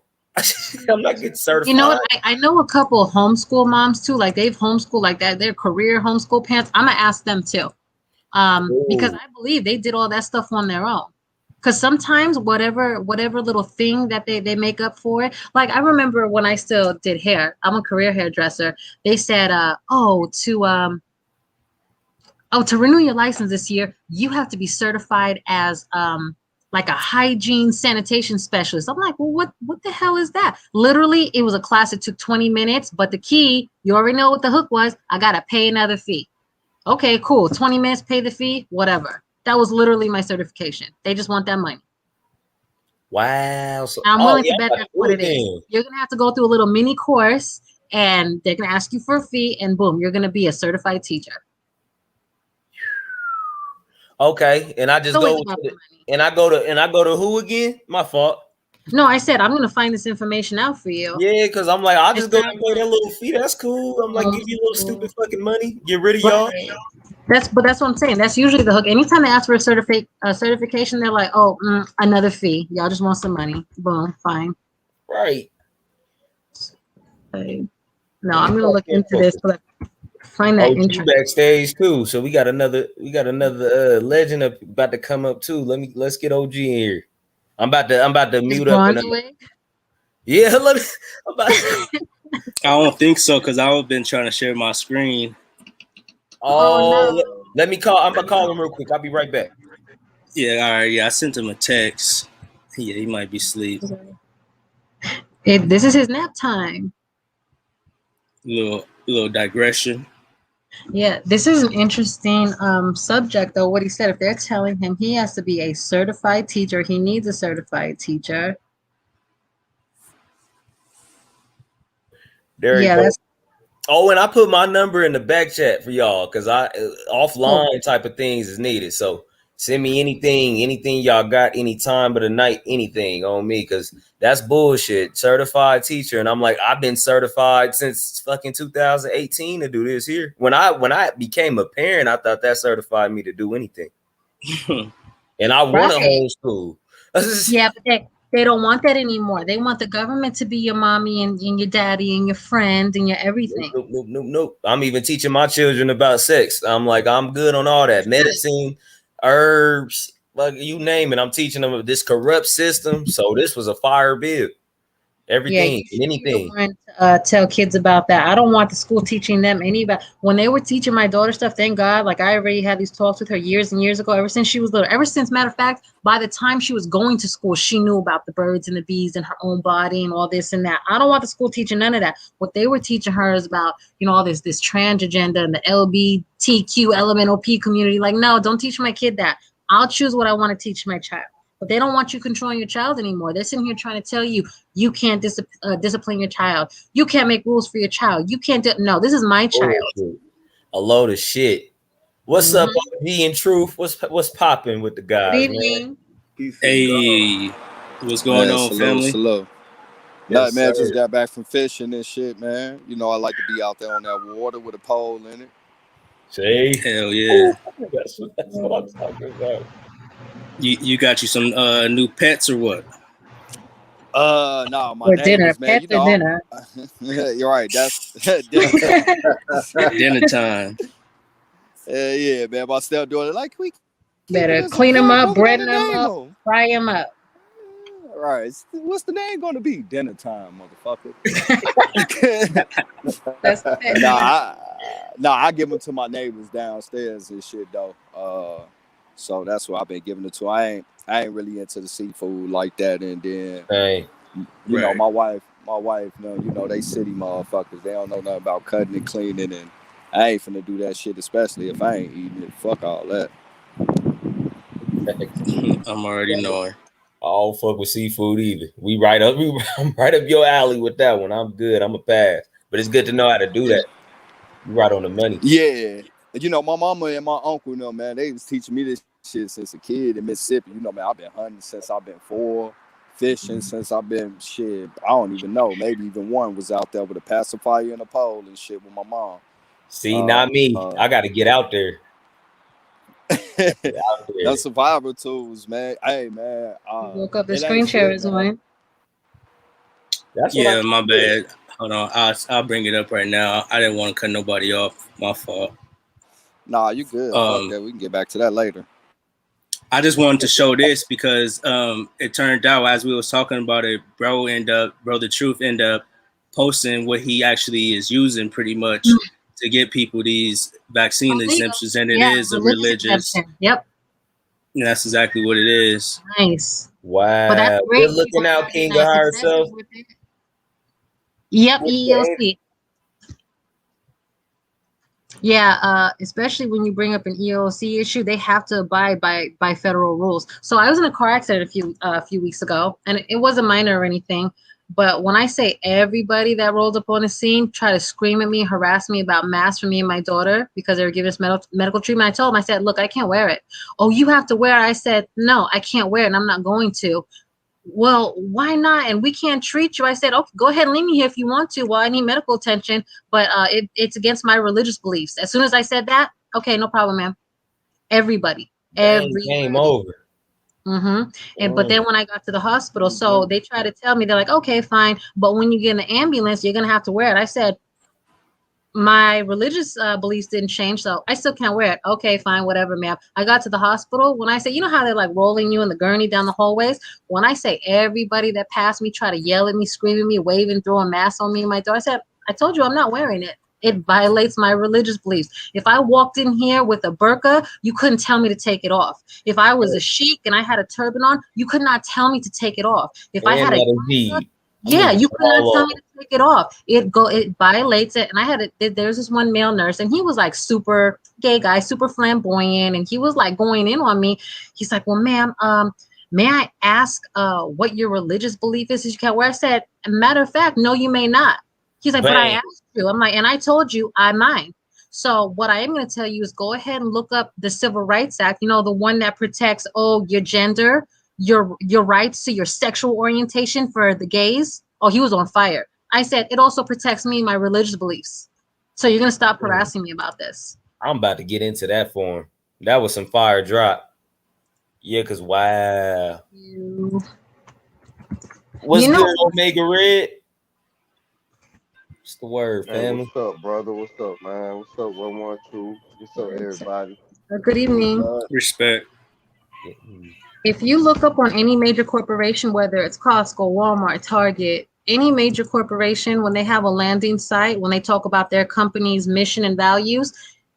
I'm not getting certified. You know what? I know a couple of homeschool moms too. Like, they've homeschooled like that. They're career homeschool parents. I'm gonna ask them too, because I believe they did all that stuff on their own. Because sometimes whatever little thing that they make up for it. Like, I remember when I still did hair. I'm a career hairdresser. They said, to renew your license this year, you have to be certified as like a hygiene sanitation specialist. I'm like, well, what the hell is that? Literally, it was a class that took 20 minutes, but the key, you already know what the hook was. I got to pay another fee. Okay, cool. 20 minutes, pay the fee, whatever. That was literally my certification. They just want that money. Wow. So, I'm willing to bet that's what it is. You're going to have to go through a little mini course, and they're going to ask you for a fee, and boom, you're going to be a certified teacher. Okay, and I just go to who again? My fault. No, I said I'm gonna find this information out for you. Yeah, because I'm like, I'll just go and pay that little fee. That's cool. I'm like, give you a little stupid fucking money, get rid of y'all. That's what I'm saying. That's usually the hook. Anytime they ask for a certification, they're like, oh, another fee. Y'all just want some money. Boom, fine. Right. No, I'm gonna look into this. But find that interesting. Backstage too. So we got another legend about to come up too. Let's get OG in here. I'm about to mute up. Yeah, I don't think so because I've been trying to share my screen. Oh no. Let me call. I'm gonna call him real quick. I'll be right back. Yeah, all right. Yeah, I sent him a text. Yeah, he might be asleep. This is his nap time. Little digression. Yeah, this is an interesting subject though. What he said, if they're telling him he has to be a certified teacher, he needs a certified teacher. There you go. Oh, and I put my number in the back chat for y'all because offline type of things is needed. So send me anything y'all got, any time of the night, anything on me, because that's bullshit. Certified teacher, and I'm like, I've been certified since fucking 2018 to do this here. When I became a parent, I thought that certified me to do anything, and I want to homeschool. Yeah, but they don't want that anymore. They want the government to be your mommy and your daddy and your friend and your everything. Nope. I'm even teaching my children about sex. I'm like, I'm good on all that. Medicine, herbs, like you name it. I'm teaching them this corrupt system. So this was a fire bill. Everything, anything. I want to tell kids about that. I don't want the school teaching them any about. When they were teaching my daughter stuff, thank God, like I already had these talks with her years and years ago, ever since she was little. Ever since, matter of fact, by the time she was going to school, she knew about the birds and the bees and her own body and all this and that. I don't want the school teaching none of that. What they were teaching her is about, all this trans agenda and the LGBTQ elemental P community. Like, no, don't teach my kid that. I'll choose what I want to teach my child. But they don't want you controlling your child anymore. They're sitting here trying to tell you, you can't discipline your child. You can't make rules for your child. You can't no, this is my child. A load of shit. What's up, OG and Truth? What's popping with the guys, Good evening. Man? Hey, what's going on, family? Hello. Yes, man, just got back from fishing and shit, man. I like to be out there on that water with a pole in it. See? Hell yeah. That's what I'm talking about. You got you some new pets or what? No, my neighbors, dinner, man. pets or dinner. You're right. That's dinner time. Dinner time. Yeah, man. My stepdaughter, like, we better clean them up, bread them up, fry them up. Right. What's the name going to be? Dinner time, motherfucker. I give them to my neighbors downstairs and shit though. So that's what I've been giving it to. I ain't really into the seafood like that. And then, you know, my wife, they city motherfuckers. They don't know nothing about cutting and cleaning, and I ain't finna do that shit, especially if I ain't eating it. Fuck all that. I'm already knowing. I don't fuck with seafood either. I'm right up your alley with that one. I'm good. I'm a pass. But it's good to know how to do that. You right on the money. Yeah. You know, my mama and my uncle, man, they was teaching me this shit since a kid in Mississippi. You know, man, I've been hunting since I've been 4, fishing since I've been shit. I don't even know. Maybe even one was out there with a pacifier and a pole and shit with my mom. See, not me. I got to get out there. No survival tools, man. Hey, man. Woke up the screen share is on. That's yeah, my bad. Hold on. I'll bring it up right now. I didn't want to cut nobody off. My fault. Nah, you good. Fuck that. We can get back to that later. I just wanted to show this because it turned out as we was talking about it, Bro the Truth ended up posting what he actually is using pretty much to get people these vaccine exemptions, and it is a religious. Yep. And that's exactly what it is. Nice. Wow. But that's great. Good looking out, King of Higher Self. Yep, EEOC. Yeah, especially when you bring up an EEOC issue, they have to abide by federal rules. So I was in a car accident a few weeks ago, and it wasn't minor or anything. But when I say everybody that rolled up on the scene tried to scream at me, harass me about masks for me and my daughter because they were giving us medical treatment, I told them, I said, look, I can't wear it. Oh, you have to wear it. I said, no, I can't wear it, and I'm not going to. well, why not? And we can't treat you. I said, okay, go ahead and leave me here if you want to. Well, I need medical attention, but it's against my religious beliefs. As soon as I said that, okay, no problem, ma'am. Everybody. Game over. And but then when I got to the hospital, so they try to tell me, they're like, okay, fine, but when you get in the ambulance, you're gonna have to wear it. I said, my religious beliefs didn't change, so I still can't wear it. Okay, fine, whatever, ma'am. I got to the hospital. When I say, you know how they're like rolling you in the gurney down the hallways? When I say everybody that passed me try to yell at me, scream at me, waving, throw a mask on me and my door, I said, I told you I'm not wearing it. It violates my religious beliefs. If I walked in here with a burqa, you couldn't tell me to take it off. If I was a sheik and I had a turban on, you could not tell me to take it off. If I had a yeah, you could not tell me to take it off. It violates it. And I had there's this one male nurse, and he was like super gay guy, super flamboyant, and he was like going in on me. He's like, well, ma'am, may I ask what your religious belief is that you can't wear? I said, matter of fact, no, you may not. He's like, but I asked you. I'm like, and I told you I mind. So what I am going to tell you is go ahead and look up the Civil Rights Act, you know, the one that protects, your gender, your rights to your sexual orientation for the gays. Oh, he was on fire. I said, it also protects me, my religious beliefs. So you're going to stop harassing me about this. I'm about to get into that for him. That was some fire drop. Yeah, because wow. What's good, Omega Red? What's the word, family? What's up, brother? What's up, man? What's up, 112? What's up, everybody? Good evening. Respect. If you look up on any major corporation, whether it's Costco, Walmart, Target, any major corporation, when they have a landing site, when they talk about their company's mission and values,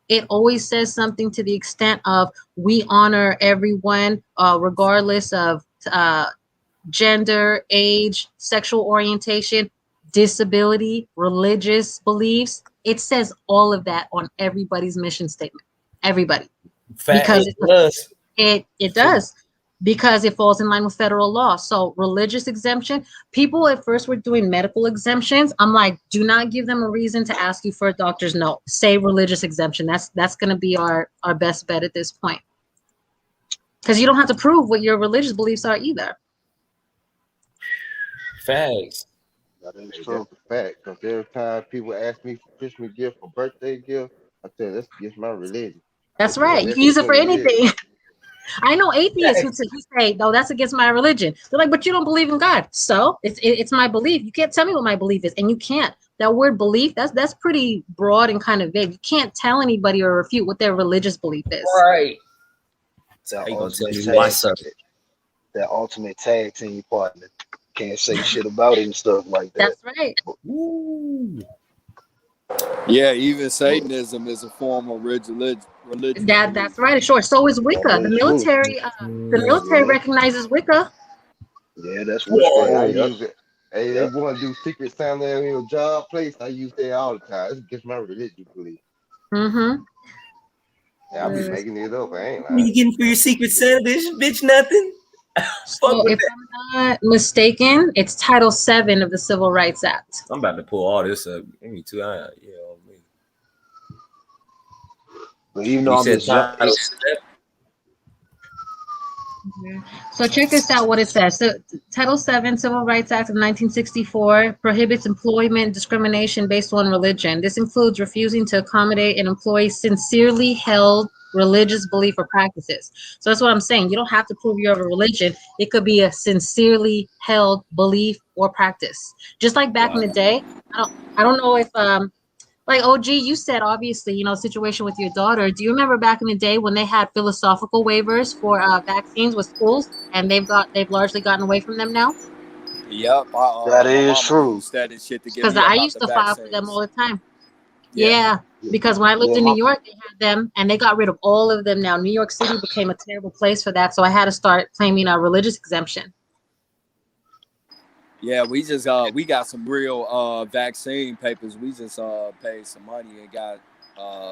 it always says something to the extent of, we honor everyone, regardless of gender, age, sexual orientation, disability, religious beliefs. It says all of that on everybody's mission statement. Everybody. Because it does. Because it falls in line with federal law. So religious exemption, people at first were doing medical exemptions. I'm like, do not give them a reason to ask you for a doctor's note. Say religious exemption. That's going to be our best bet at this point. Because you don't have to prove what your religious beliefs are either. Facts. That is true. Fact. Because every time people ask me for Christmas gift or birthday gift, I tell them, that's against my religion. That's right. You can use it for anything. I know atheists who say, no, that's against my religion. They're like, but you don't believe in God. So it's my belief. You can't tell me what my belief is. And you can't. That word belief, that's pretty broad and kind of vague. You can't tell anybody or refute what their religious belief is. Right. That ultimate tag team partner. Can't say shit about it and stuff like that. That's right. Ooh. Yeah, even Satanism is a form of religion. That's right. Sure. So is Wicca. The military recognizes Wicca. Yeah, that's what I use it. Hey, they want to do Secret Santa in your job place. I use that all the time. It's against my religious belief. Yeah, I'll be making it up. I ain't lying. What are you getting for your Secret Santa, bitch? Nothing. So if I'm not mistaken, it's Title VII of the Civil Rights Act. I'm about to pull all this up. Give me 2 hours. Yeah. But even though I'm just So check this out, what it says. So Title VII Civil Rights Act of 1964 prohibits employment discrimination based on religion. This includes refusing to accommodate an employee's sincerely held religious belief or practices. So that's what I'm saying. You don't have to prove you have a religion. It could be a sincerely held belief or practice. Just like back in the day, I don't know if like OG, you said obviously, situation with your daughter. Do you remember back in the day when they had philosophical waivers for vaccines with schools, and they've largely gotten away from them now? Yep, that is true. Because I used to file for them all the time. Yeah, because when I lived in New York, they had them, and they got rid of all of them now. New York City became a terrible place for that, so I had to start claiming a religious exemption. Yeah, we just we got some real vaccine papers. We just paid some money and got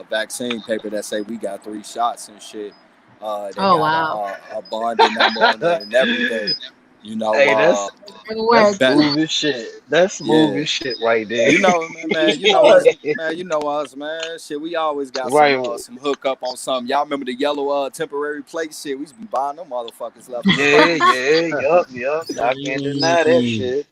vaccine paper that say we got 3 shots and shit. They got wow. A bonding number on it and everything. You know, Hey, that's that, smooth as shit. That's smooth as shit right there. you know, man, you know us, man. You know us, man. Shit, we always got Right. some hookup on something. Y'all remember the yellow temporary plate shit? We used to be buying them motherfuckers left and right. Yup. I can't deny that shit.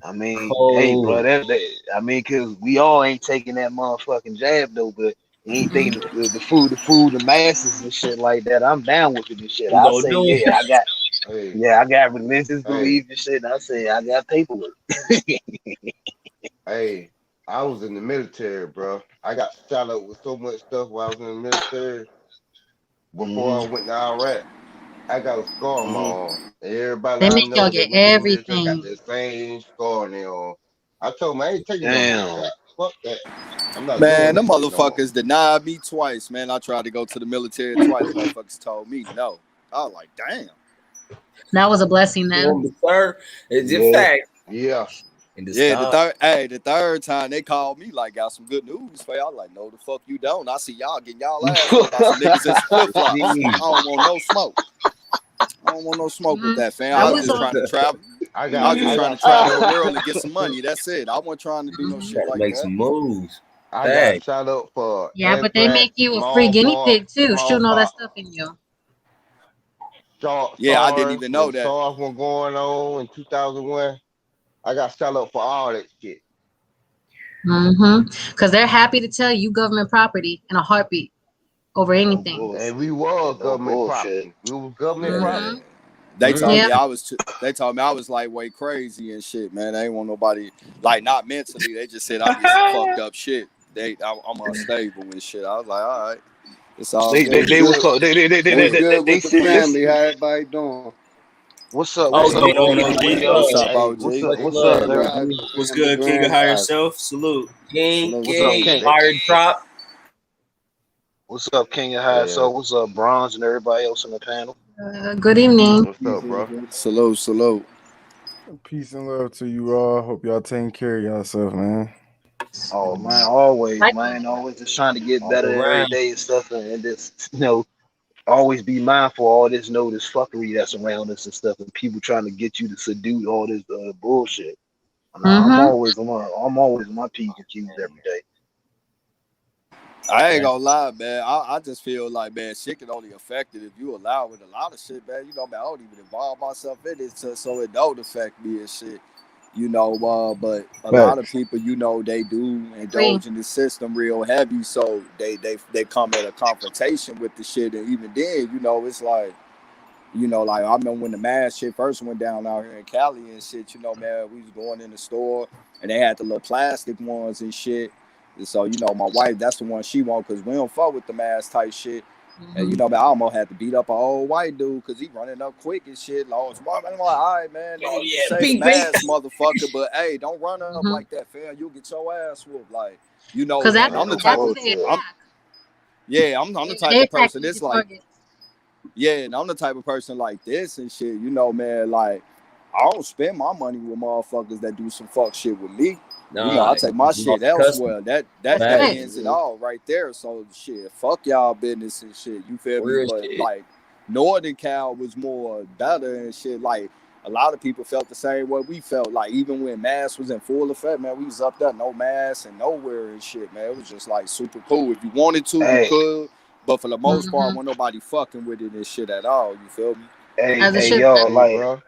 I mean, hey, bro, Cold. I mean, cause we all ain't taking that motherfucking jab though, but ain't taking the food, the masses and shit like that. I'm down with it and shit. We I gonna say, do it. I got religious belief and shit. And I say, I got paperwork. Hey, I was in the military, bro. I got shot up with so much stuff while I was in the military. Before I went to Iraq, I got a scar on my arm. And everybody They I make y'all know get that went to the military got everything. the same scar on their arm. I told them I ain't taking no more Damn. shot. Fuck that. I'm not Man, doing them that shit no more. motherfuckers denied me twice, man. I tried to go to the military twice. Motherfuckers told me no. I was like, damn. That was a blessing then. Sir, it's a fact. Yeah. The third time they called me like, got some good news for you. I was like, no, the fuck you don't. I see y'all getting y'all ass whooped by some niggas in some flip flops. I don't want no smoke. I don't want no smoke with that, fam. I was just trying to travel. I was just trying to travel the world and get some money. That's it. I wasn't trying to do no shit like Make that. some moves. I got shot up for Yeah, but they make you a free guinea pig too, shooting all that stuff in you. Yeah, I didn't even know that. SARS was going on in 2001. I got shot up for all that shit. Because they're happy to tell you government property in a heartbeat over anything. And we were government property. We were government property. They told me I was. They told me I was like way crazy and shit, man. They ain't want nobody like not mentally. They just said I did some fucked up shit. I'm unstable and shit. I was like, all right, it's all good. They was called. They good with the family. How everybody doing? What's up? What's up, OG? What's up, What's good, King of Higher Self? Salute. King, What's up, King? Fire drop. What's up, King of Higher Self? What's up, Bronze and everybody else on the panel? Good evening. What's up, bro? Salute. Peace and love to you all. Hope y'all taking care of yourself, man. Oh man, always just trying to get better every day and stuff, and just always be mindful of all this this fuckery that's around us and stuff, and people trying to get you to seduce all this bullshit. I'm always on my P's and Q's every day. I ain't gonna lie, man. I just feel like, man, shit can only affect it if you allow it. A lot of shit, man. Man, I don't even involve myself in it so it don't affect me and shit. But a lot of people, they do indulge in the system real heavy, so they come at a confrontation with the shit, and even then, it's like, like I remember when the mask shit first went down out here in Cali and shit. Man, we was going in the store and they had the little plastic ones and shit. And so, my wife, that's the one she want because we don't fuck with the mask type shit. And, I almost had to beat up an old white dude because he running up quick and shit. I'm like, all right, man. No, say mask, motherfucker. But, hey, don't run up like that, fam. You'll get your ass whooped. Like, Because I'm the type of... I'm the type of person that's like... Yeah, and I'm the type of person like this and shit, man, like, I don't spend my money with motherfuckers that do some fuck shit with me. I take my shit elsewhere. That ends it all right there. So shit, fuck y'all business and shit. You feel me? But like Northern Cal was more better and shit. Like a lot of people felt the same way we felt. Like even when mask was in full effect, man, we was up there, no mask and nowhere and shit, man. It was just like super cool. If you wanted to, you could. But for the most part, wasn't nobody fucking with it and shit at all. You feel me? Hey, y'all, like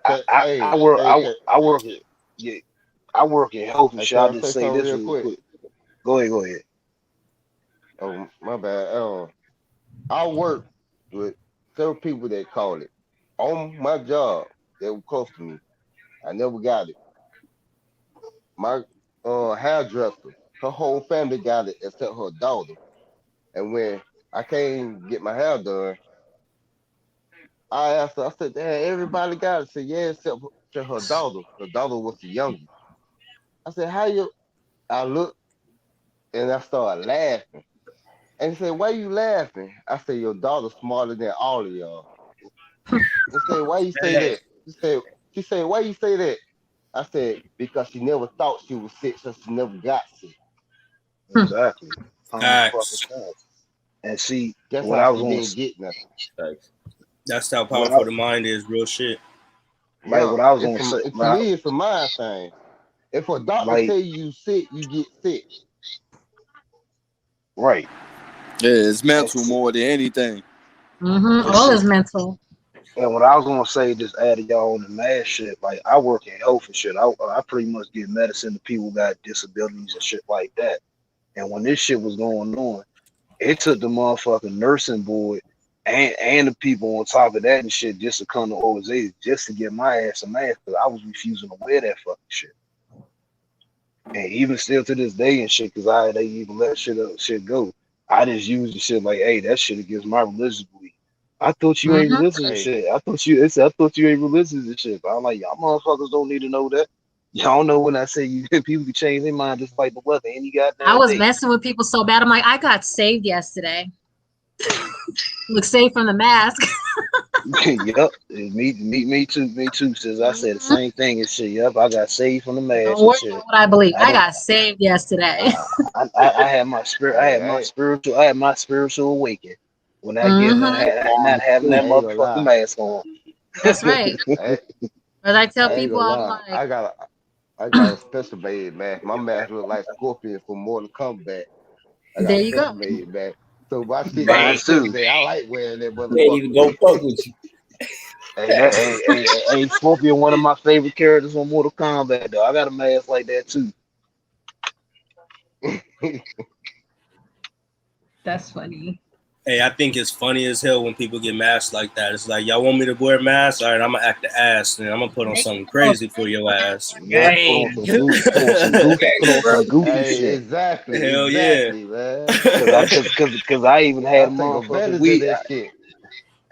I work in health and shit. I'll just say this real quick. Go ahead. Oh, my bad. I work with several people that call it on my job that were close to me. I never got it. My hairdresser, her whole family got it except her daughter. And when I came get my hair done, I asked her, I said, "Damn, everybody got it." She said, "Yeah, except her daughter." Her daughter was the youngest. I said, "How you?" I looked and I started laughing. And he said, "Why you laughing?" I said, "Your daughter's smarter than all of y'all." He said, "Why you say that?" She said, "Why you say that?" I said, "Because she never thought she was sick, so she never got sick." Exactly. And see, that's what how I was she going didn't get nothing. That's how powerful the mind is, real shit. Like what I was gonna say. To me, it's a mind thing. If a doctor tell you sick, you get sick. Right. Yeah, it's mental more than anything. All is mental. And what I was gonna say, just added y'all on the mask shit. Like I work in health and shit. I pretty much give medicine to people who got disabilities and shit like that. And when this shit was going on, it took the motherfucking nursing board and the people on top of that and shit just to come to organization just to get my ass a mask because I was refusing to wear that fucking shit. And even still to this day and shit, because they even let shit go. I just use the shit like, hey, that shit against my religious belief. I thought you ain't religious and shit. I thought you ain't religious and shit. But I'm like, y'all motherfuckers don't need to know that. Y'all know when I say you people can change their mind just like the weather any goddamn I was day. messing with people so bad. I'm like, I got saved yesterday. Look, saved from the mask. Yep, me too. Since I said the same thing and shit. Yep, I got saved from the mask Don't and worry shit. about what I believe. I got saved yesterday. I had my spirit. I had my spiritual awakening when I get not having that motherfucking mask on. That's right. As I tell people, I'm lie. like, I got a special made mask. My mask look like Scorpion from Mortal Kombat. I got there a you special go. made mask. So my shit Mine too. I like wearing that They ain't even go fuck with you. Hey, Scorpion, one of my favorite characters on Mortal Kombat, though. I got a mask like that too. That's funny. Hey, I think it's funny as hell when people get masks like that. It's like, y'all want me to wear a mask? All right, I'm gonna act the ass, and I'm gonna put on something crazy for your ass. Put on some goofy shit. Exactly. Hell exactly, yeah. man. Cause I even had a motherfucking weed. That shit.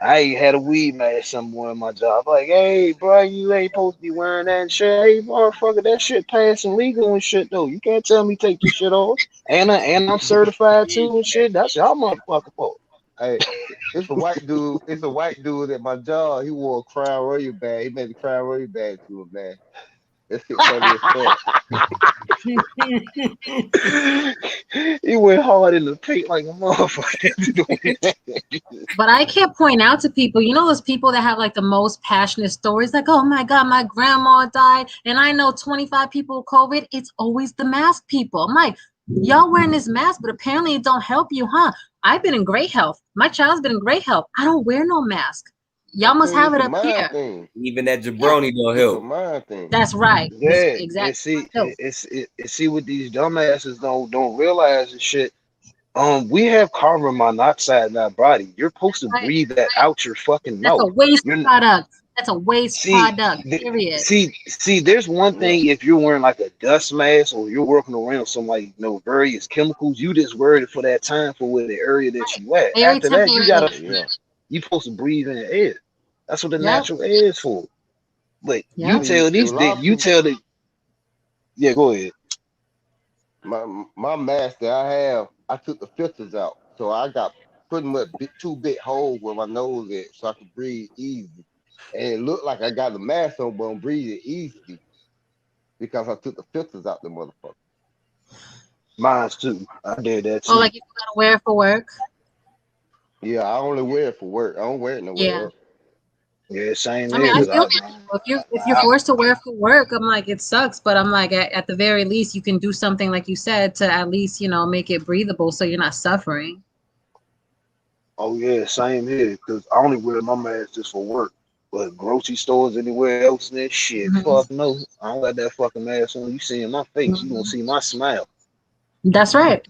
I ain't had a weed mask somewhere in my job. Like, hey, bro, you ain't supposed to be wearing that and shit. Hey, motherfucker, that shit passing legal and shit though. You can't tell me take this shit off. And I'm certified too and shit. That's y'all motherfucker for. Hey, it's a white dude. It's a white dude at my job. He wore a Crown Royal badge. He made a Crown Royal badge to him, man. That shit funny as fuck. He went hard in the paint like a motherfucker. But I can't point out to people, you know, those people that have like the most passionate stories, like, oh my God, my grandma died, and I know 25 people with COVID. It's always the mask people. I'm like, y'all wearing this mask, but apparently it don't help you, huh? I've been in great health. My child's been in great health. I don't wear no mask. Y'all must have it up here. thing. Even that jabroni don't help. It's a mind thing. That's right. Yeah, exactly. And see what these dumbasses don't realize and shit. We have carbon monoxide in our body. You're supposed to breathe that out your fucking mouth. That's a waste product. That's a waste product. Period. See, there's one thing if you're wearing like a dust mask or you're working around some like various chemicals, you just worried for that time for where the area that you at. Very After that, temporary. you supposed to breathe in the air. That's what the natural air is for. But you tell these things, yeah, go ahead. My mask that I have, I took the filters out, so I got pretty much two big holes where my nose is, so I can breathe easy. And it looked like I got the mask on, but I'm breathing easy because I took the filters out the motherfucker. Mine's too. I did that too. Oh, like you gotta wear it for work? Yeah, I only wear it for work. I don't wear it nowhere else. Yeah, same. I mean, I feel if you're forced to wear for work, I'm like, it sucks. But I'm like, at the very least, you can do something like you said to at least, you know, make it breathable so you're not suffering. Oh yeah, same here. Because I only wear my mask just for work. But grocery stores, anywhere else, that shit, fuck no. I don't got that fucking mask on. You seeing my face? You gonna see my smile? That's right.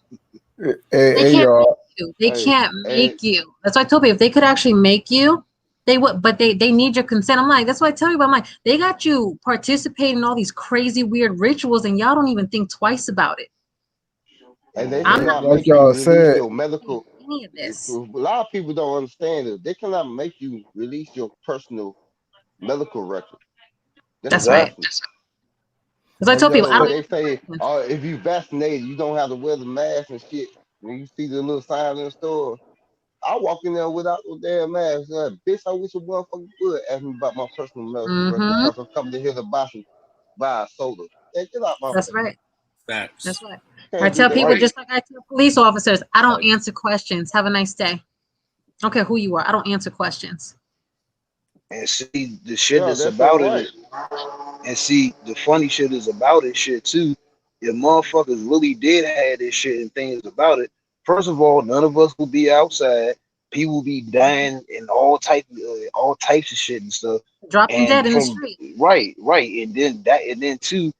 They can't make you. They can't make you. That's why I told you if they could actually make you, they would. But they need your consent. I'm like, that's why I tell you. But I'm like, they got you participating in all these crazy weird rituals, and y'all don't even think twice about it. And they I'm cannot not make you release your medical. any of this. A lot of people don't understand it. They cannot make you release your personal medical record. That's right. Because I tell people, they say, oh, if you vaccinated, you don't have to wear the mask and shit. When you see the little sign in the store, I walk in there without no damn mask. Bitch, I wish a motherfucker would ask me about my personal medical record because I'm coming to here to buy a soda. Hey, get out my That's face. right. Facts. That's right. I tell people, just like I tell police officers, I don't answer questions. Have a nice day. I don't care who you are. I don't answer questions. And see the shit that's about it. And see the funny shit is about it shit too. If motherfuckers really did have this shit and things about it, first of all, none of us will be outside. People will be dying and all types of shit and stuff. Dropping And dead in the from street. right, and then two,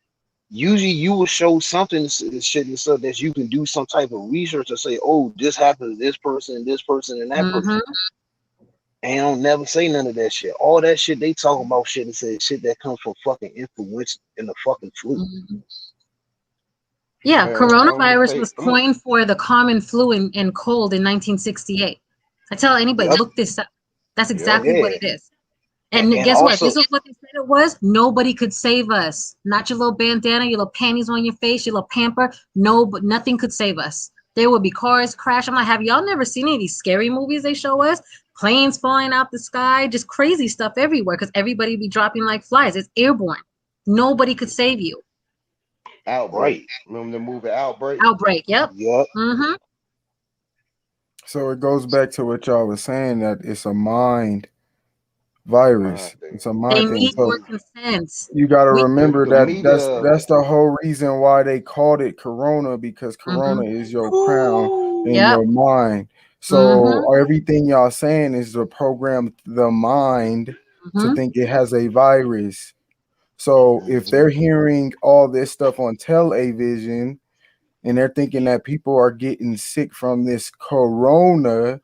usually you will show something shit and stuff that you can do some type of research to say, oh, this happened to this person, and that person. And don't never say none of that shit. All that shit they talk about shit and say shit that comes from fucking influence and the fucking flu. Yeah, coronavirus was coined for the common flu and cold in 1968. I tell anybody, look this up. That's exactly what it is. And guess what? This is what they said it was. Nobody could save us. Not your little bandana, your little panties on your face, your little pamper. No, but nothing could save us. There would be cars crash. I'm like, have y'all never seen any of these scary movies they show us? Planes falling out the sky, just crazy stuff everywhere because everybody be dropping like flies. It's airborne. Nobody could save you. Outbreak. Remember the movie Outbreak? Outbreak. Yep. Mm-hmm. So it goes back to what y'all was saying, that it's a mind virus. It's a mind They thing. need So more consent. you got to remember that's the whole reason why they called it Corona, because Corona is your crown in your mind. So everything y'all saying is to program the mind to think it has a virus. So if they're hearing all this stuff on television and they're thinking that people are getting sick from this Corona,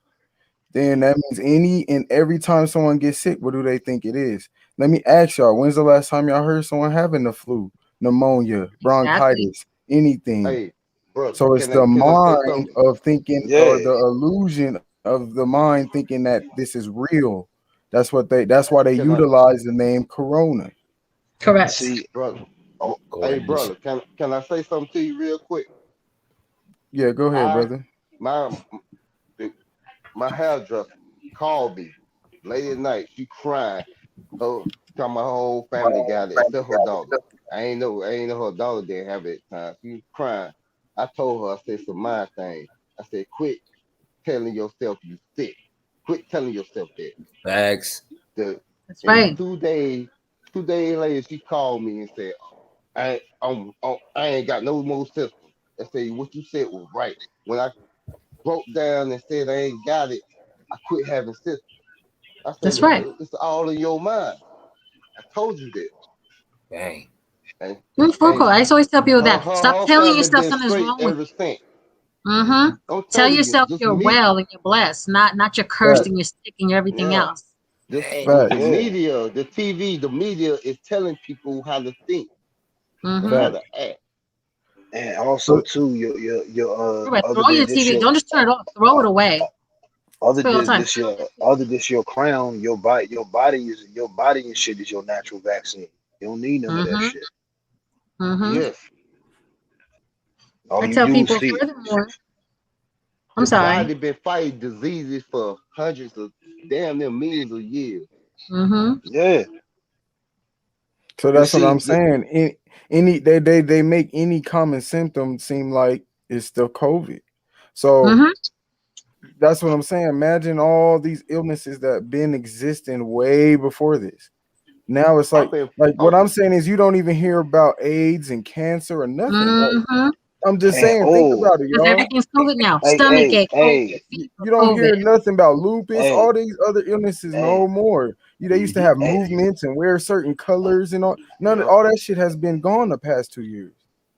then that means every time someone gets sick, what do they think it is? Let me ask y'all, when's the last time y'all heard someone having the flu, pneumonia, bronchitis, anything? Hey, bro, So it's the mind of thinking, or the illusion of the mind thinking that this is real. That's why they utilize the name Corona. Correct. See, brother. Oh, hey, brother, can I say something to you real quick? Yeah, go ahead, brother. My hairdresser called me late at night. She crying. Oh, my whole family got it except her daughter. I ain't know her daughter didn't have it at the time. She was crying. I told her, I said, it's a mind thing. I said, quit telling yourself you sick. Quit telling yourself that. Facts. That's right. 2 days later, she called me and said, I ain't got no more symptoms. I said, what you said was right. When I broke down and said I ain't got it, I quit having symptoms. I said, that's right. It's all in your mind. I told you that. Dang. And I just always tell people that. Stop her telling family yourself been something's straight wrong ever with since. you. Tell yourself you're well and you're blessed, not you're cursed and you're sick and you're everything else. The media, the TV, the media is telling people how to think, and how to act. And also too, your throw your TV. Don't just turn it off. Throw it away. Other this your crown, your body and shit is your natural vaccine. You don't need none of that shit. Yes. I tell people furthermore. I'm sorry. Body been fighting diseases for hundreds of damn near millions of years. Yeah. So that's what I'm saying. They make any common symptom seem like it's the COVID. So that's what I'm saying. Imagine all these illnesses that been existing way before this. Now it's like what I'm saying is you don't even hear about AIDS and cancer or nothing. Like, I'm just saying, think about it, y'all. Everything's COVID now. Stomach ache, you don't hear nothing about lupus, all these other illnesses no more. They used to have movements and wear certain colors and all. All that shit has been gone the past 2 years.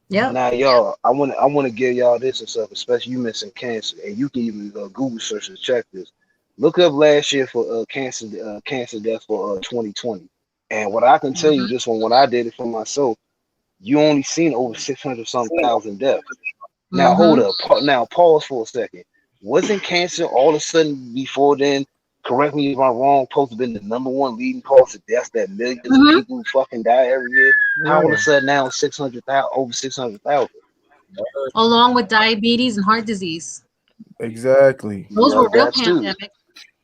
Yeah. Now, y'all, I want to give y'all this and stuff, especially you mentioned cancer, and you can even Google search and check this. Look up last year for cancer deaths for 2020, and what I can tell you just from when I did it for myself, you only seen over 600,000 deaths. Now hold up, now pause for a second. Wasn't cancer all of a sudden before then? Correct me if I'm wrong. Supposed to have been the #1 leading cause of deaths that millions of people fucking die every year. How all of a sudden now 600,000, over 600,000? Along with diabetes and heart disease. Exactly. Those were real pandemics.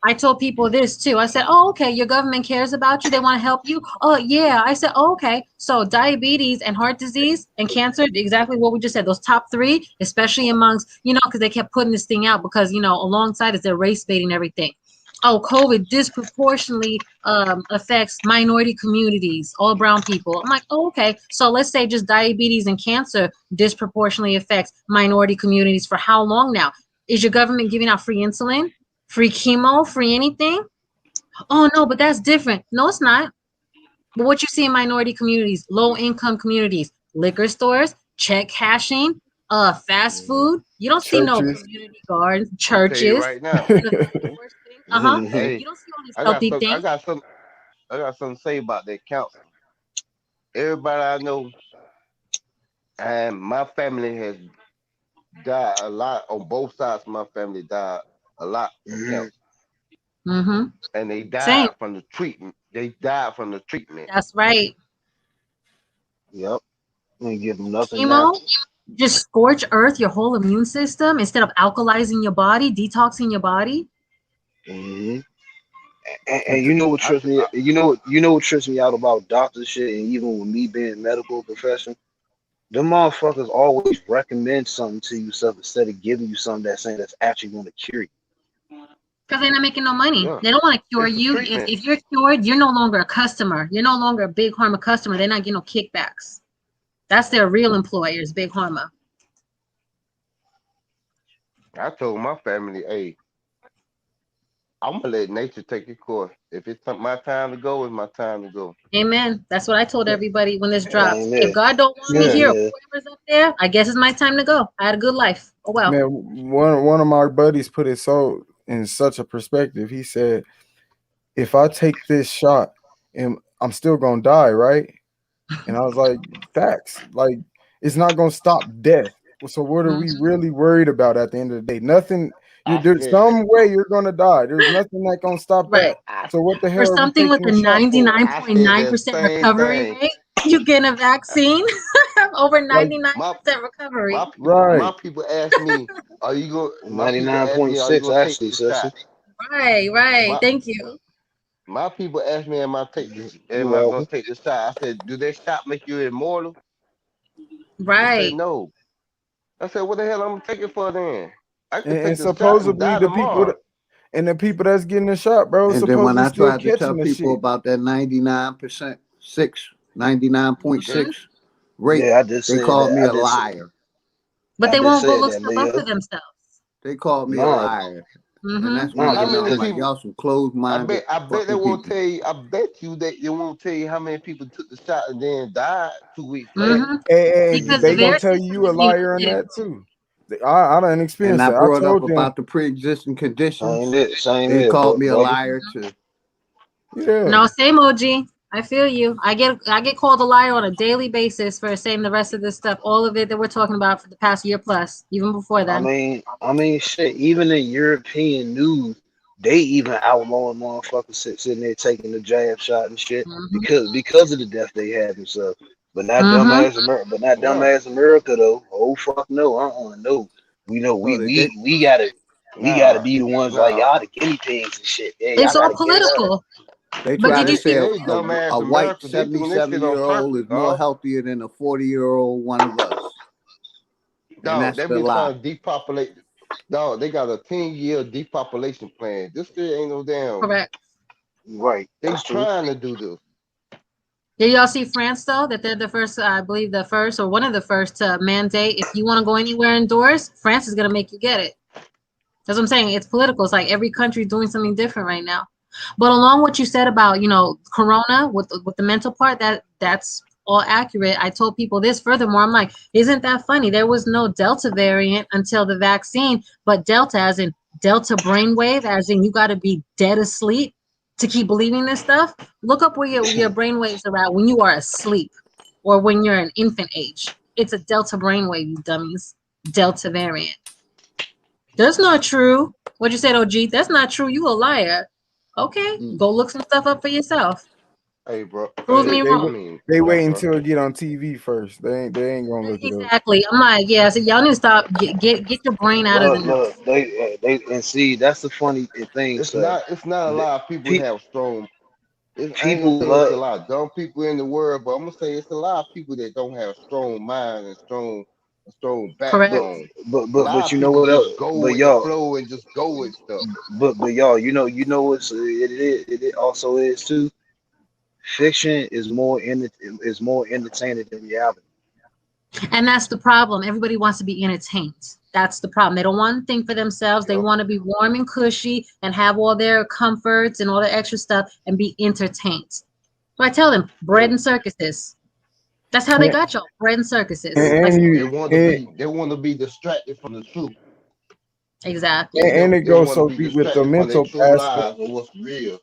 I told people this too. I said, oh, okay, your government cares about you. They want to help you. Oh, yeah. I said, oh, okay. So diabetes and heart disease and cancer, exactly what we just said, those top 3, especially amongst, because they kept putting this thing out because, alongside is they're race baiting everything. oh, COVID disproportionately affects minority communities, all brown people. I'm like, oh, okay. So let's say just diabetes and cancer disproportionately affects minority communities for how long now? Is your government giving out free insulin, free chemo, free anything? Oh, no, but that's different. No, it's not. But what you see in minority communities, low income communities, liquor stores, check cashing, fast food. You don't see no Churches. community gardens, I'm tell you churches. right now. Mhm. You don't see all these I healthy things. got something to say about that counseling. Everybody I know and my family has died a lot on both sides of my family died a lot from cancer. Mm-hmm. And they Same. died from the treatment. They died from the treatment. That's right. Yep. Ain't give them nothing Chemo, natural. just scorch earth your whole immune system instead of alkalizing your body, detoxing your body. Mm-hmm. And you know what trips me? You know what trips me out about doctor shit, and even with me being medical profession, them motherfuckers always recommend something to you stuff instead of giving you something that's saying that's actually going to cure you. Because they're not making no money. Yeah. They don't want to cure It's a you. treatment. If you're cured, you're no longer a customer. You're no longer a Big Pharma customer. They're not getting no kickbacks. That's their real employers, Big Pharma. I told my family, hey, I'm gonna let nature take its course. If it's my time to go, it's my time to go. Amen. That's what I told everybody when this dropped. Same If here. God don't want me Same here, here. whoever's up there, I guess it's my time to go. I had a good life. Oh well. Man, one of my buddies put it so in such a perspective. He said, if I take this shot and I'm still gonna die, right? And I was like, facts. Like, it's not gonna stop death. So what are we really worried about at the end of the day? Nothing. There's some way you're gonna die. There's nothing that gonna stop Right. that. So what the For hell are we something with taking a the shot for? 99.9% recovery rate, you get a vaccine over 99% recovery. My people ask me, are you going? My people ask me, are you 99.6 gonna take actually, the sister. shot? Right. Thank you. My people ask me, am I You're gonna welcome. take the shot? I said, do that shot make you immortal? They say Right. no. I said, what the hell I'm gonna take it for then? I could And take the shot and supposedly die the people tomorrow. and the people that's getting the shot, bro, And then when supposedly I still tried to tell catching the people shit. about that 99.6 rate, Yeah, I just they said called that. me a liar. But I they just won't go said look that, stuff up Leah. for themselves. They called me a Nah, liar. Mm-hmm. And that's when nah, I know, many like, people? y'all some closed-minded I bet they fucking won't people. tell you. I bet you that they won't tell you how many people took the shot and then died 2 weeks later. Mm-hmm. Hey, Because they gonna their tell system you a isn't even liar on getting that too. I done And experienced I that. I brought up told them. about the pre-existing conditions. Same They here, called me a brother. liar too. Yeah. No, same OG. I feel you. I get called a liar on a daily basis for saying the rest of this stuff, all of it that we're talking about for the past year plus, even before then. I mean, shit. Even in European news, they even outlawing motherfuckers sitting there taking the jab shot and shit because of the death they had and stuff. But not dumbass America. But not dumbass America though. Oh fuck no. No. We know Oh, we gotta be the ones like y'all the guinea pigs and shit. Yeah, y'all It's all gotta get us. political. They But try did to you see say the They dumbass a white America. They doing this shit on 77-year-old purpose, is more dog. healthier than a 40-year-old one of us. And Dog, that's they the be lie. trying to depopulate. Dog, they got a 10-year depopulation plan. This shit ain't no damn. correct? Right. They That's true. trying to do this. Did y'all see France though? That they're the first, I believe, the first or one of the first to mandate if you want to go anywhere indoors, France is gonna make you get it. That's what I'm saying. It's political. It's like every country doing something different right now. But along what you said about, Corona with the mental part, that's all accurate. I told people this furthermore. I'm like, isn't that funny? There was no Delta variant until the vaccine, but Delta as in Delta brainwave, as in you got to be dead asleep to keep believing this stuff. Look up where your brainwaves are at when you are asleep or when you're an infant age. It's a Delta brainwave, you dummies. Delta variant. That's not true. What you said, OG? That's not true. You a liar. Okay, go look some stuff up for yourself. Hey, bro. Prove Hey, me They I wrong. mean, they wait bro. until it get on TV first. They ain't gonna look it up. Exactly. I'm like, yeah. So y'all need to stop. Get your brain out of the nest. Look, they and see that's the funny thing, It's sir. not. It's not a lot of people Pe- have strong. I ain't gonna people say it's a love lot of dumb people in the world, but I'm gonna say it's a lot of people that don't have strong minds and strong So Correct. backbone. But you know People what else? just go But with the y'all, flow and just go with stuff. but y'all, what's it also is too. Fiction is more entertaining than reality. And that's the problem. Everybody wants to be entertained. That's the problem. They don't want to think for themselves. They Yep. want to be warm and cushy and have all their comforts and all the extra stuff and be entertained. So I tell them, bread and circuses. That's how they got y'all. Bread and circuses. Like, They want to be distracted from the truth. exactly. and it They goes want to so be deep with the distracted from their mental true aspect. lives or what's real.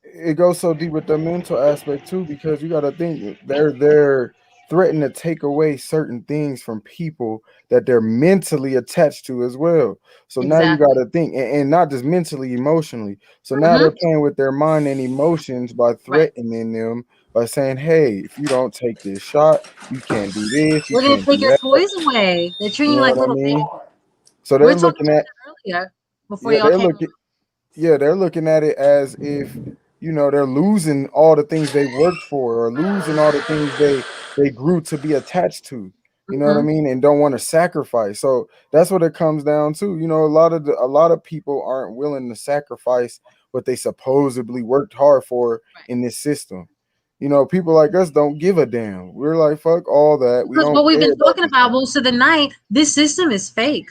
It goes so deep with the mental aspect too, because you got to think they're threatening to take away certain things from people that they're mentally attached to as well. So now you got Exactly. to think, and not just mentally, emotionally. So now Mm-hmm. they're playing with their mind and emotions by Right. threatening them by saying, "Hey, if you don't take this shot, you can't do this, you We're going to can't do take your that." toys away. They're treating You you know like what I little mean? babies. So We were they're talking looking about at that earlier before yeah, y'all they're came looking yeah, they're looking at it as if they're losing all the things they worked for or losing all the things they grew to be attached to. You know what I on. mean? And don't want to sacrifice. So that's what it comes down to. A lot of people aren't willing to sacrifice what they supposedly worked hard for in this system. People like us don't give a damn. We're like, fuck all that. We Because don't what we've care been about talking this. about most of the night, this system is fake.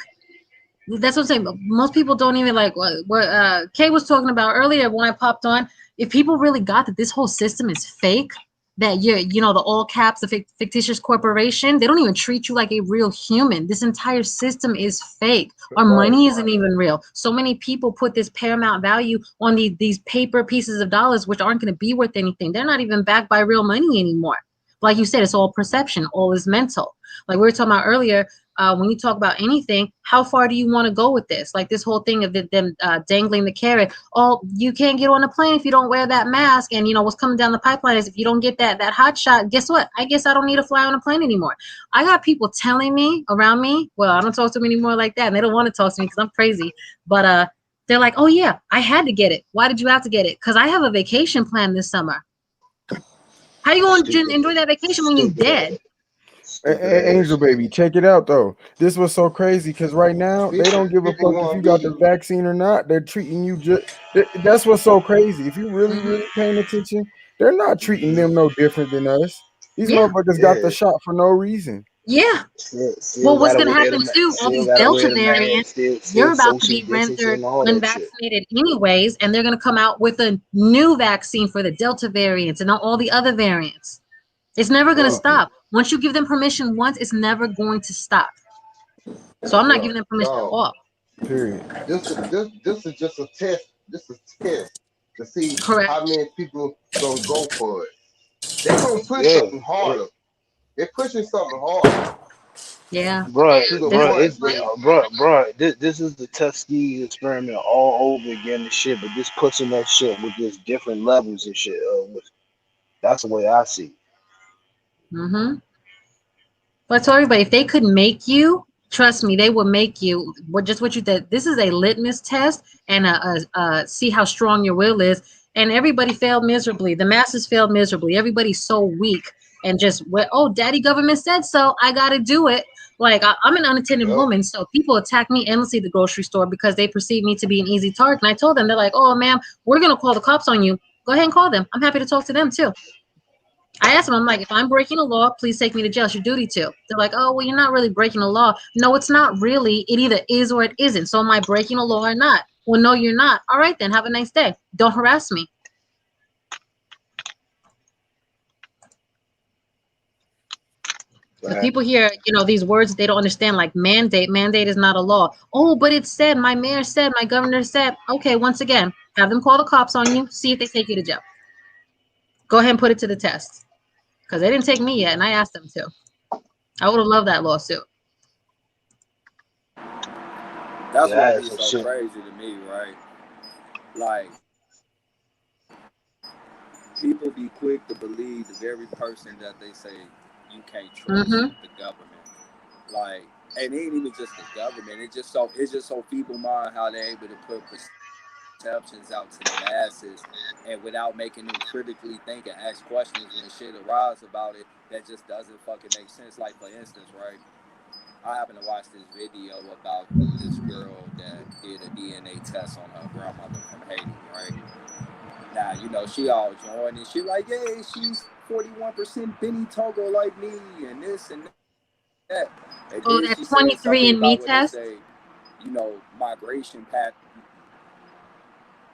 That's what I'm saying. Most people don't even like what Kay was talking about earlier when I popped on. If people really got that this whole system is fake, that the all caps, the fictitious corporation, they don't even treat you like a real human. This entire system is fake. Our money isn't even real. So many people put this paramount value on these paper pieces of dollars, which aren't going to be worth anything. They're not even backed by real money anymore. Like you said, it's all perception. All is mental. Like we were talking about earlier, when you talk about anything, how far do you want to go with this? Like this whole thing of them dangling the carrot. Oh, you can't get on a plane if you don't wear that mask. And what's coming down the pipeline is if you don't get that hot shot, guess what? I guess I don't need to fly on a plane anymore. I got people telling me around me. Well, I don't talk to them anymore like that, and they don't want to talk to me because I'm crazy. But they're like, oh yeah, I had to get it. Why did you have to get it? Because I have a vacation plan this summer. How you going to enjoy that vacation when you're dead? Angel baby, check it out though. This was so crazy because right now they don't give a People fuck if want you to got the be. vaccine or not. They're treating you just. That's what's so crazy. If you really, really paying attention, they're not treating them no different than us. These Yeah. motherfuckers got the shot for no reason. Yeah. Still Well, what's gotta going to wear happen the too? All still these gotta Delta wear the mask. variants, Still you're about to social be rendered distancing, all that shit. unvaccinated anyways, and they're going to come out with a new vaccine for the Delta variants and all the other variants. It's never going to stop. Once you give them permission once, it's never going to stop. So I'm not giving them permission at all. Period. This is just a test. This is a test to see Correct. how many people gonna go for it. They gonna push Yeah. something harder. They're pushing something harder. Yeah. Bruh, To the bruh, point where this is the Tuskegee experiment all over again and shit, but just pushing that shit with just different levels and shit. That's the way I see it. Mm-hmm. But I told everybody, if they could make you, trust me, they will make you. What you did. This is a litmus test and see how strong your will is. And everybody failed miserably. The masses failed miserably. Everybody's so weak and just daddy government said so. I got to do it. Like I'm an unattended woman, so people attack me endlessly at the grocery store because they perceive me to be an easy target. And I told them, they're like, "Oh, ma'am, we're gonna call the cops on you. Go ahead and call them. I'm happy to talk to them too." I asked them, I'm like, if I'm breaking a law, please take me to jail. It's your duty to. They're like, oh, well, you're not really breaking a law. No, it's not really. It either is or it isn't. So am I breaking a law or not? Well, no, you're not. All right, then. Have a nice day. Don't harass me. The people here, these words they don't understand, like mandate. Mandate is not a law. Oh, but it said, my mayor said, my governor said. Okay, once again, have them call the cops on you. See if they take you to jail. Go ahead and put it to the test. Because they didn't take me yet, and I asked them to. I would have loved that lawsuit. That's what be so crazy to me, right? Like, people be quick to believe the very person that they say you can't trust the government. Like, and it ain't even just the government. It's just so feeble mind how they're able to put perceptions out to the masses, and without making them critically think and ask questions when shit arises about it that just doesn't fucking make sense. Like, for instance, right? I happened to watch this video about this girl that did a DNA test on her grandmother from Haiti, right? Now, you know, she all joined and she like, yeah, she's 41% Benny Togo like me and this and that. And Oh, then that she said something 23andMe about where they test. say, you know, migration path.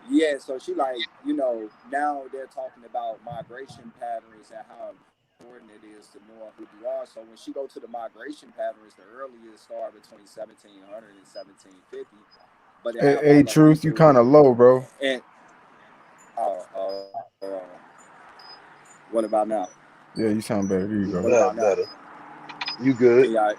Yeah, so she like, you know, now they're talking about migration patterns and how important it is to know who you are. So when she go to the migration patterns, the earliest start between 1700 and 1750, but it have Hey, all the Truth, you people kind of low, bro. and what about now? Yeah, you sound better. Here you go. What about now? Better. You good? Can y'all,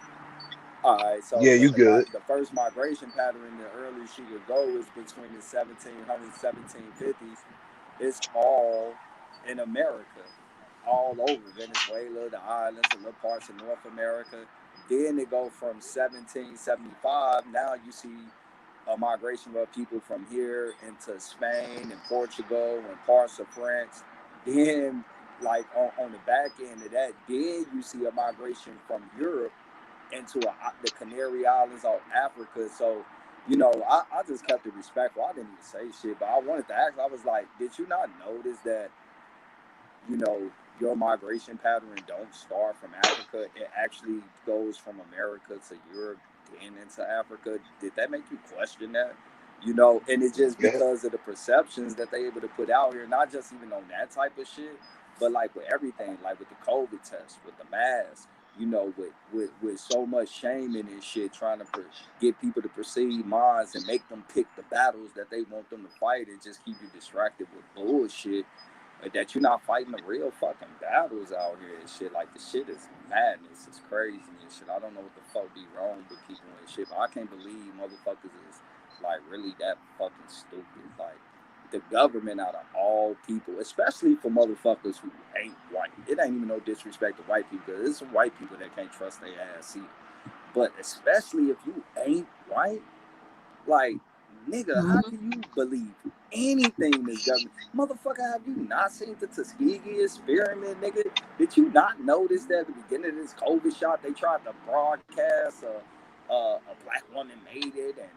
all right, so Yeah, you good. the first migration pattern, the earliest she would go is between the 1700s, 1750s. It's all in America, all over Venezuela, the islands, and little parts of North America. Then they go from 1775. Now you see a migration of people from here into Spain and Portugal and parts of France. Then, like on the back end of that, then you see a migration from Europe into the Canary Islands or Africa. So, you know, I just kept it respectful. I didn't even say shit, but I wanted to ask. I was like, did you not notice that, you know, your migration pattern don't start from Africa? It actually goes from America to Europe and into Africa. Did that make you question that? You know, and it's just because of the perceptions that they able to put out here, not just even on that type of shit, but like with everything, like with the COVID test, with the mask, you know, with so much shaming and shit, trying to get people to perceive minds and make them pick the battles that they want them to fight and just keep you distracted with bullshit. That you're not fighting the real fucking battles out here and shit. Like, the shit is madness. It's crazy and shit. I don't know what the fuck be wrong with people and shit, but I can't believe motherfuckers is, like, really that fucking stupid. Like, the government out of all people, especially for motherfuckers who ain't white. It ain't even no disrespect to white people. There's some white people that can't trust their ass either. But especially if you ain't white, like, nigga, how can you believe anything this government? Motherfucker, have you not seen the Tuskegee experiment, nigga? Did you not notice that at the beginning of this COVID shot, they tried to broadcast a black woman made it and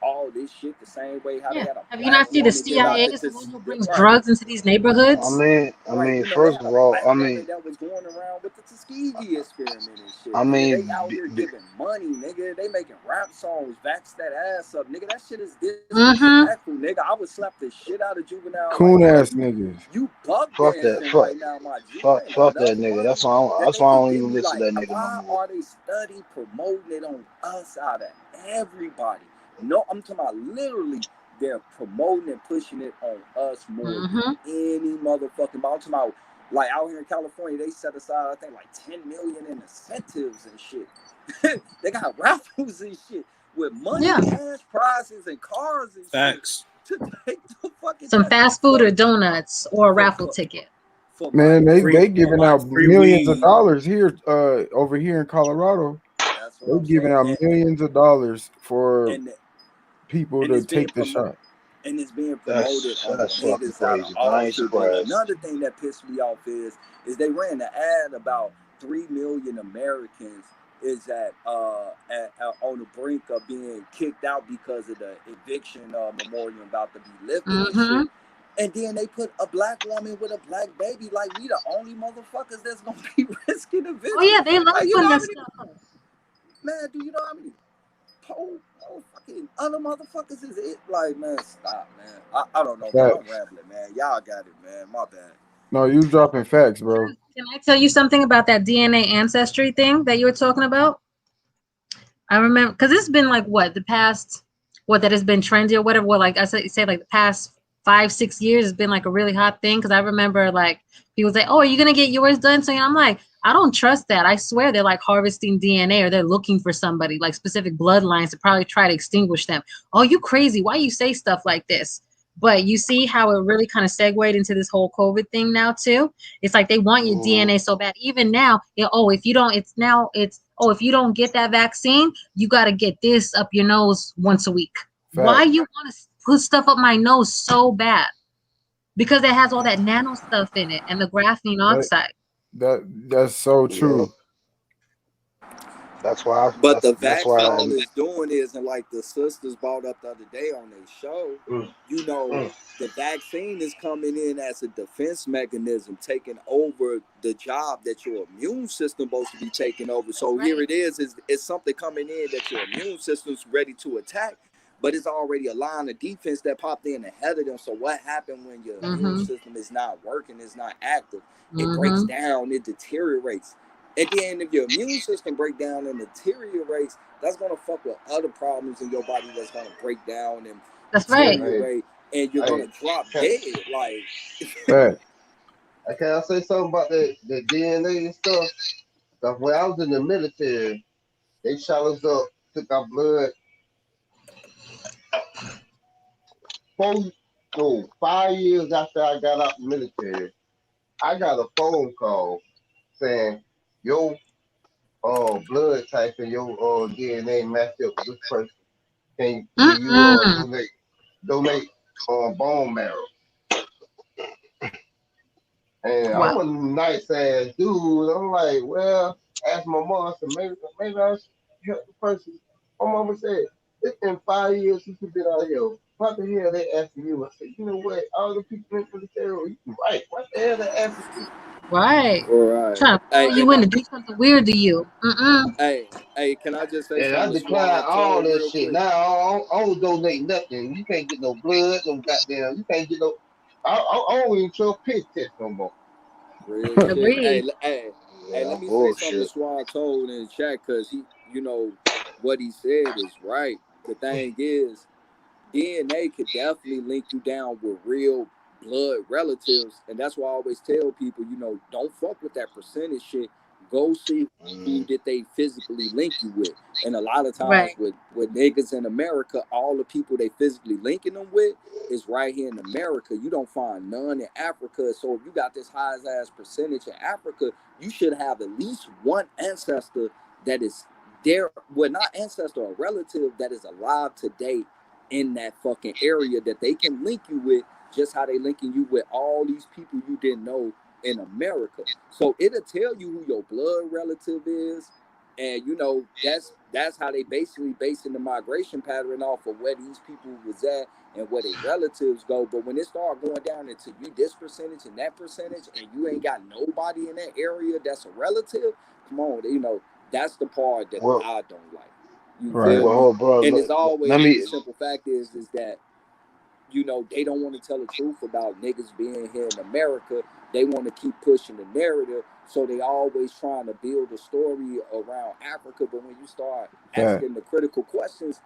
all this shit the same way how they had a Have you black not seen the woman get out CIA the is the one who brings right. drugs into these neighborhoods? Right, you know, First they of had a all, black woman that was going around with the Tuskegee experiment and shit. Nigga, they out here giving money, nigga. They making rap songs, vax that ass up, nigga. That shit is disrespectful, nigga. I would slap the shit out of Juvenile. Coon Like, ass bro, niggas. you buck Fuck dancing that. right now, my G. Fuck Ain't that enough nigga. money That's that why I they don't can give even me. listen to Like, that nigga no why more. are they study promoting it on us out of everybody? No, I'm talking about literally. They're promoting and pushing it on us more than any motherfucking. I'm talking about, like, out here in California, they set aside, I think, like 10 million in incentives and shit. They got raffles and shit with money, cash prizes, and cars and Facts. shit to take the fucking Some fast food or donuts or a raffle ticket. Man, they giving out millions of weed. dollars here, over here in Colorado. That's what They're I'm giving saying. out millions of dollars for And people and to it's being take the shot. And it's being promoted on That's fucking niggas out of crazy, man. all I ain't shit. But surprised. another thing that pissed me off is they ran an ad about 3 million Americans is on the brink of being kicked out because of the eviction memorial about to be lifted and shit. And then they put a black woman with a black baby. Like, we the only motherfuckers that's gonna be risking eviction. Oh yeah, they love like, putting that stuff up. Man, do you know how many motherfucking other motherfuckers is it? Like, man, stop, man. I don't know, man. I'm rambling, man. Y'all got it, man. My bad. No, you dropping facts, bro. Can I tell you something about that DNA ancestry thing that you were talking about? I remember, because it's been like the past, that has been trendy or whatever. Well, like I say like the past 5-6 years has been like a really hot thing. Because I remember like people say, "Oh, are you gonna get yours done?" So I'm like, I don't trust that. I swear they're like harvesting DNA or they're looking for somebody, like specific bloodlines to probably try to extinguish them. Oh, you crazy? Why you say stuff like this? But you see how it really kind of segued into this whole COVID thing now too. It's like they want your DNA so bad. Even now, if you don't get that vaccine, you got to get this up your nose once a week. Fact. Why you want to put stuff up my nose so bad? Because it has all that nano stuff in it and the graphene oxide. That's so true. That's why. But the That's why. all is doing is, and like the sisters brought up the other day on their show, you know, the vaccine is coming in as a defense mechanism, taking over the job that your immune system supposed to be taking over. So here it is it's something coming in that your immune system's ready to attack, but it's already a line of defense that popped in ahead of them. So what happened when your immune system is not working, is not active? It breaks down, it deteriorates. And then if your immune system break down and deteriorates, that's gonna fuck with other problems in your body that's gonna break down and deteriorate, and you're gonna drop dead. Like, can I say something about the DNA and stuff? Because when I was in the military, they shot us up, took our blood. 5 years after I got out the military, I got a phone call saying your blood type and your DNA match up with this person. Can you donate bone marrow? And I'm a nice ass dude. I'm like, well, ask my mom, so maybe I should help the person. My mama said, it's been 5 years since you've been out here. What the hell they asking you? I said, you know what? All the people in the military, you right. What the hell they asking you? Right. Right. Trying to pull you in to do something weird to you. Hey, can I just say and something? I decline all that shit. Quick? Now I don't donate nothing. You can't get no blood, no goddamn. You can't get no. I don't even show piss test no more. Real shit. Hey, let me say something to Swan told in the chat, because he, you know, what he said is right. The thing is, DNA could definitely link you down with real blood relatives, and that's why I always tell people, you know, don't fuck with that percentage shit. Go see who did they physically link you with. And a lot of times with niggas in America, all the people they physically linking them with is right here in America. You don't find none in Africa. So if you got this high ass percentage in Africa, you should have at least one ancestor that is there. Well, not ancestor, a relative that is alive today in that fucking area that they can link you with, just how they linking you with all these people you didn't know in America. So it'll tell you who your blood relative is, and you know that's how they basically basing the migration pattern off of where these people was at and where their relatives go. But when it start going down into you this percentage and that percentage, and you ain't got nobody in that area that's a relative, come on, you know, that's the part that I don't like. You feel me? Bro, and it's always the simple fact is that, you know, they don't want to tell the truth about niggas being here in America. They want to keep pushing the narrative, so they always trying to build a story around Africa. But when you start asking the critical questions,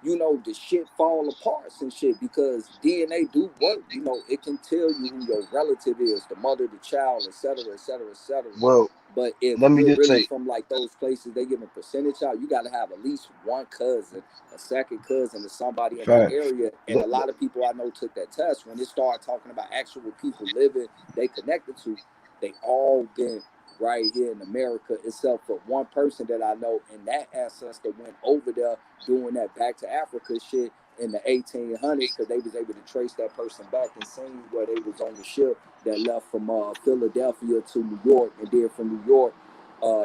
you know, the shit fall apart and shit, because DNA do work. You know, it can tell you who your relative is, the mother, the child, etc., etc., etc. Well, but if let me you're just really say, from like those places, they give a percentage out. You got to have at least one cousin, a second cousin, or somebody in that area. And a lot of people I know took that test. When they start talking about actual people living, they connected to, they all been right here in America, except for one person that I know, and that ancestor went over there doing that back to Africa shit in the 1800s, because they was able to trace that person back and seen where they was on the ship that left from Philadelphia to New York, and then from New York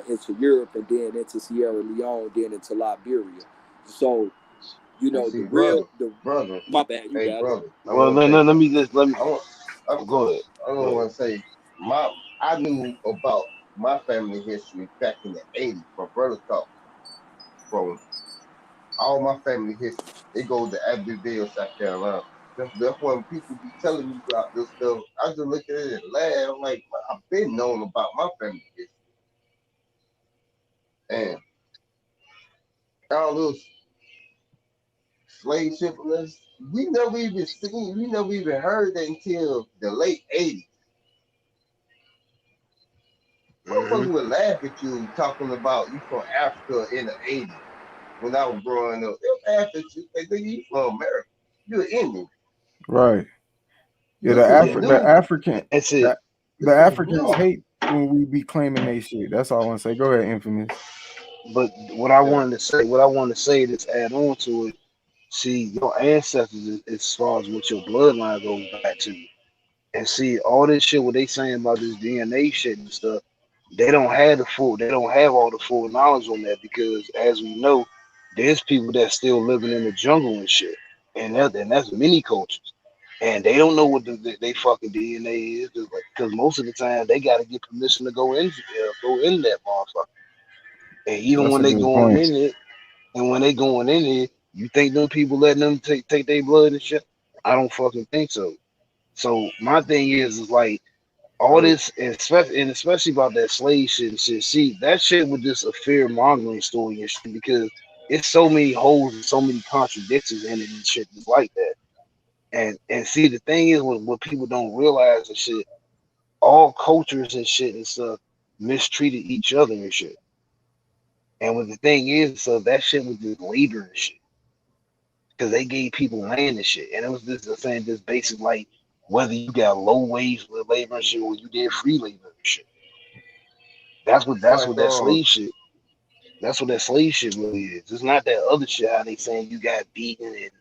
into Europe, and then into Sierra Leone, then into Liberia. So, you know, the real brother. My bad, you got brother. it. Well, let me go ahead. I don't want to say I knew about my family history back in the 80s from brother talk. From all my family history, they go to Abbeville, South Carolina. That's when people be telling me about this stuff. I just look at it and laugh. I'm like, I've been known about my family history. And all those slave shippers, we never even heard that until the late 80s. Motherfuckers would laugh at you talking about you from Africa in the 80s. When I was growing up, they laughed at you. They think you from America. You're Indian. Right. Yeah, the Africans hate when we be claiming they shit. That's all I want to say. Go ahead, Infamous. But what I wanted to say, to add on to it, see, your ancestors as far as what your bloodline goes back to. And see, all this shit, what they saying about this DNA shit and stuff, They don't have all the full knowledge on that because, as we know, there's people that still living in the jungle and shit, and that's many cultures, and they don't know what they fucking DNA is because most of the time they got to get permission to go in that motherfucker, and even That's when a they good going point. in it, and when they going in it, you think them people letting them take their blood and shit? I don't fucking think so. So my thing is like all this, and especially about that slave shit and shit. See, that shit was just a fear mongering story and shit because it's so many holes and so many contradictions in it and shit just like that. And see, the thing is, what people don't realize and shit, all cultures and shit and stuff mistreated each other and shit. And what the thing is, so that shit was just labor and shit because they gave people land and shit, and it was just saying just basic like whether you got low wage labor and shit or you did free labor and shit. That's what Like that slave shit. That's what that slave shit really is. It's not that other shit how they saying you got beaten and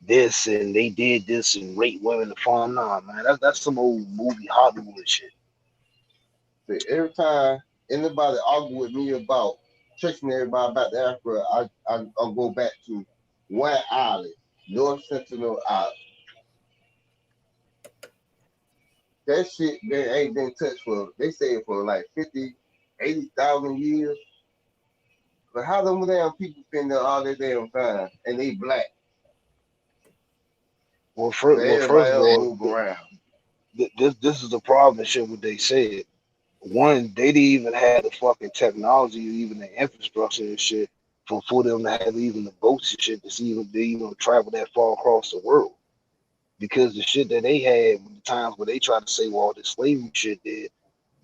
this and they did this and raped women to farm. Nah, man, that's some old movie Hollywood shit. every time anybody argue with me about tricking everybody about the Africa, I'll go back to one island, North Sentinel Island. That shit ain't been touched for, they say, for like 50, 80,000 years. But how them damn people spend all their damn time and they black? Well, first Everybody of else all, move around. this is the problem and shit. What they said. One, they didn't even have the fucking technology, even the infrastructure and shit, for them to have even the boats and shit to even travel that far across the world. Because the shit that they had, the times where they tried to say, well, all this slavery shit did,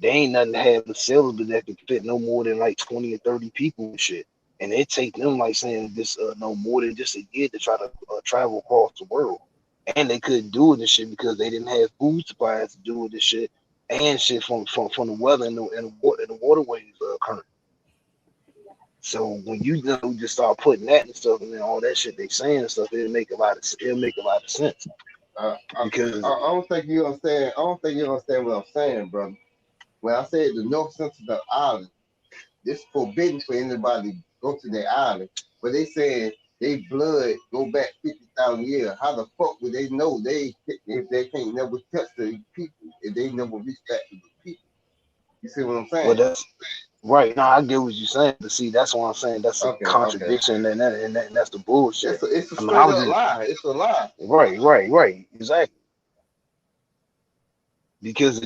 they ain't nothing to have the sailors that could fit no more than like 20 or 30 people and shit. And it take them like saying this no more than just a year to try to travel across the world. And they couldn't do it and shit because they didn't have food supplies to do it and shit. And shit from the weather and the waterways current. So when you just start putting that and stuff and then all that shit they saying and stuff, it'll make a lot of sense. Because I don't think you understand. I don't think you understand what I'm saying, brother. When I said the North Sentinel Island, it's forbidden for anybody to go to their island. But they said they blood go back 50,000 years. How the fuck would they know if they can't never touch the people, if they never reach back to the people? You see what I'm saying? well, that's right. Now I get what you're saying, but see, that's what I'm saying. That's a contradiction, and that's the bullshit. It's a straight up lie. It's a lie. Right. Exactly. Because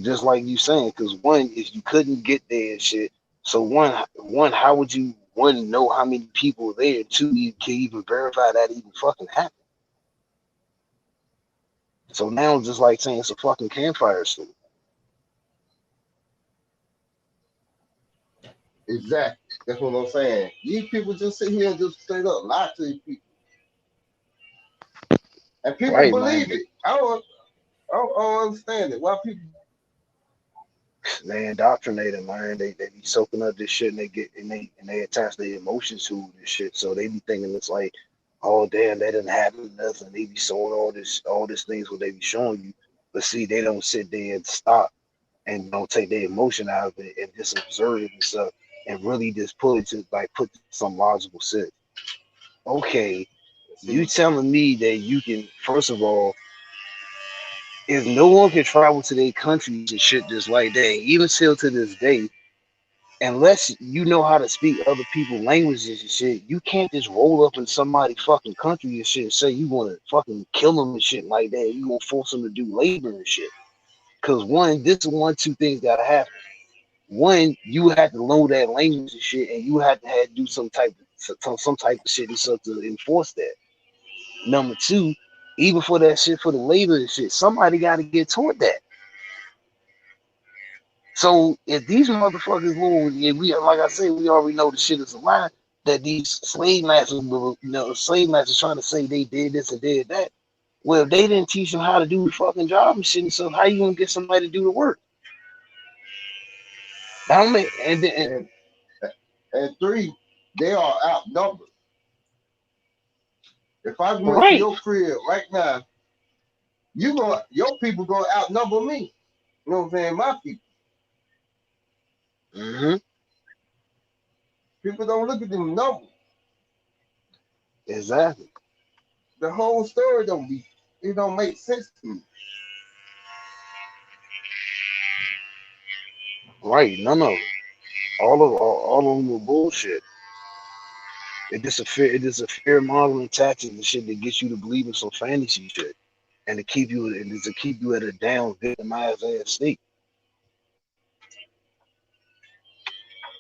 just like you saying, because one, if you couldn't get there and shit, so one, how would you know how many people are there? Two, you can even verify that even fucking happened. So now it's just like saying it's a fucking campfire story. Exactly. That's what I'm saying. These people just sit here and just straight up lie to these people. And people believe it. I don't understand it. Why people They indoctrinated, man. They be soaking up this shit and they attach their emotions to this shit. So they be thinking it's like, oh damn, that didn't happen to us, and they be showing all this things what they be showing you. But see, they don't sit there and stop and don't take their emotion out of it and just observe it and stuff and really just put some logical sense. Okay, you telling me that you can, first of all, if no one can travel to their countries and shit just like that, even still to this day, unless you know how to speak other people's languages and shit, you can't just roll up in somebody's fucking country and shit and say you want to fucking kill them and shit like that. You gonna force them to do labor and shit. Cause one, this is two things gotta happen. One, you had to learn that language and shit, and you had to do some type of shit and stuff to enforce that. Number two, even for that shit for the labor and shit, somebody got to get toward that. So if these motherfuckers, we like I said, we already know the shit is a lie. That these slave masters trying to say they did this and did that. Well, if they didn't teach them how to do the fucking job and shit, so how you gonna get somebody to do the work? and three, they are outnumbered. If I went to your crib right now, your people gonna outnumber me. You know what I'm saying? My people. Mm-hmm. People don't look at them numbers. Exactly. The whole story it don't make sense to me. Right, none of it. All of them were bullshit. It just a fear mongering tactic and shit that gets you to believe in some fantasy shit, and to keep you at a down, victimized ass state.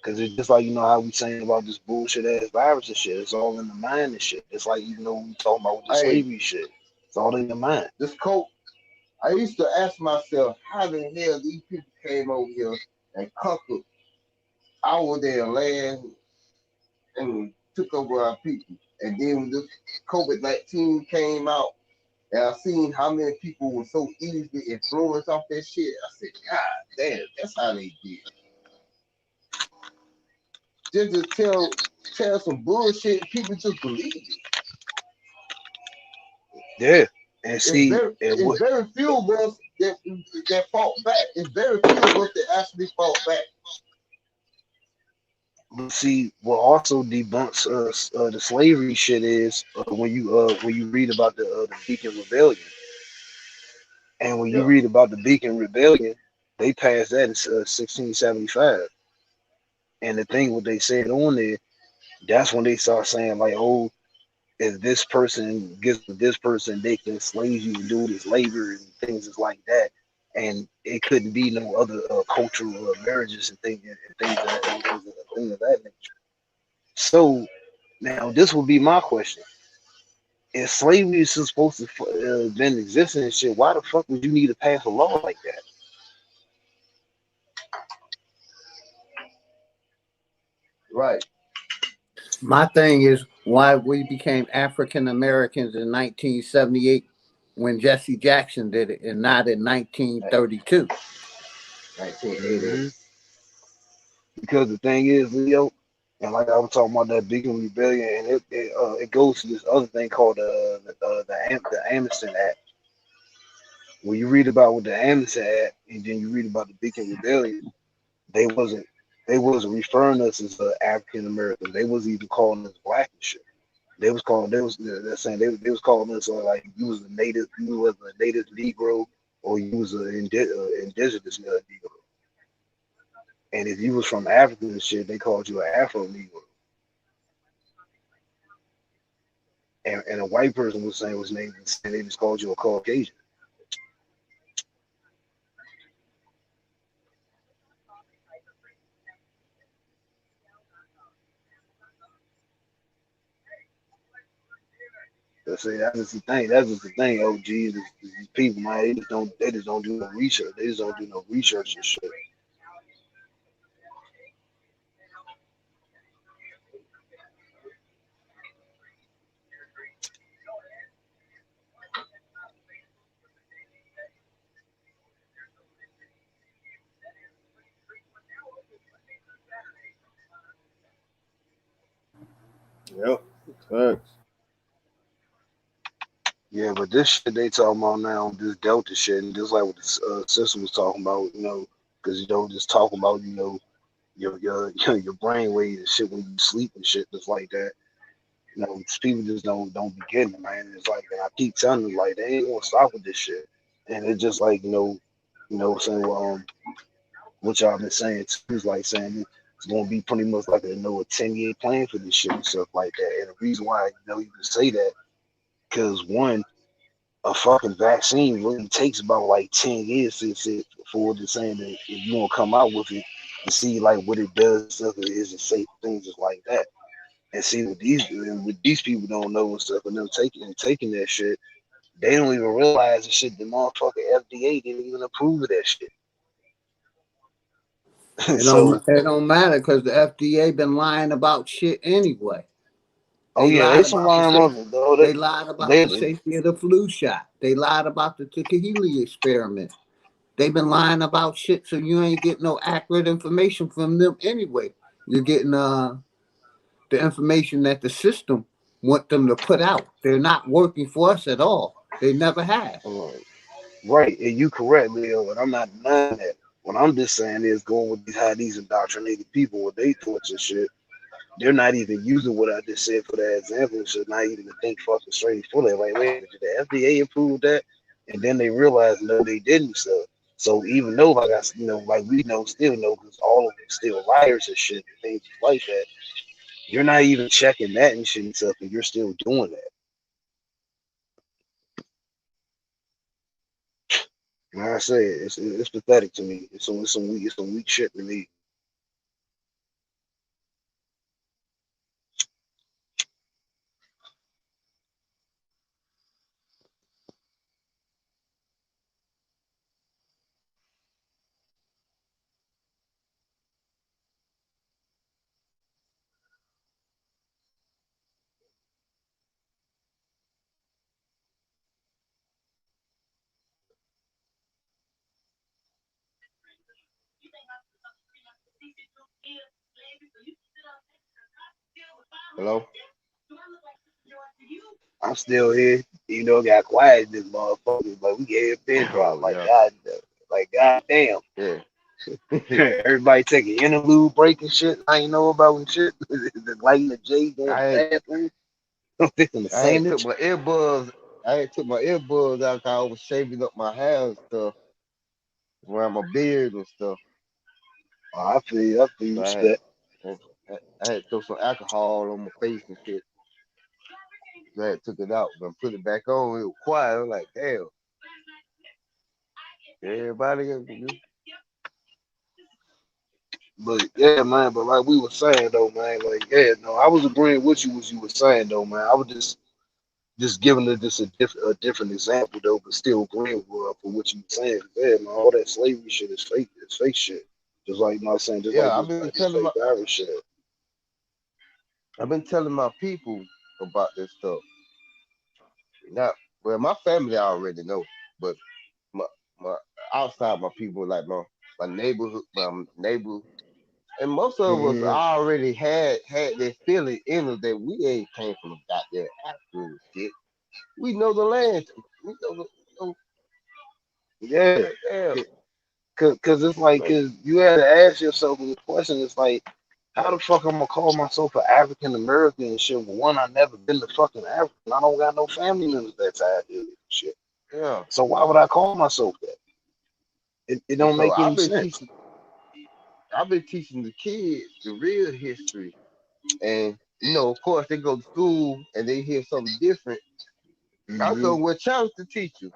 Because it's just like, you know how we saying about this bullshit ass virus and shit. It's all in the mind and shit. It's like, you know, we talking about with the slavery shit. It's all in your mind. This coat, I used to ask myself, how the hell these people came over here and conquered our damn land and took over our people. And then when this COVID-19 came out, and I seen how many people were so easily influenced off that shit, I said, God damn, that's how they did. Just tell some bullshit, people just believe it. Yeah, and see, it's very few of us that fought back. It's very few of us that actually fought back. But see, what also debunks the slavery shit is when you read about the Beacon Rebellion, and when you read about the Beacon Rebellion, they passed that in 1675. And the thing what they said on there, that's when they start saying like, oh, if this person gets with this person, they can enslave you and do this labor and things like that. And it couldn't be no other cultural marriages and things of that nature. So now this would be my question: if slavery is supposed to been existing and shit, why the fuck would you need to pass a law like that? Right. My thing is why we became African Americans in 1978 when Jesse Jackson did it, and not in 1932. 1988. Mm-hmm. Because the thing is, Leo, and like I was talking about that Beacon Rebellion, and it goes to this other thing called the Amnesty Act. When you read about what the Amnesty Act, and then you read about the Beacon Rebellion, they wasn't referring us as African Americans. They wasn't even calling us black and shit. They was calling us like you was a native Negro, or you was an indigenous Negro. And if you was from Africa and shit, they called you an Afro Negro. And a white person was saying his name, and they just called you a Caucasian. That's just the thing. That's just the thing. OG, these people, man, they just don't do no research. They just don't do no research and shit. Yep. Thanks. Yeah, but this shit they talking about now, this Delta shit, and just like what the sister was talking about, you know, because you don't just talk about, you know, your brain waves and shit when you sleep and shit, just like that. You know, people just don't be getting it, man. It's like, and I keep telling them like they ain't gonna stop with this shit, and it's just like saying what y'all been saying too, is like saying it's gonna be pretty much like a 10-year plan for this shit and stuff like that. And the reason why you can say that, because one, a fucking vaccine really takes about like 10 years for it to saying that if you want to come out with it and see like what it does, stuff it is and safe things just like that. And see what these people don't know and stuff, and them taking that shit, they don't even realize the shit. The motherfucking FDA didn't even approve of that shit. It don't matter because the FDA been lying about shit anyway. They lied about the safety of the flu shot. They lied about the Takahili experiment. They've been lying about shit, so you ain't getting no accurate information from them anyway. You're getting the information that the system want them to put out. They're not working for us at all. They never have. Right, and you correct, Leo, and I'm not denying that. What I'm just saying is going with how these indoctrinated people with their thoughts and shit, they're not even using what I just said for that example. So not even to think fucking straight for that. Like, wait, did the FDA approve that? And then they realized no, they didn't. So even though, like I, like we know, still know, because all of them still liars and shit, and things like that. You're not even checking that and shit and stuff, and you're still doing that. Like I say, it's pathetic to me. It's some weak shit to me. Hello? I'm still here. Got quiet in this motherfucker, but we gave pin drop Yeah. God damn. Yeah. Everybody take an interlude break and shit. I ain't know about and shit. The light in the J going bathroom. In the I had took sandwich. my earbuds. I had took my earbuds out because I was shaving up my hair and stuff, around my beard and stuff. Oh, I feel you, So respect. I had to throw some alcohol on my face and shit. So I had took it out and put it back on. It was quiet. I'm like, damn. Everybody got to But yeah, man. But like we were saying though, man. Like yeah, no, I was agreeing with you what you were saying though, man. I was just giving it just a different example though, but still agreeing with for what you were saying. Yeah, man. All that slavery shit is fake. It's fake shit. Just like I'm saying, just like Yeah, this fake virus shit. I've been telling my people about this stuff. Now, well, my family already know, but my my outside my people, like my neighborhood, my neighbor, and most of us already had that feeling in us that we ain't came from the goddamn Africa and shit. We know the land. We know the Yeah. damn. Cause it's like, cause you had to ask yourself the question. It's like, how the fuck I'm gonna call myself an African American and shit? Well, one, I never been to fucking Africa. I don't got no family members that's African shit. Yeah. So why would I call myself that? It don't So make any sense. I've been teaching the kids the real history, and of course they go to school and they hear something different. I told them, well, challenge the teacher,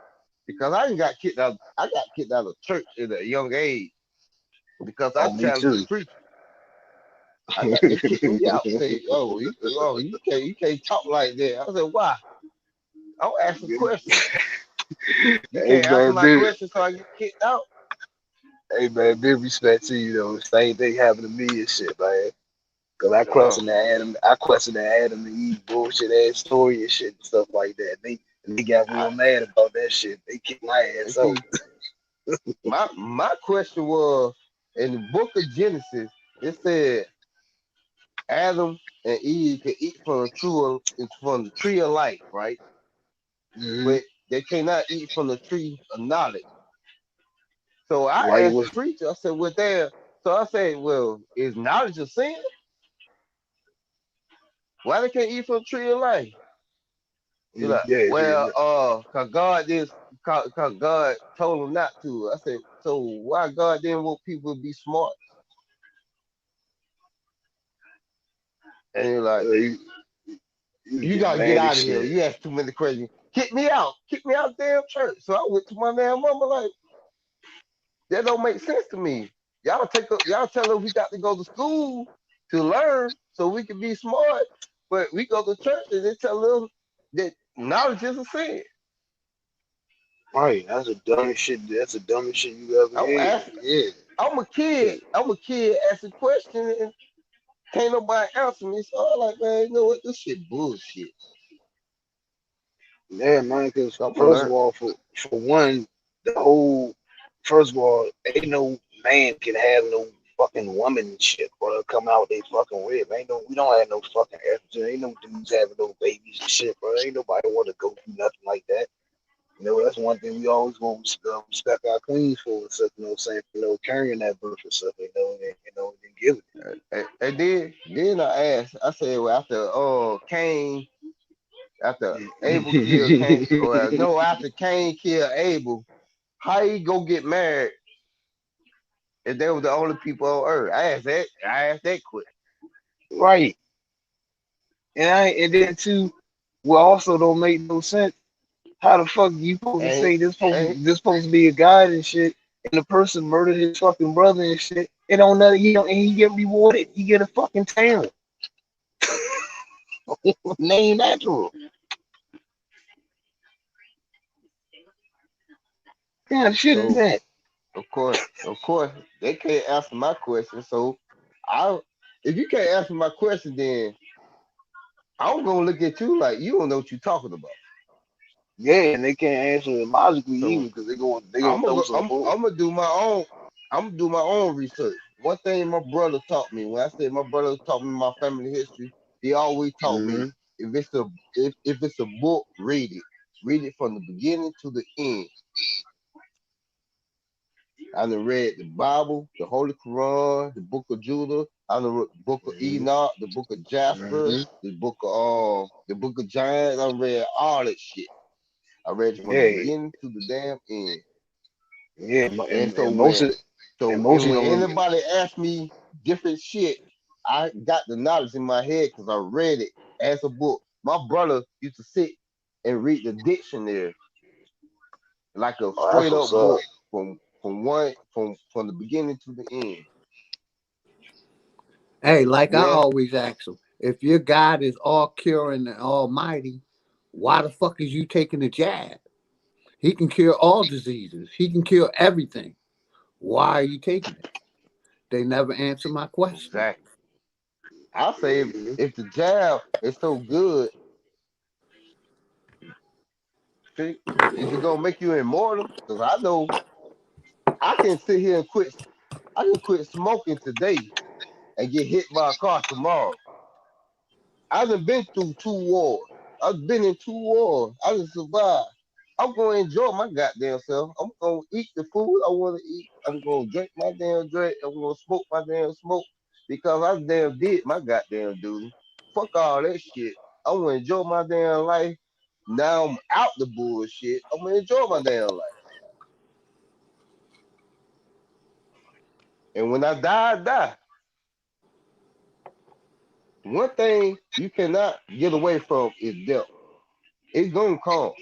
because I got kicked out. I got kicked out of church at a young age because I challenged the preacher. They kicked me out. Say, you can't talk like that. I said, why? I'm asking questions. You can't answer my questions, so I get kicked out. Hey man, big respect to you though. Same thing happened to me and shit, man. Cause I question that Adam and Eve bullshit ass story and shit and stuff like that. They got real mad about that shit. They kicked my ass out. My question was, in the book of Genesis, it said Adam and Eve could eat from the tree of life, right? But they cannot eat from the tree of knowledge. So I asked the preacher, I said, well, there. So I said, well, is knowledge a sin? Why they can't eat from the tree of life? You're like, cause God told them not to. I said, so why God didn't want people to be smart? And you're like, you gotta get out of here. You ask too many questions. Kick me out damn church. So I went to my damn mama like, that don't make sense to me. Y'all tell us we got to go to school to learn so we can be smart, but we go to church and they tell us that knowledge is a sin. Right, that's the dumbest shit. That's the dumbest shit you ever heard. Yeah. I'm a kid asking questions and can't nobody answer me. So I'm like, man, you know what? This shit bullshit. Yeah, man, because first of all, for one, first of all, ain't no man can have no fucking woman and shit, bro. Come out they fucking with. We don't have no fucking estrogen. Ain't no dudes having no babies and shit, bro. Ain't nobody want to go through nothing like that. You know, that's one thing we always want to respect our queens for, so, you know, saying, you know, carrying that birth and stuff, you know, and giving it. And then I asked, I said, well, after Abel killed Cain, or no, after Cain killed Abel, how he go get married if they were the only people on earth? I asked that quick. Right. And then too, what also don't make no sense. How the fuck you supposed to say this supposed to be a god and shit, and the person murdered his fucking brother and shit? It don't nothing. And he get rewarded. He get a fucking town named after him. Yeah, shit is that? Of course, they can't answer my question. So, if you can't answer my question, then I'm gonna look at you like you don't know what you're talking about. Yeah, and they can't answer it logically either because they gonna throw some bull. I'm gonna do my own. I'm gonna do my own research. One thing my brother taught me, when I said my brother taught me my family history, he always taught me if it's a book, read it. Read it from the beginning to the end. I done read the Bible, the Holy Quran, the Book of Judah, I done read the Book of Enoch, the Book of Jasper, the Book of Giants. I read all that shit. I read it from the beginning to the damn end. Yeah, and when anybody asks me different shit, I got the knowledge in my head because I read it as a book. My brother used to sit and read the dictionary like a straight up book from the beginning to the end. Hey, like I always ask them, if your God is all curing and almighty, why the fuck is you taking the jab? He can cure all diseases. He can cure everything. Why are you taking it? They never answer my question. Exactly. I say if the jab is so good, is it gonna make you immortal? Because I know I can sit here and quit smoking today and get hit by a car tomorrow. I done been through 2 wars. I've been in 2 wars. I done survived. I'm gonna enjoy my goddamn self. I'm gonna eat the food I want to eat. I'm gonna drink my damn drink. I'm gonna smoke my damn smoke because I damn did my goddamn duty. Fuck all that shit. I wanna enjoy my damn life. Now I'm out the bullshit. I'm gonna enjoy my damn life. And when I die, I die. One thing you cannot get away from is death. It's gonna come.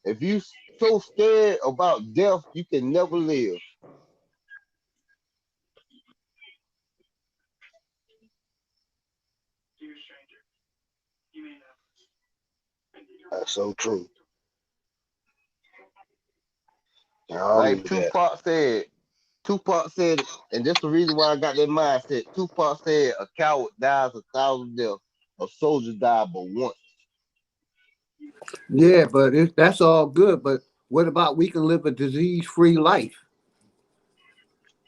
If you so scared about death, you can never live. That's so true. Like Tupac said, and that's the reason why I got that mindset. Tupac said, "A coward dies 1,000 deaths. A soldier dies but once." Yeah, but that's all good. But what about we can live a disease-free life?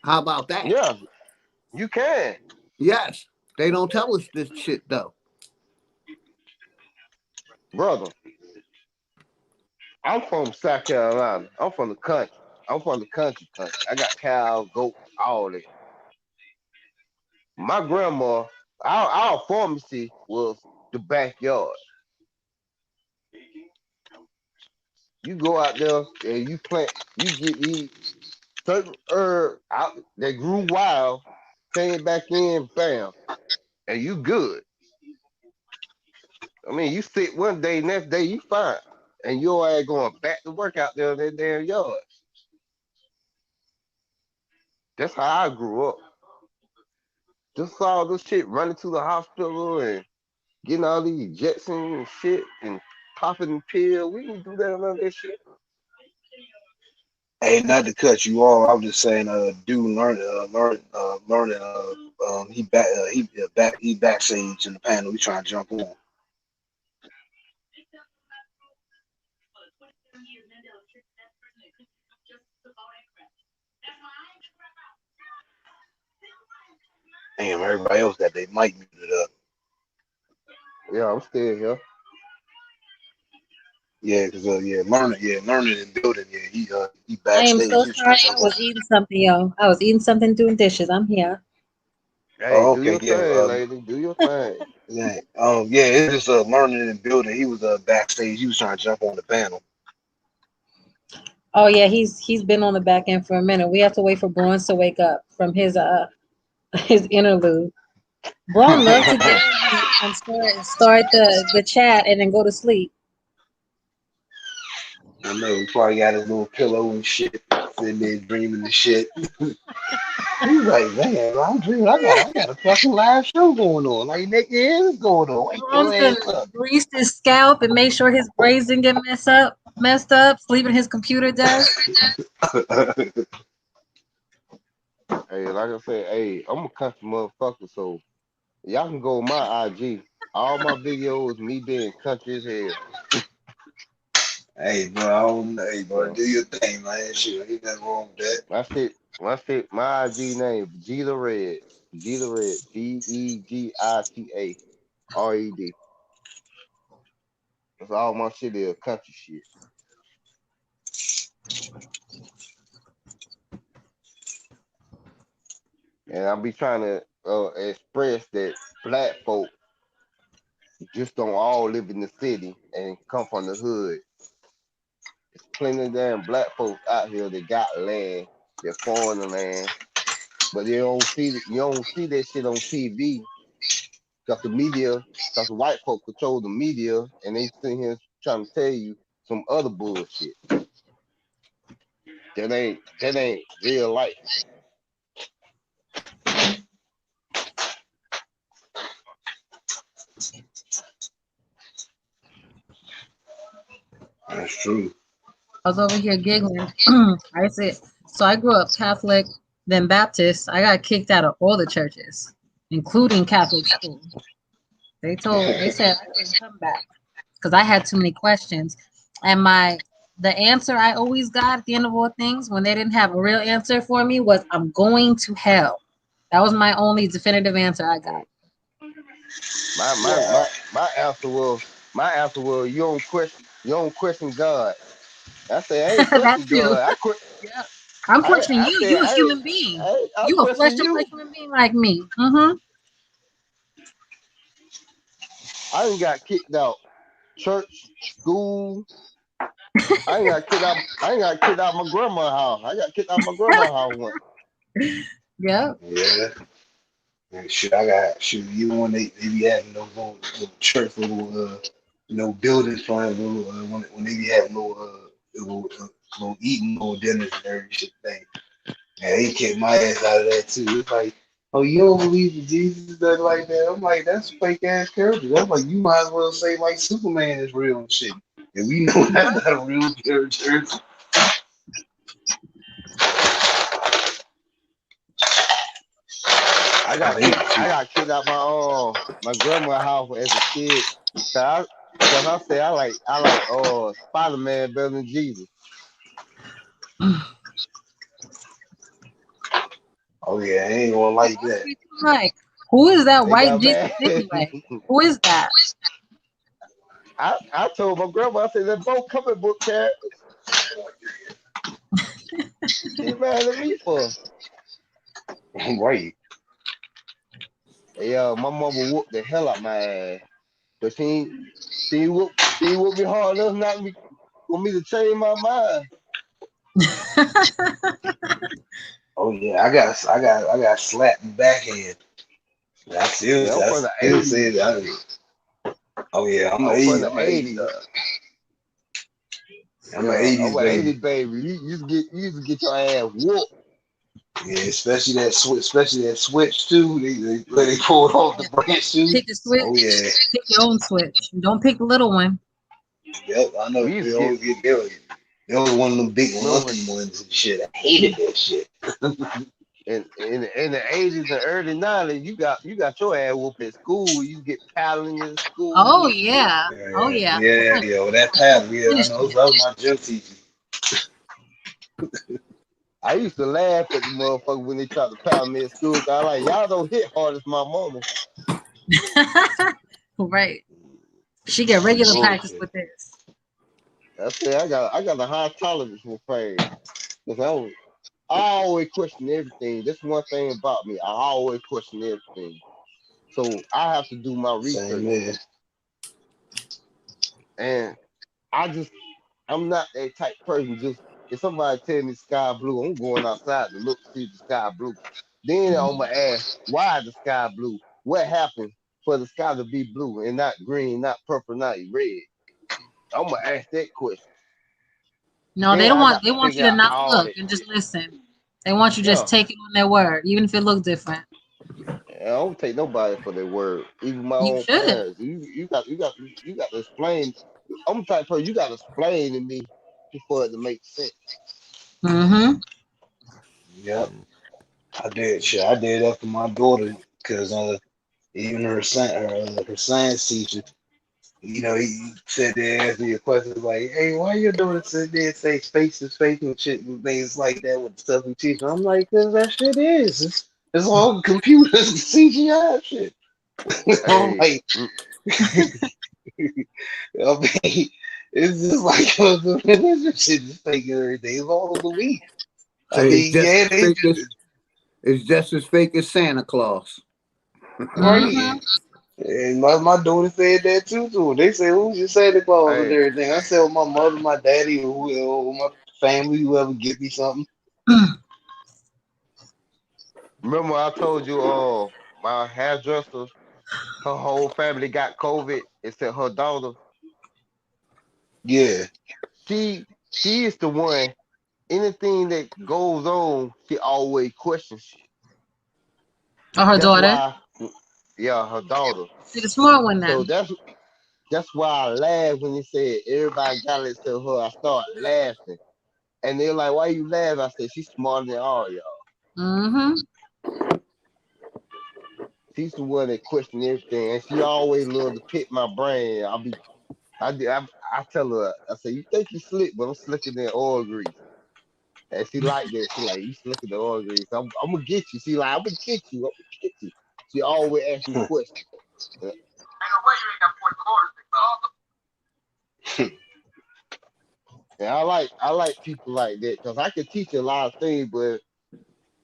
How about that? Yeah, you can. Yes, they don't tell us this shit though. Brother, I'm from South Carolina. I'm from the country. I'm from the country. I got cows, goats, all that. My grandma, our pharmacy was the backyard. You go out there and you get these certain herbs out that grew wild, came back in, bam, and you good. I mean, you sick one day, next day you fine, and your ass going back to work out there in that damn yard. That's how I grew up. Just saw this shit running to the hospital and getting all these injections and shit and popping the pill. We didn't do that none of that shit. Hey, not to cut you off, I was just saying, dude learning. He backstage in the panel. We trying to jump on. Damn, everybody else got their mic muted up. Yeah, I'm still here. Yeah, because learning and building. Yeah, he I am backstage. so sorry. I was eating something, yo. I was eating something, doing dishes. I'm here. Hey, Oh, do okay, your thing, lady. Do your thing. It's just learning and building. He was backstage. He was trying to jump on the panel. Oh yeah, he's been on the back end for a minute. We have to wait for Bronze to wake up from his interlude. Braun loves to get on here and start the chat and then go to sleep. I know he probably got his little pillow and shit, sitting there dreaming and shit. He's like, man, I'm dreaming. I got a fucking live show going on. Like, nigga, what's going on? Wake Braun's your been ass up. greased his scalp and made sure his braids didn't get messed up, sleeping his computer desk. Hey, like I said, hey, I'm a country motherfucker, so y'all can go on my IG. All my videos, me being country as hell. Hey, bro, do your thing, man. Shit, ain't nothing wrong with that. My IG name, Vegeta Red. Vegeta Red. VEGITA RED. That's all my shit is, country shit. And I be trying to express that black folk just don't all live in the city and come from the hood. There's plenty of damn black folks out here that got land, that farm the land, but you don't see that shit on TV because the white folk control the media, and they sitting here trying to tell you some other bullshit. That ain't real life. That's true. I was over here giggling. I said, so I grew up Catholic, then Baptist. I got kicked out of all the churches, including Catholic school. They said I couldn't come back because I had too many questions. And the answer I always got at the end of all things when they didn't have a real answer for me was, I'm going to hell. That was my only definitive answer I got. My answer was you don't question God. I say I ain't question God. I'm questioning you. You a human being. You a flesh to flesh human being like me. Mm-hmm. I ain't got kicked out church, school. I ain't got kicked out my grandma's house. I got kicked out my grandma's house once. Yeah. Yeah. And shit, I got even when they be having those little church little building fund when they be having little eating little dinners and every shit thing. And they kicked my ass out of that too. It's like, oh, you don't believe in Jesus, that like that? I'm like, that's fake ass character. That's like you might as well say like Superman is real and shit. And we know that's not a real character. I got kicked out my grandma's house as a kid. Cause I say I like Spider-Man better than Jesus. Oh yeah, I ain't gonna like that. Like, who is that white Jesus anyway? Who is that? I told my grandma, I said, they're both comic book characters. She mad at me for. Right. Yeah, my mama whooped the hell out my ass. But she whooped me hard enough not for me to change my mind. Oh yeah, I got slapped in the backhand. I still say that. Oh yeah, I'm an 80s. I'm an 80s baby. 80s baby. You used to get your ass whooped. Yeah, especially that switch too. They pulled off the branch too. Pick the switch. Oh yeah. Pick your own switch. Don't pick the little one. Yep, I know. They always get there. They was one of them big lumpy ones and shit. I hated that shit. In the 80s and early 90s, you got your ass whooped at school. You get paddling in school. Oh yeah. Oh yeah. Yeah, that paddle. Yeah, I know. That was my gym teacher. I used to laugh at the motherfucker when they tried to paddle me at school. I like, y'all don't hit hard as my mama. Right. She get regular practice with this. I say I got a high tolerance for fame. Cause I always question everything. That's one thing about me. I always question everything. So I have to do my Same research. here. And I'm not that type person. Just if somebody tell me sky blue, I'm going outside to look see the sky blue. Then I'm gonna ask, why is the sky blue? What happened for the sky to be blue and not green, not purple, not red? I'm gonna ask that question. No, Then I got they to want you figure to out not all look that and shit. just listen. They want you just Yeah. take it on their word, even if it looks different. I don't take nobody for their word, even my You own should. parents. You got to explain. I'm the type of person you got to explain to me before it to make sense. Mm-hmm. Yep. I did shit. I did that for my daughter because even her science teacher, he said they asked me a question like, "Hey, why your daughter sit there and say space is fake and shit and things like that with the stuff we teach?" I'm like, "Cause that shit is. It's all computers, CGI shit." I'm Hey, like, I mean, it's just like religion shit is fake and everything. It's all a belief. I Say mean, yeah, they do. it's just as fake as Santa Claus. Right. And my daughter said that too to her. They say, "Who's your Santa Claus?" and hey, everything. I said, well, my mother, my daddy, or my family, whoever give me something. remember I told you, my hairdresser, her whole family got COVID except her daughter. Yeah. She is the one. Anything that goes on, she always questions shit. Or her That's daughter. why, yeah, her daughter. She's a smart one So then. that's why I laughed when he said everybody got it to her. I started laughing. And they're like, why you laughing? I said, she's smarter than all y'all. Mm-hmm. She's the one that questioned everything. And she always loved to pick my brain. I tell her, I say, you think you slick, but I'm slicker than oil grease. And she like that. She like, you slicker than oil grease. I'm gonna get you. She like, I'm gonna get you. I'm gonna get you. She always asks me questions. And I like people like that because I can teach a lot of things, but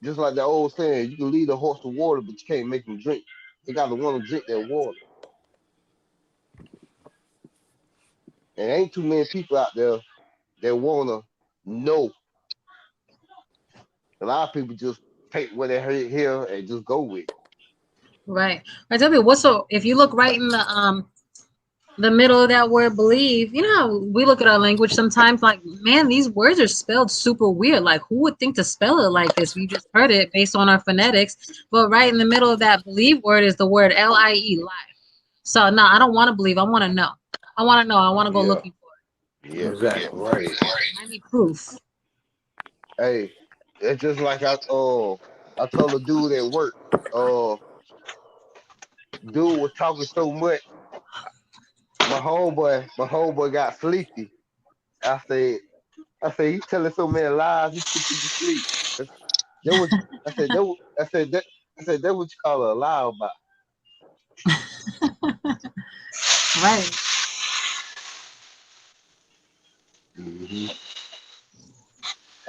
just like the old saying, you can lead a horse to water, but you can't make him drink. They got to want to drink that water. And ain't too many people out there that wanna know. A lot of people just take what they heard here and just go with it. Right. I tell you what. So if you look right in the middle of that word believe, you know how we look at our language sometimes like, man, these words are spelled super weird. Like, who would think to spell it like this? We just heard it based on our phonetics. But right in the middle of that believe word is the word L-I-E, life. So no, I don't want to believe. I want to know. I want to know. I want to go Yeah, looking for yeah, Exactly. Right. it. I need proof. Hey, it's just like I told a dude at work, dude was talking so much, my homeboy got sleepy. I said, he's telling so many lies, he put you to sleep. That was I said that was- I said that what you call a lie about. Right. Mm-hmm.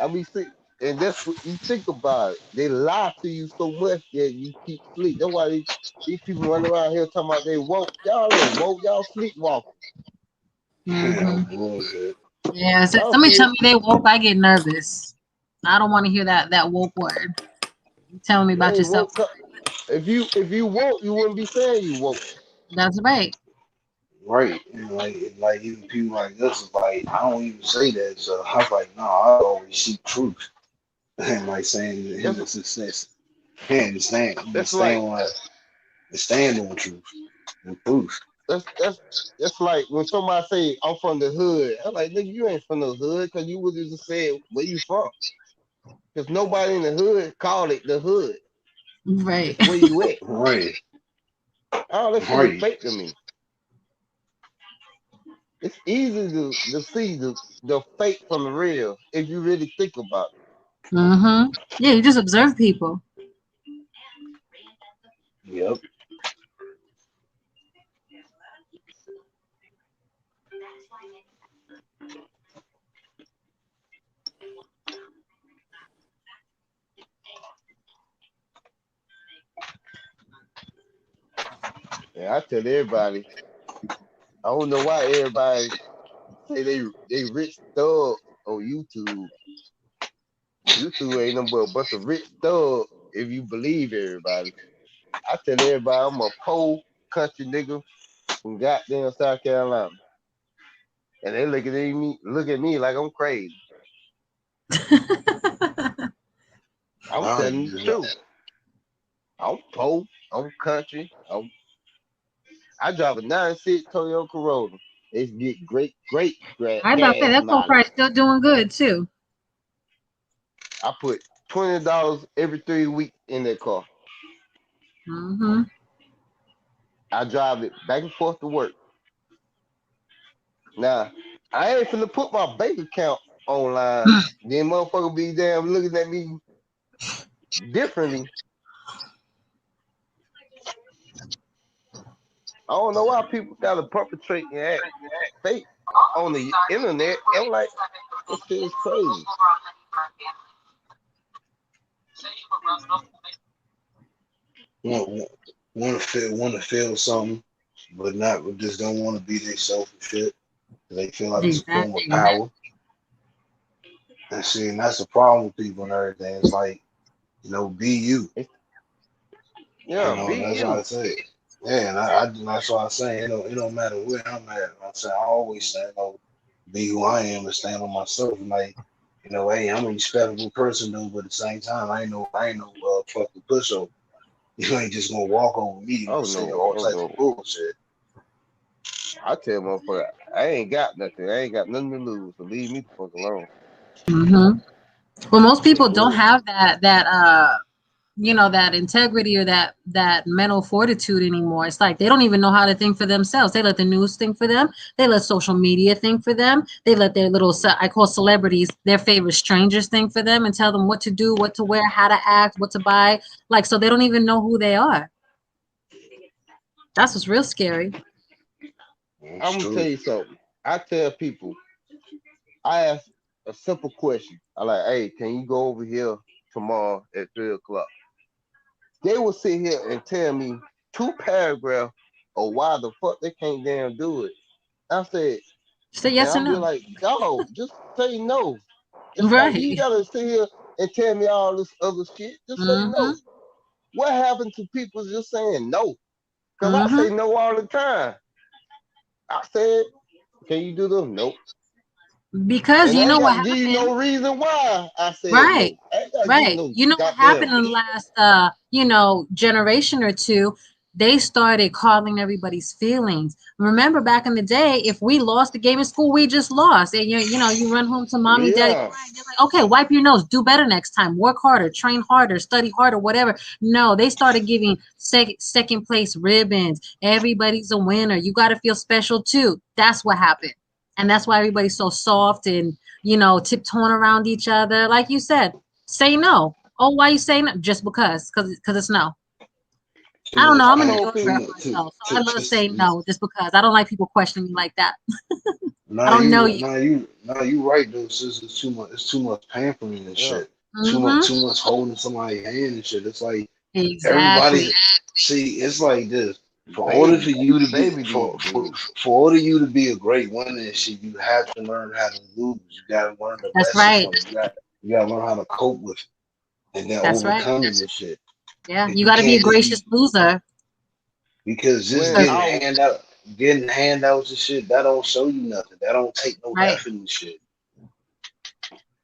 I mean, see, and that's what you think about it. They lie to you so much that you keep sleep. That's why these people running around here talking about they woke. Y'all ain't woke. Y'all sleepwalking. Mm-hmm. Bullshit. Yeah. So Y'all somebody tell still, me they woke. I get nervous. I don't want to hear that woke word. You telling me you about ain't yourself. woke up. If you woke, you wouldn't be saying you woke. That's right. Right. And like even people like us is like, I don't even say that. So I was like, no, I always seek truth. And like saying in That's the success. And that's like stand on truth and proof. that's that's like when somebody say I'm from the hood. I'm like, nigga, you ain't from the hood because you would have just said where you from. Because nobody in the hood called it the hood. Right. It's where you at. Right. All that shit is Right. fake to me. It's easy to see the fake from the real if you really think about it. Mm-hmm. Yeah, you just observe people. Yep. Yeah, I tell everybody. I don't know why everybody say they rich thug on YouTube. YouTube ain't nothing but a bunch of rich thug if you believe everybody. I tell everybody I'm a poor country nigga from goddamn South Carolina. And they look at me like I'm crazy. I'm telling you the truth. I'm poor, I'm country, I drive a 9.6 Toyota Corolla. It's get great I about to say gas that full mileage. price still doing good too. I put $20 every 3 weeks in that car. Mm-hmm. I drive it back and forth to work. Now, I ain't finna put my bank account online. Then motherfucker be damn looking at me differently. I don't know why people gotta perpetrate and act fake on the internet. I'm like, this shit is crazy. Want to feel something, but just don't want to be themselves and shit. They feel like it's a form of power. And see, and that's the problem with people and everything. It's like, be you. Yeah, be that's you. what I say. Yeah, and that's what I say. It don't matter where I'm at. I always say, be who I am and stand on myself. And like, hey, I'm a respectable person though, but at the same time, I ain't no fucking pushover. You ain't just gonna walk over me and say all types of bullshit. I tell motherfucker, I ain't got nothing. I ain't got nothing to lose. So leave me the fuck alone. Mm-hmm. Well, most people don't have that that integrity or that mental fortitude anymore. It's like they don't even know how to think for themselves. They let the news think for them. They let social media think for them. They let their little, I call celebrities, their favorite strangers think for them and tell them what to do, what to wear, how to act, what to buy. Like, so they don't even know who they are. That's what's real scary. I'm gonna tell you something. I tell people, I ask a simple question. I like, hey, can you go over here tomorrow at 3:00? They will sit here and tell me 2 paragraphs of why the fuck they can't damn do it. I said, say yes or no. I'll be like, dog, just say no. It's right. like you gotta sit here and tell me all this other shit. Just say no. What happened to people just saying no? Because I say no all the time. I said, can you do this? Nope. Because and you know what happened. Give you no reason why I said right. no. I ain't gotta Right. give no You know what happened in the last generation or two? They started calling everybody's feelings. Remember back in the day, if we lost the game in school, we just lost. And you run home to mommy, daddy, crying. They're like, okay, wipe your nose, do better next time, work harder, train harder, study harder, whatever. No, they started giving second place ribbons. Everybody's a winner. You got to feel special too. That's what happened. And that's why everybody's so soft and tiptoeing around each other. Like you said, say no. Oh, why you say no? Just because it's no. I don't know. I'm a no girl myself, so I love saying no just because I don't like people questioning me like that. I don't know you. You right though, sis. It's too much pampering and shit. Too much holding somebody's hand and shit. It's like everybody. See, it's like this. For order for you to be for order you to be a great winner and shit, you have to learn how to lose. You gotta learn the lessons from it. You gotta learn how to cope with it and then overcome it and shit. Yeah, you gotta be a gracious loser. Because just getting handouts and shit, that don't show you nothing. That don't take no effort and shit.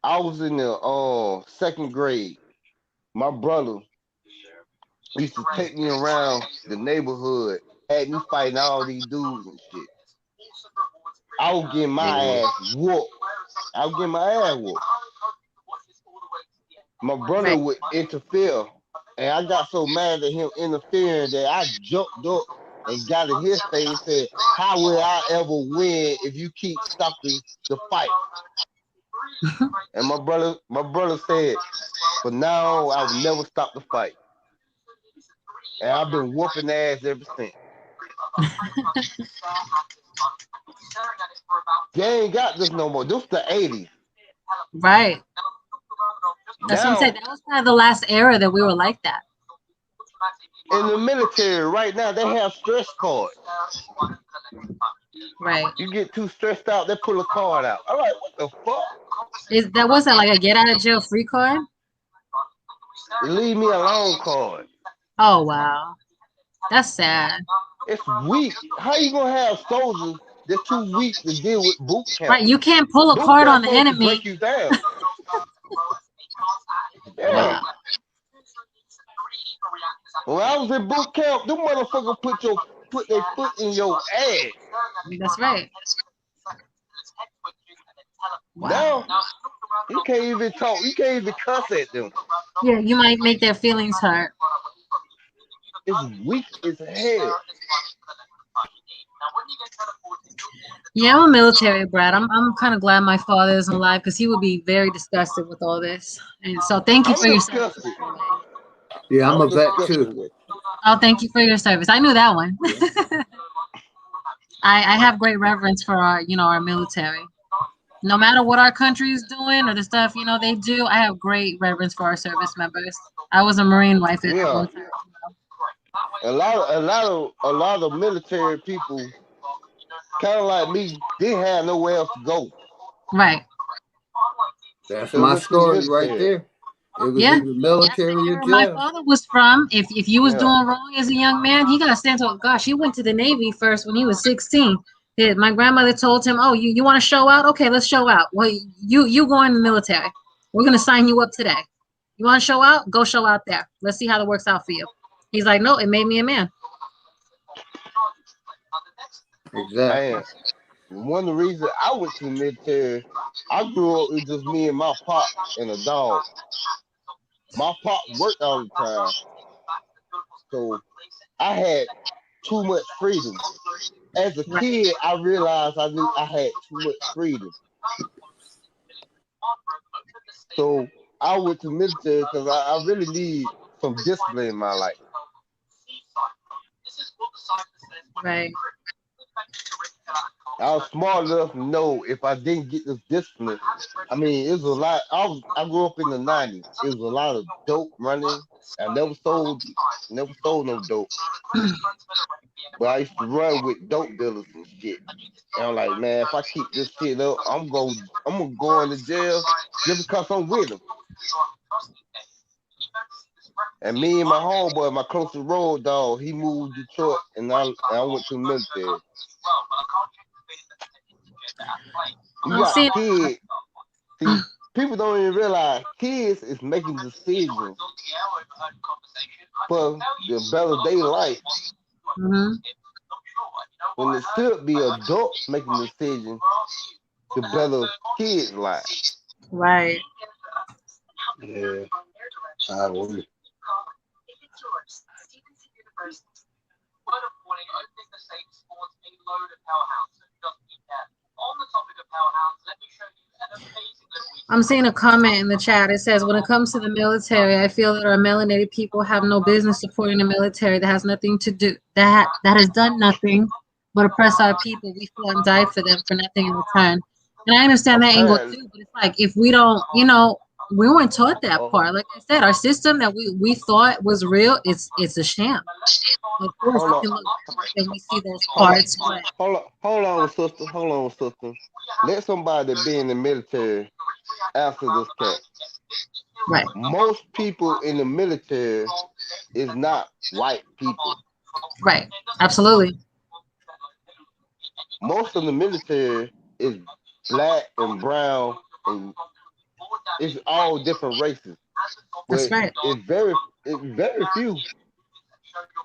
I was in the 2nd grade. My brother used to take me around the neighborhood, had me fighting all these dudes and shit. I was getting my ass whooped. My brother would interfere, and I got so mad at him interfering that I jumped up and got in his face and said, how will I ever win if you keep stopping the fight? And my brother said, for now I will never stop the fight. And I've been whooping ass ever since. They ain't got this no more. This the 80s. Right. That's what I'm saying. That was kind of the last era that we were like that. in the military right now, they have stress cards. Right. You get too stressed out, they pull a card out. I'm like, what the fuck? Is that was that like a get out of jail free card? Leave me alone card. Oh wow, that's sad. It's weak. How you gonna have soldiers that's too weak to deal with boot camp? Right, you can't pull a card on the enemy. Break you down. Yeah. Wow. When I was in boot camp, them motherfuckers put their foot in your ass. That's right. Wow. Now, you can't even talk. You can't even cuss at them. Yeah, you might make their feelings hurt. It's weak as hell. Yeah, I'm a military brat. I'm kind of glad my father isn't alive because he would be very disgusted with all this. And so thank you for your service. Yeah, I'm a vet too. Oh, thank you for your service. I knew that one. I have great reverence for our, our military. No matter what our country is doing or the stuff, they do, I have great reverence for our service members. I was a Marine wife at one time. A lot of military people, kind of like me, didn't have nowhere else to go. Right. That's my story right there. It was either military or jail. My father was from. If you was doing wrong as a young man, he got sent to. Gosh, he went to the Navy first when he was 16. My grandmother told him, "Oh, you want to show out? Okay, let's show out. Well, you go in the military. We're gonna sign you up today. You want to show out? Go show out there. Let's see how that works out for you." He's like, "No, it made me a man." Exactly. Man, one of the reasons I went to the military, I grew up with just me and my pop and a dog. My pop worked all the time, so I had too much freedom. As a kid, I realized I knew I had too much freedom. So I went to the military because I really need some discipline in my life. Right. I was smart enough to know if I didn't get this discipline, I mean, it was a lot. I grew up in the 90s. It was a lot of dope running. I never sold no dope. But I used to run with dope dealers and shit. And I'm like, man, if I keep this shit up, I'm gonna go into jail just because I'm with them. And me and my homeboy, my closest road dog, he moved to Detroit, and I went to the military. You got kids. See, people don't even realize kids is making decisions for the better day life. Mm-hmm. When it should be adults making decisions to better kids' lives. Right. Yeah. I agree. I'm seeing a comment in the chat. It says, when it comes to the military, I feel that our melanated people have no business supporting the military that has nothing to do, that has done nothing but oppress our people. We fought and died for them for nothing in return. And I understand that angle too, but it's like, if we don't, we weren't taught that part. Like I said, our system that we thought was real, it's a sham. Of course, we can look back and we see those parts. Hold on, sister. Let somebody be in the military after this cat. Right. Most people in the military is not white people. Right. Absolutely. Most of the military is black and brown, and it's all different races. That's right. It's very few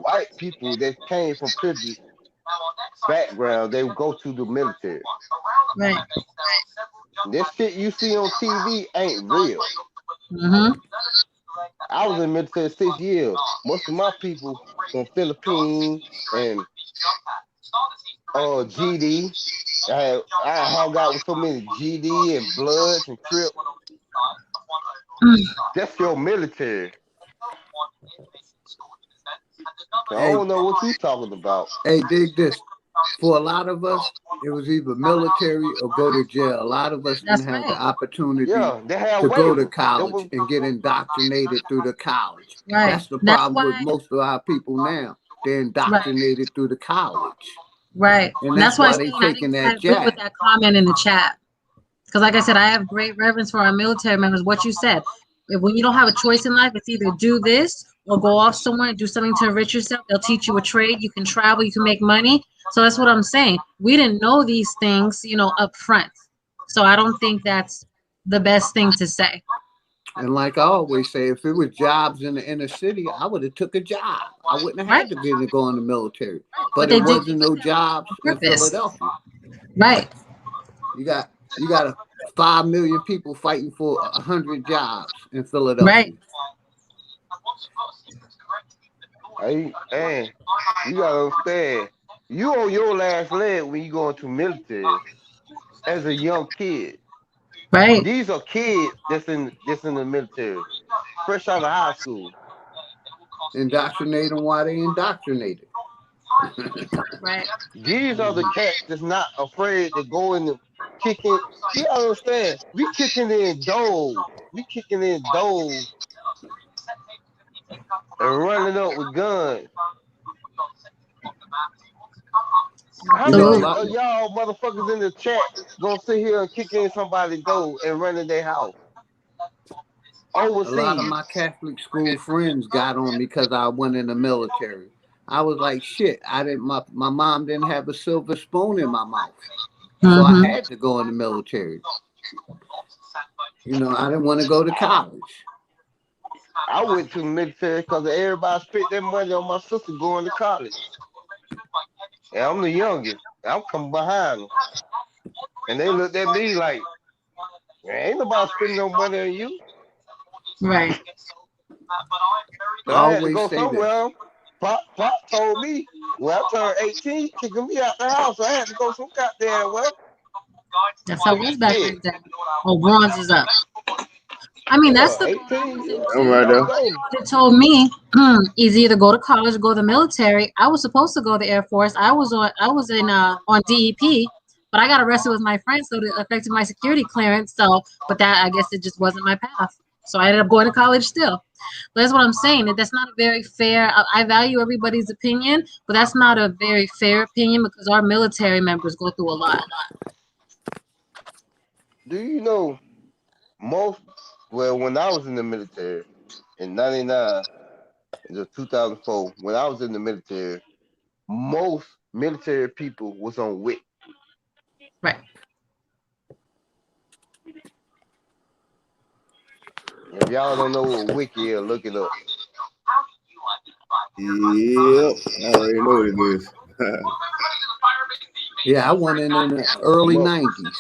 white people that came from privileged background. They go to the military. Right. This shit you see on TV ain't real. Mm-hmm. I was in the military 6 years. Most of my people from Philippines and GD. I hung out with so many GD and Bloods and Crips. That's your military. I don't know what you talking about. Hey, dig this. For a lot of us, It was either military or go to jail. A lot of us didn't have the opportunity they to go to waivers. college and get indoctrinated through the college. Right. That's the problem with most of our people now. They're indoctrinated through the college. Right. And that's why why they I taking didn't that agree with jab. that comment in the chat. Because like I said, I have great reverence for our military members. What you said, when you don't have a choice in life, it's either do this or go off somewhere and do something to enrich yourself. They'll teach you a trade. You can travel. You can make money. So that's what I'm saying. We didn't know these things, up front. So I don't think that's the best thing to say. And like I always say, if it was jobs in the inner city, I would have took a job. I wouldn't have had to get to go in the military. But it wasn't no jobs in Philadelphia. Right. You got 5 million people fighting for 100 jobs in Philadelphia. Right. Hey, you gotta understand, you on your last leg when you go into military as a young kid. Right. These are kids that's in the military, fresh out of high school. Indoctrinate them while they indoctrinated. Right. These are the cats that's not afraid to go in the kicking. You understand? We kicking in doors. We kicking in doors and running up with guns. How many of y'all motherfuckers in the chat gonna sit here and kick in somebody's door and run in their house? Overseas. A lot of my Catholic school friends got on me because I went in the military. I was like, shit, my mom didn't have a silver spoon in my mouth. So I had to go in the military. I didn't want to go to college. I went to the military because everybody spent their money on my sister going to college. And I'm the youngest. I'm coming behind them. And they looked at me like, ain't nobody spending no money on you. Right. So I had to go somewhere. Pop told me, well, I turned 18, kicking me out the house. So I had to go some goddamn way. That's how it was back in the day. Oh, bronze is up. I mean, that's the 18. They told me is either go to college or go to the military. I was supposed to go to the Air Force. I was on DEP, but I got arrested with my friends, so it affected my security clearance. So, but that I guess it just wasn't my path. So I ended up going to college still. But that's what I'm saying. That that's not a very fair. I value everybody's opinion, but that's not a very fair opinion because our military members go through a lot. Do you know when I was in the military in 99, it was 2004, when I was in the military, most military people was on WIC. Right. If y'all don't know what WIC is, look it up. Yep, I already know what it is. Yeah, I went in the early 90s.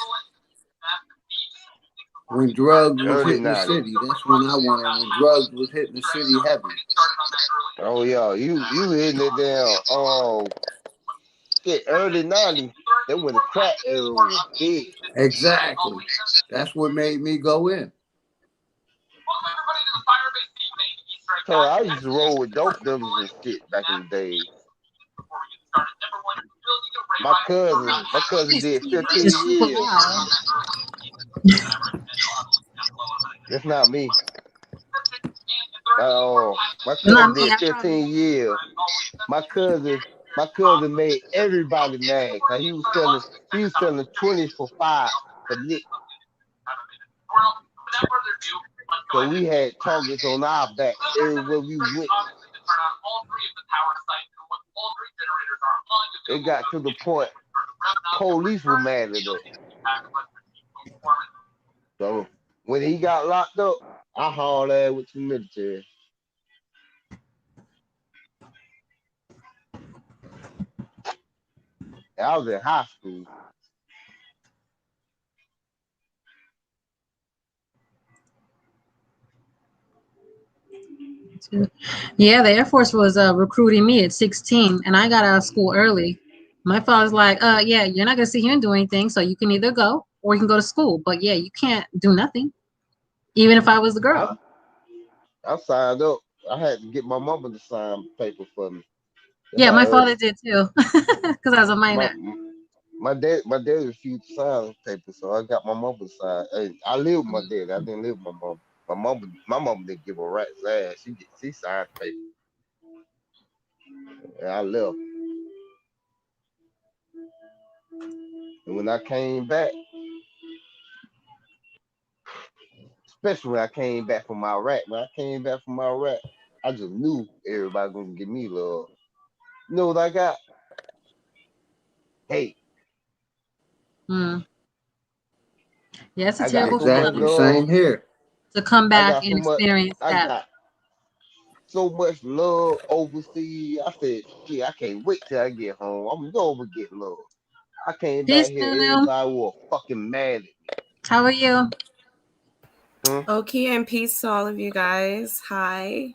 When drugs was hitting the city, that's when I went in. When drugs was hitting the city heavy. Oh yeah, you hitting it down. Early 90s. That when the crack era was big. Exactly. That's what made me go in. So I used to roll with dope dealers and shit back in the day. My cousin did 15 years. That's not me. My cousin did 15 years. My cousin made everybody mad because he was selling 20 for 5 for Nick. So we had targets on our back everywhere we went. It got to the point police were mad at us. So when he got locked up, I hauled ass with the military. I was in high school. Yeah, the Air Force was recruiting me at 16, and I got out of school early. My father's like, yeah, you're not gonna sit here and do anything, so you can either go or you can go to school. But yeah, you can't do nothing, even if I was the girl. I signed up. I had to get my mama to sign paper for me. Yeah, my father did too, because I was a minor. my dad refused to sign paper, so I got my mom to sign. Hey, I live with my dad. I didn't live with my mom. My mom didn't give a rat's ass. She signed paper, and I left. And when I came back, especially when I came back from Iraq, I just knew everybody gonna give me love. You know what I got? Hate. Yeah, it's a I got terrible so much Exactly. feeling Same love. here. to come I back got and so much. experience I that. got so much love overseas. I said, shit, I can't wait till I get home. I'm gonna get love. I came back Peace, here, Nunu. everybody was fucking mad at me. How are you? Okay, and peace to all of you guys. Hi.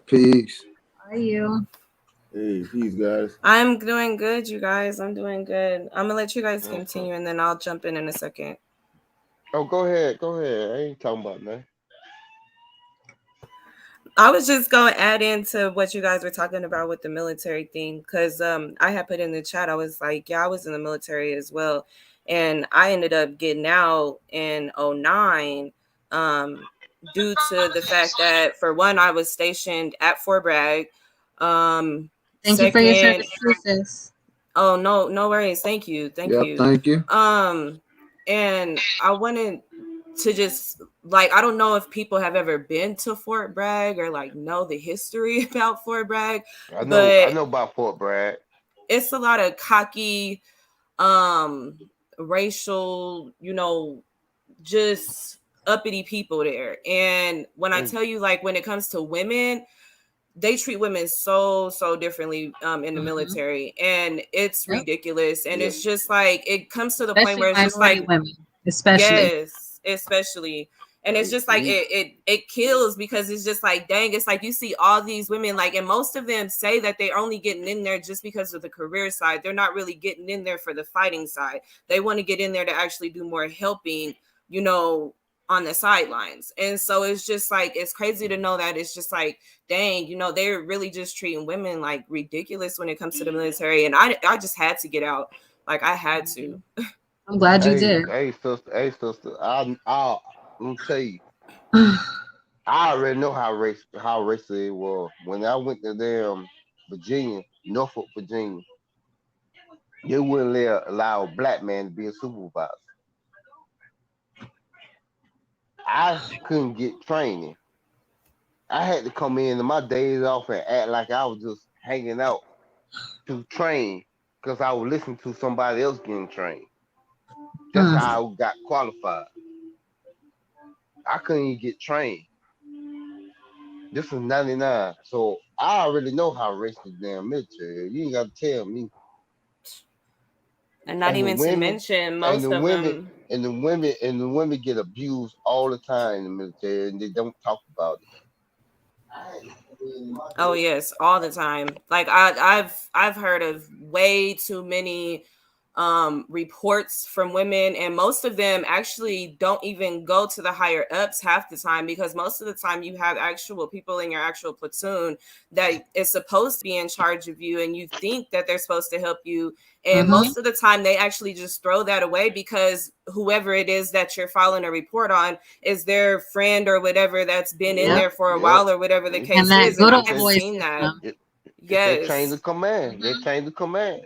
Peace. How are you? Hey, peace, guys. I'm doing good, you guys. I'm doing good. I'm gonna let you guys continue, and then I'll jump in a second. Oh, go ahead. I ain't talking about nothing. I was just going to add into what you guys were talking about with the military thing, because I had put in the chat, I was like, yeah, I was in the military as well. And I ended up getting out in 2009 due to the fact that, for one, I was stationed at Fort Bragg. Thank you for your Second, service, too, sis. oh, no worries. Thank you. Thank Yep. you. Thank you. And I wanted to just, like, I don't know if people have ever been to Fort Bragg or like know the history about Fort Bragg, I but know about Fort Bragg. it's a lot of cocky, racial, just uppity people there. And when I tell you, like, when it comes to women, they treat women so differently in the military, and it's ridiculous. And it's just like, it comes to the point Especially where it's just minority like, women, especially. yes, especially. And it's just like, it kills, because it's just like, dang, it's like you see all these women, like, and most of them say that they're only getting in there just because of the career side. They're not really getting in there for the fighting side. They want to get in there to actually do more helping, on the sidelines. And so it's just like, it's crazy to know that it's just like, dang, they're really just treating women like ridiculous when it comes to the military. And I just had to get out. Like, I had to. I'm glad you did. Hey, sister. I'm gonna tell you. I already know how racist it was when I went to Virginia, Norfolk, Virginia. They wouldn't allow a black man to be a supervisor. I couldn't get training. I had to come in my days off and act like I was just hanging out to train, because I would listen to somebody else getting trained. That's how I got qualified. I couldn't even get trained. This was 99. So I already know how racist the damn military is. You ain't got to tell me. And not even to mention, most of them. And the women get abused all the time in the military, and they don't talk about it. Oh yes, all the time. Like, I've heard of way too many reports from women, and most of them actually don't even go to the higher ups half the time, because most of the time you have actual people in your actual platoon that is supposed to be in charge of you, and you think that they're supposed to help you, and most of the time they actually just throw that away, because whoever it is that you're filing a report on is their friend or whatever that's been in there for a while, or whatever the case is. And I have seen that. Yes. They change the command. They change the command.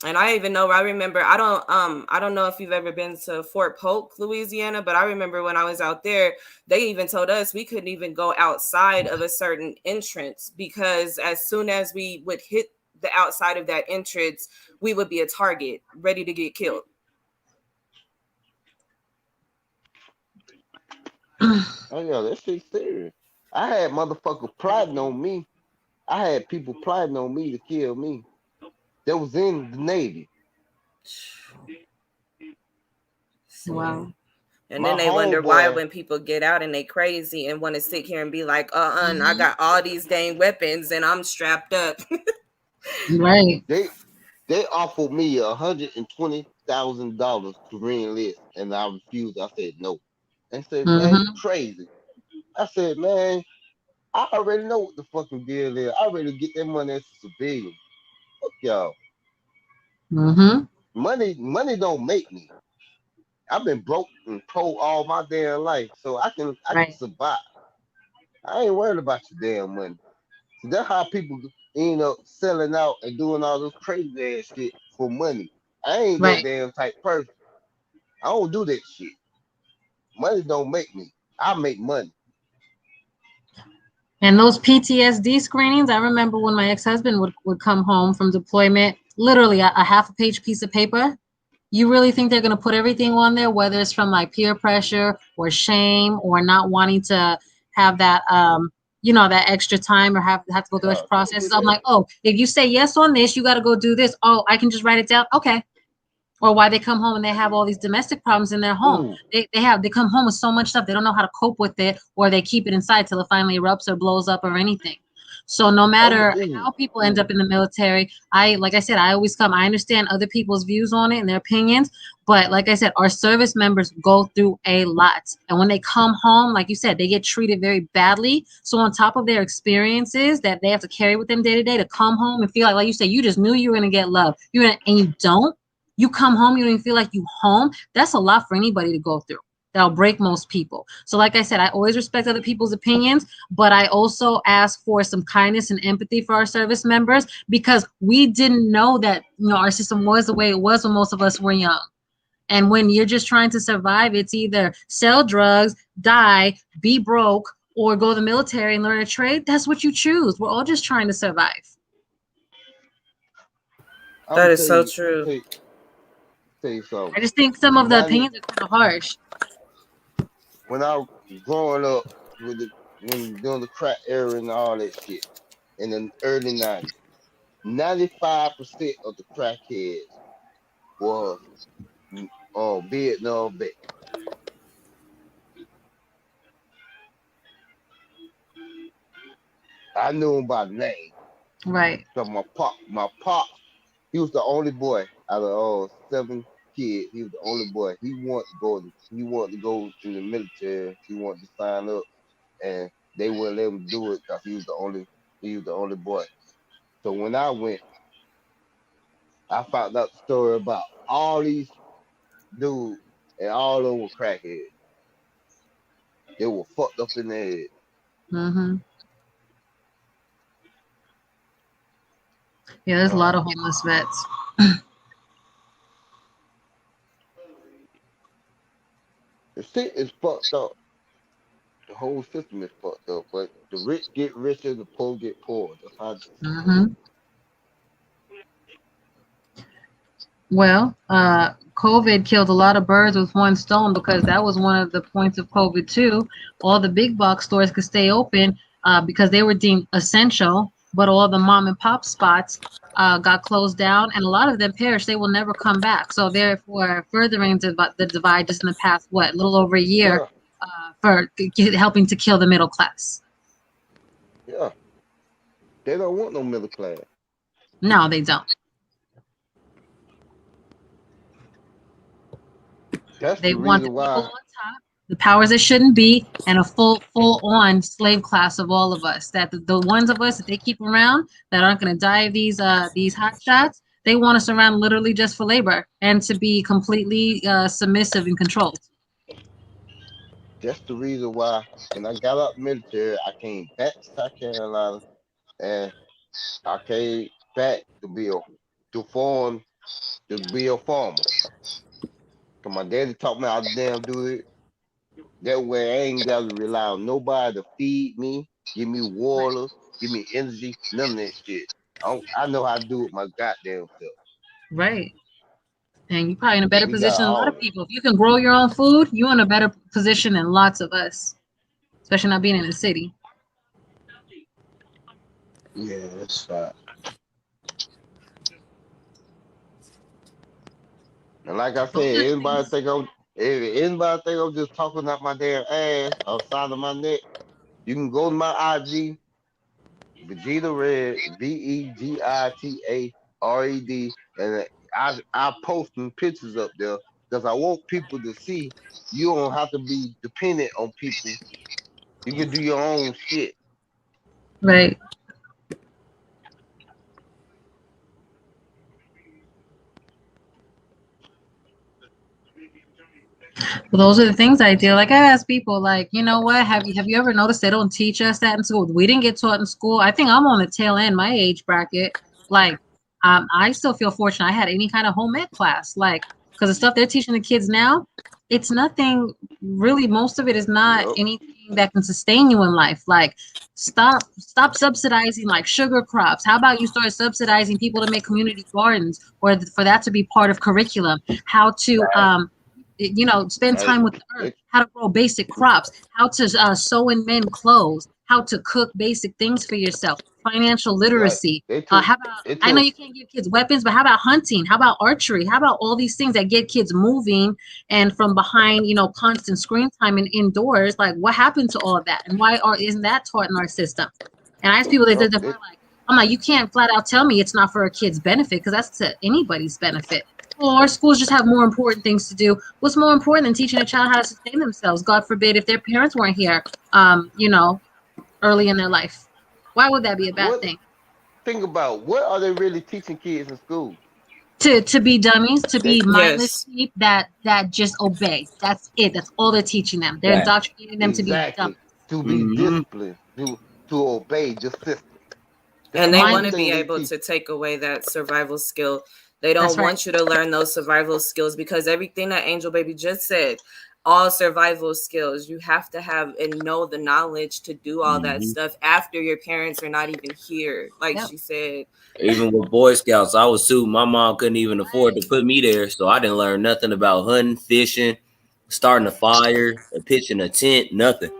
And I remember, I don't know if you've ever been to Fort Polk, Louisiana, but I remember when I was out there, they even told us we couldn't even go outside of a certain entrance, because as soon as we would hit the outside of that entrance, we would be a target ready to get killed. Oh yeah, that shit's serious. I had motherfuckers plotting on me. I had people plotting on me to kill me. That was in the Navy. Wow. And then they wonder why, when people get out and they crazy and want to sit here and be like, I got all these dang weapons and I'm strapped up. Right. They offered me $120,000 to re-enlist, and I refused. I said no. They said, man, you crazy. I said, man, I already know what the fucking deal is. I already get that money as a civilian. Fuck y'all. Money don't make me. I've been broke and poor all my damn life, so I can survive. I ain't worried about your damn money. So that's how people end up selling out and doing all this crazy ass shit for money. I ain't that damn type person. I don't do that shit. Money don't make me. I make money. And those PTSD screenings, I remember when my ex-husband would come home from deployment, literally a half a page piece of paper. You really think they're going to put everything on there, whether it's from like peer pressure or shame or not wanting to have that, that extra time or have to go through extra processes. I'm like, oh, if you say yes on this, you got to go do this. Oh, I can just write it down. Okay. Or why they come home and they have all these domestic problems in their home. They come home with so much stuff. They don't know how to cope with it, or they keep it inside till it finally erupts or blows up or anything. So no matter how people end up in the military, like I said, I always come. I understand other people's views on it and their opinions, but like I said, our service members go through a lot. And when they come home, like you said, they get treated very badly. So on top of their experiences that they have to carry with them day to day, to come home and feel like you said, you just knew you were gonna get love. And you don't. You come home, you don't even feel like you home. That's a lot for anybody to go through. That'll break most people. So like I said, I always respect other people's opinions, but I also ask for some kindness and empathy for our service members, because we didn't know that, our system was the way it was when most of us were young. And when you're just trying to survive, it's either sell drugs, die, be broke, or go to the military and learn a trade. That's what you choose. We're all just trying to survive. That is so true. Tell you something. I just think some of the opinions are kind of harsh. When I was growing up when doing the crack era and all that shit in the early 90s, 95% of the crackheads was Vietnam vet. I knew him by name. Right. So my pop, he was the only boy out of 7 kids. He was the only boy. He wanted to go in the military. He wanted to sign up, and they wouldn't let him do it because he was the only boy. So when I went, I found out the story about all these dudes, and all of them were crackheads. They were fucked up in their head. Yeah, there's a lot of homeless vets. The shit is fucked up. The whole system is fucked up. But the rich get richer, the poor get poorer. That's how. Well, COVID killed a lot of birds with one stone, because that was one of the points of COVID too. All the big box stores could stay open because they were deemed essential, but all the mom and pop spots got closed down, and a lot of them perished. They will never come back. So therefore, furthering the divide just in the past, a little over a year, for helping to kill the middle class. Yeah. They don't want no middle class. No, they don't. They want the people on top, the powers that shouldn't be, and a full on slave class of all of us. That the ones of us that they keep around that aren't going to die of these hot shots, they want us around literally just for labor and to be completely submissive and controlled. That's the reason why when I got out the military, I came back to South Carolina, and I came back to be a farmer. So my daddy taught me how to damn do it. That way I ain't got to rely on nobody to feed me, give me water, give me energy, none of that shit. I know how to do it my goddamn self. Right. And you're probably in a better position than a lot of people. If you can grow your own food, you're in a better position than lots of us, especially not being in the city. Yeah, that's right. And like I said, anybody think I'm just talking out my damn ass outside of my neck, you can go to my IG, Vegeta Red, VEGITARED, and I posting pictures up there because I want people to see you don't have to be dependent on people. You can do your own shit. Right. Well, those are the things I do. Like I ask people, like, you know what? Have you ever noticed they don't teach us that in school? We didn't get taught in school. I think I'm on the tail end, my age bracket. Like, I still feel fortunate I had any kind of home ec class, like, because the stuff they're teaching the kids now, it's nothing really. Most of it is not anything that can sustain you in life. Like, stop subsidizing like sugar crops. How about you start subsidizing people to make community gardens, or for that to be part of curriculum? How to spend time with the earth, how to grow basic crops, how to sew and mend clothes, how to cook basic things for yourself, financial literacy. How about, I know you can't give kids weapons, but how about hunting? How about archery? How about all these things that get kids moving and from behind, constant screen time and indoors? Like, what happened to all of that? And why isn't that taught in our system? And I ask people that they're like, I'm like, you can't flat out tell me it's not for a kid's benefit, because that's to anybody's benefit. Or schools just have more important things to do. What's more important than teaching a child how to sustain themselves? God forbid if their parents weren't here, early in their life. Why would that be a bad thing? Think about, what are they really teaching kids in school? To be dummies, to be mindless sheep that just obey. That's it. That's all they're teaching them. They're indoctrinating them to be dumb. To be disciplined, to obey the system. And they want to be able to take away that survival skill. They don't want you to learn those survival skills, because everything that Angel Baby just said, all survival skills, you have to have and know the knowledge to do all that stuff after your parents are not even here. Like she said. Even with Boy Scouts, I was too. My mom couldn't even afford to put me there, so I didn't learn nothing about hunting, fishing, starting a fire, pitching a tent, nothing.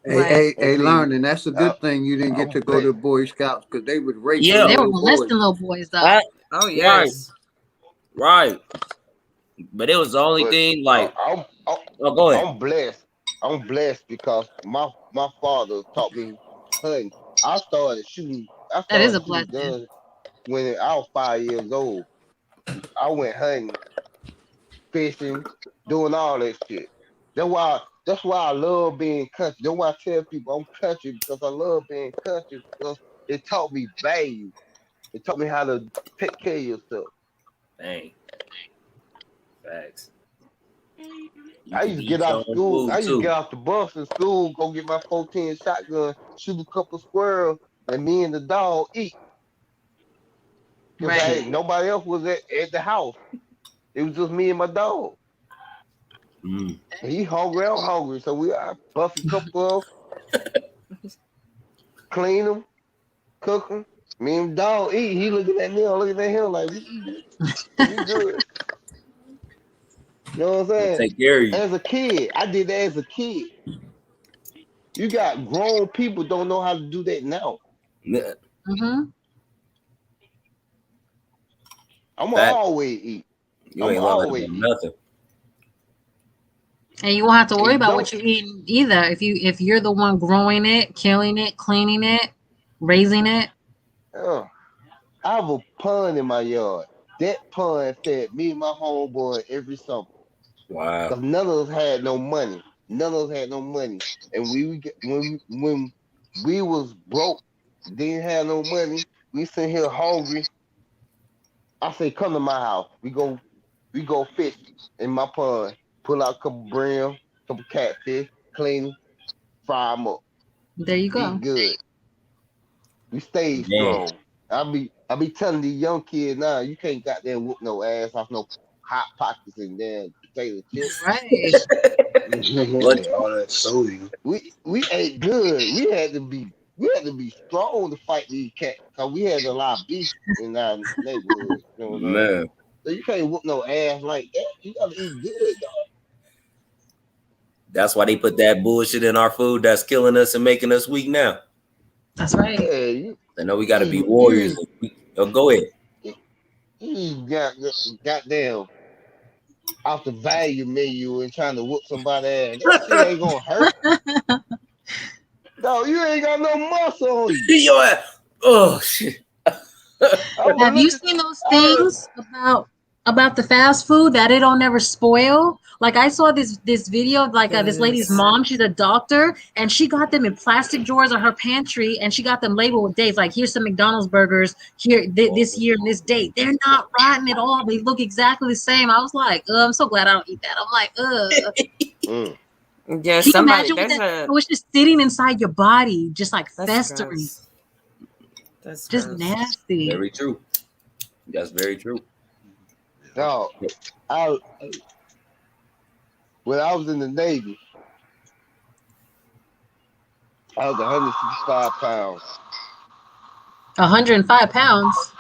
Hey, learning. That's a good thing you didn't get to go to Boy Scouts, because they would rape they were molesting little boys, though. Oh yes, right. But it was the only thing. Like, go ahead. I'm blessed because my father taught me hunting. I started shooting. That is a blessing. Guns when I was 5 years old. I went hunting, fishing, doing all that shit. That's why I love being country. That's why I tell people I'm country, because I love being country, because it taught me value. It taught me how to take care of yourself. Dang. Facts. I used to get out of school. I used to get off the bus in school, go get my 14 shotgun, shoot a couple squirrels, and me and the dog eat. Because nobody else was at the house. It was just me and my dog. And he hungry, I'm hungry. So I bust a couple of clean them, cook them. Me and the dog eat. He looking at me, I'm looking at him like, we eating. We good. You know what I'm saying? Take care of you. As a kid, I did that as a kid. You got grown people don't know how to do that now. I'm always eat. You ain't learning nothing. And you won't have to worry about what you're eating either. If you're the one growing it, killing it, cleaning it, raising it. I have a pond in my yard. That pond fed me and my homeboy every summer. Wow. Because none of us had no money. And when we was broke, didn't have no money, we sitting here hungry. I say, come to my house. We go fish in my pond. Pull out a couple brim, couple catfish, clean them, fry them up. There you go. Eat good. We stayed strong. I be telling these young kids now, you can't goddamn whoop no ass off no hot pockets and damn potato chips. Right. All that sodium. We ate good. We had to be strong to fight these cats, because we had a lot of beef in our neighborhood. You know what I'm saying? So you can't whoop no ass like that. You gotta eat good, dog. That's why they put that bullshit in our food that's killing us and making us weak now. That's right. Yeah, I know we got to be warriors. Go ahead. You goddamn off the value menu and trying to whoop somebody ass. That shit ain't gonna hurt. No, you ain't got no muscle on you. Your ass. Oh shit. Have you seen those things about about the fast food that it don't never spoil. Like I saw this video of like this lady's mom. She's a doctor, and she got them in plastic drawers of her pantry, and she got them labeled with dates. Like here's some McDonald's burgers here this year and this date. They're not rotten at all. They look exactly the same. I was like, I'm so glad I don't eat that. I'm like, Yeah, Can you somebody imagine what there's that a was just sitting inside your body, just like that's festering, gross. That's just gross. nasty. Very true. That's very true. No, when I was in the Navy, I was 165 pounds. 105 pounds.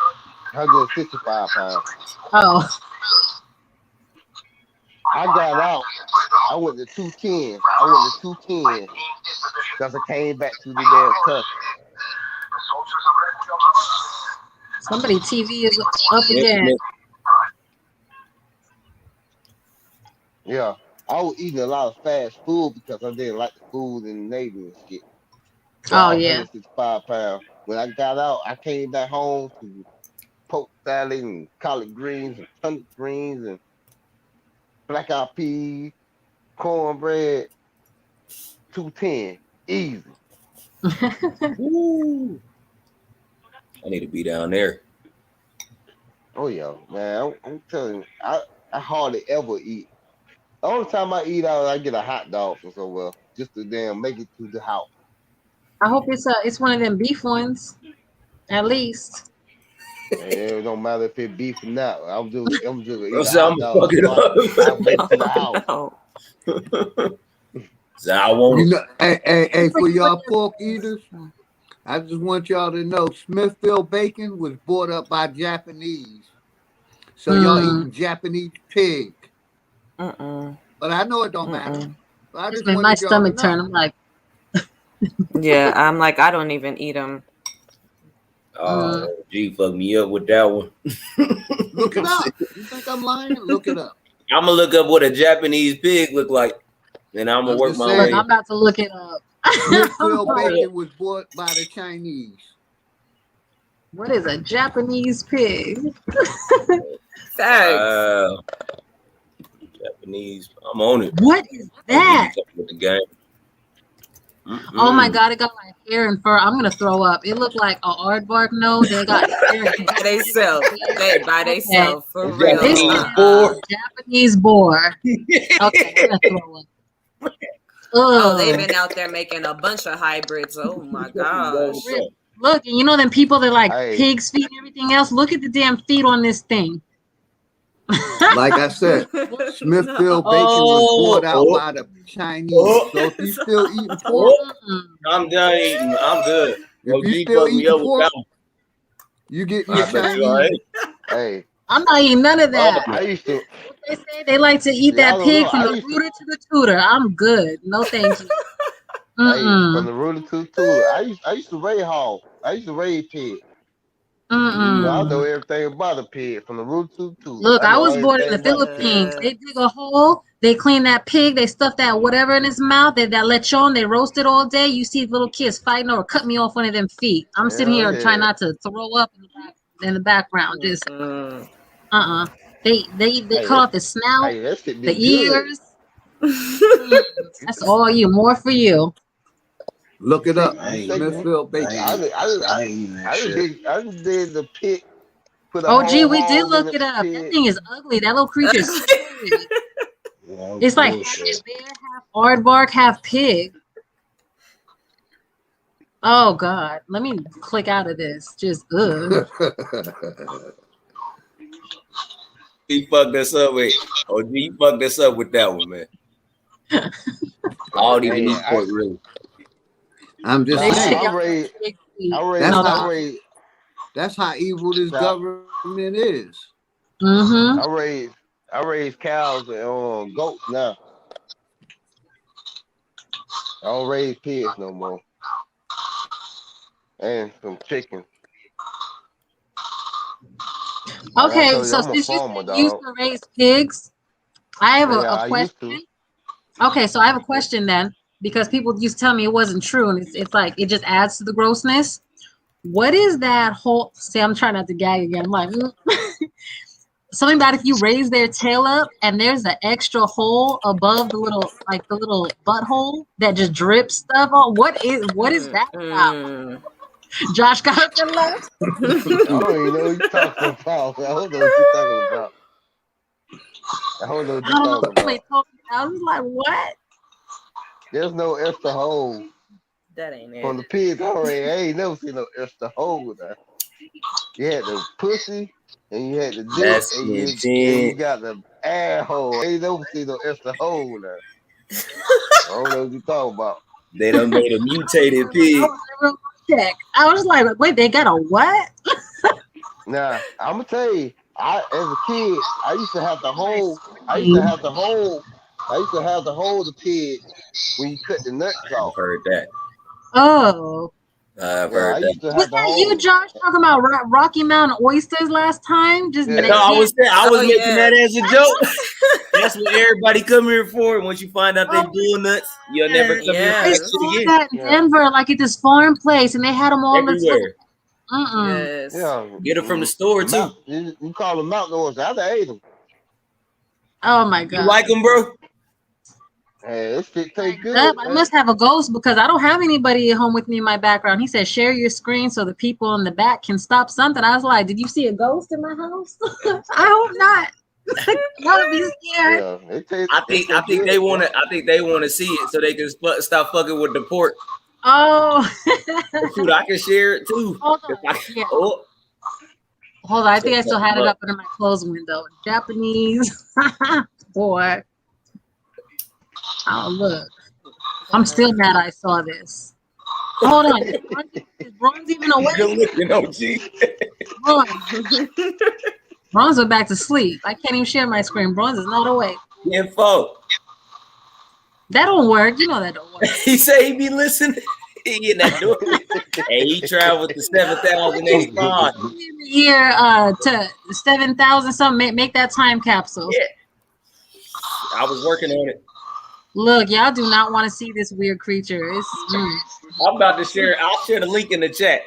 165 pounds. Oh. I got out. I went to 210. I went to 210 because I came back to the damn country. Somebody TV is up again. Yeah, I was eating a lot of fast food because I didn't like the food in the Navy and shit. So I was 165 pounds. When I got out, I came back home to pork salad and collard greens and turnip greens and black eyed peas, cornbread, 210, easy. Woo. I need to be down there. Oh yeah, man. I'm telling you, I hardly ever eat. The only time I eat out, I get a hot dog from somewhere just to damn make it to the house. I hope it's one of them beef ones, at least. And it don't matter if it's beef or not. I'm just gonna eat a So hot I'm dog. fucking So up. I make it to the house. So I won't. You know, hey, for y'all pork eaters, I just want y'all to know Smithfield bacon was brought up by Japanese. So y'all eating Japanese pig. But I know it don't matter. But I Just just made my wanted y'all to stomach know. turn. I'm like, Yeah, I'm like, I don't even eat them. G fucked me up with that one. Look it up. You think I'm lying? Look it up. I'm gonna look up what a Japanese pig look like, and I'm gonna work my way. I'm about to look it up. Smithfield bacon was bought by the Chinese. What is a Japanese pig? Wow. Japanese. I'm on it. What is that? With the game. Oh my god, it got like hair and fur. I'm gonna throw up. It looked like a aardvark nose. They got hair by themselves. They by themselves for real. Japanese boar. Okay, I'm gonna throw up. Oh, they've been out there making a bunch of hybrids. Oh my gosh. Look, and you know them people that like pigs feet and everything else. Look at the damn feet on this thing. Like I said, Smithfield bacon was brought out by the Chinese. So if you still eating pork, I'm done eating. I'm good. If you still eating pork, you get your Chinese. Hey, I'm not eating none of that. I used to. They say they like to eat that pig from the rooter to the tutor. I'm good. No, thank you. Hey, from the rooter to the tutor. I used to raise hogs. I used to raise pigs. So I know everything about a pig from the rooter to the tutor. Look, I was born in the Philippines. They dig a hole, they clean that pig, they stuff that whatever in his mouth, that lechon, they roast it all day. You see little kids fighting over, cut me off one of them feet. I'm sitting here trying not to throw up in the background. Just They cut off the snout, the ears. That's all you. More for you. Look it up. Smithfield bacon. I just did the pig. Oh, gee, we did look it up. That thing is ugly. That little creature is scary. It's like half bear, half aardvark, half pig. Oh God, let me click out of this. Just He fucked us up with. Oh, he fucked us up with that one, man. I don't even eat pork, really. I'm just saying. That's how evil this government is. I raise cows and goats now. I don't raise pigs no more. And some chicken. Okay, so since you used to raise pigs, I have a question. Okay, so I have a question then, because people used to tell me it wasn't true, and it's like it just adds to the grossness. What is that whole? See, I'm trying not to gag again. I'm like, something about if you raise their tail up and there's an extra hole above the little butthole that just drips stuff on. What is that about? Josh got up and left. I don't even know what you're talking about. I don't know what you're talking about. I don't know what you're talking about. I was like, what? There's no extra hole. That ain't it. From the pigs already, I ain't never seen no extra hole there. You had the pussy, and you had the dick, and you got the asshole. I ain't never seen no extra hole there. I don't know what you're talking about. They done made a mutated pig. I was like, wait, they got a what? Nah, I'm gonna tell you, as a kid, I used to have to hold the pig when you cut the nuts off. I've heard that. Oh. I've heard that. Was that you, Josh, talking about Rocky Mountain oysters last time? Just no, I was making that as a joke. That's what everybody come here for. Once you find out they doing nuts, you'll never come here for I that saw shit again. that in Denver, like at this foreign place, and they had them all everywhere. Yes. Yeah, get them from the store too. You call them mountain oysters. I ate them. Oh my god. You like them, bro? Hey, this shit tastes good. I must have a ghost because I don't have anybody at home with me in my background. He said, share your screen so the people in the back can stop something. I was like, did you see a ghost in my house? I hope not. That would be scared. Yeah, I think they want to see it so they can stop fucking with the pork. Oh. Shoot, I can share it too. Hold on. Hold on. I think I still had it up under my clothes window. Japanese. Boy. Oh, look. I'm still mad I saw this. Hold on. Is Bronze even awake? You're looking, OG. Bronze went back to sleep. I can't even share my screen. Bronze is not awake. Info. That don't work. You know that don't work. He said he be listening. He in that door. Hey, he traveled to 7,085. Year to 7,000 something. Make that time capsule. Yeah. I was working on it. Look, y'all do not want to see this weird creature. I'm about to share. I'll share the link in the chat.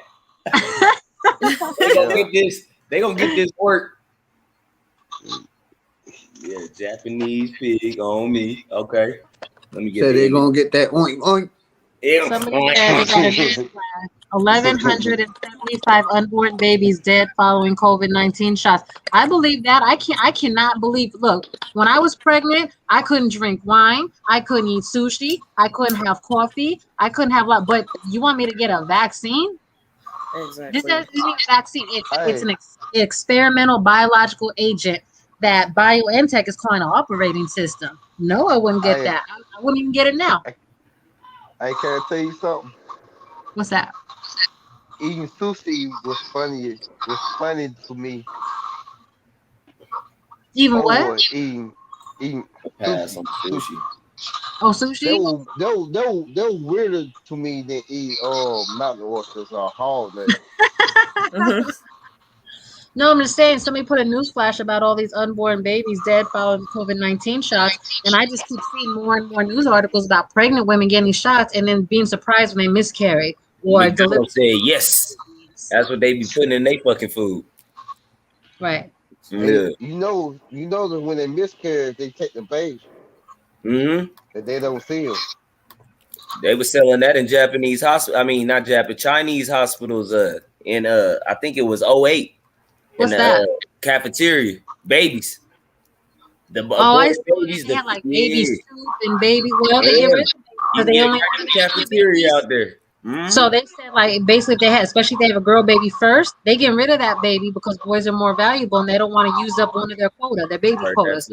They gonna get this work. Yeah, Japanese pig on me. Okay, let me get. So they're gonna get that oink oink. 1,175 unborn babies dead following COVID-19 shots. I believe that. I cannot believe. Look, when I was pregnant, I couldn't drink wine. I couldn't eat sushi. I couldn't have coffee. I couldn't have but you want me to get a vaccine? Exactly. This isn't a vaccine. It's an experimental biological agent that BioNTech is calling an operating system. No, I wouldn't get that. I wouldn't even get it now. I can't tell you something. What's that? Eating sushi was funny to me. Even what? Eating sushi. Oh, sushi? They were weirder to me than eat mountain oysters or hog legs. No, I'm just saying somebody put a news flash about all these unborn babies dead following COVID-19 shots, and I just keep seeing more and more news articles about pregnant women getting shots and then being surprised when they miscarry or deliver. Say yes. That's what they be putting in their fucking food. Right. Yeah. You know that when they miscarry, they take the baby. That they don't see them. They were selling that in Japanese hospital. I mean, not Japanese, Chinese hospitals. In I think it was 08. What's in that? Cafeteria babies. I saw they had like baby soup and baby. Well, they get rid of it because they only want cafeteria out there. So they said like basically if they had, especially if they have a girl baby first, they get rid of that baby because boys are more valuable and they don't want to use up one of their quota, their baby quotas.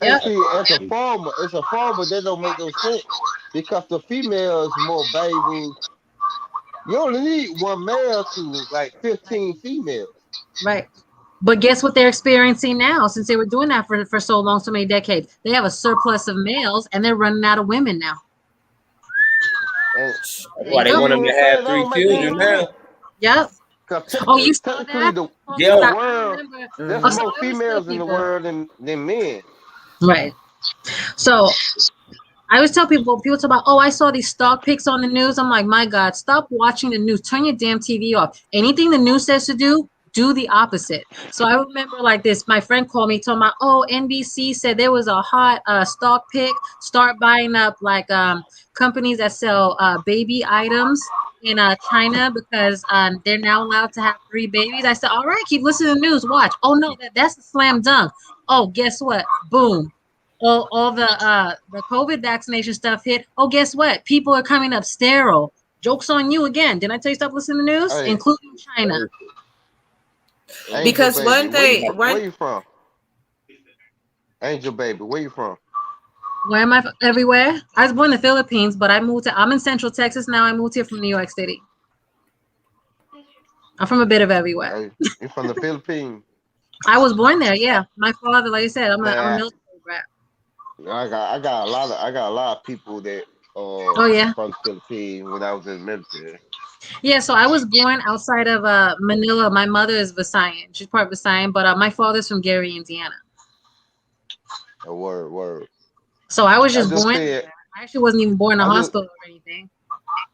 Yeah. See, as a farmer, they don't make no sense because the female is more valuable. You only need one male to like 15 females. Right. But guess what they're experiencing now? Since they were doing that for so long, so many decades, they have a surplus of males and they're running out of women now. That's why they want them to have 3 children now. Yep. Oh, you saw that? There's more females in the world than men. Right. So I always tell people talk about, I saw these stock pics on the news. I'm like, my God, stop watching the news. Turn your damn TV off. Anything the news says to do do the opposite. So I remember like this, my friend called me talking about, oh, NBC said there was a hot stock pick. Start buying up like companies that sell baby items in China because they're now allowed to have 3 babies. I said, all right, keep listening to the news. Watch. Oh no, that's a slam dunk. Oh, guess what? Boom. All the COVID vaccination stuff hit. Oh, guess what? People are coming up sterile. Joke's on you again. Didn't I tell you stop listening to the news? Hey, including China. Angel Because baby, one thing, where you from? Angel baby, where you from? Where am I? Everywhere. I was born in the Philippines, but I'm in Central Texas now. I moved here from New York City. I'm from a bit of everywhere. Hey, you from the Philippines? I was born there. Yeah, my father, like I said, I'm a Man, military brat. I got a lot of people that Oh yeah. from the Philippines when I was in the military. Yeah, so I was born outside of Manila. My mother is Visayan. She's part Visayan, but my father's from Gary, Indiana. A word. So I was I just born said, there. I actually wasn't even born in a hospital or anything.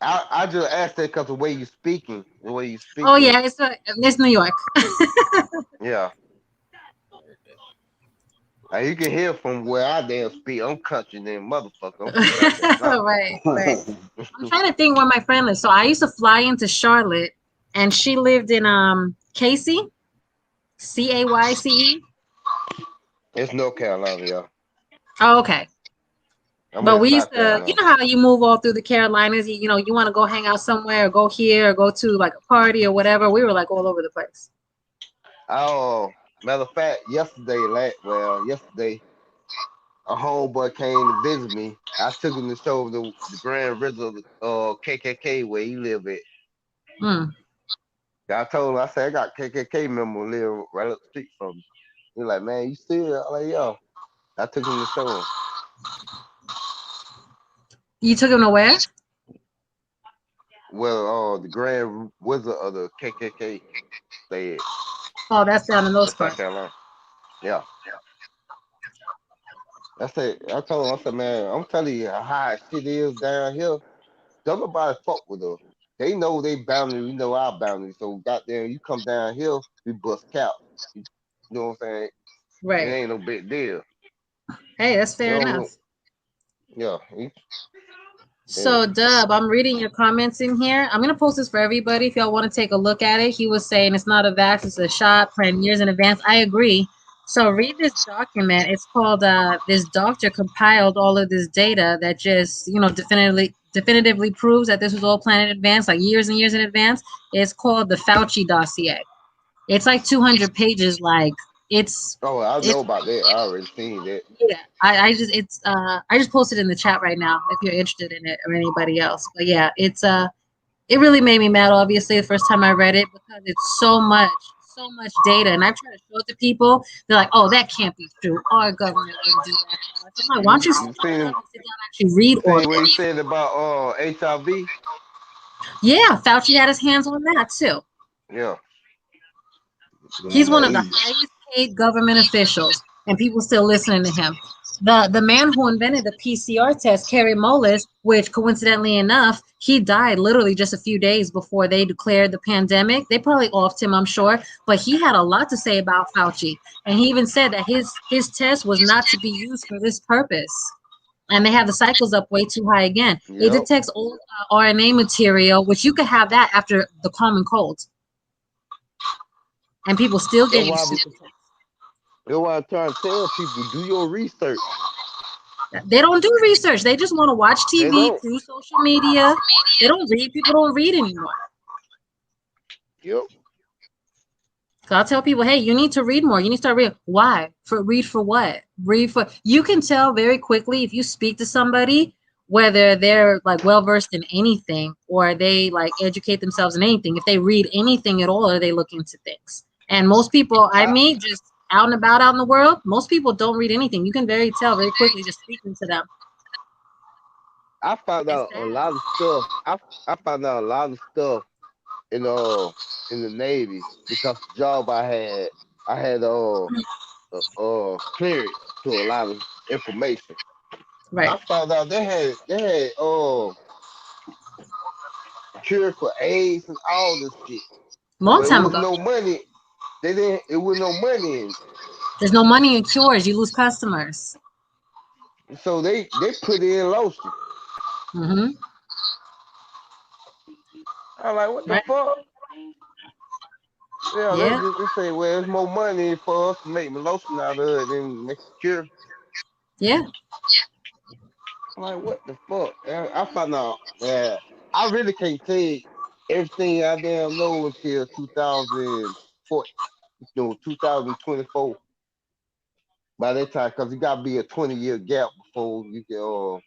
I just asked that because the way you speaking, Oh yeah, it's New York. Yeah. Now you can hear from where I damn speak. I'm country than motherfucker. Right. I'm trying to think where my friend lives. So I used to fly into Charlotte, and she lived in Casey, Cayce. It's North Carolina, yeah. Oh, okay. I'm But in we used South to, Carolina. you know how you move all through the Carolinas. You know, you want to go hang out somewhere, or go here, or go to like a party or whatever. We were like all over the place. Oh, matter of fact, yesterday, a homeboy came to visit me. I took him to show the Grand River KKK where he live at. I told him, I said, I got KKK member live right up the street from me. He's like, man, you still? I'm like, yo. I took him to show him. You took him to where? Well, the Grand Wizard of the KKK said. Oh, that's down in those parts. Yeah. I told him, I said, man, I'm telling you how shit is down here. Don't nobody fuck with us. They know they boundary, we know our boundary. So goddamn, you come down here, we bust cap. You know what I'm saying? Right. It ain't no big deal. Hey, that's fair enough. Yeah. So, Dub, I'm reading your comments in here. I'm going to post this for everybody if y'all want to take a look at it. He was saying it's not a vax, it's a shot, planned years in advance. I agree. So read this document. It's called, this doctor compiled all of this data that just, definitively proves that this was all planned in advance, like years and years in advance. It's called the Fauci dossier. It's like 200 pages. Like, it's... Oh, I know about that. I already seen that. Yeah, I just posted in the chat right now if you're interested in it or anybody else. But yeah, it really made me mad. Obviously, the first time I read it because it's so much data, and I try to show it to people. They're like, "Oh, that can't be true. Our government wouldn't do that." I'm like, "Why don't you sit down and actually read all what this?" he said about HIV? Yeah, Fauci had his hands on that too. Yeah. He's one of the highest paid government officials, and people still listening to him. The man who invented the PCR test, Kerry Mullis, which coincidentally enough, he died literally just a few days before they declared the pandemic. They probably offed him, I'm sure, but he had a lot to say about Fauci. And he even said that his test was not to be used for this purpose. And they have the cycles up way too high again. Yep. It detects old RNA material, which you could have that after the common cold. And people still get you stupid tests. That's why I'm trying to tell people, do your research. They don't do research. They just want to watch TV through social media. They don't read. People don't read anymore. Yep. So I'll tell people, hey, you need to read more. You need to start reading. Why? Read for what? Read for... You can tell very quickly if you speak to somebody whether they're like well-versed in anything or they like educate themselves in anything. If they read anything at all or they look into things. And most people I meet just out and about out in the world, most people don't read anything. You can tell very quickly just speaking to them. I found out a lot of stuff. I found out a lot of stuff in the Navy because the job I had clearance to a lot of information. Right. I found out they had cure for AIDS and all this shit. Long time ago. No money. They didn't. It was no money in. There's no money in cures. You lose customers. So they put in lotion. Mm-hmm. I'm like, what the Right. fuck? Yeah, Yeah. they say, well, there's more money for us to make lotion out of it than make a cure. Yeah. I'm like, what the fuck? I found out that I really can't take everything I damn know until 2004, 2024. By that time, because it got to be a 20-year gap before you can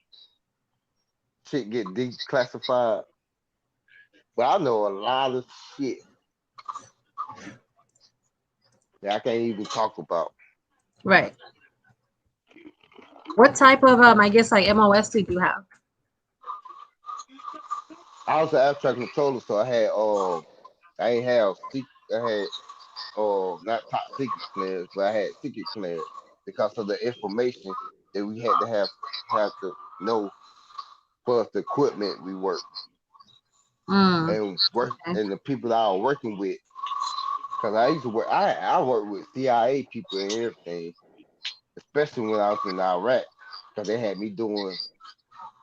shit get declassified. But I know a lot of shit that I can't even talk about. Right. What type of I guess like MOS did you have? I was an air traffic controller, so I had I ain't have I had not top secret clearance, but I had secret clearance because of the information that we had to have to know for the equipment we work and work Okay. and the people that I was working with. Cause I used to work, I worked with CIA people and everything, especially when I was in Iraq, cause they had me doing.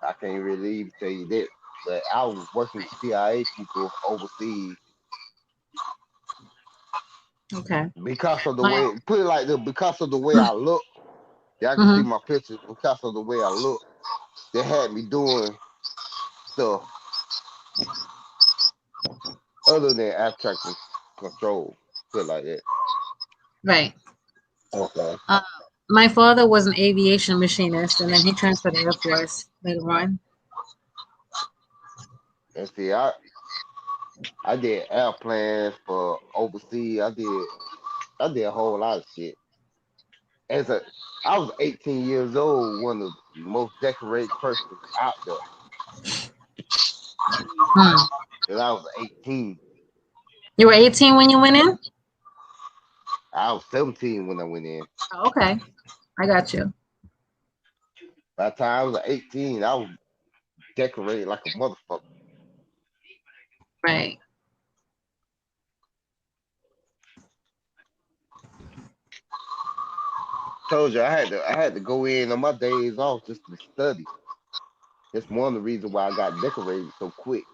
I can't really even tell you that, but I was working with CIA people overseas. Okay. Because of the My, way, put it like this, because of the way I look, y'all can see my pictures. Because of the way I look, they had me doing stuff other than air traffic control, put it like that. right. Okay. My father was an aviation machinist, and then he transferred to the Air Force later on. And see, I did airplanes for overseas. I did a whole lot of shit. I was 18 years old, one of the most decorated persons out there. And I was 18. You were 18 when you went in? I was 17 when I went in. Oh, okay. I got you. By the time I was 18, I was decorated like a motherfucker. Right. Told you I had to go in on my days off just to study. That's one of the reasons why I got decorated so quick.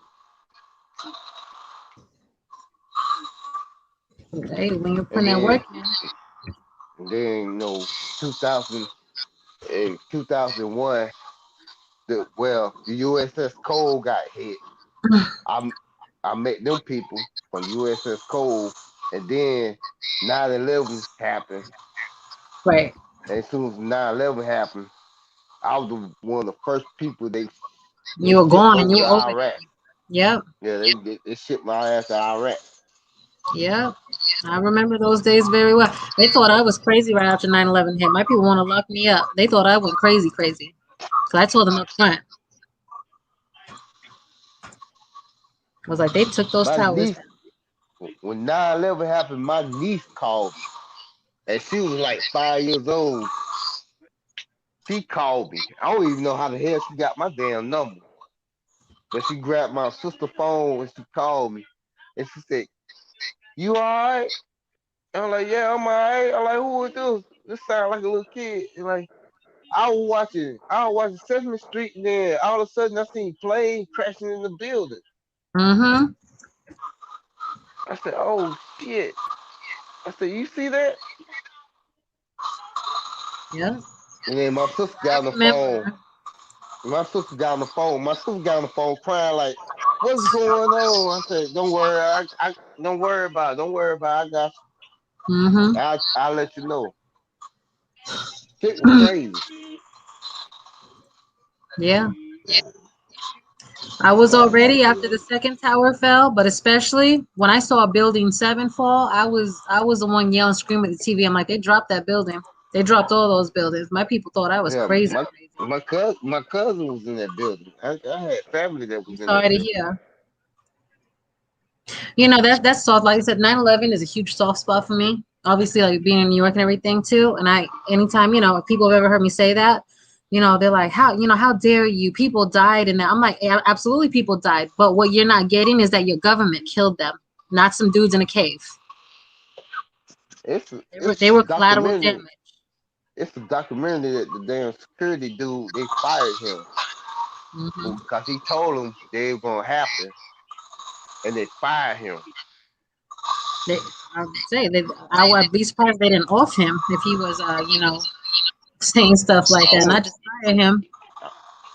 Hey, when you're putting that work in. And then 2001, the USS Cole got hit. I met them people from USS Cole, and then 9/11 happened. Right. And as soon as 9/11 happened, I was one of the first people they You were shipped gone and over you to were over Iraq. there. Yep. Yeah, they shipped my ass to Iraq. Yep. I remember those days very well. They thought I was crazy right after 9/11 hit. My people want to lock me up. They thought I went crazy. So I told them up front. I was like, they took those My towers. niece, when 9/11 happened, my niece called me. And she was like 5 years old. She called me. I don't even know how the hell she got my damn number. But she grabbed my sister's phone and she called me. And she said, "You alright?" I'm like, "Yeah, I'm alright." I'm like, "Who is this? This sound like a little kid." And like, I was watching Sesame Street, and then all of a sudden I seen planes crashing in the building. Mm-hmm. I said, "Oh shit." I said, "You see that?" Yeah. And then my sister got on the phone. My sister got on the phone. My sister got on the phone crying like, "What's going on?" I said, "Don't worry. I don't worry about it. Don't worry about it. I got you. Mm-hmm. I'll let you know." Shit was crazy. Yeah. I was already after the second tower fell, but especially when I saw Building 7 fall, I was the one yelling, screaming at the TV. I'm like, they dropped that building. They dropped all those buildings. My people thought I was Yeah, crazy. my cousin was in that building. I had family that was in Sorry that to building. hear. You know, that's soft. Like I said, 9/11 is a huge soft spot for me. Obviously, like being in New York and everything too. And anytime, if people have ever heard me say that, they're like, how dare you? People died in that. I'm like, yeah, absolutely, people died. But what you're not getting is that your government killed them, not some dudes in a cave. They were collateral damage. It's a documentary that the damn security dude, they fired him because he told them they were gonna happen, and they fired him. I would say I would be surprised they didn't off him if he was, saying stuff like that. Not just fire him.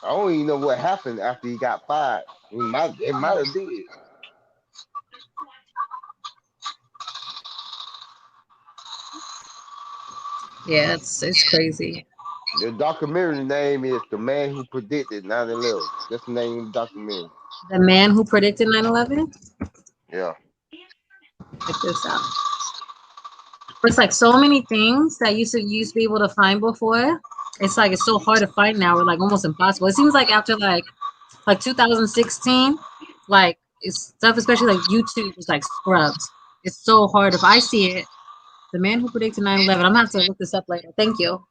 I don't even know what happened after he got fired. It might have did. Yeah, it's crazy. The documentary name is The Man Who Predicted 9/11. That's the name of the documentary. The Man Who Predicted 9/11? Yeah. Check this out. It's like so many things that used to be able to find before. It's like it's so hard to find now, or like almost impossible. It seems like after like 2016, like it's stuff, especially like YouTube, was like scrubbed. It's so hard. If I see it, The Man Who Predicted 9/11. I'm gonna have to look this up later. Thank you.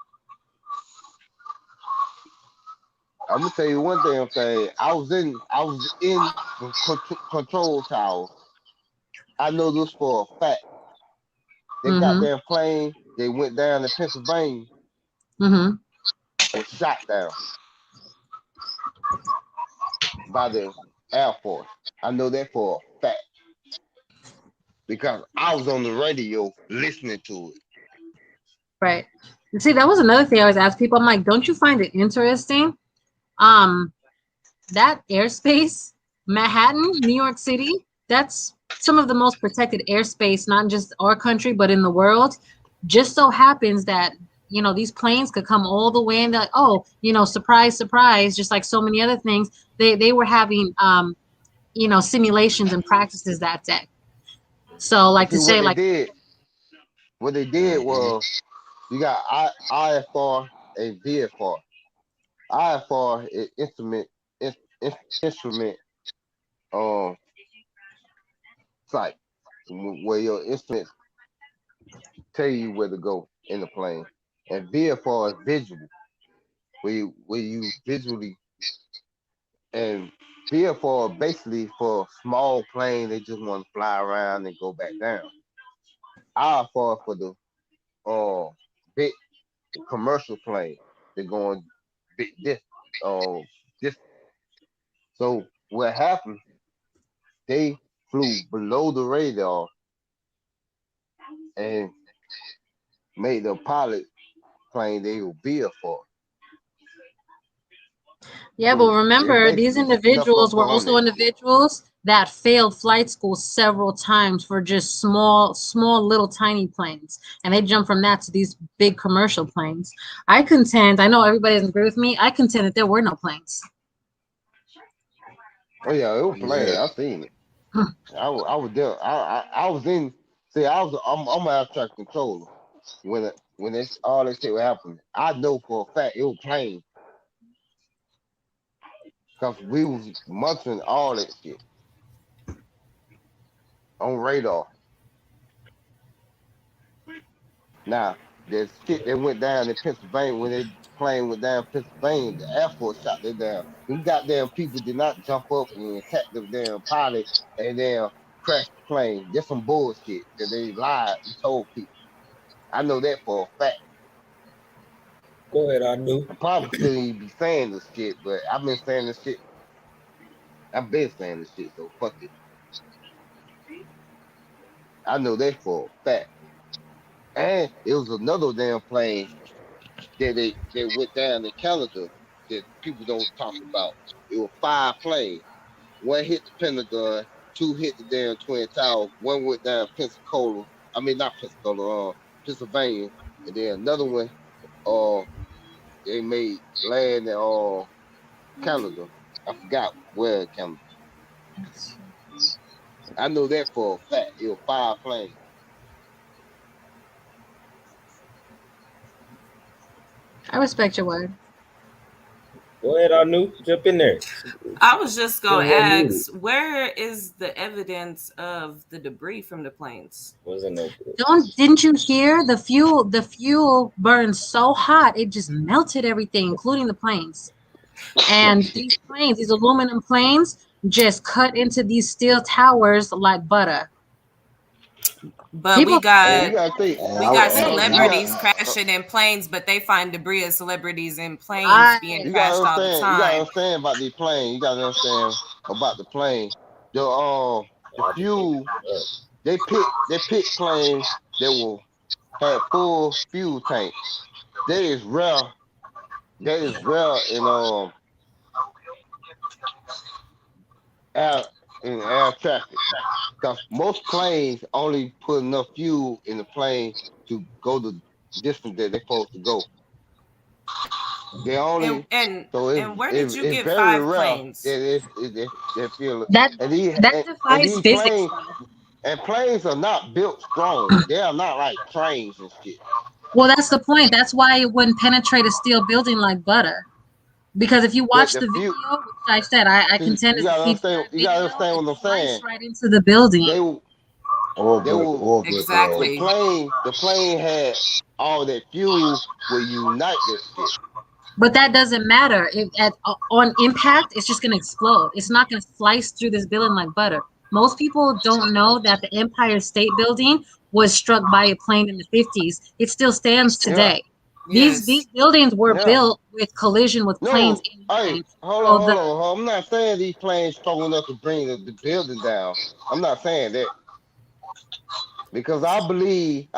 I'm gonna tell you one thing. I'm saying I was in the control tower. I know this for a fact. They got their plane. They went down to Pennsylvania and shot down by the Air Force. I know that for a fact because I was on the radio listening to it. Right. See, that was another thing I always ask people. I'm like, don't you find it interesting? That airspace, Manhattan, New York City, that's some of the most protected airspace, not in just our country, but in the world. Just so happens that, these planes could come all the way and they're like, oh, surprise, surprise, just like so many other things. They were having, simulations and practices that day. So like to say like. What they did was you got IFR and VFR. IFR is instrument site where your instruments tell you where to go in the plane, and VFR is visual where you visually, and VFR basically for small plane they just want to fly around and go back down. IFR for the big commercial plane, they're going big this. So what happened? They flew below the radar and made the pilot plane they were VFR. Yeah, but remember, these individuals were also individuals that failed flight school several times for just small, little tiny planes. And they jumped from that to these big commercial planes. I know everybody doesn't agree with me, I contend that there were no planes. Oh yeah, it was planes. I seen it. I was there. I was in. See, I'm an air traffic controller. When all this shit was happening, I know for a fact it was planes. Cause we was monitoring all that shit on radar. Now, there's shit that went down in Pennsylvania when they plane went down Pennsylvania, the Air Force shot them down. Them goddamn people did not jump up and attack the damn pilot and then crash the plane. That's some bullshit that they lied and told people. I know that for a fact. Go ahead, I knew. I probably shouldn't even be saying this shit, but I've been saying this shit. I've been saying this shit, so fuck it. I know that for a fact. And it was another damn plane that went down in Canada that people don't talk about. It was 5 planes. 1 hit the Pentagon, 2 hit the damn Twin Towers, 1 went down Pensacola. I mean not Pensacola, Pennsylvania, and then another one they made land in Canada. I forgot where in Canada. I know that for a fact. It was 5 planes. I respect your word. Go ahead, I knew. Jump in there. I was just gonna ask, where is the evidence of the debris from the planes? Wasn't no. Didn't you hear the fuel? The fuel burned so hot it just melted everything, including the planes. And these planes, these aluminum planes, just cut into these steel towers like butter. But we got celebrities crashing in planes, but they find debris of celebrities in planes being crashed all the time. You gotta understand about these planes. You gotta understand about the plane. The fuel, they pick planes that will have full fuel tank. That is rare. That is rare air in air traffic. Because most planes only put enough fuel in the plane to go the distance that they're supposed to go. They only and where did you get very 5 rare planes? that they feel it. That and defies these physics. planes and planes are not built strong. They are not like trains and shit. Well, that's the point. That's why it wouldn't penetrate a steel building like butter. Because if you watch the video, which I said I contend is you gotta the understand. You gotta understand what I'm saying. right into the building. They will. Exactly. The plane had all that fuel will unite this shit. But that doesn't matter. On impact, it's just going to explode. It's not going to slice through this building like butter. Most people don't know that the Empire State Building was struck by a plane in the 50s. It still stands today. Yeah. These buildings were built with collision with planes in mind. Hold on. I'm not saying these planes strong enough to bring the building down. I'm not saying that. Because I believe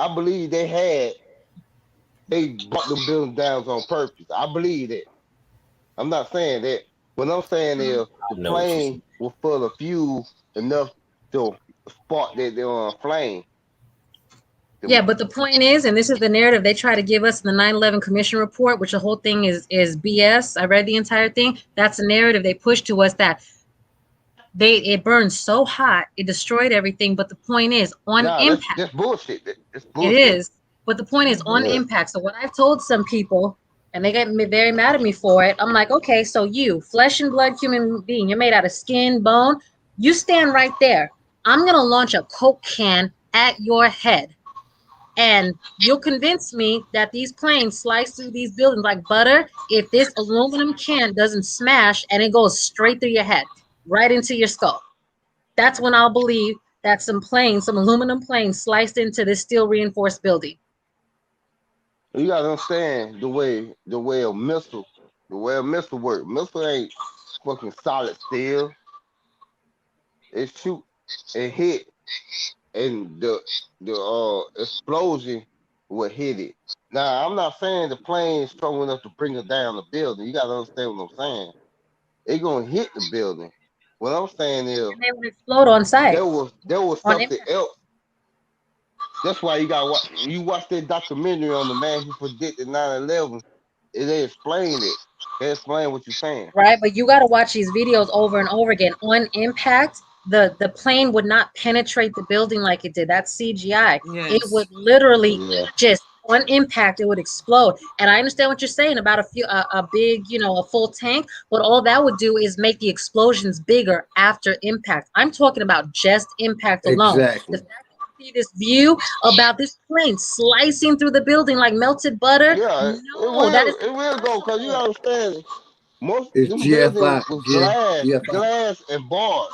they brought the building down on purpose. I believe that. I'm not saying that. What I'm saying is the plane was full of fuel enough to spark that flame. Yeah, but the point is, and this is the narrative they try to give us in the 9/11 Commission report, which the whole thing is BS. I read the entire thing. That's the narrative they push to us, that it burned so hot it destroyed everything. But the point is, on impact, that's bullshit. It's bullshit. it is. But the point is on impact. So what I've told some people, and they get very mad at me for it. I'm like, okay, so you, flesh and blood human being, you're made out of skin, bone. You stand right there. I'm gonna launch a Coke can at your head. And you'll convince me that these planes slice through these buildings like butter if this aluminum can doesn't smash and it goes straight through your head, right into your skull. That's when I'll believe that some aluminum planes sliced into this steel reinforced building. You gotta understand the way a missile works. Missile ain't fucking solid steel. It shoot, it hit, and the explosion will hit it. Now, I'm not saying the plane is strong enough to bring it down the building. You gotta understand what I'm saying. It's gonna hit the building. What I'm saying is, and they would explode on site. There was something else. That's why you watch that documentary on the man who predicted 9/11. They explain it. They explain what you're saying. Right, but you got to watch these videos over and over again. On impact, the plane would not penetrate the building like it did. That's CGI. Yes. It would literally just on impact, it would explode. And I understand what you're saying about a big, a full tank, but all that would do is make the explosions bigger after impact. I'm talking about just impact alone. Exactly. The fact that you see this view about this plane slicing through the building like melted butter. Yeah, no, it will go, because you understand. Most of them GFI, buildings was glass and bars.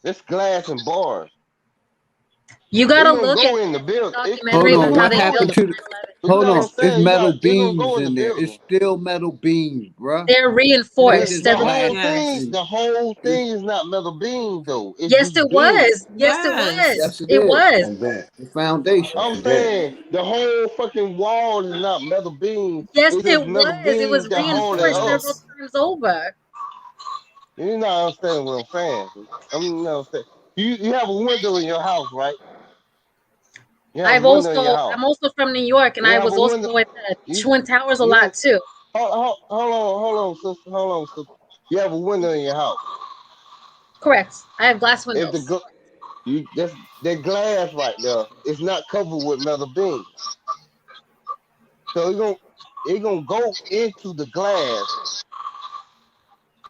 It's glass and bars. You gotta look go at in the building. documentary Hold on, how what they happened built to hold on, it's metal beams in there. It's still metal beams, bro. They're reinforced. The whole thing is not metal beams, though. It's yes, it was. Yes, it was. Yes, it was. The foundation. I'm saying the whole fucking wall is not metal beams. Yes, it's it metal was. beams It was that hold it reinforced up. several times over. You're not understanding what I'm saying. I'm not understanding. You have a window in your house, right? I'm also from New York, and I was also at the Twin Towers a lot too. Hold on, sister. You have a window in your house. Correct. I have glass windows. That glass right there is not covered with metal beams. So it's gonna go into the glass,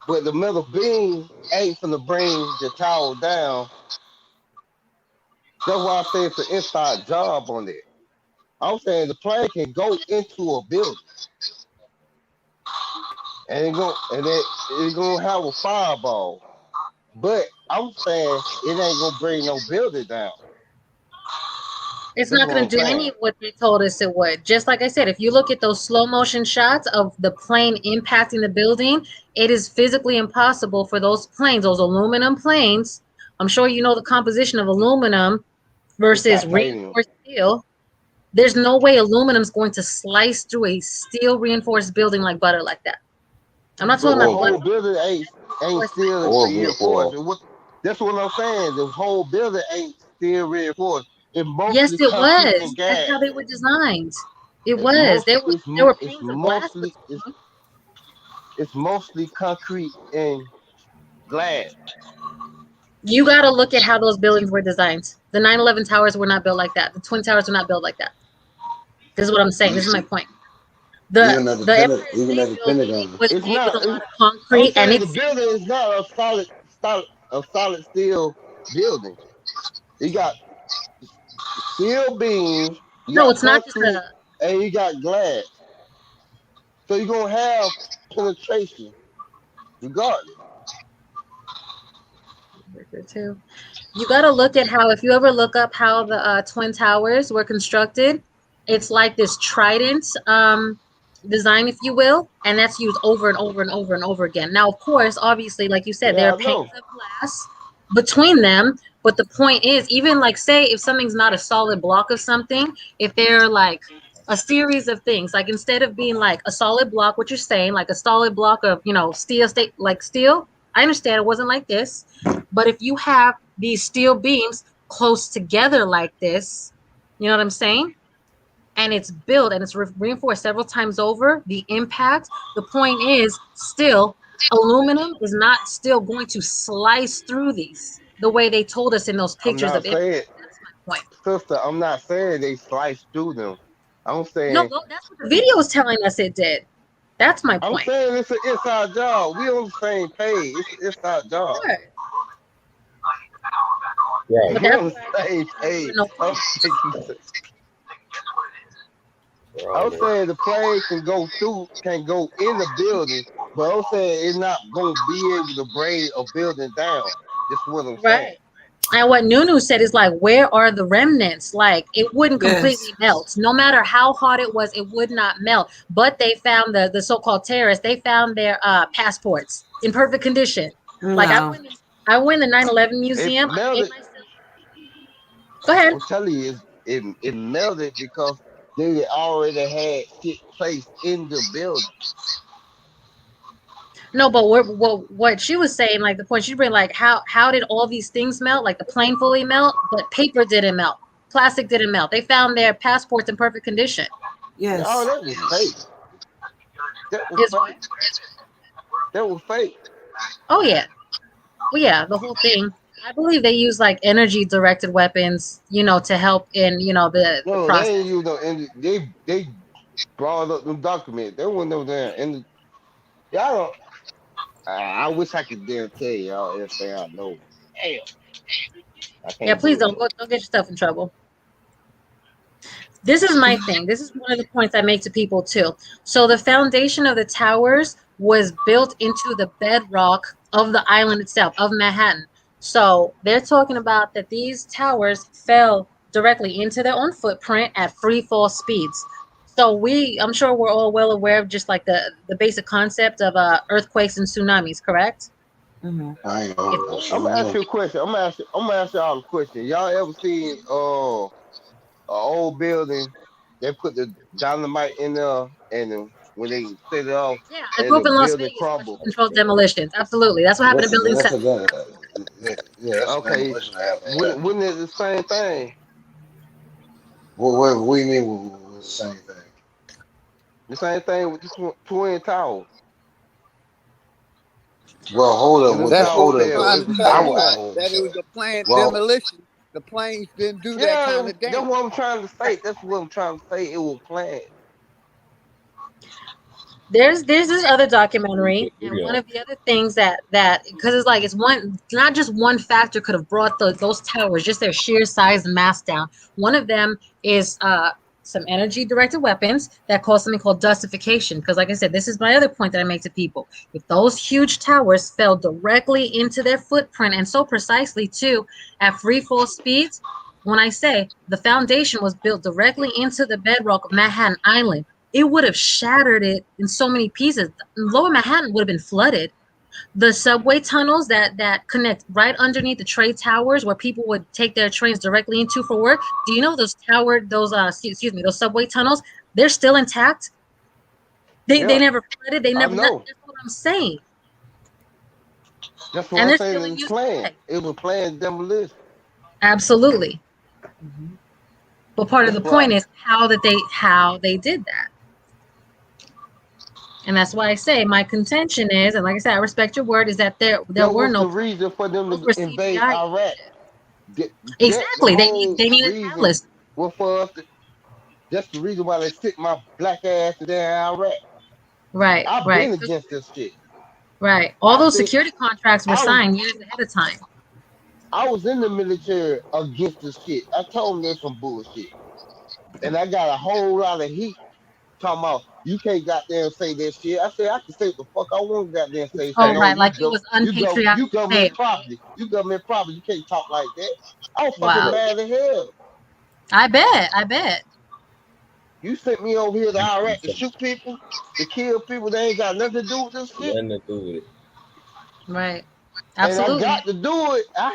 but the metal beam ain't gonna bring the tower down. That's why I say it's an inside job on it. I'm saying the plane can go into a building, and it's gonna have a fireball. But I'm saying it ain't gonna bring no building down. It's That's not what going I'm to do saying. any of what they told us it would. Just like I said, if you look at those slow motion shots of the plane impacting the building, it is physically impossible for those planes, those aluminum planes. I'm sure you know the composition of aluminum It's versus titanium. reinforced steel. There's no way aluminum's going to slice through a steel reinforced building like butter like that. I'm not But talking the about whole butter. building ain't still reinforced. That's what I'm saying. The whole building ain't still reinforced. It's Yes, mostly it concrete and was. That's gas. how they were designed. It It's was. most. There were panes of glass. It's mostly concrete and glass. You got to look at how those buildings were designed. The 9/11 towers were not built like that. The Twin Towers were not built like that. This is what I'm saying. This is my point. Even at The the Empire even at State the Building Pentagon, was it's made with not. a lot of I'm concrete, and saying the it's building is not a solid steel building. You got steel beams, you no, got it's not just concrete, a. and you got glass. So you're gonna have penetration regardless. Too. You got to look at how, if you ever look up how the Twin Towers were constructed, it's like this trident design, if you will, and that's used over and over and over and over again. Now, of course, obviously, like you said, there Yeah, are I know. panes of glass between them, but the point is, even like, say, if something's not a solid block of something, if they're like a series of things, like instead of being like a solid block, what you're saying, like a solid block of, steel, I understand it wasn't like this, but if you have these steel beams close together like this, you know what I'm saying? And it's built and it's reinforced several times over, the impact, the point is still aluminum is not still going to slice through these the way they told us in those I'm pictures not of impact. saying, That's my point. sister. I'm not saying they sliced through them. I'm No, saying. that's what the video is telling us it did. That's my I'm point. saying it's an inside job. We on the same page. It's an inside job. Sure. Right. But We that's on the same page. I'm saying the plane can go in the building, but I'm saying it's not gonna be able to bring a building down. That's what I'm saying. Right. And what Nunu said is like, where are the remnants? Like, it wouldn't completely melt. No matter how hot it was, it would not melt. But they found the so-called terrorists, they found their passports in perfect condition. Like, I went in the 9/11 museum. I made myself. Go ahead. I'm telling you, it melted because they already had shit placed in the building. No, but what she was saying, like the point she bring, like how did all these things melt? Like the plane fully melt, but paper didn't melt, plastic didn't melt. They found their passports in perfect condition. Yes. Oh, that was fake. That was fake. That was fake. Oh yeah, well yeah, the whole thing. I believe they use like energy directed weapons, to help in the process. They ain't use no energy. They brought up them documents. They wasn't no damn energy. Y'all don't. I wish I could dare tell y'all everything I know. Damn. I Yeah, can't please do it. don't get yourself in trouble. This is my thing. This is one of the points I make to people too. So the foundation of the towers was built into the bedrock of the island itself, of Manhattan. So they're talking about that these towers fell directly into their own footprint at free fall speeds. So I'm sure we're all well aware of just like the basic concept of earthquakes and tsunamis, correct? Mm-hmm. I'm gonna ask you a question. I'm gonna ask y'all a question. Y'all ever seen an old building? They put the dynamite in there, and when they set it off, Yeah, I and grew the up in Las building Vegas watching crumbled. controlled demolitions. Absolutely, that's what happened in Building 7. That's a Okay, demolition happening. wouldn't it the same thing? What do you mean with the same thing? The same thing with the twin towers. Well, hold When the up. That's what tower Hold I'm up. fell, trying it to was the tell same you. thing. That it was a planned Well, demolition. The planes didn't do that Yeah, kind of that's damage. what I'm trying to say. That's what I'm trying to say. It was planned. There's this other documentary, and one of the other things that because it's not just one factor could have brought those towers, just their sheer size and mass down. One of them is some energy directed weapons that cause something called dustification. Because like I said, this is my other point that I make to people. If those huge towers fell directly into their footprint, and so precisely too, at free fall speeds, when I say the foundation was built directly into the bedrock of Manhattan Island, it would have shattered it in so many pieces. Lower Manhattan would have been flooded. The subway tunnels that connect right underneath the trade towers where people would take their trains directly into for work. Do you know those those subway tunnels? They're still intact. They never flooded. They never. That's what I'm saying. That's what I'm saying. It's planned. It was planned demolition. Absolutely. But part of the point is how they did that. And that's why I say my contention is, and like I said, I respect your word, is that there were no the reason for them to invade CGI. Iraq. Exactly. They need a catalyst. Well, for us, that's the reason why they sent my black ass to there in Iraq. Right. I've been against this shit. Right. All those security contracts were signed years ahead of time. I was in the military against this shit. I told them there's some bullshit. And I got a whole lot of heat talking about you can't goddamn say that shit. I said I can say what the fuck I want to goddamn say. Oh, right, like it was unpatriotic. You government property. You government property. You can't talk like that. I was fucking mad as hell. I bet. You sent me over here to Iraq to shoot people, to kill people that ain't got nothing to do with this shit. Nothing to do with it. Right. Absolutely. And I got to do it. I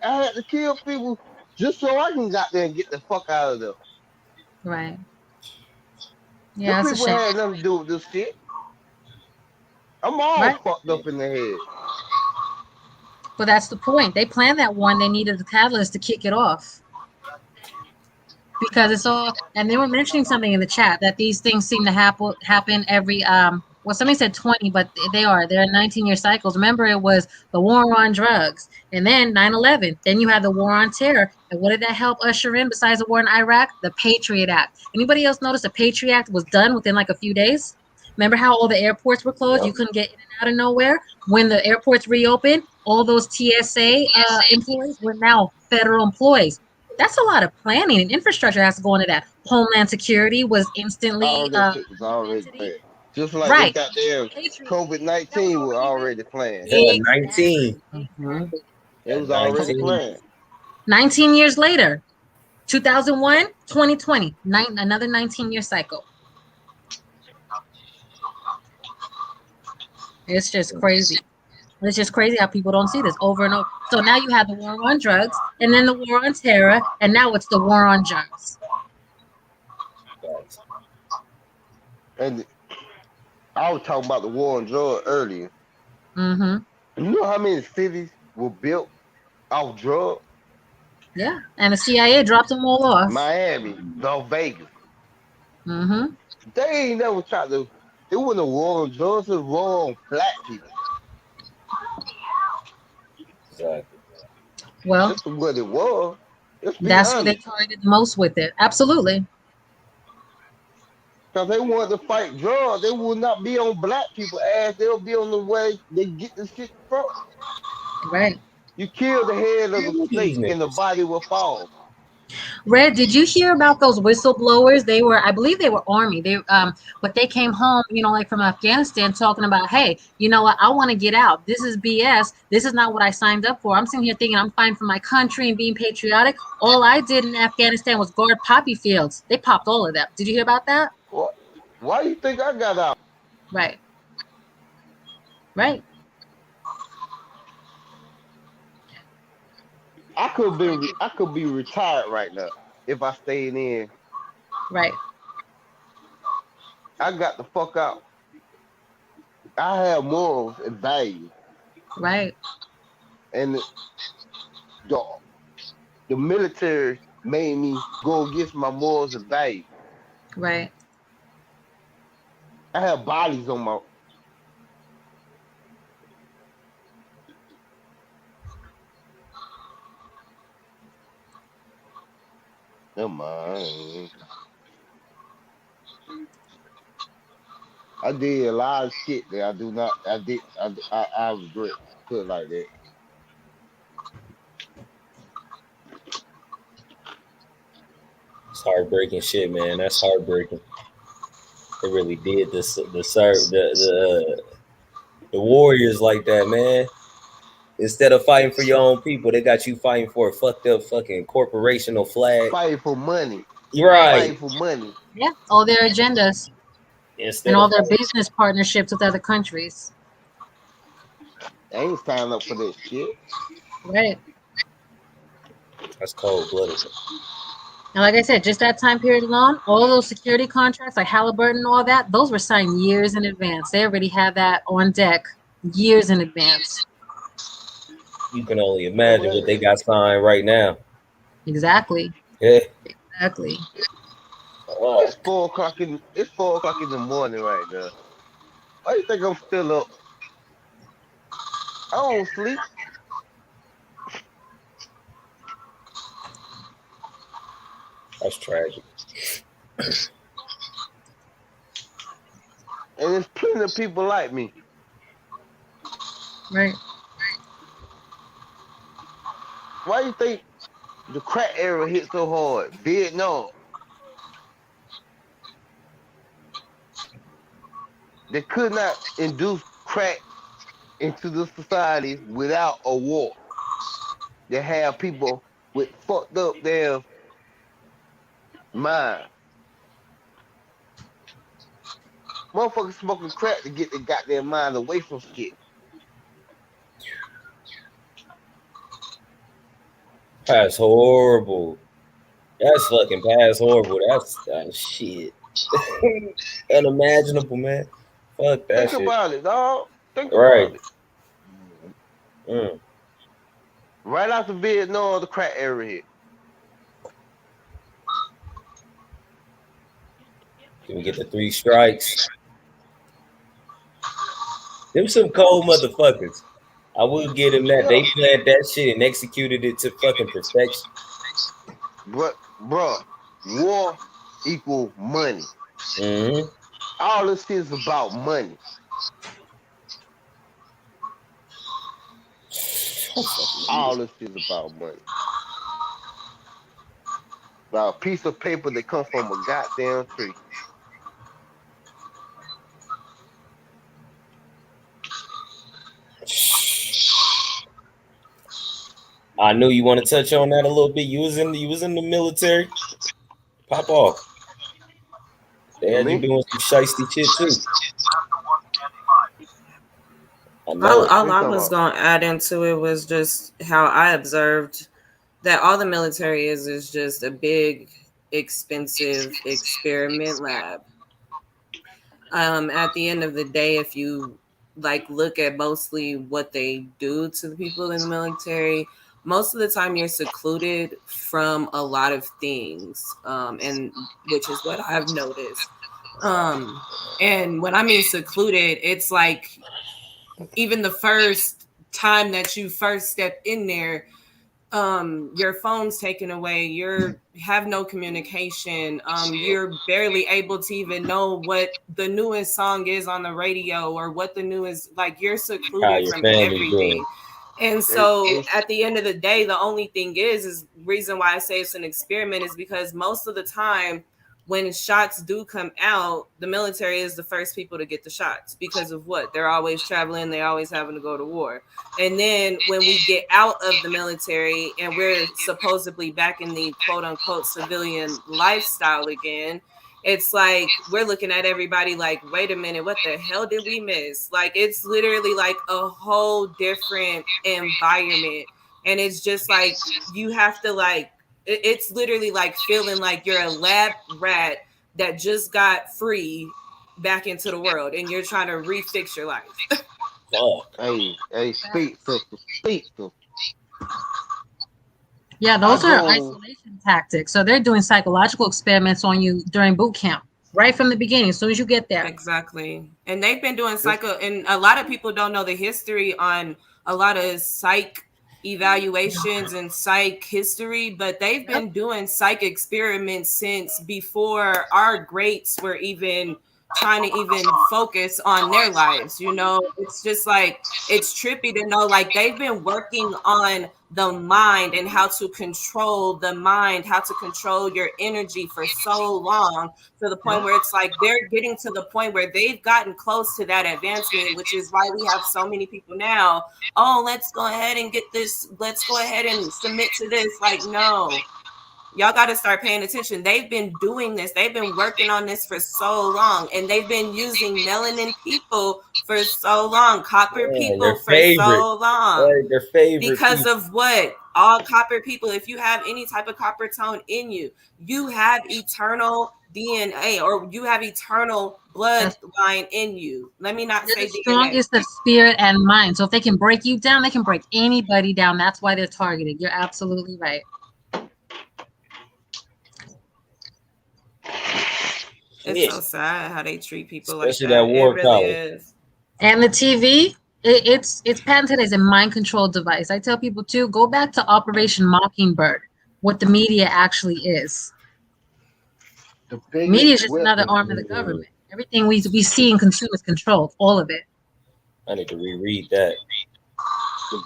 had to kill people just so I can got there and get the fuck out of there. Right. Yeah, the people had nothing to do with this shit. I'm all fucked up in the head. But that's the point. They planned that one. They needed the catalyst to kick it off. Because it's all, and they were mentioning something in the chat that these things seem to happen every well, somebody said 20, but they're 19-year cycles. Remember, it was the war on drugs, and then 9/11. Then you had the war on terror. And what did that help usher in besides the war in Iraq? The Patriot Act. Anybody else notice the Patriot Act was done within like a few days? Remember how all the airports were closed? Yep. You couldn't get in and out of nowhere. When the airports reopened, all those TSA employees were now federal employees. That's a lot of planning, and infrastructure has to go into that. Homeland Security was instantly all that shit was already planned. Just like they got their COVID-19 was already planned. Yeah, 19. Mm-hmm. It was already planned. 19 years later, 2001, 2020, another 19-year cycle. It's just crazy. It's just crazy how people don't see this over and over. So now you have the war on drugs, and then the war on terror, and now it's the war on drugs. And I was talking about the war on drugs earlier. Mm-hmm. You know how many cities were built off drugs? Yeah, and the CIA dropped them all off. Miami, Las Vegas. Mm-hmm. They ain't never tried to. It wasn't a war on drugs. It was a war on black people. Exactly. Well, that's what it was. That's what they targeted the most with it. Absolutely. Because they wanted to fight drugs. They would not be on black people's ass. They'll be on the way they get the shit from. Right. You kill the head of the snake and the body will fall. Red, did you hear about those whistleblowers? They were, I believe they were Army. But they came home, like from Afghanistan talking about, hey, you know what? I want to get out. This is BS. This is not what I signed up for. I'm sitting here thinking I'm fighting for my country and being patriotic. All I did in Afghanistan was guard poppy fields. They popped all of them. Did you hear about that? What? Why do you think I got out? Right. Right. I could be retired right now if I stayed in. Right. I got the fuck out. I have morals and values. Right. And the military made me go against my morals and values. Right. I have bodies on my. Never mind. I did a lot of shit that I do not. I regret. Put it like that. It's heartbreaking shit, man. That's heartbreaking. They really did the Warriors like that, man. Instead of fighting for your own people, they got you fighting for a fucked up fucking corporational flag. Fighting for money. You're right. Fighting for money. Yeah, all their agendas Instead and all of their business partnerships with other countries. I ain't signing up for that shit. Right. That's cold-blooded. And like I said, just that time period alone, all those security contracts like Halliburton and all that, those were signed years in advance. They already had that on deck years in advance. You can only imagine what they got signed right now. Exactly. Yeah. Exactly. It's 4 o'clock in the morning right now. Why you think I'm still up? I don't sleep. That's tragic. And there's plenty of people like me. Right. Why you think the crack era hit so hard? Vietnam. They could not induce crack into the society without a war. They have people with fucked up their mind. Motherfuckers smoking crack to get their goddamn mind away from shit. That's horrible. That's fucking past horrible. That's shit. Unimaginable, man. Fuck that Think shit. about it, dog. Think Right. about it. Mm. Right after Vietnam, the crack era hit. Can we get the 3 strikes? Them some cold motherfuckers. I will give them that. They planned that shit and executed it to fucking perfection. But, bruh, war equal money. Mm-hmm. All this shit is about money. All this shit is about money. About a piece of paper that comes from a goddamn tree. I knew you want to touch on that a little bit. You was in the military. Pop off. They had you doing some shiesty shit too. All I was going to add into it was just how I observed that all the military is just a big, expensive experiment lab. At the end of the day, if you look at mostly what they do to the people in the military, most of the time you're secluded from a lot of things, and which is what I've noticed. And when I mean secluded, it's like even the first time that you first step in there, your phone's taken away, you have no communication, you're barely able to even know what the newest song is on the radio or what the newest, you're secluded from everything. And so at the end of the day, the only thing is reason why I say it's an experiment is because most of the time when shots do come out, the military is the first people to get the shots because of what? They're always traveling, they're always having to go to war. And then when we get out of the military and we're supposedly back in the quote unquote civilian lifestyle again, it's like we're looking at everybody like, wait a minute, what the hell did we miss? Like, it's literally like a whole different environment. And it's just like you have to it's literally like feeling like you're a lab rat that just got free back into the world and you're trying to refix your life. Hey, speak, sister. Yeah, those are isolation tactics. So they're doing psychological experiments on you during boot camp, right from the beginning, as soon as you get there. Exactly. And they've been doing and a lot of people don't know the history on a lot of psych evaluations and psych history, but they've been doing psych experiments since before our greats were even trying to even focus on their lives. You know, it's just like, it's trippy to know, like, they've been working on the mind and how to control the mind, how to control your energy for so long, to the point where it's like they're getting to the point where they've gotten close to that advancement, which is why we have so many people now. Oh, let's go ahead and get this. Let's go ahead and submit to this. Like, no. Y'all got to start paying attention. They've been doing this. They've been working on this for so long, and they've been using melanin people for so long, copper people for so long. Their favorite because people. of what? All copper people, if you have any type of copper tone in you, you have eternal DNA, or you have eternal bloodline in you. Let me not say The DNA. strongest of spirit and mind. So if they can break you down, they can break anybody down. That's why they're targeted. You're absolutely right. It's so sad how they treat people, especially like that. that war It really college. is. And the TV, it's patented as a mind control device. I tell people too, go back to Operation Mockingbird, what the media actually is. Media is just another arm of the government. Everything we see and consume is controlled, all of it. I need to reread that.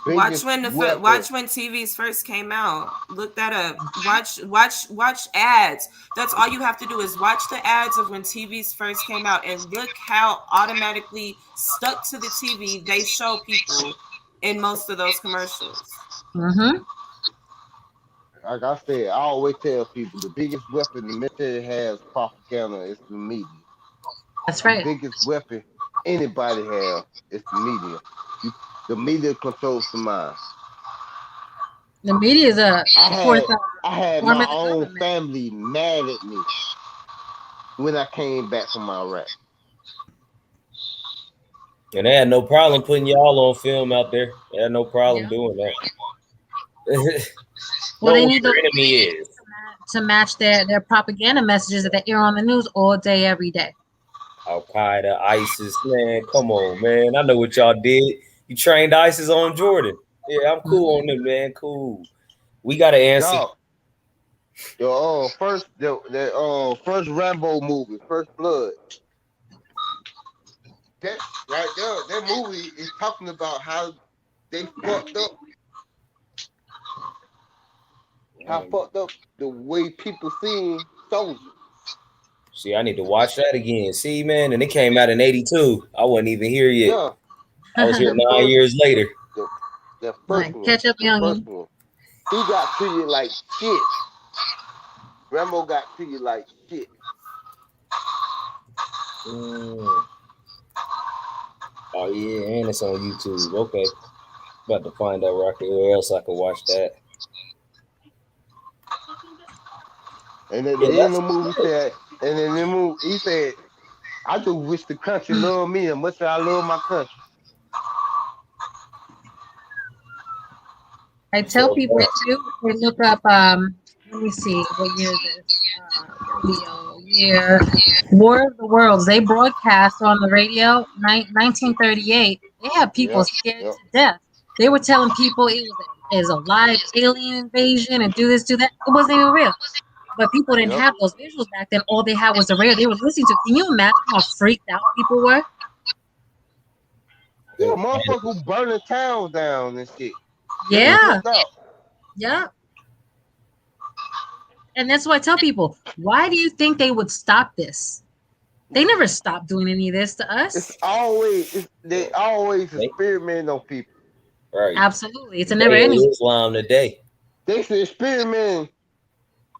Watch when TVs first came out. Look that up. Watch ads. That's all you have to do is watch the ads of when TVs first came out, and look how automatically stuck to the TV they show people in most of those commercials. Mm-hmm. Like I said, I always tell people the biggest weapon the military has propaganda is the media. That's right. The biggest weapon anybody has is the media. The media controls the mind. The media is I had my own family mad at me when I came back from Iraq. And they had no problem putting y'all on film out there. They had no problem doing that. Well, they need your enemy is to match their propaganda messages that they air on the news all day, every day. Al Qaeda, ISIS, man, come on, man. I know what y'all did. You trained ISIS on Jordan. Yeah, I'm cool on them, man. Cool. We got to answer. The first Rambo movie, First Blood. That right there, that movie is talking about how they fucked up. How fucked up the way people see soldiers. See, I need to watch that again. See, man, and it came out in '82. I wasn't even here yet. Yeah. I was here 9 years later. The first one. Catch up, young. He got treated like shit. Rambo got treated like shit. Oh yeah, and it's on YouTube. Okay, about to find out where else I can watch that. And then in the movie said, he said, I just wish the country loved me as much as I love my country. I tell people too, they look up, let me see, what year is this? War of the Worlds. They broadcast on the radio, 1938. They had people scared to death. They were telling people it was a live alien invasion and do this, do that. It wasn't even real. But people didn't have those visuals back then. All they had was the radio they were listening to. Can you imagine how freaked out people were? Yeah, motherfuckers burning towns down and shit. Yeah. Yeah. And that's why I tell people, why do you think they would stop this? They never stopped doing any of this to us. They always experiment on people. Right. Absolutely. It's a never ending. Islam today. They should experiment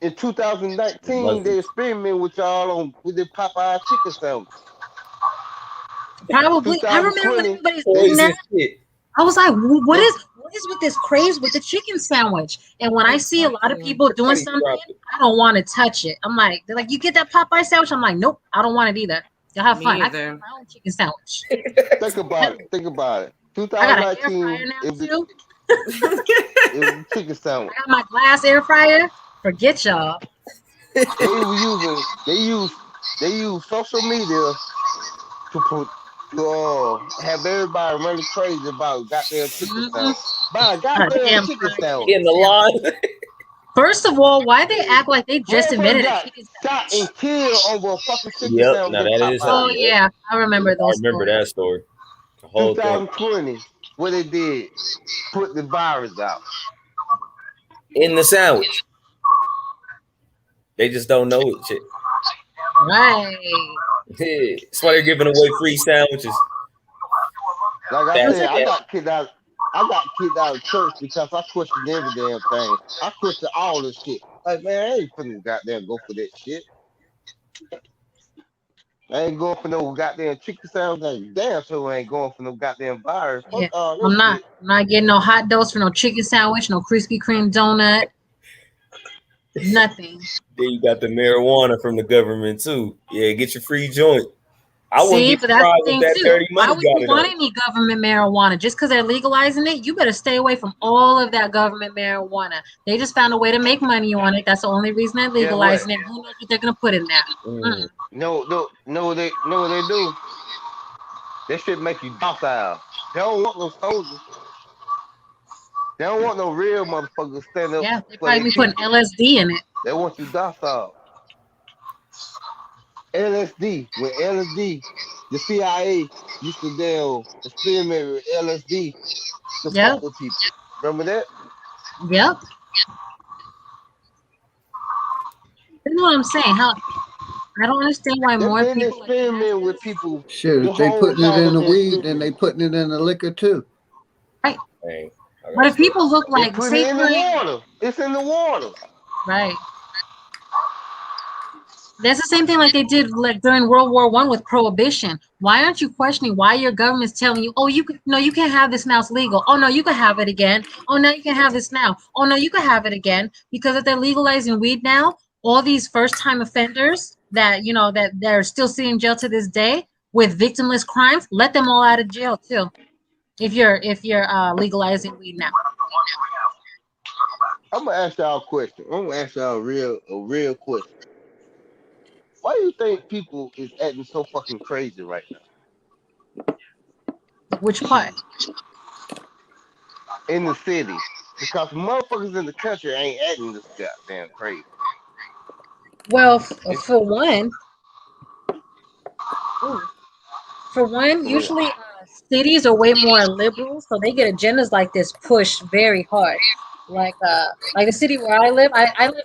in 2019. They experiment with y'all with the Popeye chicken sandwich. Probably. I remember when everybody's doing that. I was like, what is with this craze with the chicken sandwich? And when I see a lot of people doing something, I don't want to touch it. I'm like, they're like, you get that Popeye sandwich? I'm like, nope, I don't want it either. Y'all have fun. I can make my own chicken sandwich. Think about it. 2019 it was a chicken sandwich. I got my glass air fryer. Forget y'all. They use social media to have everybody running crazy about goddamn chicken sandwich. Buy a goddamn chicken sandwich. In the line. First of all, why they act like they just invented got it? shot and killed over a fucking chicken Yep. sandwich Now at that is how. Oh Popeyes. Yep. yeah, I remember I those remember stories. that story. The whole thing. 2020, what they did, put the virus out. In the sandwich. They just don't know it, shit. Right. That's why they're giving away free sandwiches. Like I said, I got kicked out of church because I questioned every damn thing. I questioned all this shit. Like, man, I ain't finna goddamn go for that shit. I ain't going for no goddamn chicken sandwich. Like, damn sure I ain't going for no goddamn virus. Fuck Yeah. all I'm that shit. not getting no hot dogs for no chicken sandwich, no Krispy Kreme donut. Nothing. Then you got the marijuana from the government too. Yeah, get your free joint. I wouldn't See, be but that's surprised the if thing that too. dirty Why money would got you it want on. any government marijuana? Just because they're legalizing it, you better stay away from all of that government marijuana. They just found a way to make money on it. That's the only reason they're Yeah, what? legalizing it. Who knows what they're gonna put in there? No, what they do. That shit make you docile. They don't want no soldiers. They don't want no real motherfuckers stand up Yeah, they for probably their be putting people. LSD in it. They want you docile. LSD. With LSD, the CIA used to damn experiment with LSD to fuck with people. Remember that? Yep. You know what I'm saying? How I don't understand why They've more been people are against experimenting with this. people. Shit, The if they whole putting it time in of the the weed, then experiment. they putting it in the liquor too. Right. Hey, But if people look They like, put say it in for the water. It's in the water. right. That's the same thing like they did like during World War I with prohibition. Why aren't you questioning why your government's telling you, oh, you could no, you can't have this now, it's legal. Oh no, you can have it again. Oh no, you can have this now. Oh no, you can have it again. Because if they're legalizing weed now, all these first-time offenders that that they're still sitting in jail to this day with victimless crimes, let them all out of jail too. If you're legalizing weed now. I'm gonna ask y'all a question. I'm gonna ask y'all a real question. Why do you think people is acting so fucking crazy right now? Which part? In the city. Because motherfuckers in the country ain't acting this goddamn crazy. Well, for one, usually cities are way more liberal, so they get agendas like this pushed very hard. Like the city where I live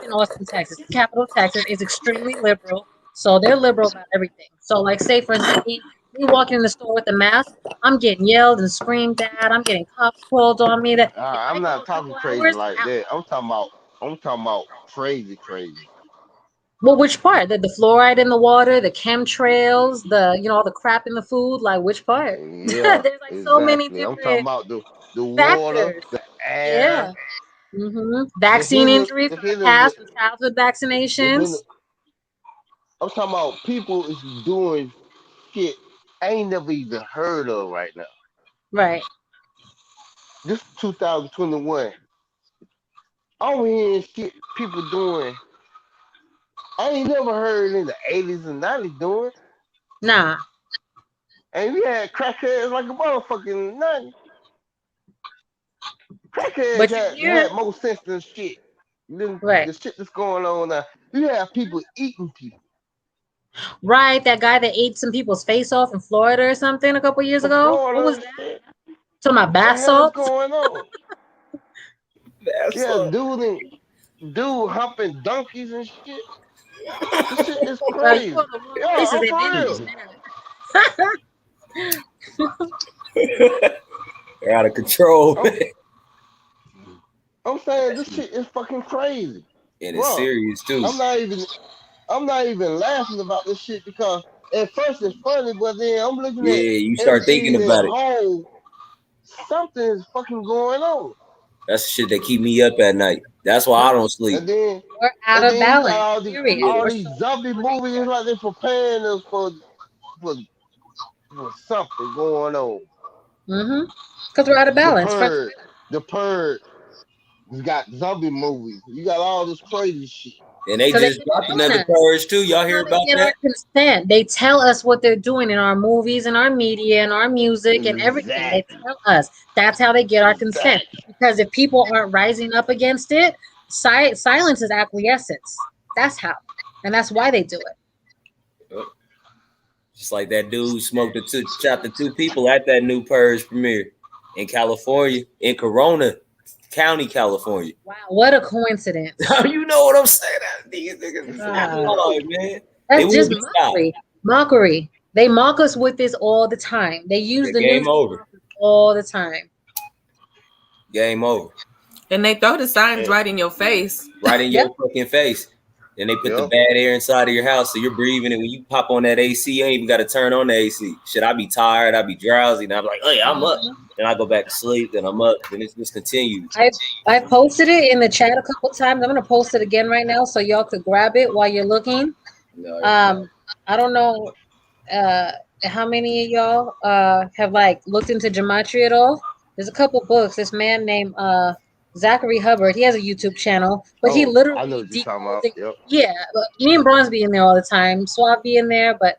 in Austin, Texas. The capital of Texas is extremely liberal, so they're liberal about everything. So like say for instance, me walking in the store with a mask, I'm getting yelled and screamed at. I'm getting cops called on me. That if I I'm go not a talking couple crazy hours, like that. I'm talking about crazy. well, which part? The fluoride in the water, the chemtrails, the all the crap in the food. Like which part? Yeah, There's like so many exactly. I'm talking different about the water, factors. the air, Yeah. Vaccine injuries the from the hitting past, with from childhood the hitting. vaccinations. I'm talking about people is doing shit I ain't never even heard of right now. Right. This 2021. I'm hearing shit people doing I ain't never heard in the 80s and 90s doing. Nah. And we had crackheads like a motherfucking 90s. Crackheads But you had hear more sense than shit. right. The shit that's going on now. You have people eating people. Right, that guy that ate some people's face off in Florida or something a couple years In ago. What was Florida, that? shit. Talking about What the bath hell is salts? going on? That's Yeah, dude humping donkeys and shit. This shit is Girl, you crazy. go to the wrong Yeah, places, I'm they for manage real. They're out of control. I'm saying this shit is fucking crazy. And it's Bro, serious too. I'm not even laughing about this shit because at first it's funny, but then I'm looking Yeah, at you start everything thinking as about a it. whole. Something is fucking going on. That's the shit that keep me up at night. That's why I don't sleep. And then We're out of you got balance. Period. all We're these so zombie movies. It's like they're preparing us for something going on. Because we're out of balance. The Purge. You got zombie movies. You got all this crazy shit. And they So they just can dropped warn another us. Purge too. Y'all That's hear how they about get our that? consent. They tell us what they're doing in our movies and our media and our music and everything. They tell us. That's how they get our consent. Because if people aren't rising up against it, silence is acquiescence. That's how, and that's why they do it. Yep. Just like that dude shot the 2 people at that new Purge premiere in California, in Corona County, California. Wow, what a coincidence! You know what I'm saying? These niggas is hard, man. That's just mockery. They mock us with this all the time. They use the game news over all the time. Game over. And they throw the signs right in your face. Right in your fucking face. And they put the bad air inside of your house, so you're breathing it. When you pop on that AC, you ain't even got to turn on the AC. Shit, I be tired, I be drowsy, and I'm like, oh yeah, I'm up. Then I go back to sleep, then I'm up, then it just continues. I posted it in the chat a couple times. I'm gonna post it again right now so y'all could grab it while you're looking. I don't know how many of y'all have like looked into gematria at all. There's a couple books. This man named Zachary Hubbard, he has a YouTube channel, but he literally I know what you're talking about. Yep. Yeah, but me and Bronze be in there all the time. Suave be in there, but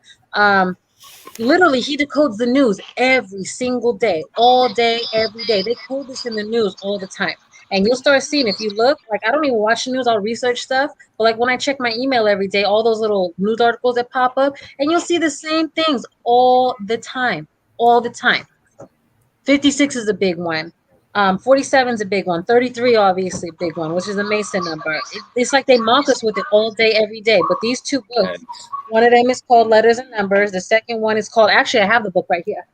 literally he decodes the news every single day, all day, every day. They code this in the news all the time. And you'll start seeing, if you look, like I don't even watch the news, I'll research stuff. But like when I check my email every day, all those little news articles that pop up, and you'll see the same things all the time. All the time. 56 is a big one. 47 is a big one. 33 obviously a big one, which is a Mason number. It's like they mock us with it all day, every day. But these 2 books, one of them is called Letters and Numbers. The second one is called, actually I have the book right here.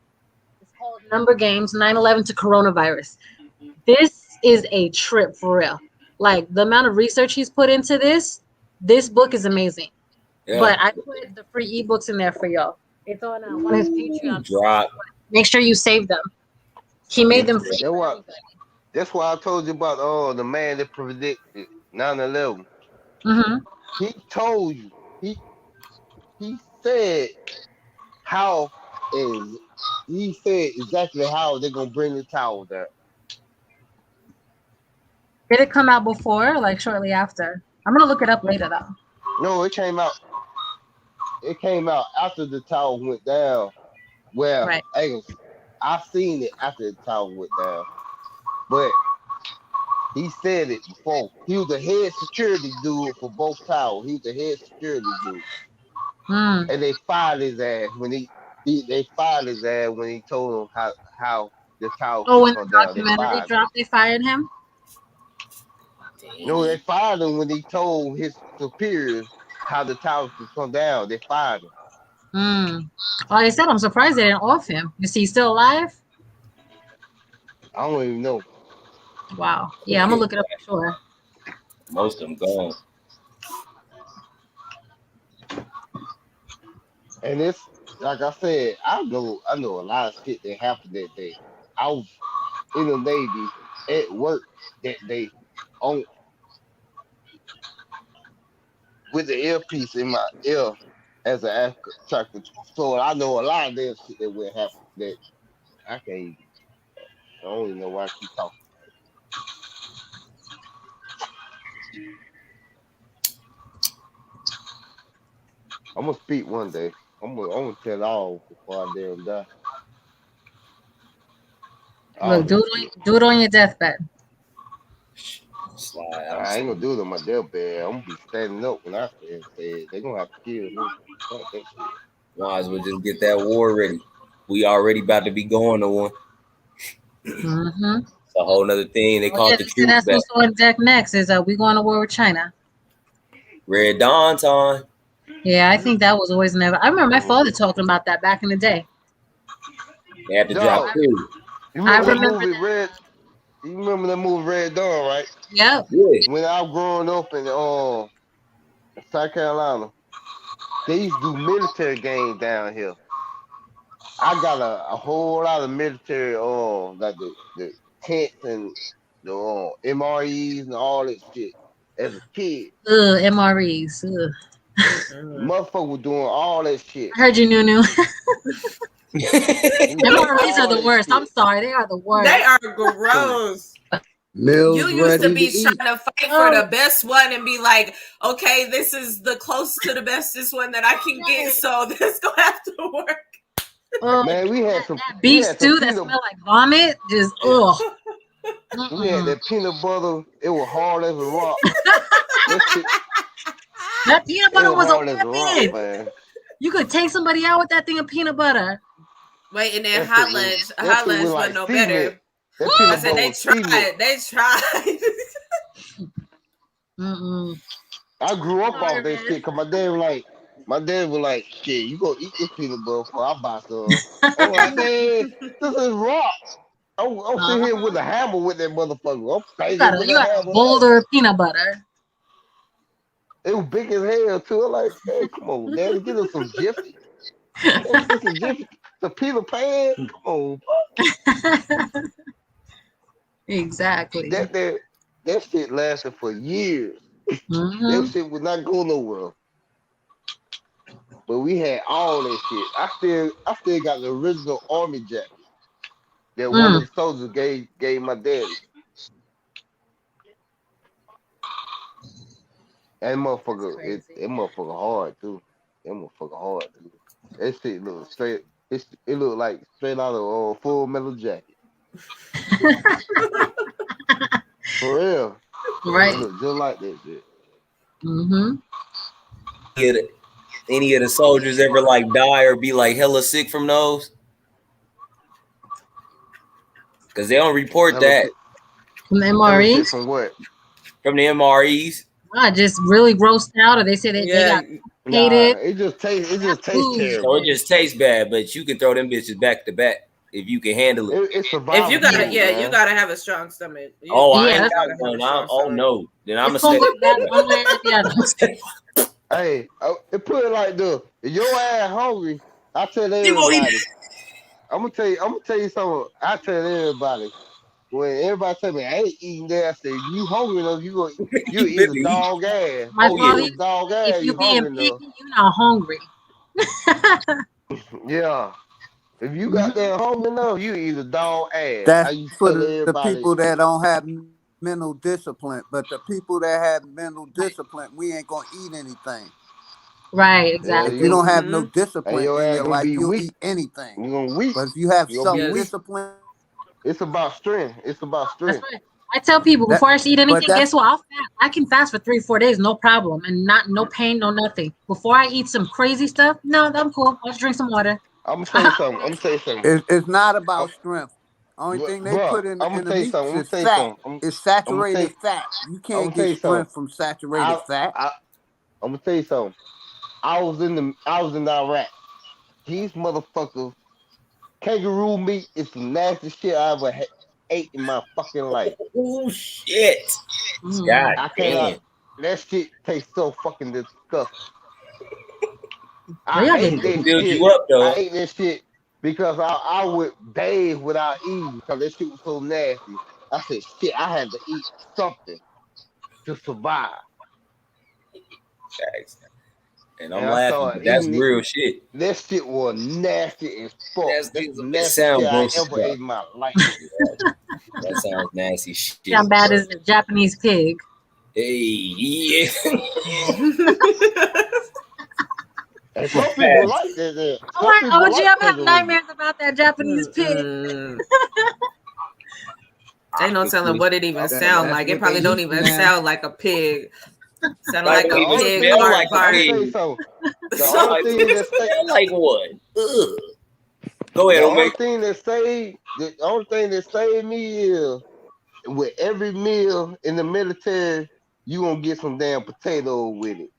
It's called Number Games, 9/11 to Coronavirus. This is a trip for real. Like the amount of research he's put into this book is amazing. Yeah. But I put the free ebooks in there for y'all. It's on one of his Patreon. Drop. Make sure you save them. He made them free. That's why I told you about the man that predicted 9/11. He told you. He said how, and he said exactly how they're gonna bring the tower down. Did it come out before or like shortly after? I'm gonna look it up later though. No, it came out. It came out after the tower went down. Well, I seen it after the tower went down, but he said it before. He was the head security dude for both towers. He was the head security dude, and they fired his ass when they fired his ass when he told them how the tower. Oh, when the documentary dropped, they fired him. No, they fired him when he told his superiors how the tower could come down. They fired him. Like I said, I'm surprised they didn't off him. Is he still alive? I don't even know. Wow. Yeah, I'm gonna look it up for sure. Most of them gone. And it's like I said, I know a lot of shit that happened that day. I was in the Navy at work that day on with the earpiece in my ear as an actor tractor. So I know a lot of that shit that would happen that I can't even. I don't even know why I keep talking. I'm gonna speak one day. I'm gonna tell all before I damn die. Look, do it on your deathbed. I ain't gonna do it on my deathbed. I'm gonna be standing up when I say it. They gonna have to kill me. Fuck that shit. Might as well just get that war ready. We already about to be going to one. It's a whole nother thing. They call it the truth. That's what's on deck next. Is we going to war with China? Red Dawn time. Yeah, I think that was always never. I remember my father talking about that back in the day. They had to drop two. I remember that movie you remember the movie Red Dawn, right? Yep. Yeah. When I was growing up in South Carolina, they used to do military games down here. I got a whole lot of military, like the tents and the MREs and all that shit as a kid. MREs. Motherfucker was doing all that shit. I heard you, Nunu. MREs are the worst. I'm sorry, they are the worst. They are gross. Meals you used to be trying eat. to fight for the best one and be like, okay, this is the closest to the bestest one that I can get, so this gonna have to work. Man, we had some beef stew that smelled like vomit. Just We had that peanut butter. It was hard as a rock. That peanut butter was a hard as a rock, man. You could take somebody out with that thing of peanut butter. Wait, and then hot lunch was wasn't no better. That peanut I said butter they was tried. They tried. I grew up off that shit because my dad was like, shit, you go eat this peanut butter before I buy some. I'm like, man, this is rocks. I'm sitting here with a hammer with that motherfucker. I'm banging with a hammer. Boulder peanut butter. It was big as hell too. I'm like, hey, come on, Daddy, get us some Jiffy. Get some Jiffy. The Peter Pan. Come on, bro. Exactly. That shit lasted for years. That shit would not go nowhere. But we had all that shit. I still got the original army jacket that one of the soldiers gave my daddy. That motherfucker hard too. That shit look straight. It look like straight out of Full Metal Jacket. For real. Right. It look just like that shit. Any of the soldiers ever like die or be like hella sick from those? Because they don't report that. From the MREs? From what? From the MREs. Just really grossed out, or they say they got hated. It just tastes terrible. So it just tastes bad, but you can throw them bitches back to back if you can handle it. It's If you gotta, you gotta have a strong stomach. I ain't got one. Oh no, then I'm gonna stay. Hey, it put it like this: if your ass hungry, I tell everybody. I'm gonna tell you something. I tell everybody. When everybody tell me I ain't eating that, I say you hungry enough, you eat a dog ass. My father, dog ass. if you being picky, you're not hungry. Yeah. If you got that hungry enough, you eat a dog ass. That's I used to for tell the everybody. people that don't have mental discipline. But the people that have mental discipline, we ain't gonna eat anything. Right, exactly. If you don't have no discipline your in ass your gonna life, be you'll weak. eat anything. You're gonna weak. But if you have You're gonna be weak. self-discipline, it's about strength. It's about strength. That's right. I tell people before I eat anything, guess what? I can fast for 3-4 days, no problem, and no pain, no nothing. Before I eat some crazy stuff, no, I'm cool. I'll just drink some water. I'm gonna tell you something. It's not about strength. Only thing they put in the meats is fat. It's saturated fat. You can't get strength from saturated fat. I'm gonna tell you something. I was in Iraq. These motherfuckers, kangaroo meat is the nasty shit I ever ate in my fucking life. Oh shit! God damn. That shit tastes so fucking disgusting. I ate that shit because I would bathe without eating because that shit was so nasty. I said, shit, I had to eat something to survive. And I'm laughing, but that's real shit. That shit was nasty as fuck. That's the nasty shit I ever ate in my life. That sounds nasty shit. How bad is a Japanese pig? Hey, yeah. And some people like that. I'm having nightmares about that Japanese pig. Ain't no telling what it even sound like. It probably don't even sound like a pig. Sound like a pig. The only thing that sound like one. Go ahead, the only thing that saved me is with every meal in the military, you gonna get some damn potato with it.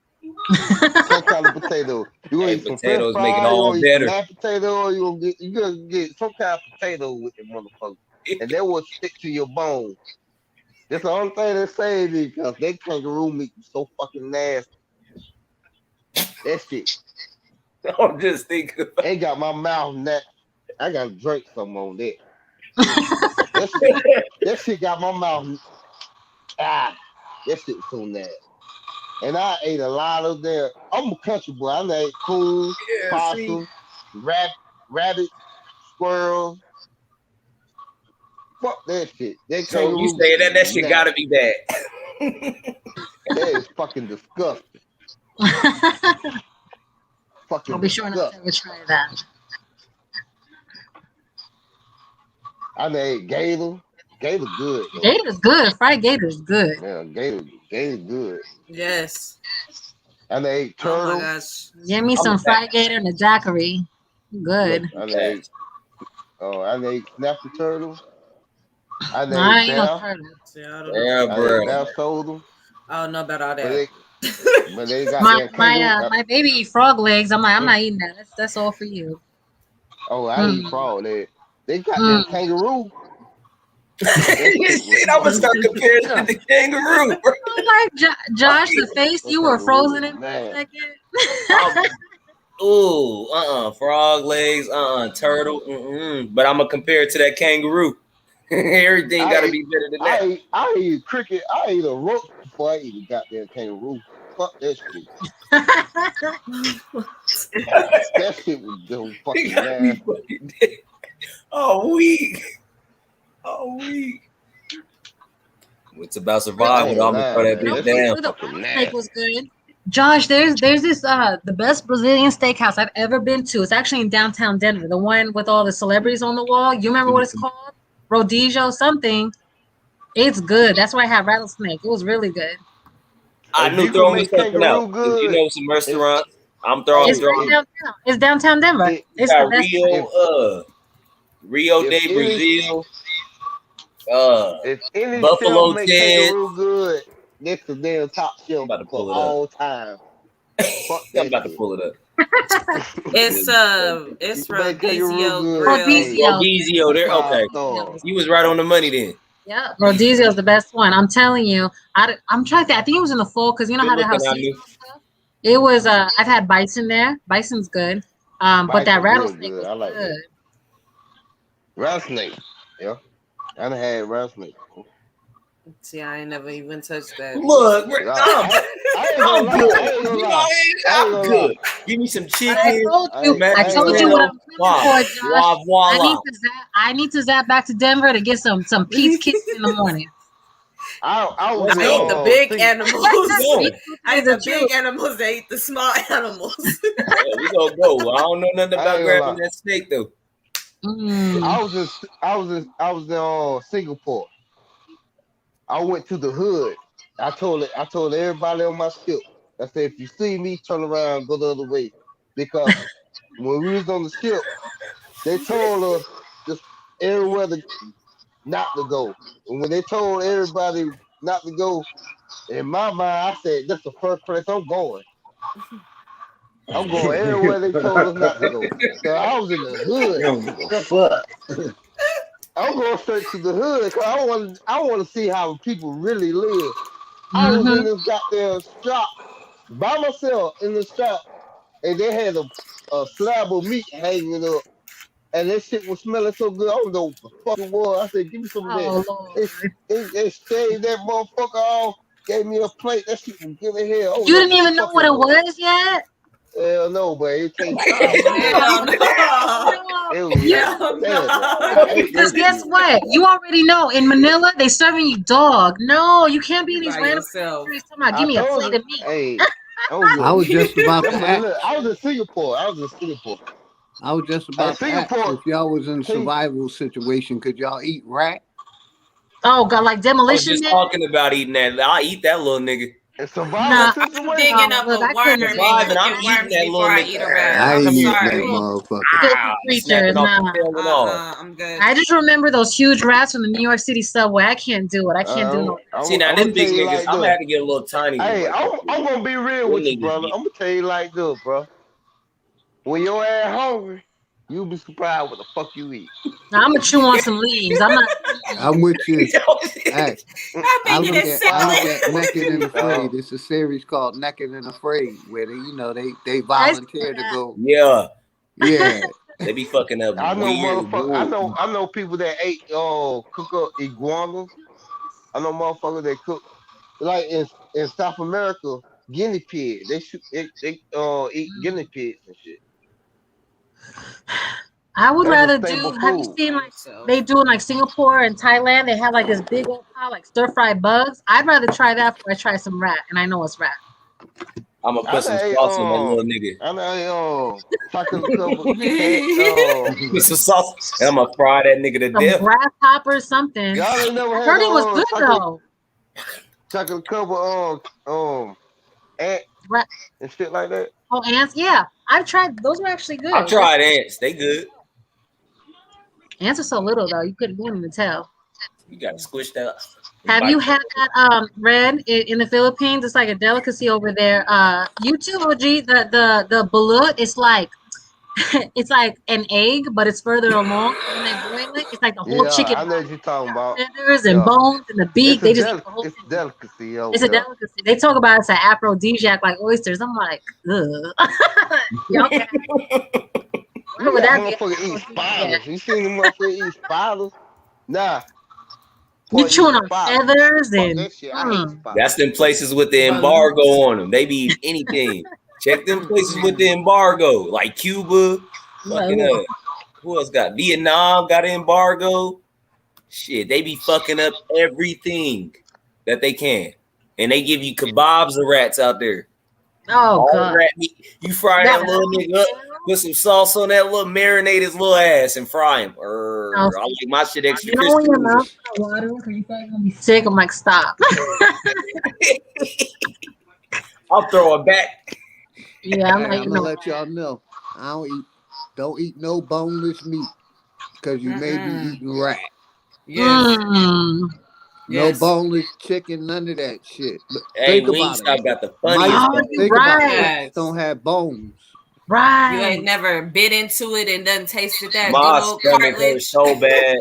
Some kind of potato. You gonna eat some potatoes french make it fries, all you better. mashed potato, you gonna get some kind of potato with it, motherfucker. And that will stick to your bones. That's the only thing that saved me because that kangaroo meat is so fucking nasty. That shit. I'm just thinking about ain't got my mouth net. I gotta drink some on that. that shit got my mouth. That shit was so nasty. And I ate a lot of that. I'm a country boy. I ate coon, possum, rabbit, squirrels. Fuck that shit. That so you say that shit gotta be bad. That is fucking disgusting. Fucking I'll be sure not to ever try that. I ate gator. Gator good though. Gator's good. Fried Gator's good. Yeah, Gator good. Yes. And they ate turtle. Oh my gosh. Give me some fried Gator and a daiquiri. Good. And they ate, and they ate snapper turtle. And they I ate ain't no bear. turtle. Yeah, bro. Bear soda. I don't know about all But that. they got My that kangaroo. my baby eat frog legs. I'm not eating that. That's all for you. Oh, I eat frog. They got that kangaroo. I'm gonna start comparing to the kangaroo. Bro. Oh my Josh, the face you were frozen in for a second. Frog legs, turtle, but I'm gonna compare it to that kangaroo. Everything gotta be better than that. I eat cricket. I eat a roach before I eat a goddamn kangaroo. Fuck that shit. That shit was so fucking nasty. Oh, weak. It's about survival. I'm gonna throw that bitch down. The rattlesnake was good. Josh, there's this the best Brazilian steakhouse I've ever been to. It's actually in downtown Denver, the one with all the celebrities on the wall. You remember what it's called? Rodizio something. It's good. That's why I have rattlesnake. It was really good. I knew throwing me something out. You know some restaurants. I'm throwing. It's right downtown. It's downtown Denver. It's the best. Rio de Brazil. If any Buffalo shelf make 10. kangaroo good, next to damn top shelf for all time. Fuck that I'm about to pull it up. It's Rodizio Grill. Rodizio, there. Okay, you was right on the money then. Yeah, Rodizio is the best one. I'm telling you. I'm trying to. I think it was in the fall because you know how they have seasonal stuff. It was. I've had bison there. Bison's good. But that rattlesnake was like good. that. Rattlesnake. Yeah, I done had rattlesnake. See, I ain't never even touched that. Look, I'm good. I'm good. Give me some chicken. I told you what I'm looking for, Josh. I need to zap back to Denver to get some Pete's Kids in the morning. I ate the big animals. I ate the big animals. They ate the small animals. We gonna go. I don't know nothing about grabbing that snake though. I was in Singapore. I went to the hood. I told everybody on my ship. I said, if you see me, turn around, go the other way. Because when we was on the ship, they told us just everywhere not to go. And when they told everybody not to go, in my mind, I said, that's the first place I'm going. I'm going everywhere they told us not to go. So I was in the hood. I'm going straight to the hood because I want to see how people really live. I was in this goddamn shop by myself in the shop, and they had a slab of meat hanging up, and that shit was smelling so good. I don't know what the fuck it was. I said, give me some of that. They shaved that motherfucker off, gave me a plate. That shit was good as hell. You didn't even know what it was yet? Hell no, but it tastes Because guess what? You already know in Manila they serving you dog. No, you can't be in these random countries talking about give me a plate of meat. Hey, I was just about to ask. I was in Singapore. I was just about to ask if y'all was in a survival situation, could y'all eat rat? Oh God, like demolition. I was just talking about eating that. I'll eat that little nigga. It's survival I'm digging up a worm and making worms before I eat a rat. I I'm ain't eating sorry. that motherfucker. Filthy creatures, I'm good. I just remember those huge rats from the New York City subway. I can't do it. I can't do no. See now, them big niggas, I'm gonna have to get a little tiny. Hey, I'm gonna be real with you, brother. I'm gonna tell you like this, bro. When your ass hungry, you'll be surprised what the fuck you eat. Now, I'm gonna chew on some leaves. I'm with you. Hey, I look at Naked and Afraid. It's a series called Naked and Afraid, where they volunteer to go. Yeah. They be fucking up. I know people that ate cook up iguanas. I know motherfuckers that cook like in South America, guinea pig. They eat guinea pigs and shit. I would rather do. Have you seen like they do in like Singapore and Thailand? They have like this big old pot like stir fried bugs. I'd rather try that before I try some rat, and I know it's rat. I'm gonna put some sauce on that little nigga. Chocolate covered Put some sauce, and I'm gonna fry that nigga to Some death. grasshopper or something. Y'all ain't never I had heard it was good though. chocolate covered ant and shit like that. Oh, ants, yeah. I've tried. Those were actually good. I've tried ants. They good. Ants are so little though. You couldn't even tell. You gotta squish that. Have you had that red in the Philippines? It's like a delicacy over there. You too, OG. The balut. It's like it's like an egg, but it's further along. When they boil it, it's like the whole chicken. I know what you're talking about. Feathers and bones and the beak. They just eat the whole it's a delicacy over It's a delicacy. They talk about it's an aphrodisiac like oysters. I'm like, ugh. Y'all can You got motherfucker eat spiders. You seen the motherfucker eat spiders? Nah. You chewing on feathers and that shit. I hate spiders. That's them places with the embargo on them. They be anything. Check them places with the embargo, like Cuba. Fucking who else got Vietnam? Got an embargo. Shit, they be fucking up everything that they can, and they give you kebabs of rats out there. Oh God! Rat meat. You fry that little nigga up, put some sauce on that little, marinate his little ass, and fry him. I like my shit extra crispy. When your mouth water because you thought you're gonna be sick. I'm like, stop. I'll throw it back. Yeah, I'm gonna let y'all know. Don't eat no boneless meat because you may be eating rat. Yes. No boneless chicken, none of that shit. Hey, Think about Wingstop it. got the funniest. Think about it. Don't have bones. Right. You ain't never bit into it and done tasted that My good old stomach cartilage. hurts so bad.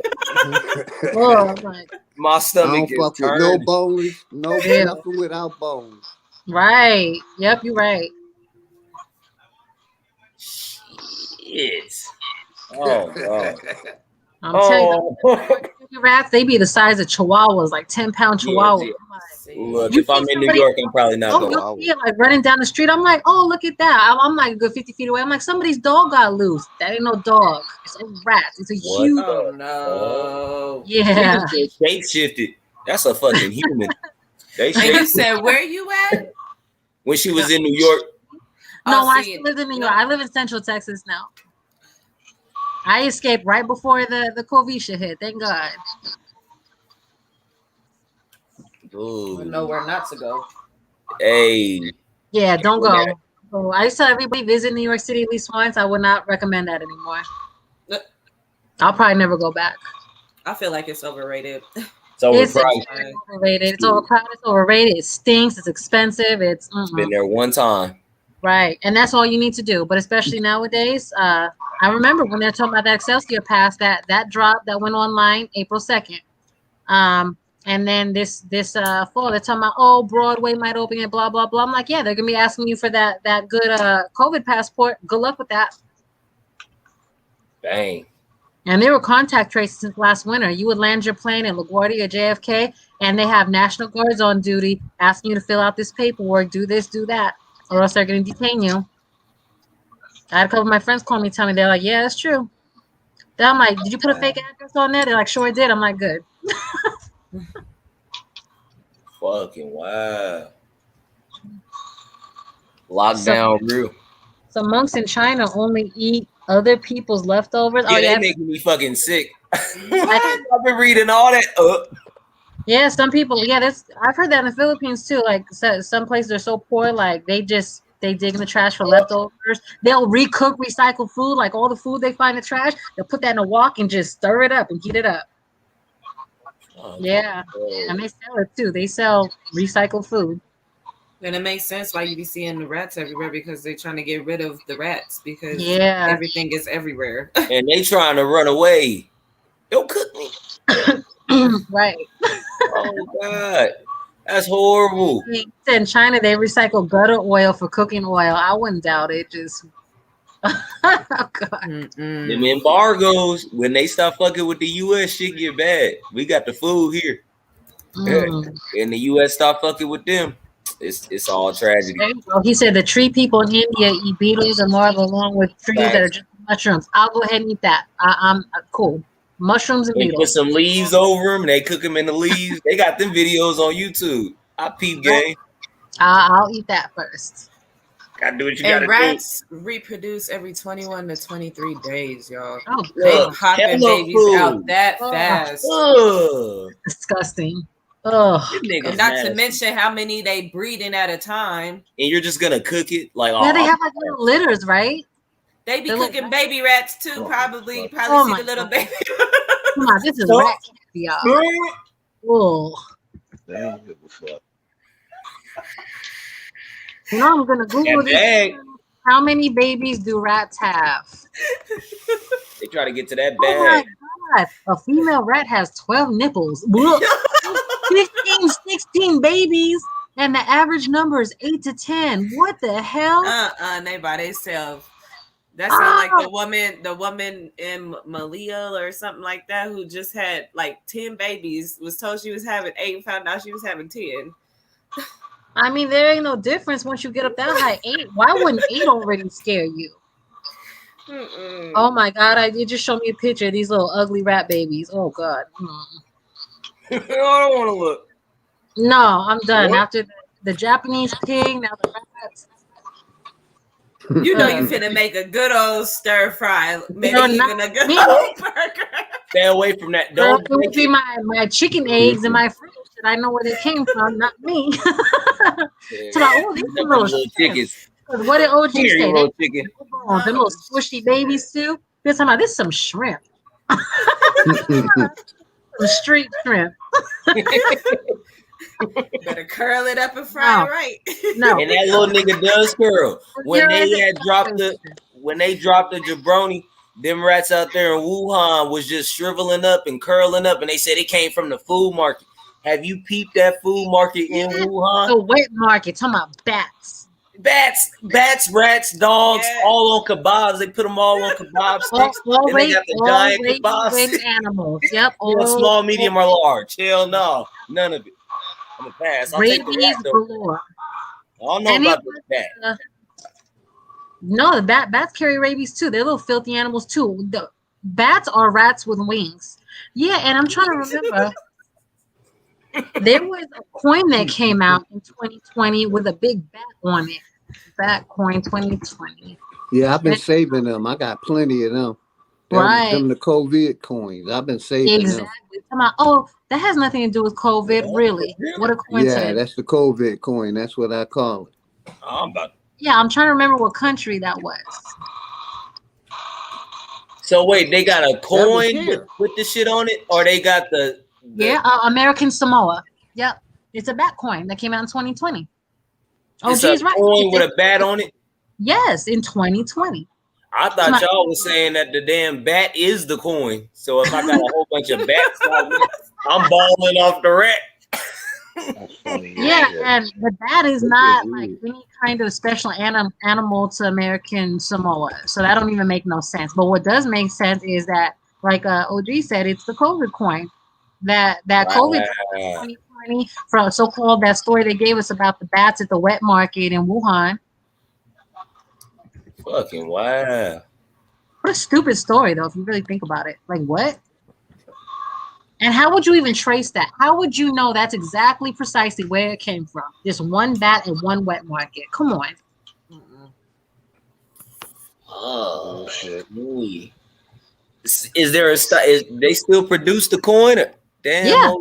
My stomach I don't fuck with no boneless, nothing without bones. Right. Yep, you're right. Yes. Oh God. I'm telling you, rats, they be the size of chihuahuas, like 10-pound chihuahuas. Yeah. Look, if I'm in New York, I'm probably not going. You'll see it like running down the street. I'm like, oh, look at that. I'm like a good 50 feet away. I'm like, somebody's dog got loose. That ain't no dog. It's a rat. It's a huge. Oh no. Yeah. Shape shifted. That's a fucking human. And you said where you at? When she was in New York. No, I still live in New York. I live in Central Texas now. I escaped right before the COVID shit hit. Thank God. Ooh. Nowhere not to go. Hey. Yeah, don't go. So I used to tell everybody visit New York City at least once. I would not recommend that anymore. I'll probably never go back. I feel like it's overrated. It's overpriced. It's overrated. It's overcrowded. It's overrated. It stinks. It's expensive. It's been there one time. Right, and that's all you need to do. But especially nowadays, I remember when they're talking about that Excelsior Pass, that drop that went online April 2nd. And then this fall, they're talking about, oh, Broadway might open it, blah, blah, blah. I'm like, yeah, they're going to be asking you for that good COVID passport. Good luck with that. Dang. And they were contact tracing since last winter. You would land your plane in LaGuardia or JFK, and they have National Guards on duty asking you to fill out this paperwork, do this, do that, or else they're going to detain you. I had a couple of my friends call me, tell me, they're like, yeah, that's true. Then I'm like, did you put a fake address on there? They're like, sure I did. I'm like, good. Fucking wow. Lockdown real. So monks in China only eat other people's leftovers. Yeah, they making me fucking sick. I've been reading all that. Yeah, some people. Yeah, I've heard that in the Philippines too. Like some places are so poor, like they dig in the trash for leftovers. They'll recook recycled food, like all the food they find in the trash. They'll put that in a wok and just stir it up and heat it up. Yeah, and they sell it too. They sell recycled food. And it makes sense why you be seeing the rats everywhere because they're trying to get rid of the rats because everything is everywhere. And they trying to run away. Don't cook me. Right. Oh God, that's horrible. In China, they recycle gutter oil for cooking oil. I wouldn't doubt it. Just oh God. Them embargoes, when they stop fucking with the U.S., shit get bad. We got the food here, and the U.S. stop fucking with them. It's all tragedy. He said the tree people in India eat beetles and larvae along with trees that are just mushrooms. I'll go ahead and eat that. I'm cool. Mushrooms and They beetles. put some leaves over them. And they cook them in the leaves. They got them videos on YouTube. I peep game. I'll eat that first. Gotta do what you And gotta rats reproduce every 21 to 23 days, y'all. Oh, They do. popping Hella babies out food. that fast. Disgusting. Oh, And not to mention how many they breeding at a time. And you're just gonna cook it like yeah, they have like little litters, right? They be They look cooking baby rats too, probably. You probably Oh see my the little God. baby. Come on, this is rat caviar. Whoa. You know, I'm gonna Google this. How many babies do rats have? They try to get to that Oh my bag. God. A female rat has 12 nipples. 16 babies. And the average number is 8 to 10. What the hell? They by themselves. That sounds like the woman in Malia or something like that who just had like 10 babies, was told she was having 8 and found out she was having 10. I mean, there ain't no difference once you get up that high. 8. Why wouldn't 8 already scare you? Oh my God! You just showed me a picture of these little ugly rat babies. Oh God! I don't want to look. No, I'm done. What? After the Japanese pig, now the rats. You know you finna make a good old stir fry, maybe No, even not a good me. old burger. Stay away from that. Girl, Don't it would be my chicken eggs in my fridge that I know where they came from, not me. So like, oh, these are little chickens. What did OG Here, say? you little chicken. Oh, them little squishy babies too. They're talking about this is some shrimp. Some street shrimp. Better curl it up and fry it right. No. And that little nigga does curl. When they dropped the jabroni, them rats out there in Wuhan was just shriveling up and curling up, and they said it came from the food market. Have you peeped that food market in Wuhan? The wet market, talking about bats. Bats, rats, dogs, all on kebabs. They put them all on kebab sticks. All Then they got the giant kebab sticks. animals. Yep. Yeah, small, medium, or large. Hell no. None of it. I'm going to pass. I'll take the rat, though. Galore. I don't know about the bat. No, the bats carry rabies too. They're little filthy animals too. The bats are rats with wings. Yeah, and I'm trying to remember. There was a coin that came out in 2020 with a big bat on it. Bat coin 2020. Yeah, I've been saving them. I got plenty of them. Them the COVID coins. I've been saving them. Oh, that has nothing to do with COVID, really. What a coincidence. Yeah, that's the COVID coin. That's what I call it. Yeah, I'm trying to remember what country that was. So wait, they got a coin with the shit on it, or they got the American Samoa. Yep, it's a bat coin that came out in 2020. Oh, it's a coin with a bat on it. Yes, in 2020. I thought y'all was saying that the damn bat is the coin. So if I got a whole bunch of bats, I'm balling off the rat. Yeah, and the bat is not like any kind of special animal to American Samoa. So that don't even make no sense. But what does make sense is that, like OG said, it's the COVID coin. That COVID 2020 from so-called that story they gave us about the bats at the wet market in Wuhan. Fucking wow. What a stupid story, though, if you really think about it. Like, what? And how would you even trace that? How would you know that's exactly precisely where it came from? Just one bat and one wet market. Come on. Oh, shit. Is there they still produce the coin? Damn. Yeah.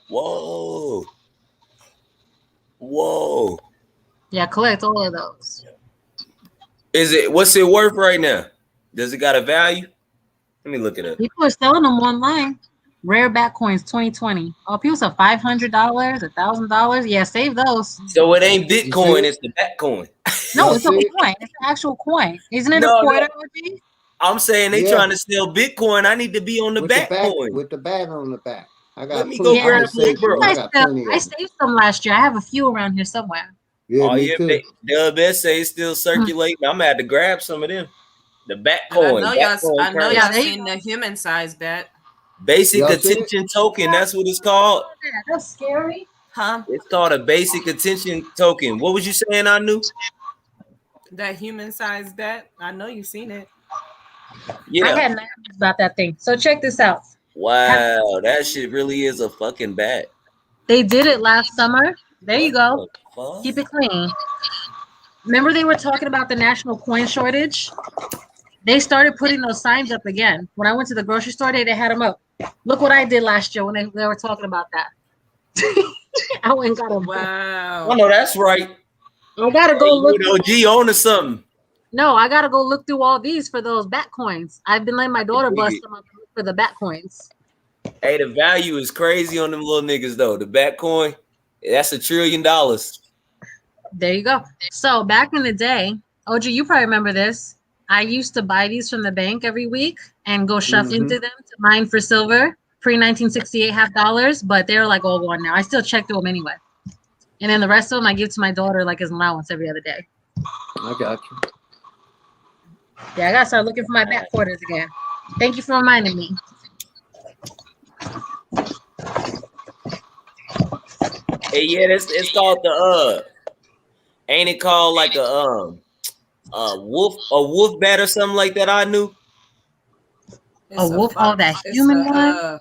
Whoa. Whoa. Yeah, collect all of those. What's it worth right now? Does it got a value? Let me look it up. People are selling them online. Rare bat coins 2020. Oh, people sell $500, $1,000. Yeah, save those. So it ain't Bitcoin, it's the bat coin. No, it's a coin. It's an actual coin. Isn't it a quarter? No. I'm saying they trying to sell Bitcoin. I need to be on the bat coin. With the bat on the back. I got Let me go grab it, bro. I saved some last year. I have a few around here somewhere. Yeah, the best say it's still circulating. I'm gonna have to grab some of them. The bat coin. I know y'all seen the human size bat. Basic attention token. That's what it's called. That's scary. Huh? It's called a basic attention token. What was you saying, I knew? That human size bat. I know you've seen it. Yeah. I had nightmares about that thing. So check this out. Wow, that shit really is a fucking bat. They did it last summer. There you go. Keep it clean. Remember they were talking about the national coin shortage? They started putting those signs up again. When I went to the grocery store, they had them up. Look what I did last year when they were talking about that. I went and got a wow. I know that's right. I gotta go look. OG on to something. No, I gotta go look through all these for those bat coins. I've been letting my daughter bust them up for the bat coins. Hey, the value is crazy on them little niggas though. The bat coin, that's $1 trillion. There you go. So back in the day, OG, you probably remember this. I used to buy these from the bank every week and go shuffling through them to mine for silver, pre-1968 $50, but they're like all gone now. I still check through them anyway. And then the rest of them I give to my daughter like as an allowance every other day. I got you. Yeah, I gotta start looking for my back quarters again. Thank you for reminding me. Hey, yeah, it's called the ain't it called like a wolf bat or something like that? I knew. A wolf, oh, that human one.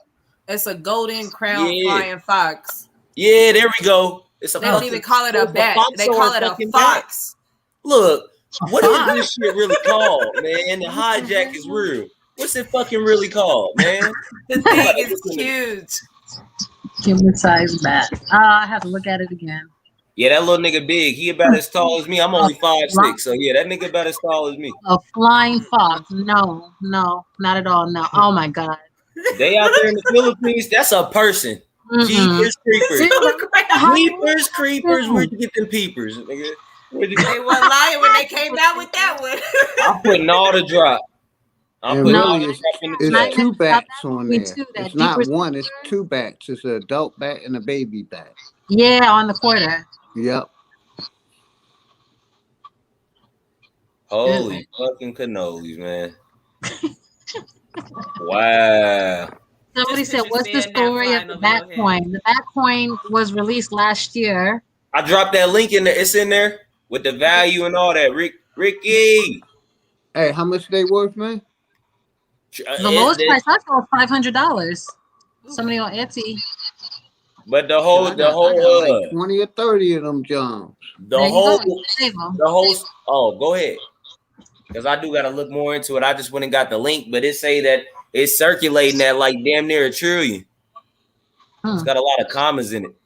It's a golden crown flying fox. Yeah, there we go. It's a. They don't even call it a bat. They call it a fox. Look, what is this shit really called, man? The hijack is real. What's it fucking really called, man? The thing is huge. Human-sized bat. I have to look at it again. Yeah, that little nigga big. He about as tall as me. I'm only 5'6", so yeah, that nigga about as tall as me. A flying fox? No, not at all. No. Oh my god. They out there in the Philippines. That's a person. Jeepers creepers. Jeepers creepers. Where'd you get them peepers, nigga? They weren't lying when they came out with that one. I'm putting all the drop. It's two bats on there. It's not one, it's two bats. It's an adult bat and a baby bat. Yeah, on the quarter. Yep. Holy fucking cannolis, man. Wow. Somebody said, what's the story of the bat coin? The bat coin was released last year. I dropped that link in there. It's in there with the value and all that. Ricky. Hey, how much they worth, man? The lowest price I saw was $500. Somebody on Etsy. But the whole like 20 or 30 of them Johns. The whole oh, go ahead. Because I do gotta look more into it. I just went and got the link, but it say that it's circulating at like damn near $1 trillion. It's got a lot of commas in it.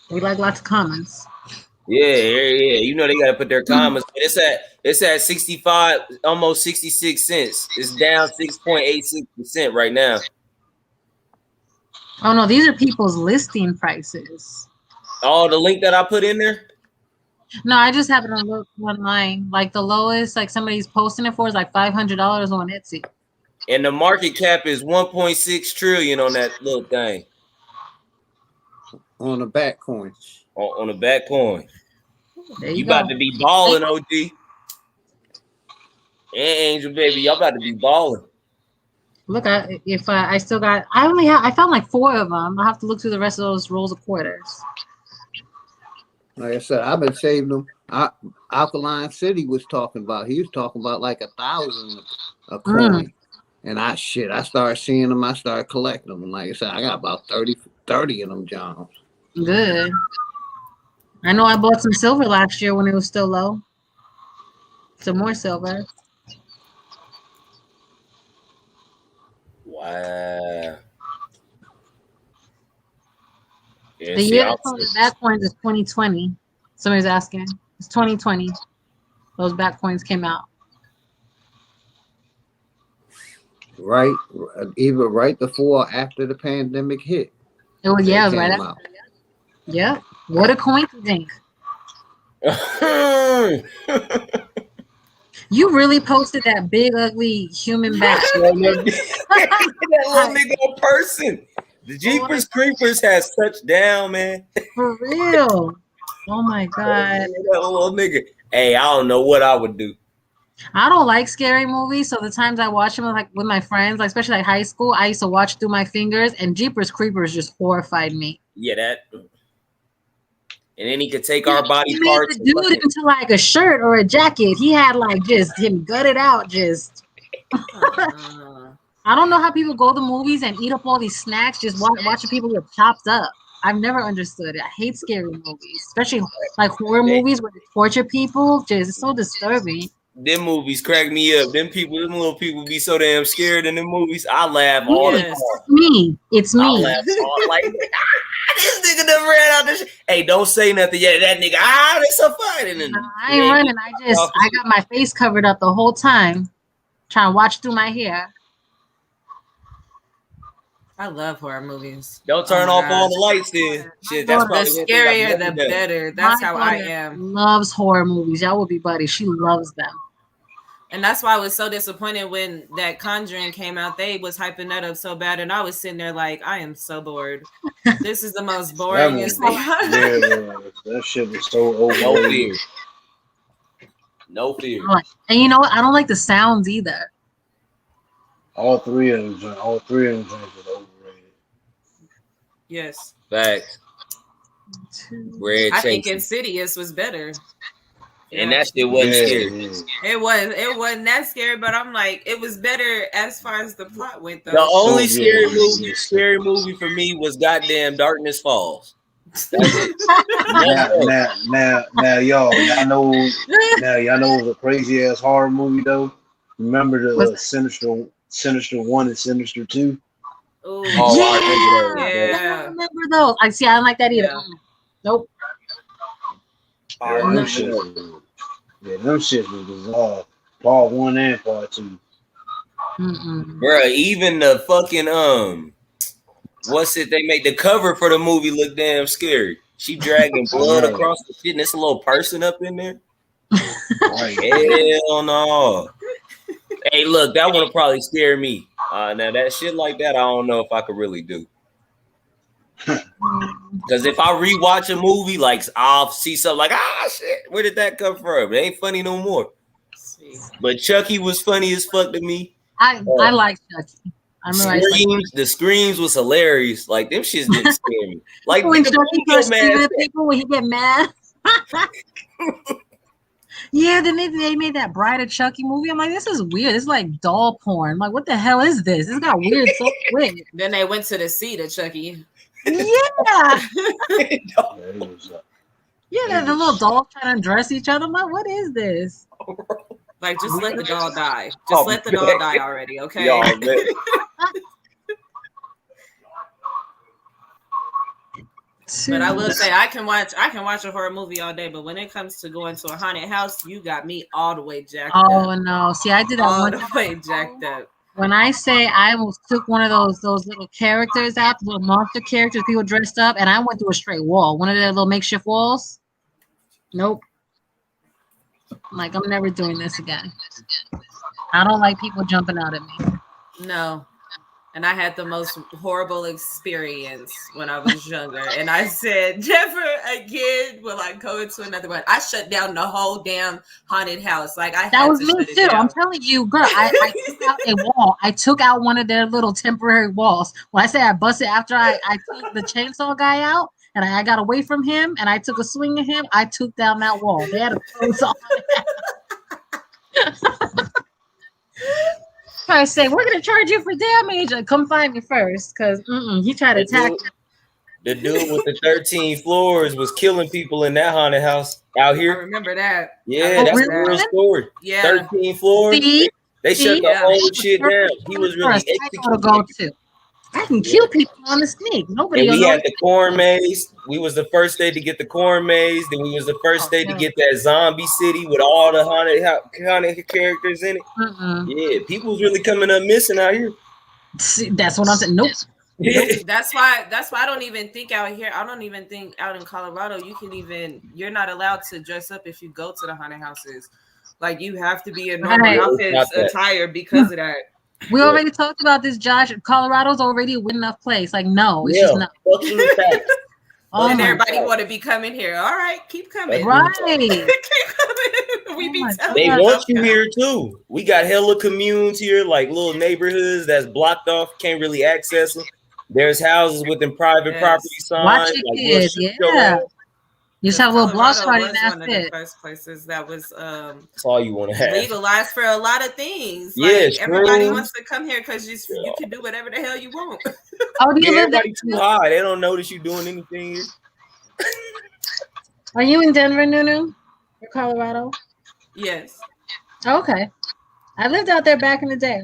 We like lots of commas. Yeah. You know they gotta put their commas. But it's at 65, almost 66 cents. It's down 6.86% right now. Oh no, these are people's listing prices. Oh, the link that I put in there? No, I just happened to look online. Like the lowest, like somebody's posting it for is like $500 on Etsy. And the market cap is 1.6 trillion on that little thing. On the bat coin. On the bat coin. You go. about to be balling, OG. And Angel Baby, y'all about to be balling. Look, I still got, I found like 4 of them. I'll have to look through the rest of those rolls of quarters. Like I said, I've been saving them. Alkaline City was talking about, he was talking about like 1,000 a coin. And I started seeing them. I started collecting them. And like I said, I got about 30 of them Johns. Good. I know I bought some silver last year when it was still low. Some more silver. Wow. Yeah, the year the back coins is 2020. Somebody's asking. It's 2020. Those back coins came out. Right, either right before or after the pandemic hit. It was, yeah, it was right after. Yeah. What a coincidence. You really posted that big, ugly human bat. That little nigga a person. The Jeepers Creepers has touched down, man. For real. Oh my God. That little nigga. Hey, I don't know what I would do. I don't like scary movies, so the times I watch them like with my friends, like especially like high school, I used to watch through my fingers, and Jeepers Creepers just horrified me. Yeah, that. And then he could take our body parts. He made the dude into like a shirt or a jacket. He had like just him gutted out. Just. I don't know how people go to movies and eat up all these snacks just watching people get chopped up. I've never understood it. I hate scary movies, especially like horror movies where they torture people. Just it's so disturbing. Them movies crack me up. Them little people be so damn scared in them movies. I laugh all the time. It's me. It's me. I laugh all like this nigga done ran out this. Hey, don't say nothing yet. That nigga, it's so funny. I ain't running. I got my face covered up the whole time, trying to watch through my hair. I love horror movies. Don't turn off all the lights then. Shit, that's probably the scarier the better. That's how I am. Loves horror movies. Y'all will be buddies. She loves them. And that's why I was so disappointed when that Conjuring came out. They was hyping that up so bad, and I was sitting there like, I am so bored. This is the most boringest thing. That shit was so overrated. No fear. And you know what? I don't like the sounds either. All three of them are overrated. Yes. Facts. I think Insidious was better. And that shit wasn't scary. It wasn't that scary, but I'm like, it was better as far as the plot went though. The only scary movie for me was goddamn Darkness Falls. now, y'all know it was a crazy ass horror movie though. Remember the Sinister 1 and Sinister 2? Oh, yeah. I don't remember those. I don't like that either. Yeah. Nope. Them shit was bizarre. Part 1 and part 2. Bro, even the fucking what's it? They made the cover for the movie look damn scary. She dragging blood across the shit, and there's a little person up in there. Hell no. Hey, look, that one will probably scare me. Now that shit like that, I don't know if I could really do. Because if I rewatch a movie, like I'll see something like, shit, where did that come from? It ain't funny no more. But Chucky was funny as fuck to me. I like Chucky. The screams was hilarious. Like them shits didn't scare me. Like when Chucky starts screaming at people when he get mad. Yeah, then they made that Bride of Chucky movie. I'm like, this is weird. It's like doll porn. I'm like, what the hell is this? This got weird so quick. Then they went to the seat of Chucky. Yeah. Yeah, the little dolls trying to undress each other. I'm like, what is this? Like, just let the doll die. Just let the doll die already, okay? But I will say I can watch a horror movie all day, but when it comes to going to a haunted house, you got me all the way jacked up. Oh no. See, I did that all one the way jacked up. When I say I almost took one of those little characters out, the little monster characters, people dressed up, and I went through a straight wall. One of their little makeshift walls. Nope. Like, I'm never doing this again. I don't like people jumping out at me. No. And I had the most horrible experience when I was younger. And I said, never again will I go into another one. I shut down the whole damn haunted house. Like, that was me too. I'm telling you, girl, I took out a wall. I took out one of their little temporary walls. When I say I busted after I took the chainsaw guy out and I got away from him and I took a swing at him, I took down that wall. They had a chainsaw. I say, we're gonna charge you for damage. Come find me first, because he tried to attack. The dude with the 13 floors was killing people in that haunted house out here. I remember that. Yeah, that's a real story. Yeah, 13 floors. They shut the whole shit down. He was really executed. I can kill people on the sneak. Nobody. And we had the corn maze. We was the first day to get the corn maze. Then we was the first day to get that zombie city with all the haunted characters in it. Yeah, people was really coming up missing out here. See, that's what I'm saying. Nope. That's why I don't even think out here. I don't even think out in Colorado you're not allowed to dress up if you go to the haunted houses. Like, you have to be in normal outfits attire because of that. We already talked about this, Josh. Colorado's already a good enough place. Like, no, it's just not. And everybody want to be coming here. All right, keep coming. Right. Keep coming. They want you here too. We got hella communes here, like little neighborhoods that's blocked off, can't really access them. There's houses within private property signs. Watch your kids, yeah. You just have a little block party, and was that's one of the it. first places that was That's all you want to have. legalized for a lot of things. Yeah, like everybody true. wants to come here because you can do whatever the hell you want. Oh, do you live there? Everybody too high. They don't notice you doing anything here. Are you in Denver, Nunu? Or Colorado? Yes. Okay. I lived out there back in the day.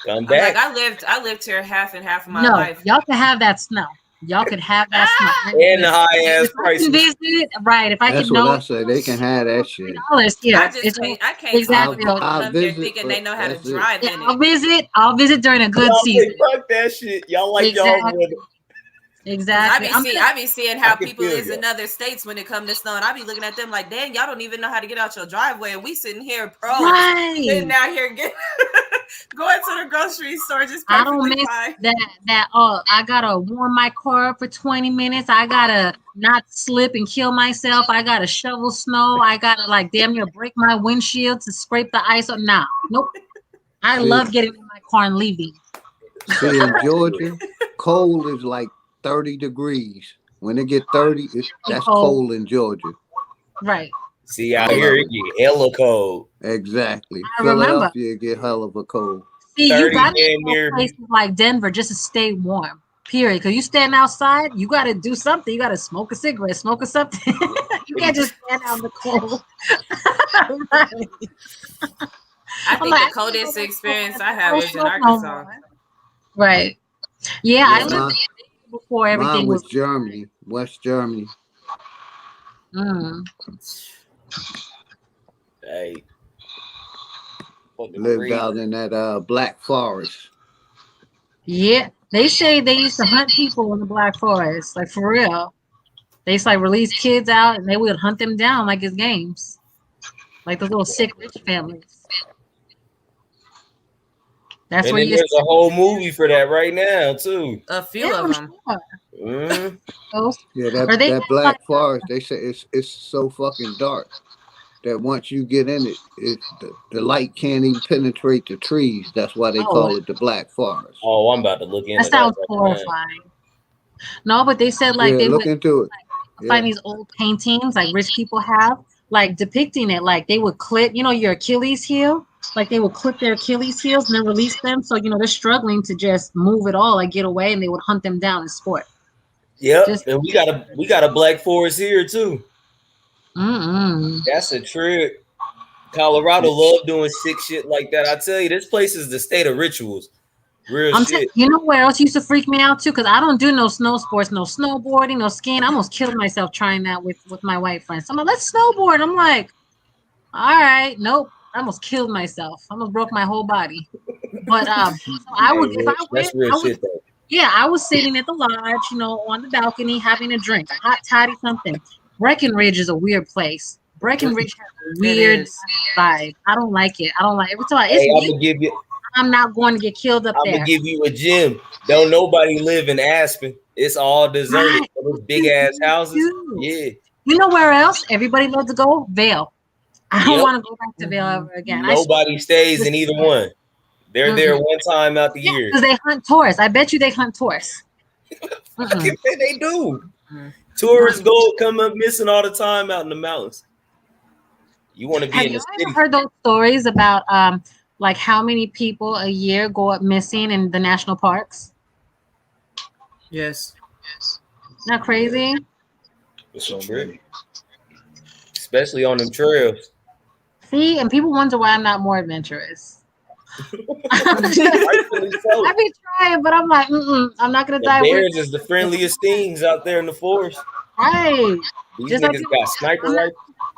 Come back. I lived here half and half of my No, life. y'all can have that snow. Y'all could have that snow. And the high ass prices. Visit, right? If I That's could what know, I say. They can have that shit. $3 here. I can't exactly. people come here thinking they know how to drive in it. I'll visit during a good season. Fuck that shit. Y'all like Exactly. y'all weather. Exactly. I be seeing how can people feel is in other states when it comes to snow, and I be looking at them like, dang, y'all don't even know how to get out your driveway, and we sitting here pros, sitting out here going to the grocery store just I don't perfectly miss fine. that. I gotta warm my car up for 20 minutes. I gotta not slip and kill myself. I gotta shovel snow. I gotta like damn near break my windshield to scrape the ice up. Nah, nope. I love getting in my car and leaving. See, in Georgia, cold is like 30 degrees. When it get 30, that's cold in Georgia. Right. See, out here it get hella cold. Exactly. I remember. Philadelphia get hell of a cold. See, you got to go places like Denver just to stay warm. Period. Because you stand outside, you got to do something. You got to smoke a cigarette, smoke a something. You can't just stand out in the cold. Right. I think the coldest experience I have is in Arkansas. Right. Yeah, I lived there before everything was Germany, West Germany. Hey. Lived out in that Black Forest. Yeah, they say they used to hunt people in the Black Forest, like for real. They used to like release kids out and they would hunt them down like it's games, like those little sick rich families. That's and where then there's a whole movie for that right now too. A few of them. Sure. Yeah, that Black Forest. They say it's so fucking dark that once you get in it, the light can't even penetrate the trees. That's why they call it the Black Forest. Oh, I'm about to look into that. Sounds horrifying. No, but they said like they look would into it. Find these old paintings like rich people have, like depicting it. Like they would clip, your Achilles heel. Like they would clip their Achilles heels and then release them. So they're struggling to just move it all, like get away, and they would hunt them down in sport. Yep, and we got a Black Forest here too. That's a trip. Colorado love doing sick shit like that. I tell you, this place is the state of rituals. Real shit. You know where else used to freak me out too? Because I don't do no snow sports, no snowboarding, no skiing. I almost killed myself trying that with my white friends. So I'm like, let's snowboard. I'm like, all right, nope. I almost killed myself. I almost broke my whole body. But so I would, if I went, that's real shit though. Yeah, I was sitting at the lodge, on the balcony having a drink, a hot toddy, something. Breckenridge is a weird place. Breckenridge has a weird vibe. I don't like it. Every time I'm not going to get killed up there. I'm gonna give you a gym. Don't nobody live in Aspen. It's all deserted. Right. Those big ass houses. Yeah. You know where else everybody loves to go? Vail. I don't want to go back to Vail ever again. Nobody stays in either one. They're there one time out the year. Because they hunt tourists. I bet you they hunt tourists. They do. Tourists come up missing all the time out in the mountains. You want to be in the city. Have you ever heard those stories about like how many people a year go up missing in the national parks? Yes. Isn't that crazy? It's so true. Especially on them trails. See, and people wonder why I'm not more adventurous. I be trying, but I'm like, I'm not gonna die. Bears is the friendliest things out there in the forest. Right. These niggas got sniper rifles.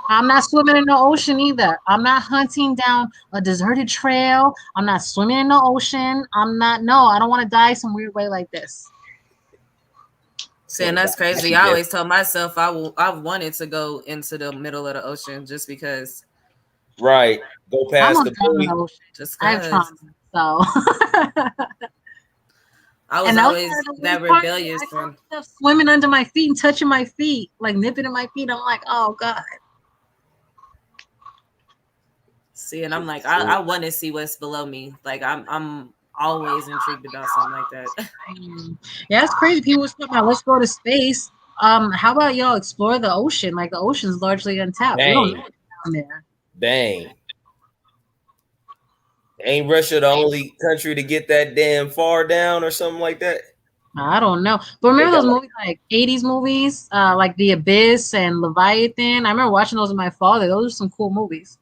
I'm not swimming in the ocean either. I'm not hunting down a deserted trail. I'm not swimming in the ocean. I don't want to die some weird way like this. See, and that's crazy. I always tell myself I've wanted to go into the middle of the ocean just because. Right. Go past the buoy. Just I've tried, so. I was always that rebellious one. Swimming under my feet and touching my feet, like nipping at my feet. I'm like, oh God. See, and I'm like, I want to see what's below me. Like I'm always intrigued about something like that. Yeah, it's crazy. People was talking about let's go to space. How about y'all explore the ocean? Like the ocean's largely untapped. We don't know what's down there. Dang. Ain't Russia the only country to get that damn far down or something like that? I don't know. But remember those movies, like 80s movies, like The Abyss and Leviathan? I remember watching those with my father. Those are some cool movies.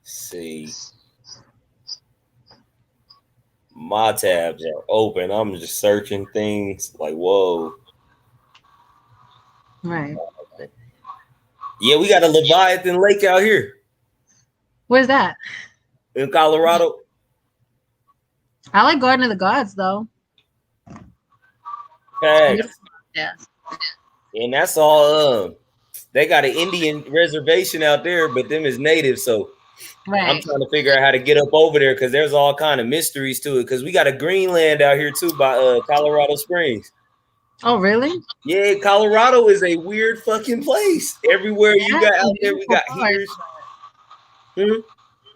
See. My tabs are open. I'm just searching things like, whoa. Right. Yeah, we got a Leviathan Lake out here. Where's that? In Colorado. I like Garden of the Gods, though. Facts. Yeah. And that's all. They got an Indian reservation out there, but them is native. So I'm trying to figure out how to get up over there because there's all kind of mysteries to it. Because we got a Greenland out here too by Colorado Springs. Oh, really? Yeah, Colorado is a weird fucking place. Everywhere you got out there, we got heaters.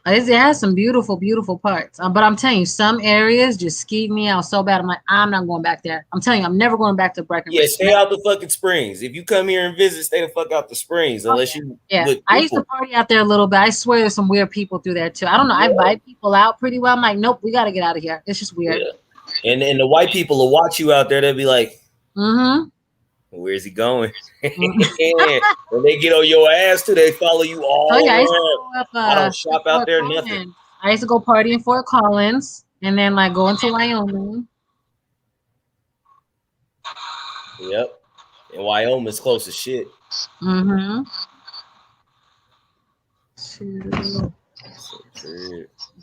It has some beautiful, beautiful parts. But I'm telling you, some areas just skeeved me out so bad. I'm like, I'm not going back there. I'm telling you, I'm never going back to Breckenridge. Yeah, stay out the fucking springs. If you come here and visit, stay the fuck out the springs. Unless you I used to party out there a little bit. I swear there's some weird people through there too. I don't know. I vibe people out pretty well. I'm like, nope, we got to get out of here. It's just weird. Yeah. And the white people will watch you out there. They'll be like, where's he going? When they get on your ass too, they follow you all around. I don't shop out there, nothing. I used to go party in Fort Collins and then like go into Wyoming. Yep. And Wyoming's close as shit.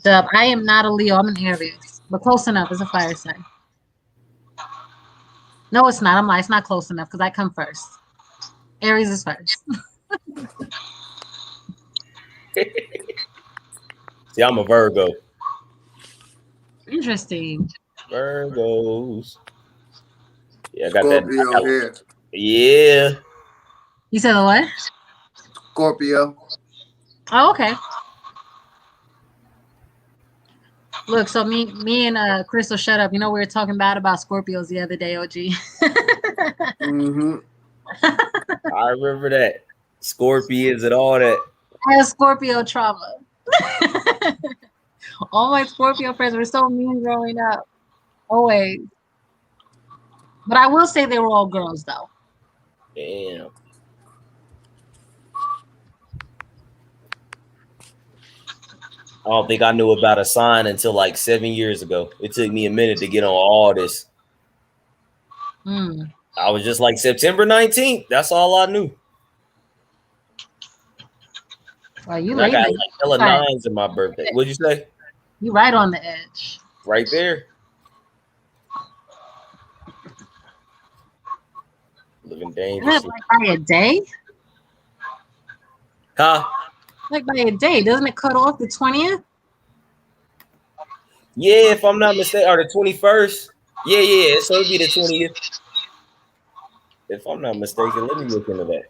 Dub, I am not a Leo. I'm an Aries, but close enough. It's a fire sign. No, it's not. I'm like, it's not close enough because I come first. Aries is first. See, I'm a Virgo. Interesting. Virgos. Yeah, I got Scorpio that. here. Yeah. You said the what? Scorpio. Oh, okay. Look, so me and Crystal, shut up. You know, we were talking bad about Scorpios the other day, OG. I remember that. Scorpions and all that. I had Scorpio trauma. All my Scorpio friends were so mean growing up. Always. But I will say they were all girls, though. Damn. I don't think I knew about a sign until like 7 years ago. It took me a minute to get on all this. I was just like September 19th. That's all I knew. Well, you I got like hella nines in my birthday. What'd you say? You right on the edge. Right there. Living dangerously. Like by a day? Huh? Like by a day. Doesn't it cut off the 20th? Yeah, if I'm not mistaken. Or the 21st. Yeah. So it'd be the 20th. If I'm not mistaken, let me look into that.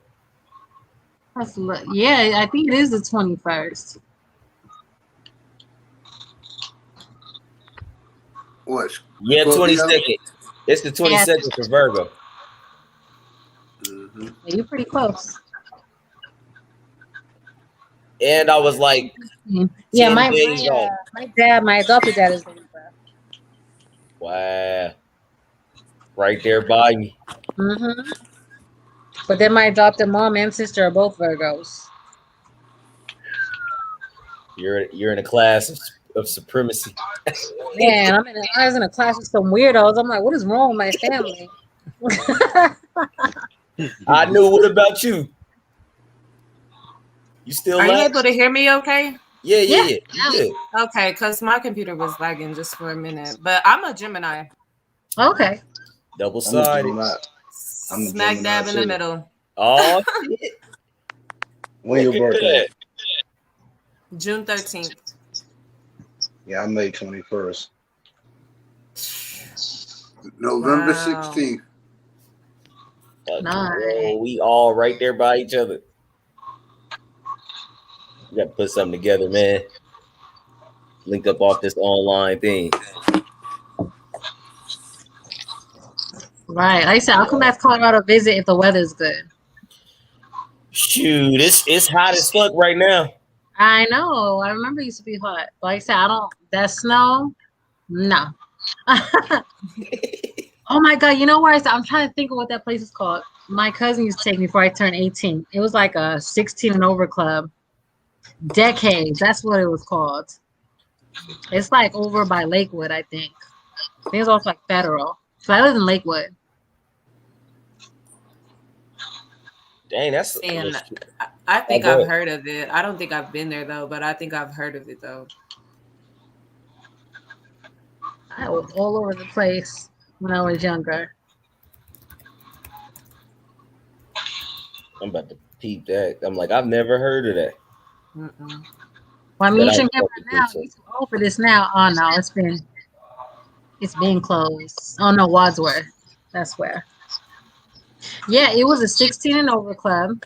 Yeah, I think it is the 21st. What? Yeah, 22nd. It's the 22nd for Virgo. You're pretty close. And I was like, yeah, my adopted dad is Libra. Wow. Right there by me. But then my adopted mom and sister are both Virgos. You're in a class of supremacy. Man, I was in a class with some weirdos. I'm like, what is wrong with my family? I knew. What about you? You still Are you able to hear me okay? Yeah. Good. Okay, because my computer was lagging just for a minute. But I'm a Gemini. Okay. Double-sided. I'm smack dab in the middle. Oh, shit. When your birthday? June 13th. Yeah, I'm May 21st. November 16th. Whoa, we all right there by each other. We got to put something together, man. Link up off this online thing. Right. Like I said, I'll come back to Colorado visit if the weather's good. Shoot, it's hot as fuck right now. I know. I remember it used to be hot. Like I said, that snow, no. Oh my God. You know where I'm trying to think of what that place is called. My cousin used to take me before I turned 18. It was like a 16 and over club. Decades. That's what it was called. It's like over by Lakewood, I think. I think it's also like Federal. So I live in Lakewood. Dang, that's. And I think I've heard of it. I don't think I've been there though, but I think I've heard of it though. I was all over the place when I was younger. I'm about to peep that. I'm like, I've never heard of that. Well, I mean, you shouldn't get it now. You should go for this now. Oh no, it's been closed. Oh no, Wadsworth. That's where. Yeah, it was a 16 and over club.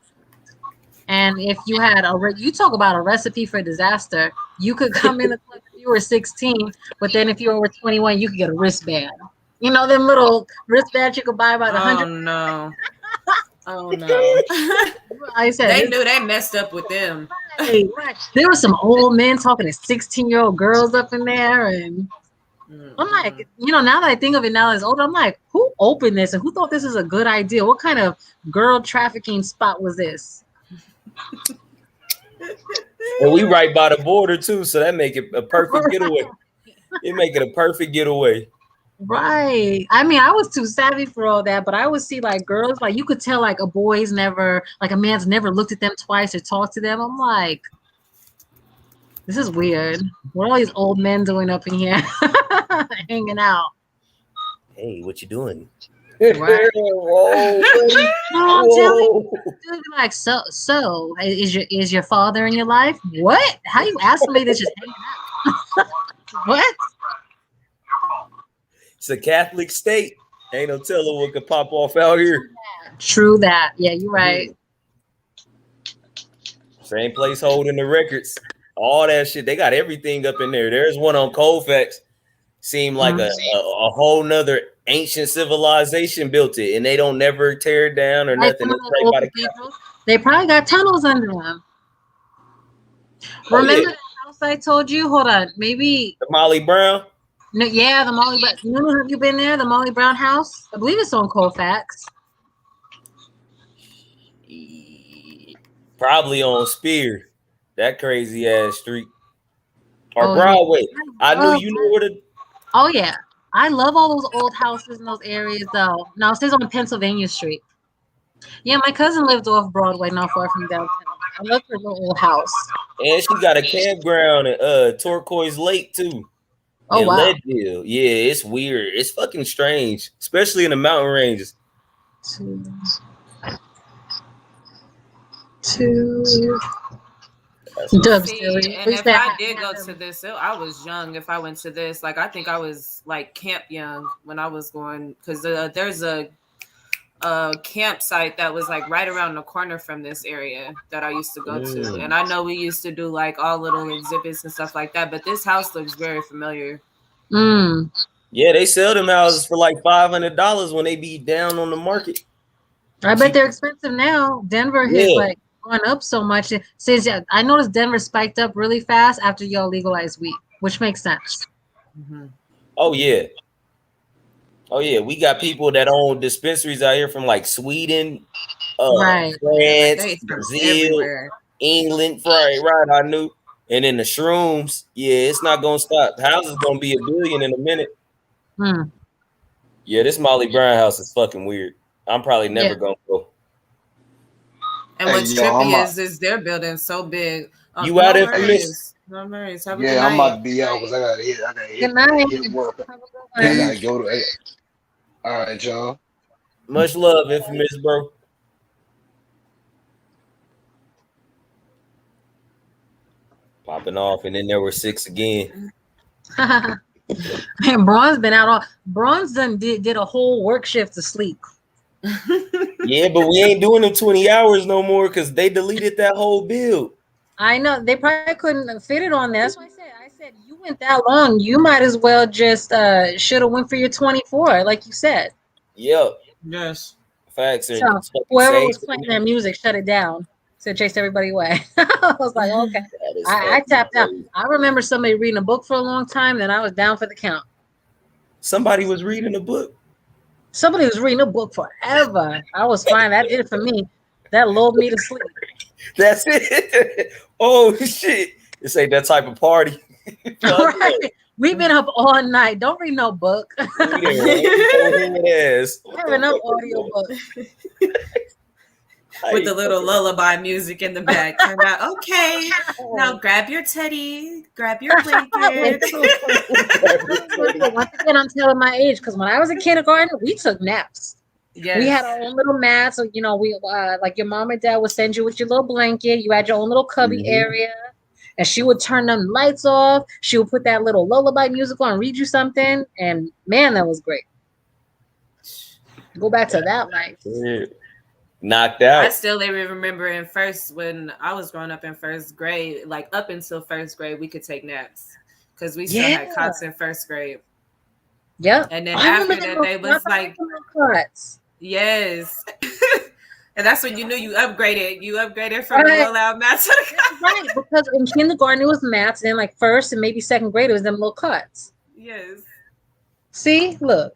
And if you had you talk about a recipe for disaster, you could come in the club if you were 16, but then if you were over 21, you could get a wristband. You know, them little wristbands you could buy by the 100. Oh no. Oh no. I said they knew they messed up with them. Right. There were some old men talking to 16-year-old girls up in there, and I'm like, now that I think of it now as older, I'm like, who opened this and who thought this is a good idea? What kind of girl trafficking spot was this? And we right by the border too, so that make it a perfect getaway. It make it a perfect getaway. Right. I mean, I was too savvy for all that, but I would see like girls, like you could tell like a man's never looked at them twice or talked to them. I'm like, this is weird. What are all these old men doing up in here hanging out? Hey, what you doing? Right. Whoa, I'm telling you, dude, like, so is your father in your life? What? How you ask somebody that's just hanging out? What? It's a Catholic state. Ain't no telling what could pop off out here. True that. Yeah, you're right. Same place holding the records. All that shit. They got everything up in there. There's one on Colfax. Seemed like a whole nother ancient civilization built it, and they don't never tear it down or nothing. It's right by the they probably got tunnels under them. Remember the house I told you? Hold on, maybe the Molly Brown. No, yeah, the Molly Brown. Have you been there? The Molly Brown house? I believe it's on Colfax. Probably on Spear, that crazy ass street, or Broadway. I knew you know where the. Oh yeah, I love all those old houses in those areas though. Now it says on Pennsylvania Street. Yeah, my cousin lived off Broadway, not far from downtown. I love her little old house. And she got a campground at Turquoise Lake too. Oh wow. Leadville. Yeah, it's weird. It's fucking strange, especially in the mountain ranges. See, and if I did go to this, I was young. If I went to this, like I think I was like camp young when I was going, because there's a campsite that was like right around the corner from this area that I used to go to, and I know we used to do like all little exhibits and stuff like that. But this house looks very familiar. Yeah, they sell them houses for like $500 when they be down on the market. I bet they're expensive now. Denver has like gone up so much. Since I noticed Denver spiked up really fast after y'all legalized weed, which makes sense. Oh yeah. We got people that own dispensaries out here from like Sweden, France, Brazil, England. Right. I knew. And then the shrooms, it's not gonna stop. The house is gonna be $1 billion in a minute. Yeah, this Molly Brown house is fucking weird. I'm probably never gonna go. And what's trippy is their building so big. You out there, Infamous? No worries. I'm about to be out because I gotta hit work. I gotta go to. All right, y'all. Much love, Infamous, bro. Popping off, and then there were 6 again. And Braun's been out all. Braun's did a whole work shift to sleep. Yeah, but we ain't doing them 20 hours no more because they deleted that whole build. I know they probably couldn't fit it on there. That's why I said you went that long. You might as well just should have went for your 24, like you said. Yep. Yes. Facts are So whoever was playing that music shut it down. So it chased everybody away. I was like, okay. I tapped out. I remember somebody reading a book for a long time, then I was down for the count. Somebody was reading a book? Somebody was reading a book forever. I was fine. That did it for me. That lulled me to sleep. That's it. Oh shit. This ain't that type of party. Right. We've been up all night. Don't read no book. I have enough audio books. With the little lullaby music in the back. Turn out, okay, now grab your teddy, grab your blanket. Once again, I'm telling my age because when I was in kindergarten, we took naps. Yes. We had our own little mats. So, you know, we like your mom and dad would send you with your little blanket. You had your own little cubby area. And she would turn them lights off. She would put that little lullaby music on, read you something. And man, that was great. Go back to that life. Yeah. Knocked out. I still even remember when I was growing up in first grade, like up until first grade, we could take naps because we still had cots in first grade. Yep. And then after that, they was like, yes. And that's when you knew you upgraded. You upgraded from the roll-out mats. Right, because in kindergarten it was mats, and then like first and maybe second grade it was them little cots. Yes. See, look.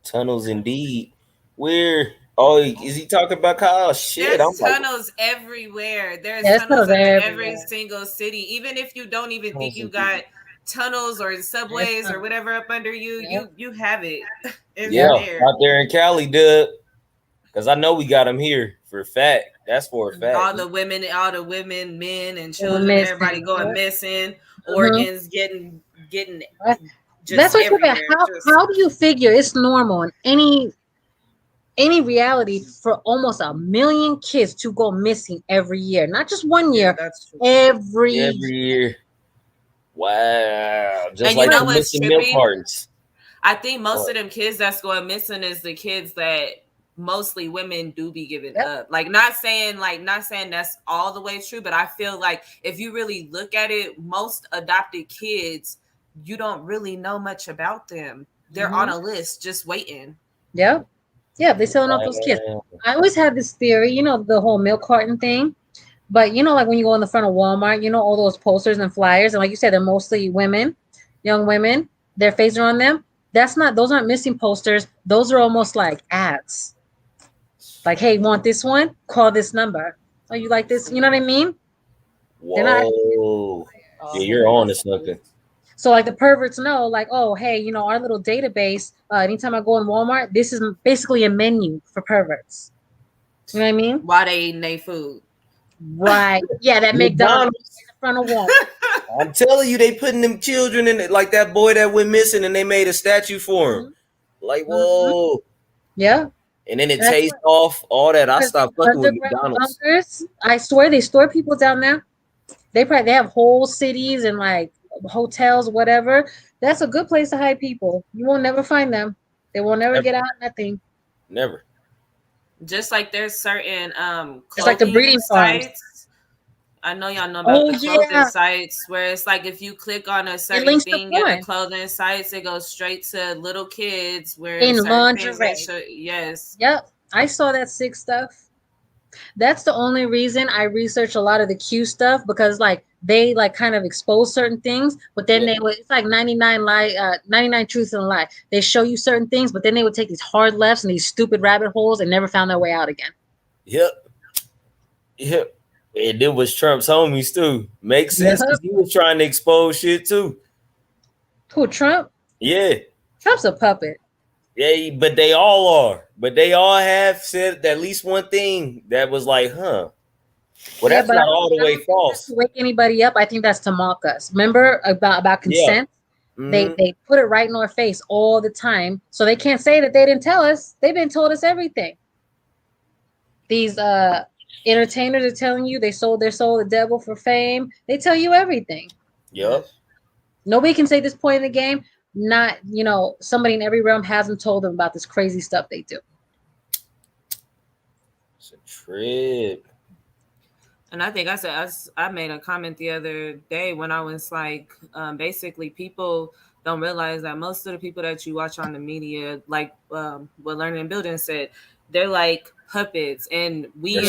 Tunnels indeed. Where? Oh, is he talking about Kyle? Shit, there's tunnels everywhere. There's tunnels in every single city. Even if you don't even think you got tunnels or subways or whatever up under you, you have it. It's there. Out there in Cali, dude. Because I know we got them here for a fact. That's for a fact. All the women, men, and children, everybody going missing. Organs getting. That's what you're about. How do you figure it's normal in any reality for almost 1 million kids to go missing every year? Not just 1 year, every year. Wow. Just and like you know the what's missing milk cartons. I think most of them kids that's going missing is the kids that mostly women do be giving up. Like not saying that's all the way true, but I feel like if you really look at it, most adopted kids, you don't really know much about them. They're on a list just waiting. Yeah. Yeah, they're selling off those kids. I always had this theory, you know, the whole milk carton thing. But you know, like when you go in the front of Walmart, you know, all those posters and flyers, and like you said, they're mostly women, young women, their faces are on them. Those aren't missing posters. Those are almost like ads. Like, hey, want this one? Call this number. Oh, you like this? You know what I mean? Whoa. Yeah, you're on to something. So like the perverts know, like, oh, hey, you know, our little database, anytime I go in Walmart, this is basically a menu for perverts. You know what I mean? While they eating their food. Right. Yeah, that McDonald's in front of Walmart. I'm telling you, they putting them children in it, like that boy that went missing and they made a statue for him. Like, whoa. Yeah. And then it tastes off, all that. I stopped fucking with McDonald's. Bunkers, I swear they store people down there. They have whole cities and like hotels, whatever. That's a good place to hide people. You will never find them. They will never get out. Nothing. Never. Just like there's certain it's like the breeding sites. farms. I know y'all know about the clothing sites where it's like if you click on a certain thing in the clothing sites, it goes straight to little kids wearing in lingerie. Yes. Yep. I saw that sick stuff. That's the only reason I research a lot of the Q stuff, because like they like kind of expose certain things, but then they would, it's like 99 truths and a lie. They show you certain things, but then they would take these hard lefts and these stupid rabbit holes and never found their way out again. Yep. And it was Trump's homies too. Makes sense because he was trying to expose shit too. Who, Trump? Yeah. Trump's a puppet. Yeah, but they all are. But they all have said at least one thing that was like, huh. Well, that's not all the way false. To wake anybody up, I think that's to mock us. Remember about consent? Yeah. Mm-hmm. They put it right in our face all the time. So they can't say that they didn't tell us. They've been told us everything. These entertainers are telling you they sold their soul to the devil for fame. They tell you everything. Yep. Nobody can say at this point in the game, not, you know, somebody in every realm hasn't told them about this crazy stuff they do. It's a trip. And I think I made a comment the other day when I was like, basically people don't realize that most of the people that you watch on the media, like what Learning and Building said, they're like puppets, and we're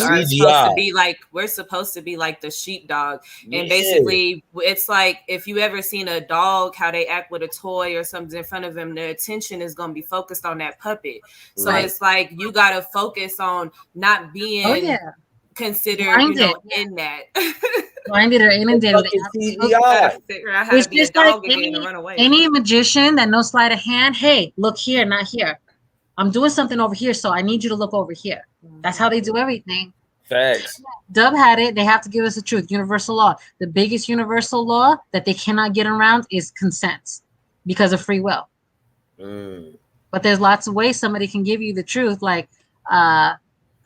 supposed to be like the sheepdog. And basically it's like, if you ever seen a dog, how they act with a toy or something in front of them, their attention is going to be focused on that puppet. So it's like you got to focus on not being considered, in that. Blinded or inundated. Figure out how to be a dog again and run away. Any magician that knows sleight of hand, hey, look here, not here. I'm doing something over here, so I need you to look over here. That's how they do everything. Facts. Dub had it. They have to give us the truth. Universal law. The biggest universal law that they cannot get around is consent because of free will. But there's lots of ways somebody can give you the truth. Like, I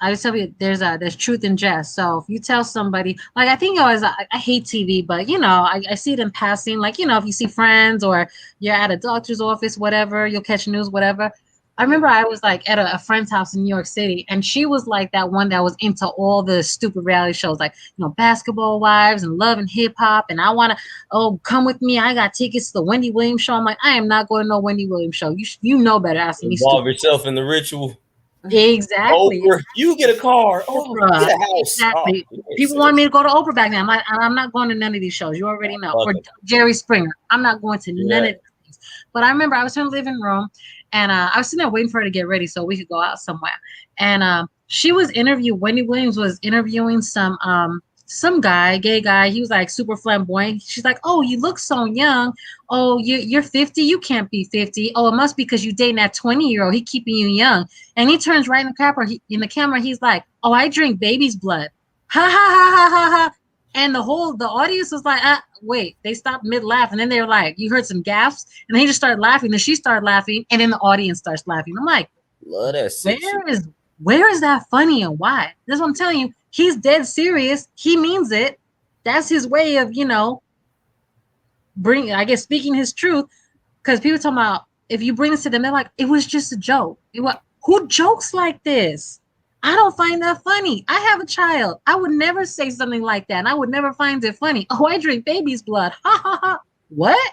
just tell you, there's truth in jest. So if you tell somebody, like, I think I hate TV, but I see it in passing. Like, if you see friends or you're at a doctor's office, whatever, you'll catch news, whatever. I remember I was like at a friend's house in New York City, and she was like that one that was into all the stupid reality shows, like Basketball Wives and Love and Hip Hop. And I want to, come with me. I got tickets to the Wendy Williams show. I'm like, I am not going to no Wendy Williams show. You know better. Asking me involve yourself in the ritual. Exactly. Oprah, you get a car. Oh, get a house. Exactly. People want me to go to Oprah back then. I'm not going to none of these shows. You already know. Or Jerry Springer. I'm not going to none of these. But I remember I was in the living room, and I was sitting there waiting for her to get ready so we could go out somewhere. And she was Wendy Williams was interviewing some guy, gay guy. He was like super flamboyant. She's like, "Oh, you look so young. Oh, you're 50. You can't be 50. Oh, it must be because you dating that 20-year-old. He keeping you young." And he turns right in the camera. He's like, "Oh, I drink baby's blood." Ha ha ha ha ha ha. And the audience was like, wait, they stopped mid laugh. And then they were like, you heard some gasps. And then he just started laughing. And she started laughing. And then the audience starts laughing. I'm like, love that. Where is that funny and why? That's what I'm telling you. He's dead serious. He means it. That's his way of, speaking his truth. Because people talking about, if you bring this to them, they're like, it was just a joke. Who jokes like this? I don't find that funny. I have a child. I would never say something like that. And I would never find it funny. Oh, I drink baby's blood. Ha ha ha. What?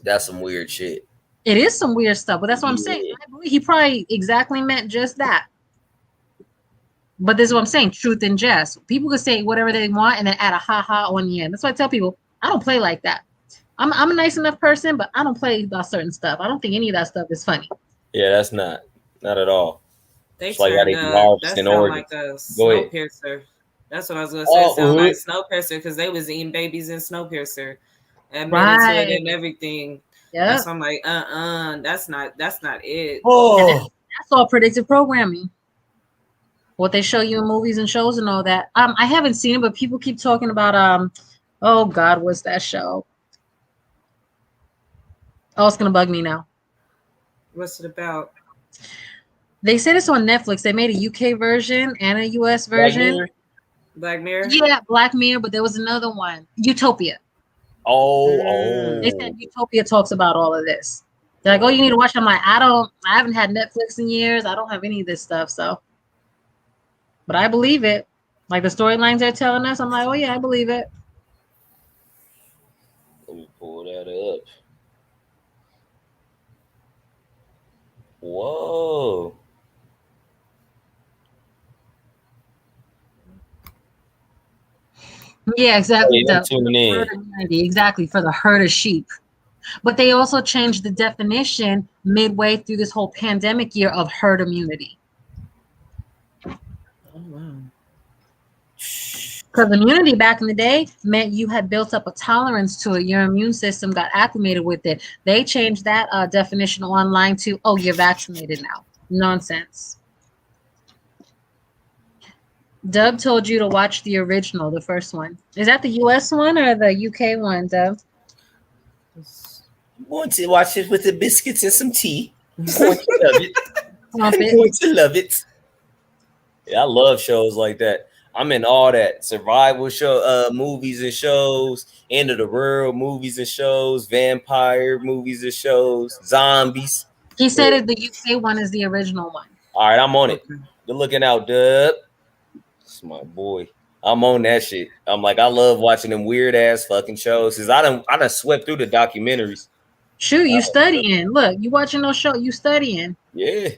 That's some weird shit. It is some weird stuff, but that's what I'm saying. I believe he probably exactly meant just that. But this is what I'm saying. Truth and jest. People can say whatever they want and then add a ha ha on the end. That's why I tell people, I don't play like that. I'm a nice enough person, but I don't play about certain stuff. I don't think any of that stuff is funny. Yeah, that's not at all. They sound like a Snowpiercer. That's what I was gonna say. Sound like Snowpiercer because they was eating babies in Snowpiercer, admitted to it and everything. Yeah, so I'm like, that's not it. That's all predictive programming. What they show you in movies and shows and all that. I haven't seen it, but people keep talking about oh God, what's that show? Oh, it's gonna bug me now. What's it about? They said it's on Netflix. They made a UK version and a US version. Black Mirror? Yeah, Black Mirror, but there was another one. Utopia. Oh. They said Utopia talks about all of this. They're like, oh, you need to watch it. I'm like, I haven't had Netflix in years. I don't have any of this stuff, so. But I believe it. Like the storylines they're telling us, I'm like, oh yeah, I believe it. Let me pull that up. Whoa. Yeah, exactly. Oh, exactly, for the herd of sheep. But they also changed the definition midway through this whole pandemic year of herd immunity. Oh, wow. Because immunity back in the day meant you had built up a tolerance to it. Your immune system got acclimated with it. They changed that definition online to, oh, you're vaccinated now. Nonsense. Dub told you to watch the original, the first one. Is that the US one or the UK one, Dub? I'm going to watch it with the biscuits and some tea. I'm going to love it. I'm going to love it. Yeah, I love shows like that. I'm in all that survival show, movies and shows, end of the world movies and shows, vampire movies and shows, zombies. He said the UK one is the original one. All right, I'm on it. Good looking out, Dub. It's my boy. I'm on that shit. I'm like, I love watching them weird ass fucking shows. Cause I done swept through the documentaries. Shoot, you studying. Look, you watching those shows, you studying. Yeah,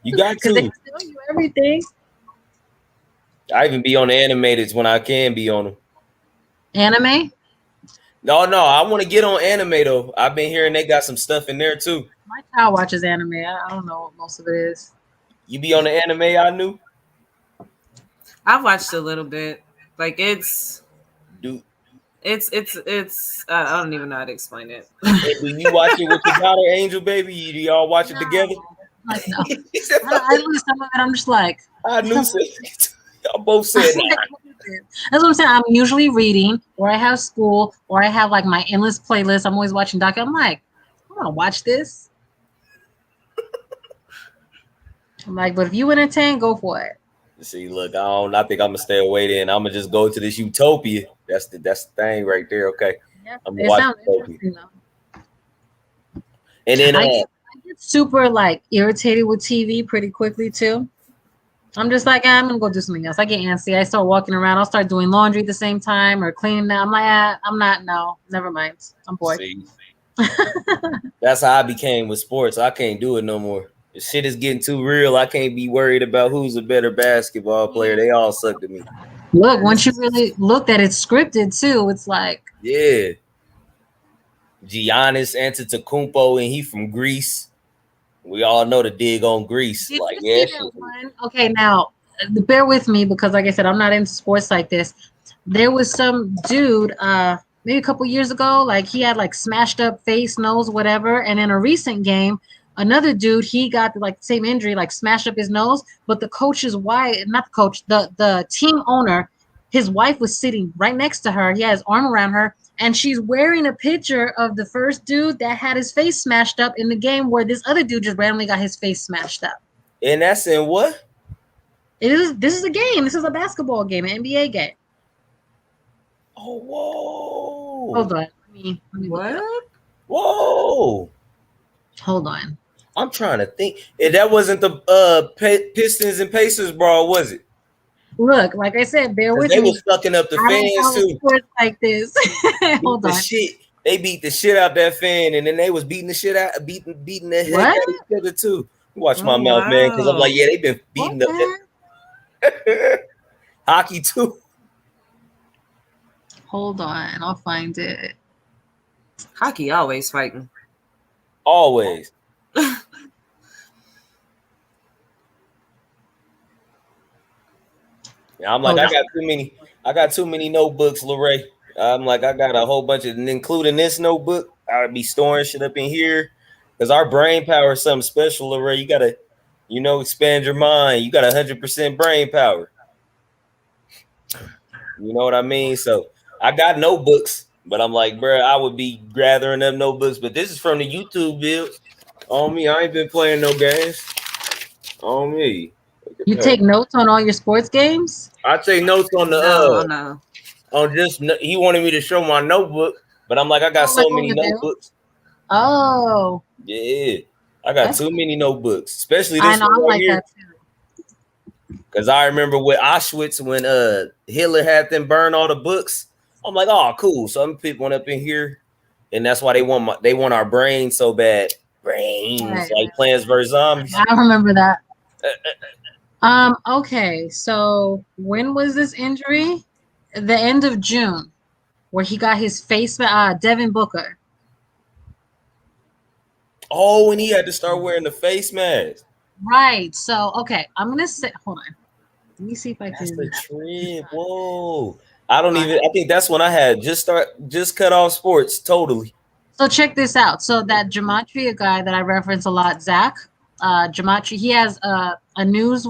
you got Because they to. tell you everything. I even be on the animateds when I can be on them. Anime? No, I want to get on anime though. I've been hearing they got some stuff in there too. My child watches anime. I don't know what most of it is. You be on the anime, I knew? I've watched a little bit. Like it's I don't even know how to explain it. Hey, do you watch it with your daughter, Angel Baby? Do y'all watch it together? Like, no. I lose some of it. I'm just like, I knew so. Y'all both said that. That's what I'm saying. I'm usually reading, or I have school, or I have like my endless playlist. I'm always watching docu. I'm like, I want to watch this. I'm like, but if you entertain, go for it. See, look, I think I'm gonna stay away then. I'm gonna just go to this utopia. That's the thing right there. Okay, yeah, I'm gonna watch utopia. And then I get super like irritated with TV pretty quickly too. I'm just like, I'm gonna go do something else. I get antsy. I start walking around. I'll start doing laundry at the same time or cleaning that. I'm like, I'm not. No, never mind. I'm bored. See, that's how I became with sports. I can't do it no more. The shit is getting too real. I can't be worried about who's a better basketball player. They all suck to me. Look, once you really look that it's scripted too, it's like, yeah. Giannis Antetokounmpo, and he from Greece. We all know the dig on Greece. Did like, you yeah. see that one? Okay, now bear with me because, like I said, I'm not into sports like this. There was some dude, maybe a couple years ago, like he had like smashed up face, nose, whatever. And in a recent game, another dude, he got like the same injury, like smashed up his nose. But the coach's wife, not the coach, the team owner, his wife was sitting right next to her. He had his arm around her, and she's wearing a picture of the first dude that had his face smashed up in the game where this other dude just randomly got his face smashed up. And that's in what? This is a game. This is a basketball game, an NBA game. Oh, whoa. Hold on. Let me what? Whoa. Hold on. I'm trying to think. And that wasn't the Pistons and Pacers brawl, was it? Look, like I said, bear with they me. They was sucking up the fans too. Like this. Hold on. They beat the shit out that fan, and then they was beating the shit out, beating the heck out of each other too. Watch my mouth, man, because I'm like, yeah, they've been beating up hockey too. Hold on, I'll find it. Hockey always fighting. Always. Yeah, I'm like, I got too many notebooks, Lorraine. I'm like, I got a whole bunch of, including this notebook. I'll be storing shit up in here because our brain power is something special, Lorraine. You gotta, expand your mind. You got 100% brain power. You know what I mean? So I got notebooks, but I'm like, bro, I would be gathering up notebooks. But this is from the YouTube build. On me, I ain't been playing no games. On me. You take notes on all your sports games? I take notes on the no. On just he wanted me to show my notebook, but I'm like, I got so many notebooks. Oh. Yeah. I got too many notebooks, especially this one right here. Because I remember with Auschwitz when Hitler had them burn all the books. I'm like, oh, cool. Some people went up in here, and that's why they want our brains so bad. Brains, right. Like Plants vs. Zombies. I remember that. Okay, so when was this injury? The end of June, where he got his face, Devin Booker. Oh, and he had to start wearing the face mask. Right. So, okay, I'm gonna say, hold on. Let me see if I can. That's the trend. Whoa. I think that's when I had just cut off sports totally. So check this out. So that Gematria guy that I reference a lot, Zach, Gematria, he has a news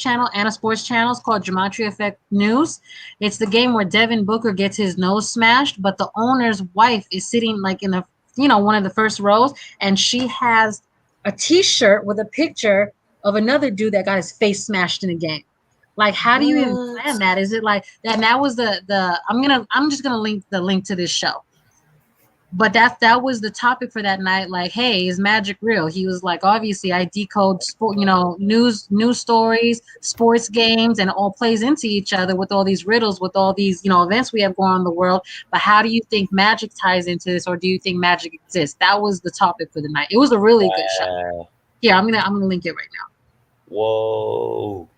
channel and a sports channel. It's called Gematria Effect News. It's the game where Devin Booker gets his nose smashed, but the owner's wife is sitting like in the, one of the first rows, and she has a T-shirt with a picture of another dude that got his face smashed in a game. Like, how do you even plan that? Is it like that? And that was the I'm just gonna link the link to this show. But that was the topic for that night. Like, hey, is magic real? He was like, obviously, I decode sport, news stories, sports games, and it all plays into each other with all these riddles, with all these events we have going on in the world. But how do you think magic ties into this, or do you think magic exists? That was the topic for the night. It was a really good show. Yeah, I'm gonna link it right now. Whoa.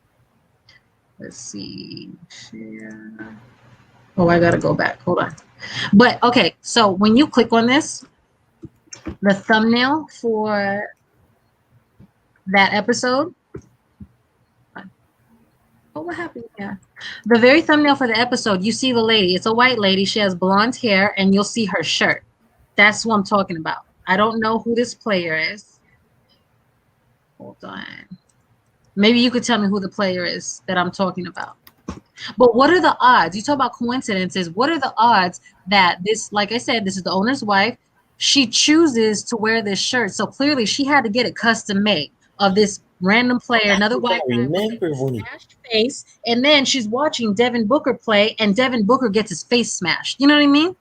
Let's see. Share. Oh, I gotta go back. Hold on. But okay, so when you click on this, the thumbnail for that episode. Oh, what happened? Yeah. The very thumbnail for the episode, you see the lady. It's a white lady. She has blonde hair, and you'll see her shirt. That's what I'm talking about. I don't know who this player is. Hold on. Maybe you could tell me who the player is that I'm talking about. But what are the odds? You talk about coincidences. What are the odds that this, like I said, this is the owner's wife. She chooses to wear this shirt. So clearly she had to get it custom made of this random player, another white guy with a smashed face. And then she's watching Devin Booker play, and Devin Booker gets his face smashed. You know what I mean?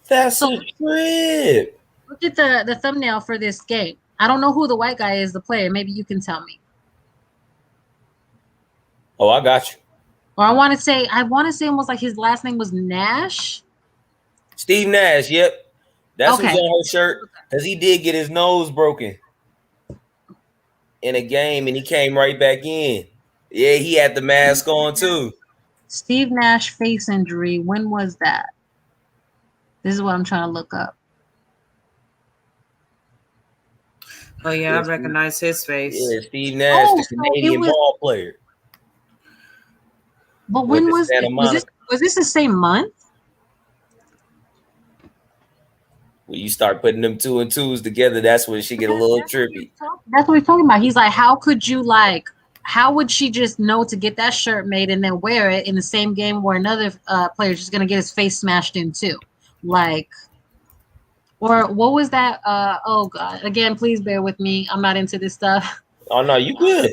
That's a trip. Look at the thumbnail for this game. I don't know who the white guy is, the player. Maybe you can tell me. Oh, I got you. Or I want to say almost like his last name was Nash. Steve Nash, yep. That's who's on her shirt, because he did get his nose broken in a game, and he came right back in. Yeah, he had the mask on too. Steve Nash face injury. When was that? This is what I'm trying to look up. Oh yeah, I recognize his face. Yeah, Steve Nash, the Canadian ball player. But when was this the same month? When you start putting them 2 and 2s together, that's when she get a little trippy. That's what he's talking about. He's like, how would she just know to get that shirt made and then wear it in the same game where another player is just gonna get his face smashed in too? Like, or what was that? Oh God! Again, please bear with me. I'm not into this stuff. Oh no, you good.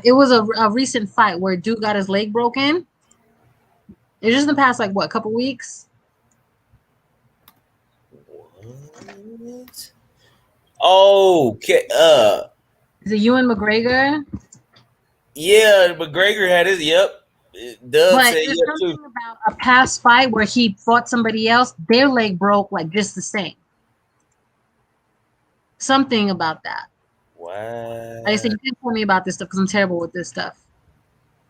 It was a recent fight where dude got his leg broken. It was just in the past, like, couple weeks? What? Oh, is it Ewan McGregor? Yeah, McGregor had his, yep. Doug but said there's yep something too. about a past fight where he fought somebody else, their leg broke like just the same. Something about that. Wow. Like I said, you can't tell me about this stuff because I'm terrible with this stuff.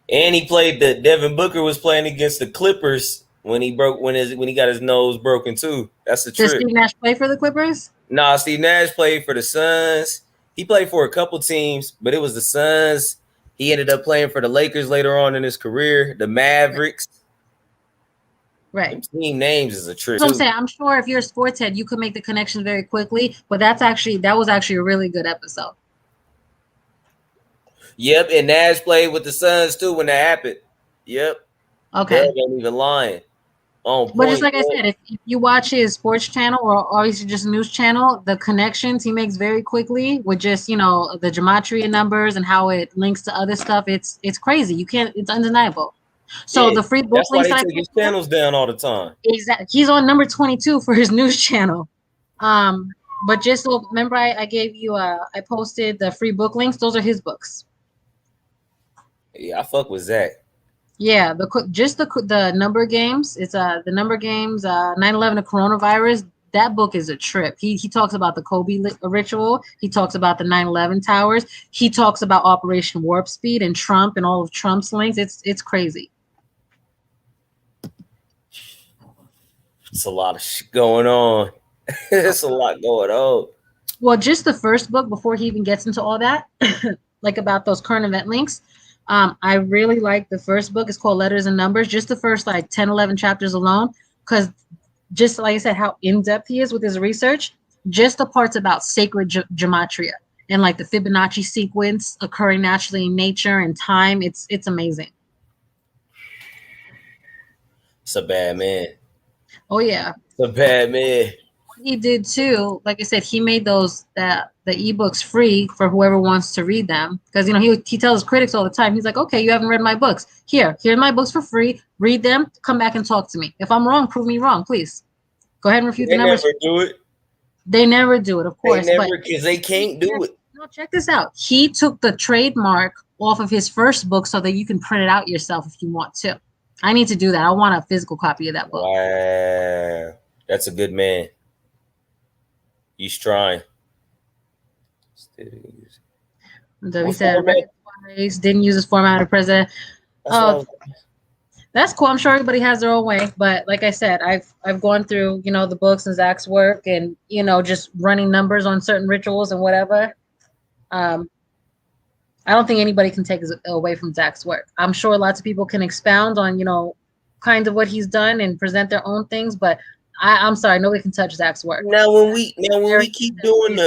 And he played Devin Booker was playing against the Clippers when he got his nose broken too. That's the trip. Did Steve Nash play for the Clippers? Nah, Steve Nash played for the Suns. He played for a couple teams, but it was the Suns. He ended up playing for the Lakers later on in his career, the Mavericks. Right. Them team names is a trip. So I'm saying, I'm sure if you're a sports head, you could make the connection very quickly. But that was actually a really good episode. Yep, and Nash played with the Suns too when that happened. Yep. Okay. Doug ain't even lying. But just like I said, if you watch his sports channel or obviously just news channel, the connections he makes very quickly with just the gematria numbers and how it links to other stuff, it's crazy. It's undeniable. So the free book links that I take his channels down all the time. Exactly. He's on number 22 for his news channel. But just so remember, I gave you I posted the free book links. Those are his books. Yeah, I fuck with Zach. Yeah, the number games. It's the number games. 9/11, the coronavirus. That book is a trip. He talks about the Kobe ritual. He talks about the 9/11 towers. He talks about Operation Warp Speed and Trump and all of Trump's links. It's crazy. It's a lot of shit going on. It's a lot going on. Well, just the first book before he even gets into all that, like about those current event links. I really like the first book. It's called Letters and Numbers. Just the first 10, 11 chapters alone, because just like I said, how in-depth he is with his research, just the parts about sacred gematria and like the Fibonacci sequence occurring naturally in nature and time. It's amazing. It's a bad man. Oh yeah. It's a bad man. He did too. Like I said, he made the ebooks free for whoever wants to read them. Because he tells critics all the time. He's like, okay, you haven't read my books. Here's my books for free. Read them. Come back and talk to me. If I'm wrong, prove me wrong, please. Go ahead and refute the numbers. They never do it. They never do it, of course. They never, because they can't do it. No, check this out. He took the trademark off of his first book so that you can print it out yourself if you want to. I need to do that. I want a physical copy of that book. Wow. That's a good man. He's trying. He said, didn't use his format of president. That's cool. I'm sure everybody has their own way, but like I said, I've gone through the books and Zach's work, and just running numbers on certain rituals and whatever. I don't think anybody can take away from Zach's work. I'm sure lots of people can expound on kind of what he's done and present their own things, but I'm sorry, nobody can touch Zach's work. Now when we keep doing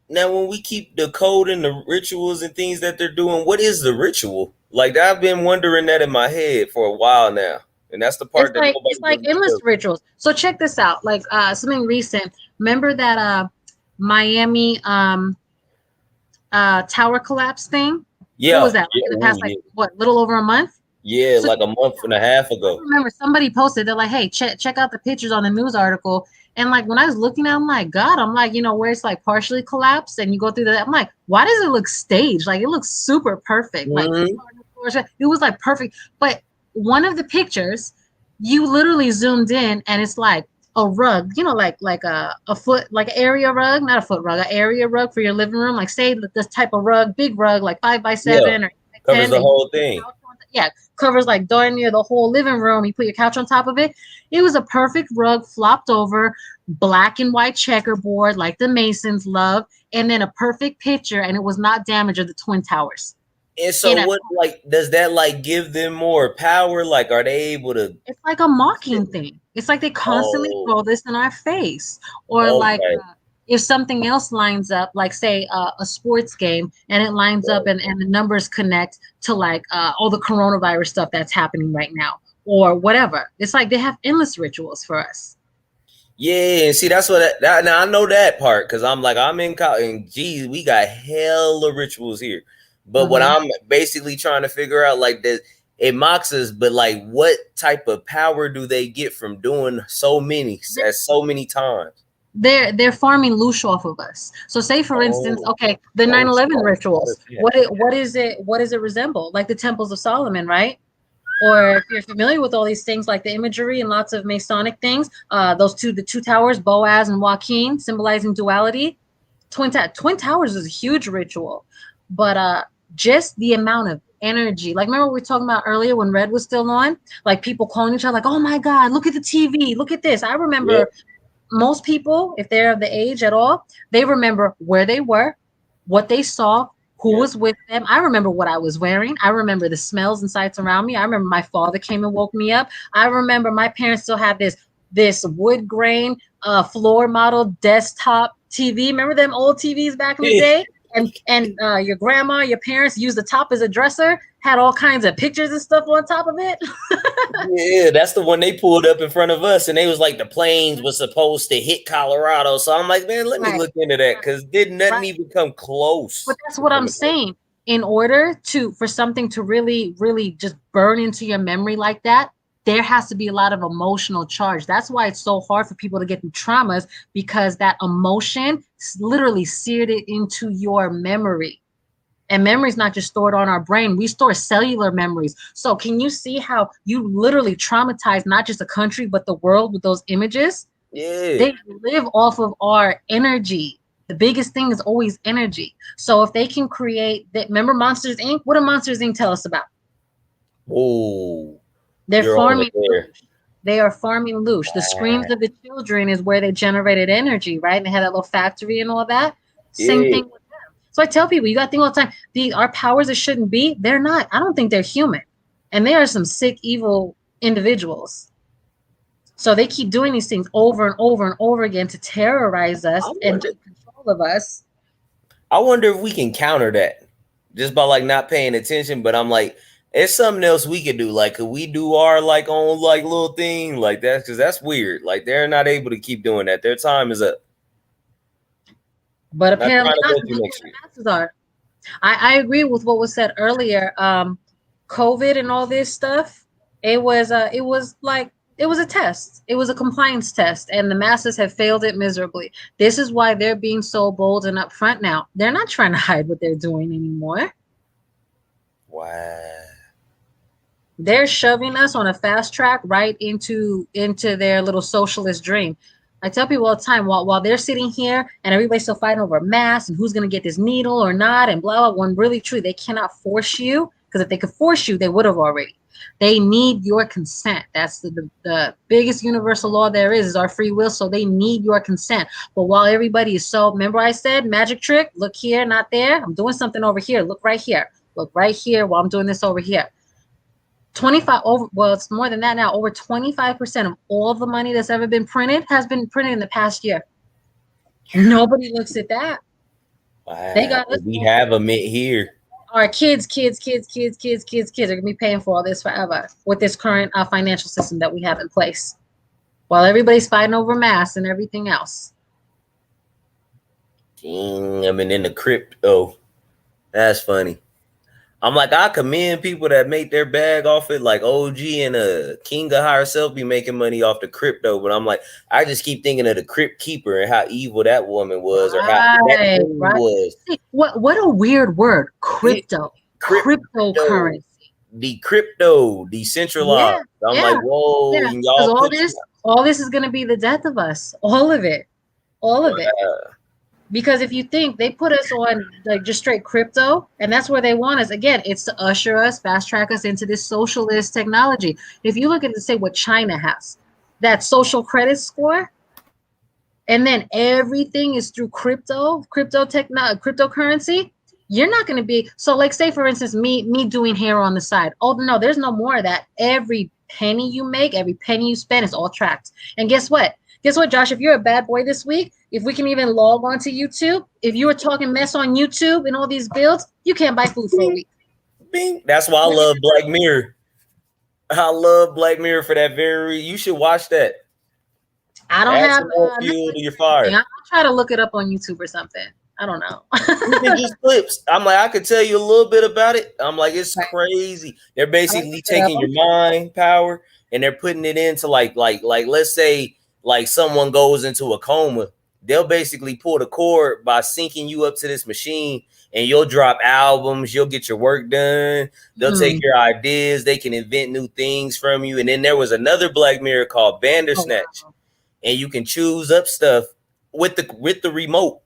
when we keep the code and the rituals and things that they're doing, what is the ritual? Like, I've been wondering that in my head for a while now, and that's the part it's like endless rituals. So check this out, like something recent. Remember that Miami tower collapse thing? Yeah. What was that? Like in the past, little over a month? Yeah, so, like a month and a half ago. I remember somebody posted, they're like, hey, check out the pictures on the news article. And like when I was looking at it, I'm like, God, I'm like, where it's like partially collapsed and you go through that. I'm like, why does it look staged? Like it looks super perfect. Mm-hmm. Like it was like perfect. But one of the pictures, you literally zoomed in and it's like a rug, like a foot, like an area rug, not a foot rug, an area rug for your living room. Like say this type of rug, big rug, like 5x7 or covers 10, the whole thing. Yeah, covers like darn near the whole living room. You put your couch on top of it. It was a perfect rug, flopped over, black and white checkerboard, like the Masons love, and then a perfect picture, and it was not damaged of the Twin Towers. And so what, like, does that like give them more power? Like, are they able to? It's like a mocking thing. It's like they constantly throw this in our face. Or like if something else lines up, like say a sports game, and it lines up and the numbers connect to like all the coronavirus stuff that's happening right now or whatever. It's like they have endless rituals for us. Yeah, see, that's what now I know that part because I'm in college and geez, we got hella rituals here. But what I'm basically trying to figure out, like, it mocks us, but like, what type of power do they get from doing so many at so many times? They're farming loosh off of us. So say for instance, okay, the 9/11 rituals. What does it resemble? Like the temples of Solomon, right? Or if you're familiar with all these things, like the imagery and lots of Masonic things, the two towers, Boaz and Joaquin, symbolizing duality. Twin Towers is a huge ritual, but just the amount of energy. Like remember we were talking about earlier when Red was still on, like people calling each other like, oh my God, look at the TV, look at this. I remember most people, if they're of the age at all, they remember where they were, what they saw, who was with them. I remember what I was wearing. I remember the smells and sights around me. I remember my father came and woke me up. I remember my parents still have this wood grain floor model desktop TV. Remember them old TVs back in the day? And your grandma, your parents used the top as a dresser, had all kinds of pictures and stuff on top of it. Yeah, that's the one they pulled up in front of us, and they was like the planes was supposed to hit Colorado. So I'm like, man, let me look into that because did nothing even come close. But that's what I'm saying. In order for something to really, really just burn into your memory like that, there has to be a lot of emotional charge. That's why it's so hard for people to get through traumas, because that emotion literally seared it into your memory. And memory is not just stored on our brain. We store cellular memories. So can you see how you literally traumatize not just a country, but the world with those images? Yeah. They live off of our energy. The biggest thing is always energy. So if they can create that, remember Monsters Inc.? What do Monsters Inc. tell us about? Oh. They're farming loosh. They are farming loosh. The screams of the children is where they generated energy, right? And they had that little factory and all that. Same thing with them. So I tell people, you got to think all the time, our powers that shouldn't be, they're not. I don't think they're human. And they are some sick, evil individuals. So they keep doing these things over and over and over again to terrorize us and take control of us. I wonder if we can counter that just by like not paying attention. But I'm like, It's something else we could do. Like, could we do our like own like little thing like that? Because that's weird. Like, they're not able to keep doing that. Their time is up. But Not apparently trying to not. go That's through what next the year. masses are. I agree with what was said earlier. COVID and all this stuff. It was like it was a test. It was a compliance test, and the masses have failed it miserably. This is why they're being so bold and upfront now. They're not trying to hide what they're doing anymore. Wow. They're shoving us on a fast track right into their little socialist dream. I tell people all the time, while they're sitting here and everybody's still fighting over masks and who's going to get this needle or not and blah, blah, when really true, they cannot force you, because if they could force you, they would have already. They need your consent. That's the biggest universal law there is our free will. So they need your consent. But while everybody is so, remember I said magic trick, look here, not there. I'm doing something over here. Look right here. Look right here while I'm doing this over here. 25 over, well, it's more than that now. Over 25% of all the money that's ever been printed has been printed in the past year. Nobody looks at that. Wow. They got us. We have a mint here. Our kids are gonna be paying for all this forever with this current financial system that we have in place, while everybody's fighting over masks and everything else. I mean, in the crypto, that's funny. I'm like, I commend people that make their bag off it, like OG and King of Higher Self be making money off the crypto. But I'm like, I just keep thinking of the crypt keeper and how evil that woman was, or how that was. What a weird word, crypto, cryptocurrency, the crypto, decentralized. Yeah, I'm like, whoa, yeah. y'all. All this is gonna be the death of us, all of it. Because if you think they put us on like just straight crypto, and that's where they want us. Again, it's to usher us, fast track us into this socialist technology. If you look at say what China has, that social credit score, and then everything is through cryptocurrency, you're not going to be so like say for instance me doing hair on the side. Oh no, there's no more of that. Every penny you make, every penny you spend is all tracked. And guess what? Guess what, Josh? If you're a bad boy this week, if we can even log on to YouTube, if you were talking mess on YouTube and all these builds, you can't buy food for a week. Bing. That's why I love Black Mirror. I love Black Mirror for that very. You should watch that. I don't have fuel to your fire. I'll try to look it up on YouTube or something. I don't know. Even just clips. I'm like, I could tell you a little bit about it. I'm like, it's crazy. They're basically taking your mind power and they're putting it into like let's say like someone goes into a coma. They'll basically pull the cord by syncing you up to this machine, and you'll drop albums. You'll get your work done. They'll take your ideas. They can invent new things from you. And then there was another Black Mirror called Bandersnatch, and you can choose up stuff with the remote.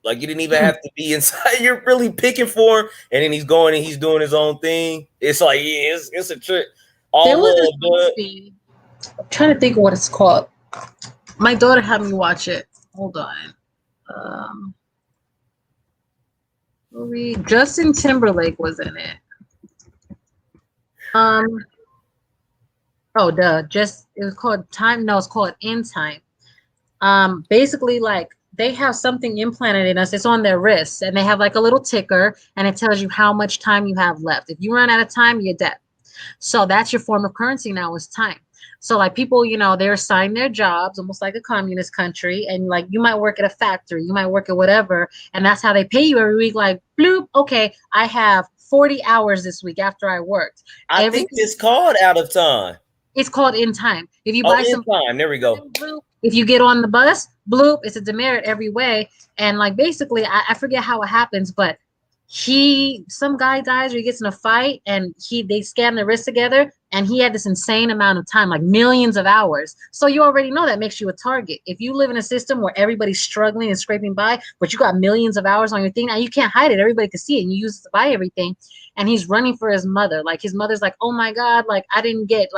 Like you didn't even have to be inside. You're really picking for him, and then he's going and he's doing his own thing. It's like, yeah, it's a trick. There was this movie. I'm trying to think of what it's called. My daughter had me watch it. Hold on. Justin Timberlake was in it. It was called Time. No, it's called In Time. Basically, like they have something implanted in us. It's on their wrists, and they have like a little ticker, and it tells you how much time you have left. If you run out of time, you're dead. So that's your form of currency now is time. So like people, they're assigned their jobs almost like a communist country. And like you might work at a factory, you might work at whatever. And that's how they pay you every week. Like, bloop, okay, I have 40 hours this week after I worked. I think it's called Out of Time. It's called In Time. If you buy some time, there we go. Bloop, if you get on the bus, bloop, it's a demerit every way. And like basically, I forget how it happens, but some guy dies or he gets in a fight and they scan their wrists together and he had this insane amount of time, like millions of hours. So you already know that makes you a target. If you live in a system where everybody's struggling and scraping by, but you got millions of hours on your thing, now you can't hide it. Everybody can see it and you use it to buy everything. And he's running for his mother. Like his mother's like, oh my God, like I didn't get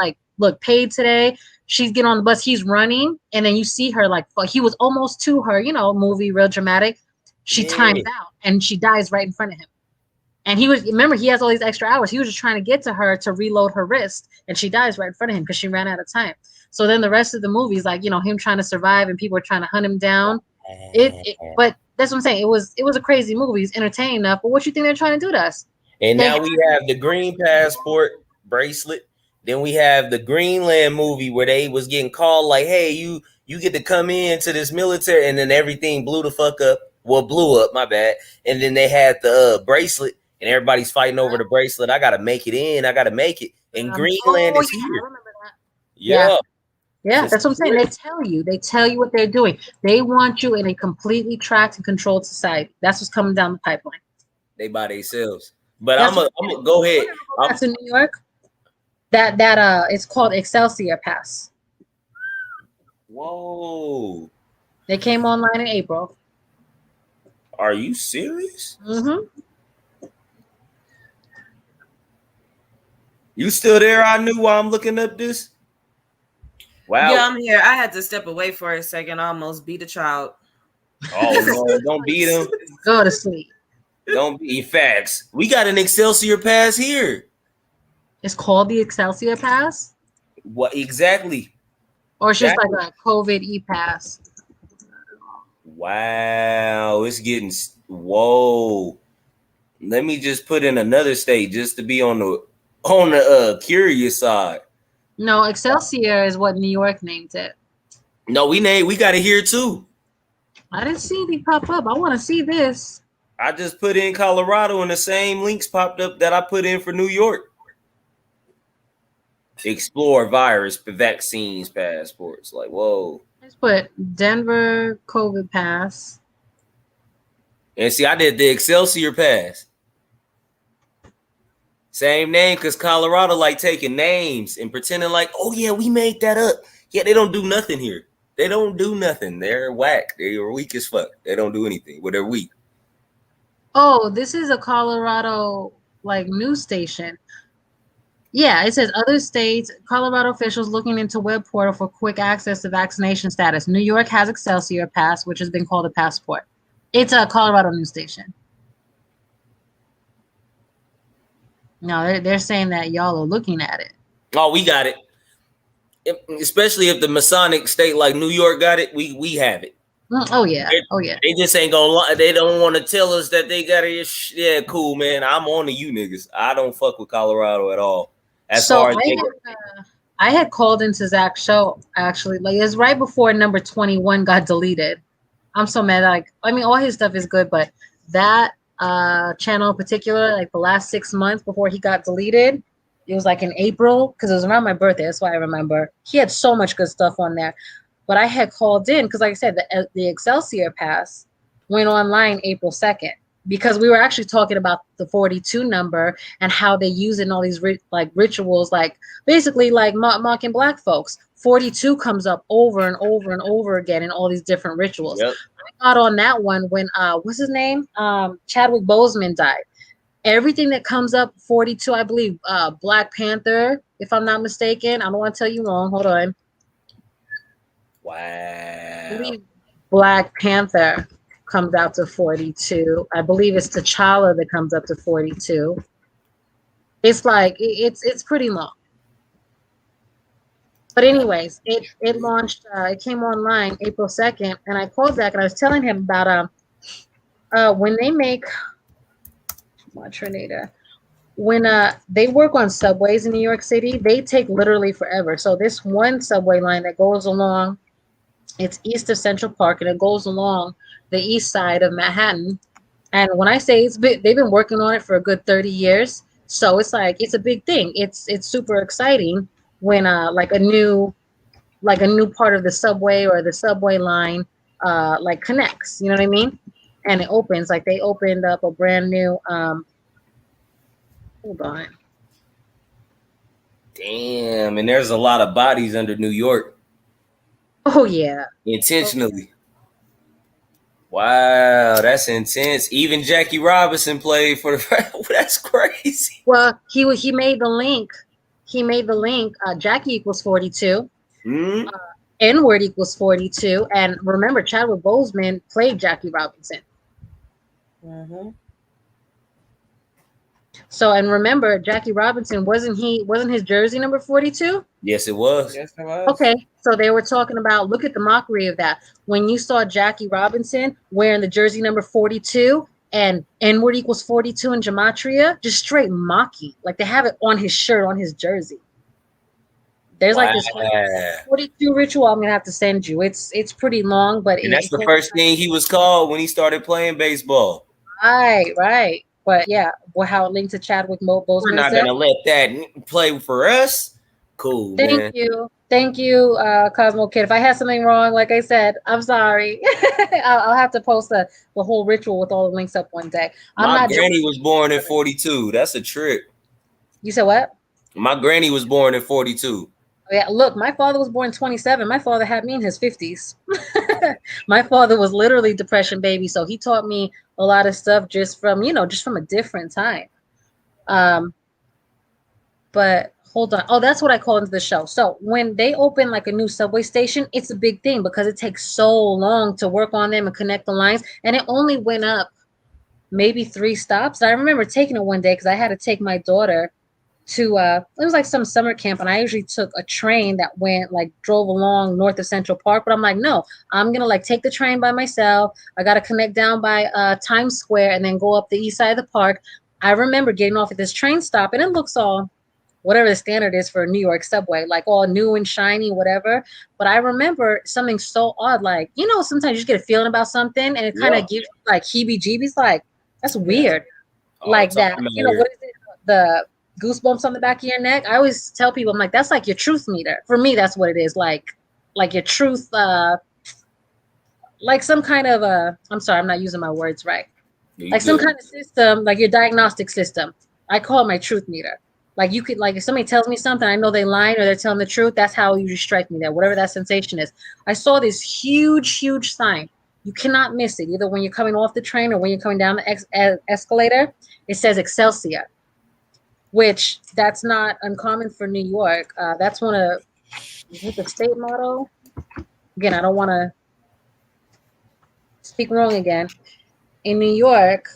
paid today. She's getting on the bus. He's running. And then you see her like, he was almost to her, movie, real dramatic. She times out and she dies right in front of him. And he has all these extra hours. He was just trying to get to her to reload her wrist and she dies right in front of him because she ran out of time. So then the rest of the movie is like, him trying to survive and people are trying to hunt him down. But that's what I'm saying. It was a crazy movie. It's entertaining enough. But what you think they're trying to do to us? And now we have the green passport bracelet. Then we have the Greenland movie where they was getting called like, hey, you get to come into this military, and then everything blew the fuck up. Well, blew up, my bad. And then they had the bracelet, and everybody's fighting over the bracelet. I gotta make it in. I gotta make it. And Greenland is here. I remember that. Yeah. Yeah, that's what I'm saying. They tell you what they're doing. They want you in a completely tracked and controlled society. That's what's coming down the pipeline. They by themselves. But I'm gonna go ahead. That's in New York. That it's called Excelsior Pass. Whoa. They came online in April. Are you serious? Mm-hmm. You still there? I knew while I'm looking up this. Wow. Yeah, I'm here. I had to step away for a second. I almost beat a child. Oh no, don't beat him. Go to sleep. Don't be facts. We got an Excelsior Pass here. It's called the Excelsior Pass? What exactly? Or it's just like a COVID e-pass. Wow, it's getting whoa. Let me just put in another state just to be on the curious side. No, Excelsior is what New York named it. No, we got it here too. I didn't see anything pop up. I want to see this. I just put in Colorado and the same links popped up that I put in for New York. Explore virus vaccines passports. Like, whoa. Let's put Denver COVID pass. And see, I did the Excelsior Pass. Same name, because Colorado like taking names and pretending like, oh yeah, we made that up. Yeah, they don't do nothing here. They don't do nothing. They're whack. They are weak as fuck. They don't do anything. Well, they're weak. Oh, this is a Colorado like news station. Yeah, it says other states, Colorado officials looking into web portal for quick access to vaccination status. New York has Excelsior Pass, which has been called a passport. It's a Colorado news station. No, they're saying that y'all are looking at it. Oh, we got it. Especially if the Masonic state like New York got it, we have it. Oh yeah, oh yeah. They just ain't gonna lie. They don't want to tell us that they got it. Yeah, cool, man. I'm on to you niggas. I don't fuck with Colorado at all. As So far as I had called into Zach's show actually. Like it's right before number 21 got deleted. I'm so mad. Like I mean, all his stuff is good, but that channel in particular, like the last 6 months before he got deleted, it was like in April because it was around my birthday. That's why I remember. He had so much good stuff on there. But I had called in because, like I said, the Excelsior Pass went online April 2nd because we were actually talking about the 42 number and how they use it in all these rituals, like basically like mocking Black folks. 42 comes up over and over and over again in all these different rituals. Yep. I got on that one when what's his name? Chadwick Boseman died. Everything that comes up 42, I believe, Black Panther, if I'm not mistaken. I don't want to tell you wrong. Hold on. Wow. Black Panther comes out to 42. I believe it's T'Challa that comes up to 42. It's like it's pretty long. But anyways, it launched. It came online April 2nd, and I called Zach and I was telling him about when they make when they work on subways in New York City, they take literally forever. So this one subway line that goes along, it's east of Central Park, and it goes along the east side of Manhattan. And when I say they've been working on it for a good 30 years. So it's like it's a big thing. It's super exciting when like a new part of the subway or the subway line like connects. You know what I mean? And it opens. Like they opened up a brand new hold on. Damn, and there's a lot of bodies under New York. Oh yeah. Intentionally. Wow, that's intense. Even Jackie Robinson played for the that's crazy. Well, he made the link. He made the link. Jackie equals 42. Mm-hmm. N-word equals 42. And remember, Chadwick Boseman played Jackie Robinson. Mm-hmm. So, and remember, Jackie Robinson, wasn't his jersey number 42? Yes, it was. Yes, it was. Okay, so they were talking about, look at the mockery of that. When you saw Jackie Robinson wearing the jersey number 42, and N-word equals 42 in gematria, just straight mocking. Like they have it on his shirt, on his jersey. There's like this 42 ritual I'm gonna have to send you. It's pretty long, but and that's the first thing he was called when he started playing baseball. Right. But yeah, well, how it linked to Chadwick Boseman. We're not gonna let that play for us. Cool, man. Thank you, Cosmo Kid. If I had something wrong, like I said, I'm sorry. I'll have to post the whole ritual with all the links up one day. My granny was born in 42. That's a trick. You said what? My granny was born in 42. Yeah, look, my father was born in 27. My father had me in his 50s. My father was literally depression baby, so he taught me a lot of stuff just from a different time. But hold on. Oh, that's what I call into the show. So when they open like a new subway station, it's a big thing because it takes so long to work on them and connect the lines, and it only went up maybe 3 stops. I remember taking it one day because I had to take my daughter to it was like some summer camp, and I usually took a train that drove along north of Central Park, but I'm like, no, I'm gonna take the train by myself. I gotta connect down by Times Square and then go up the east side of the park. I remember getting off at this train stop, and it looks all whatever the standard is for New York subway, like all new and shiny, whatever. But I remember something so odd, sometimes you just get a feeling about something and it kind of gives you heebie-jeebies, that's weird. Like that, what is it? The goosebumps on the back of your neck. I always tell people, I'm like, that's like your truth meter. For me, that's what it is. Like your truth, like some kind of I'm sorry, I'm not using my words right. Some kind of system, like your diagnostic system. I call it my truth meter. Like you could, if somebody tells me something, I know they lying or they're telling the truth. That's how you strike me there, whatever that sensation is. I saw this huge, huge sign. You cannot miss it, either when you're coming off the train or when you're coming down the escalator. It says Excelsior, which that's not uncommon for New York. That's one of the state motto. Again, I don't want to speak wrong again. In New York,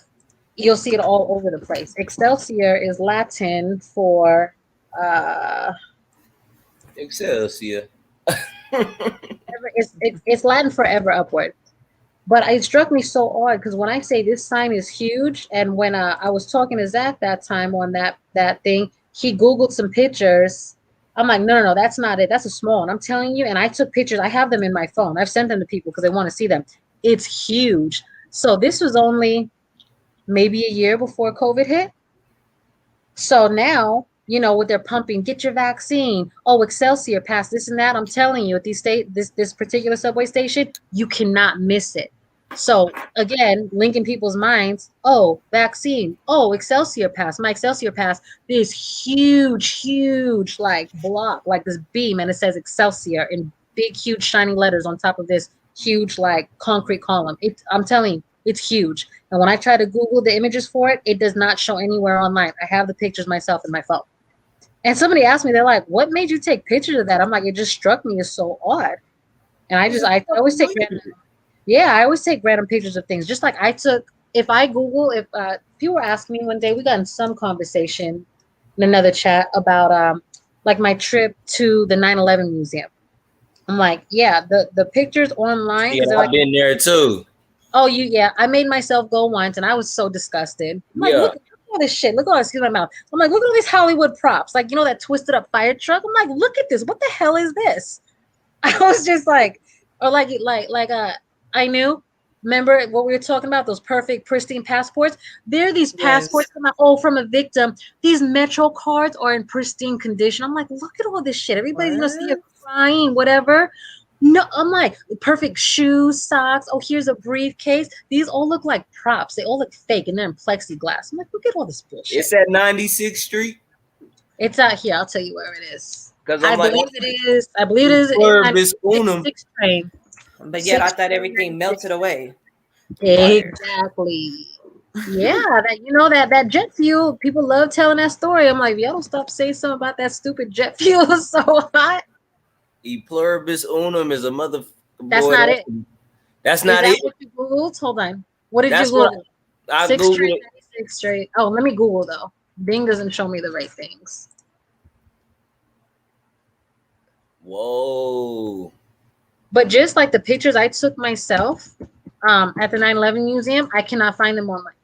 you'll see it all over the place. Excelsior is Latin for Excelsior. It's Latin for ever upward. But it struck me so odd because when I say this sign is huge, and when I was talking to Zach that time on that thing, he Googled some pictures. I'm like, no, that's not it. That's a small one. I'm telling you. And I took pictures. I have them in my phone. I've sent them to people because they want to see them. It's huge. So this was only maybe a year before COVID hit. So now, what they're pumping, get your vaccine. Oh, Excelsior passed this and that. I'm telling you, at this particular subway station, you cannot miss it. So again, linking people's minds. Oh, vaccine. Oh, Excelsior pass. My Excelsior pass. This huge, huge block, this beam, and it says Excelsior in big, huge, shiny letters on top of this huge concrete column. I'm telling you, it's huge. And when I try to Google the images for it, it does not show anywhere online. I have the pictures myself in my phone. And somebody asked me, they're like, what made you take pictures of that? I'm like, it just struck me as so odd. And I always take I always take random pictures of things. Just like if I Google, if people were asking me one day, we got in some conversation in another chat about my trip to the 9/11 museum. I'm like, yeah, the pictures online. Yeah, I've been there too. Oh, I made myself go once and I was so disgusted. I'm like, look at all this shit. Look at all this, excuse my mouth. I'm like, look at all these Hollywood props. That twisted up fire truck. I'm like, look at this. What the hell is this? I was just like, I knew. Remember what we were talking about? Those perfect, pristine passports. There are these passports come out, from a victim. These Metro cards are in pristine condition. I'm like, look at all this shit. Everybody's gonna see you crying, whatever. No, I'm like, perfect shoes, socks. Oh, here's a briefcase. These all look like props. They all look fake, and they're in plexiglass. I'm like, look at all this bullshit. It's at 96th Street. It's out here. I'll tell you where it is. I believe it is. I believe it is. 6th train. But yet, I thought everything melted away. Exactly. Yeah, that jet fuel. People love telling that story. I'm like, y'all don't stop saying something about that stupid jet fuel. So hot. E pluribus unum is a mother. That's not it. That's not it. What you Googled? Hold on. What did you Google? I Googled 6th Street. Oh, let me Google though. Bing doesn't show me the right things. Whoa. But just like the pictures I took myself at the 9/11 museum, I cannot find them online.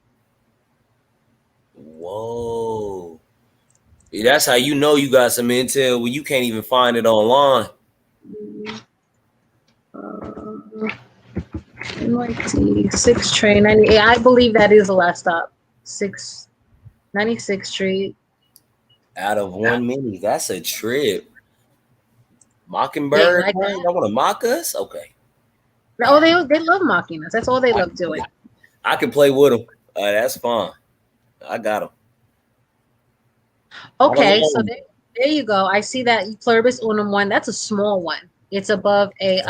Whoa. Yeah, that's how you know you got some intel when you can't even find it online. NYT 6 train 98. I believe that is the last stop. 96th Street. Out of 1 minute. That's a trip. Mockingbird. Like I want to mock us? Okay. Oh, they love mocking us. That's all they love doing. I can play with them. That's fine. I got them. Okay, so there you go. I see that Pluribus Unum one. That's a small one. It's above a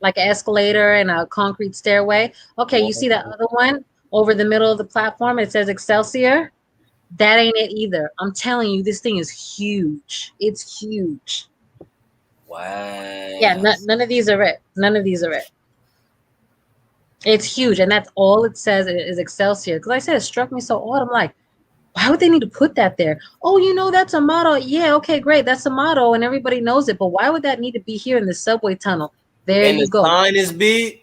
like an escalator and a concrete stairway. Okay, you see that other one over the middle of the platform? It says Excelsior. That ain't it either. I'm telling you, this thing is huge. It's huge. Wow. Yeah, none of these are it. None of these are it. It's huge, and that's all it says is Excelsior. Because I said it struck me so odd. I'm like, why would they need to put that there? Oh, you know, that's a motto. Yeah, okay, great. That's a motto, and everybody knows it. But why would that need to be here in the subway tunnel? There and you go. The sign is big?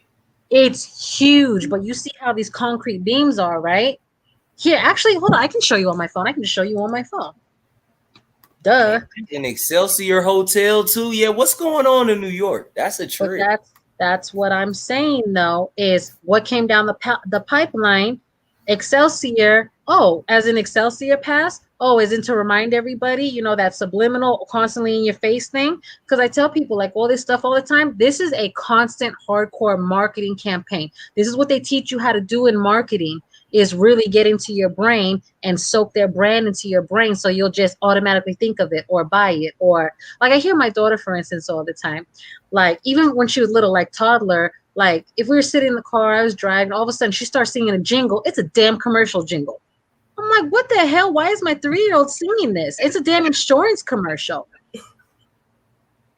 It's huge, but you see how these concrete beams are, right? Here, actually, hold on. I can show you on my phone. I can just show you on my phone. Duh. An Excelsior Hotel, too? Yeah, what's going on in New York? That's a trip. But that's what I'm saying, though, is what came down the pipeline. Excelsior, as an Excelsior pass, isn't to remind everybody, you know, that subliminal, constantly in your face thing. Because I tell people like all this stuff all the time. This is a constant hardcore marketing campaign. This is what they teach you how to do in marketing, is really get into your brain and soak their brand into your brain, so you'll just automatically think of it or buy it. Or like I hear my daughter, for instance, all the time, like even when she was little, like toddler, like if we were sitting in the car, I was driving, all of a sudden she starts singing a jingle. It's a damn commercial jingle. I'm like, what the hell? Why is my 3-year-old singing this? It's a damn insurance commercial.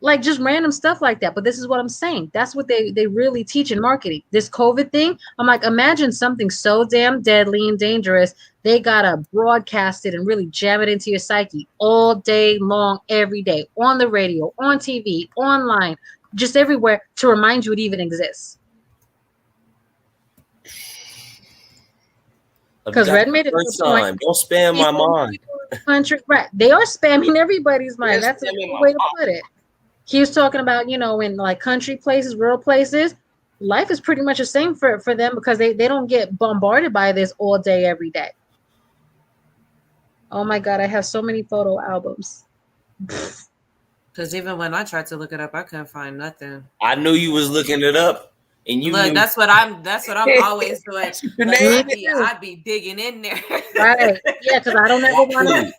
Like just random stuff like that. But this is what I'm saying. That's what they really teach in marketing. This COVID thing, I'm like, imagine something so damn deadly and dangerous. They gotta broadcast it and really jam it into your psyche all day long, every day, on the radio, on TV, online, just everywhere, to remind you it even exists. Because Red made it first time. Don't spam my mind. Country, right? They are spamming everybody's mind. That's a good way to put it. He was talking about, you know, in like country places, rural places, life is pretty much the same for them, because they don't get bombarded by this all day, every day. Oh my God, I have so many photo albums. Because even when I tried to look it up, I couldn't find nothing. I knew you was looking it up, and you. Look, that's what I'm always doing. I'd be digging in there. Right? Yeah, because I don't ever want to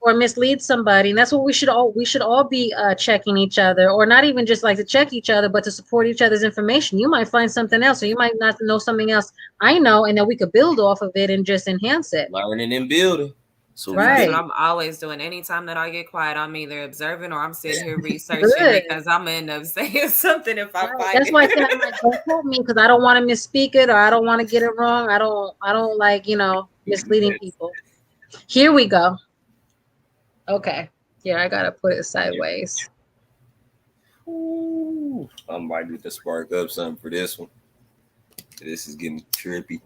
or mislead somebody, and that's what we should all be checking each other, or not even just like to check each other, but to support each other's information. You might find something else, or you might not know something else I know, and then we could build off of it and just enhance it. Learning and building. So right. That's what I'm always doing. Anytime that I get quiet, I'm either observing or I'm sitting here researching, because I'm gonna end up saying something if I find That's why I said, I'm like, don't quote me, because I don't want to misspeak it, or I don't want to get it wrong. I don't like, you know, misleading people. Here we go. Okay. Yeah, I gotta put it sideways. Ooh, I might need to spark up something for this one. This is getting trippy.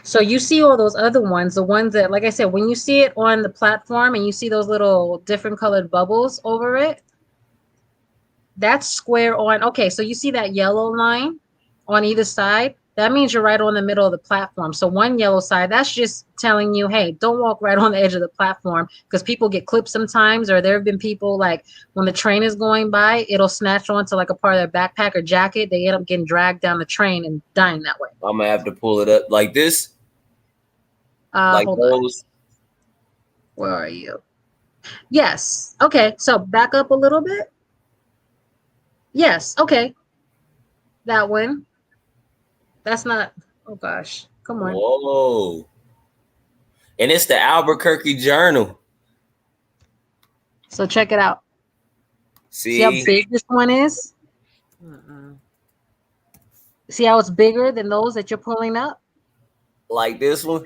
So you see all those other ones, the ones that, like I said, when you see it on the platform and you see those little different colored bubbles over it, that's square on. Okay, so you see that yellow line on either side? That means you're right on the middle of the platform. So one yellow side, that's just telling you, hey, don't walk right on the edge of the platform, because people get clipped sometimes, or there have been people like when the train is going by, it'll snatch onto like a part of their backpack or jacket. They end up getting dragged down the train and dying that way. I'm gonna have to pull it up like this. Like hold those. On. Where are you? Yes. Okay. So back up a little bit. Yes. Okay. That one. That's not. Oh gosh. Come on. Whoa. And it's the Albuquerque Journal. So check it out. See how big this one is? See how it's bigger than those that you're pulling up? Like this one?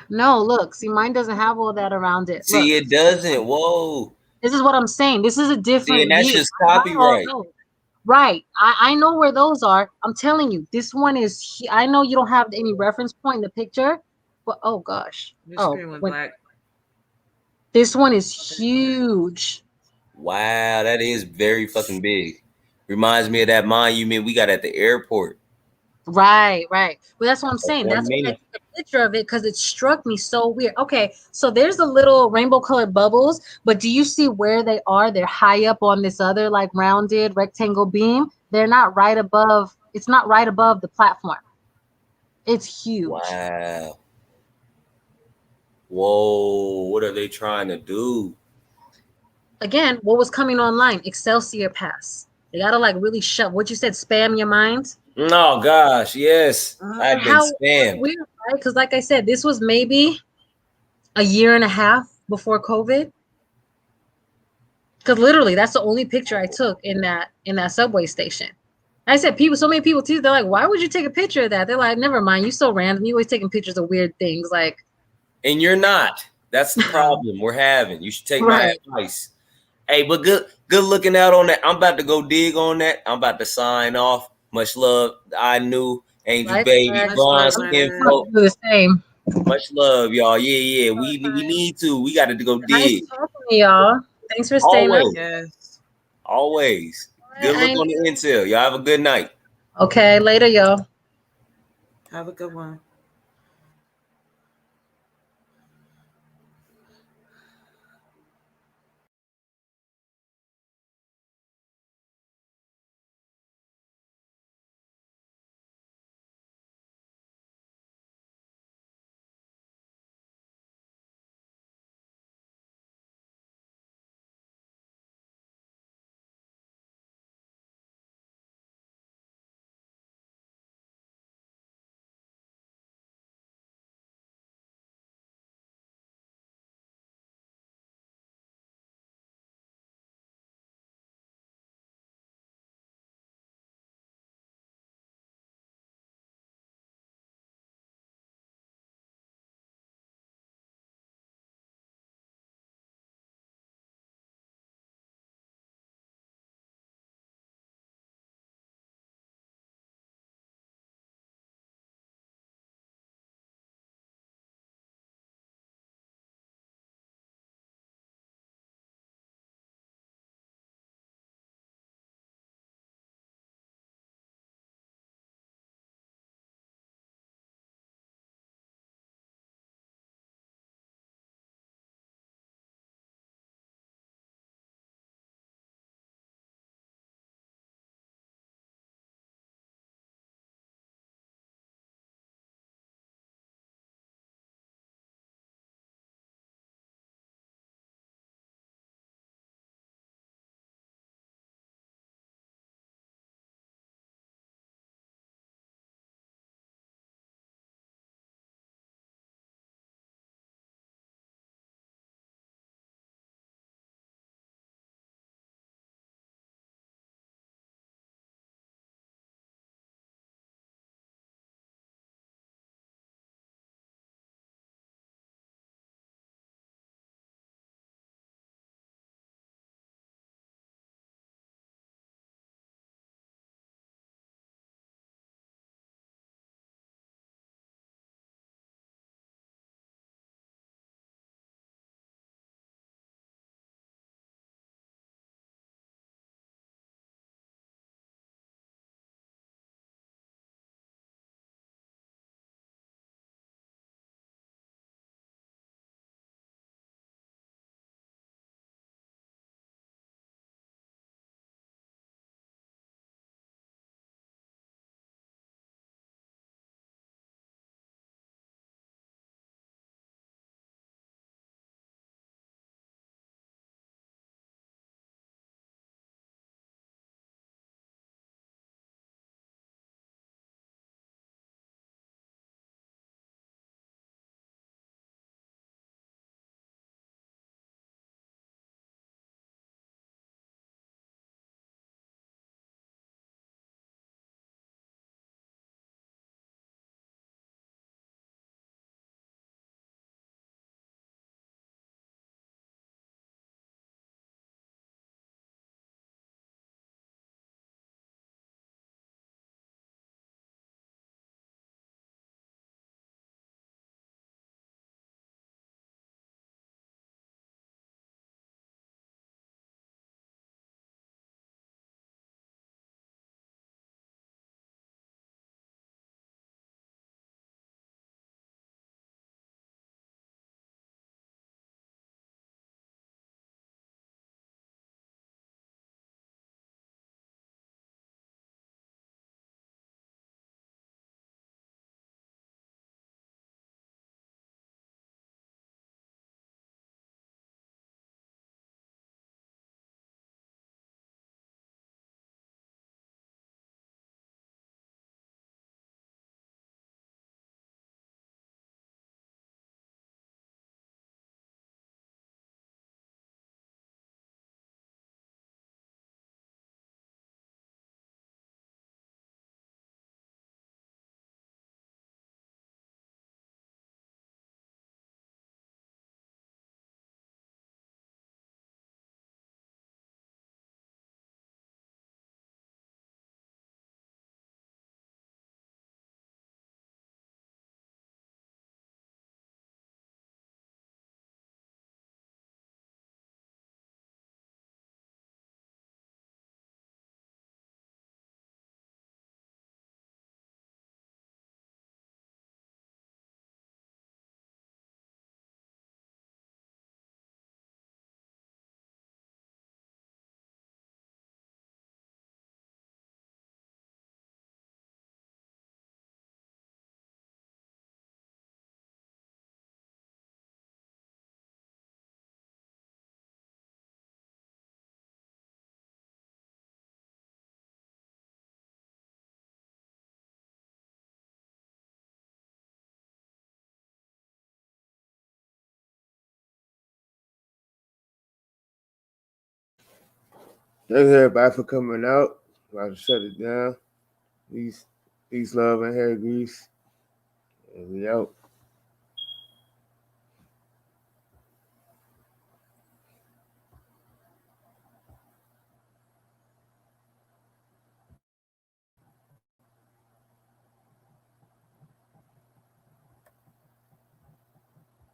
No, look. See, mine doesn't have all that around it. See, look. It doesn't. Whoa. This is what I'm saying. This is a different. See, and that's just copyright. Right. I know where those are. I'm telling you, this one is. I know you don't have any reference point in the picture, but oh gosh. Your screen went black. This one is huge. Wow, that is very fucking big. Reminds me of that monument we got at the airport. Right. Well, that's what I'm saying. One That's why I minute. took a picture of it because it struck me so weird. Okay, so there's the little rainbow colored bubbles, but do you see where they are? They're high up on this other like rounded rectangle beam. They're not right above. It's not right above the platform. It's huge. Wow. Whoa, what are they trying to do? Again, what was coming online? Excelsior Pass. They gotta like really shut what you said, spam your mind. Oh gosh, yes. I've been How spammed. weird, right? Because like I said, this was maybe a year and a half before COVID. Because literally, that's the only picture I took in that subway station. I said, so many people too. They're like, "Why would you take a picture of that?" They're like, "Never mind, you so random. You always taking pictures of weird things." Like, And you're not. That's the problem we're having. You should take my advice. Hey, but good looking out on that. I'm about to go dig on that. I'm about to sign off. Much love. I knew Angel Baby, Bronze Skin Folk. do the same. Much love, y'all. Yeah. We need to. We got to go dig. Nice talking to y'all. Thanks for staying up. Always. Good look on the intel. Y'all have a good night. Okay, later, y'all. Have a good one. Thanks everybody for coming out. About to shut it down. Peace, love, and hair grease. And we out.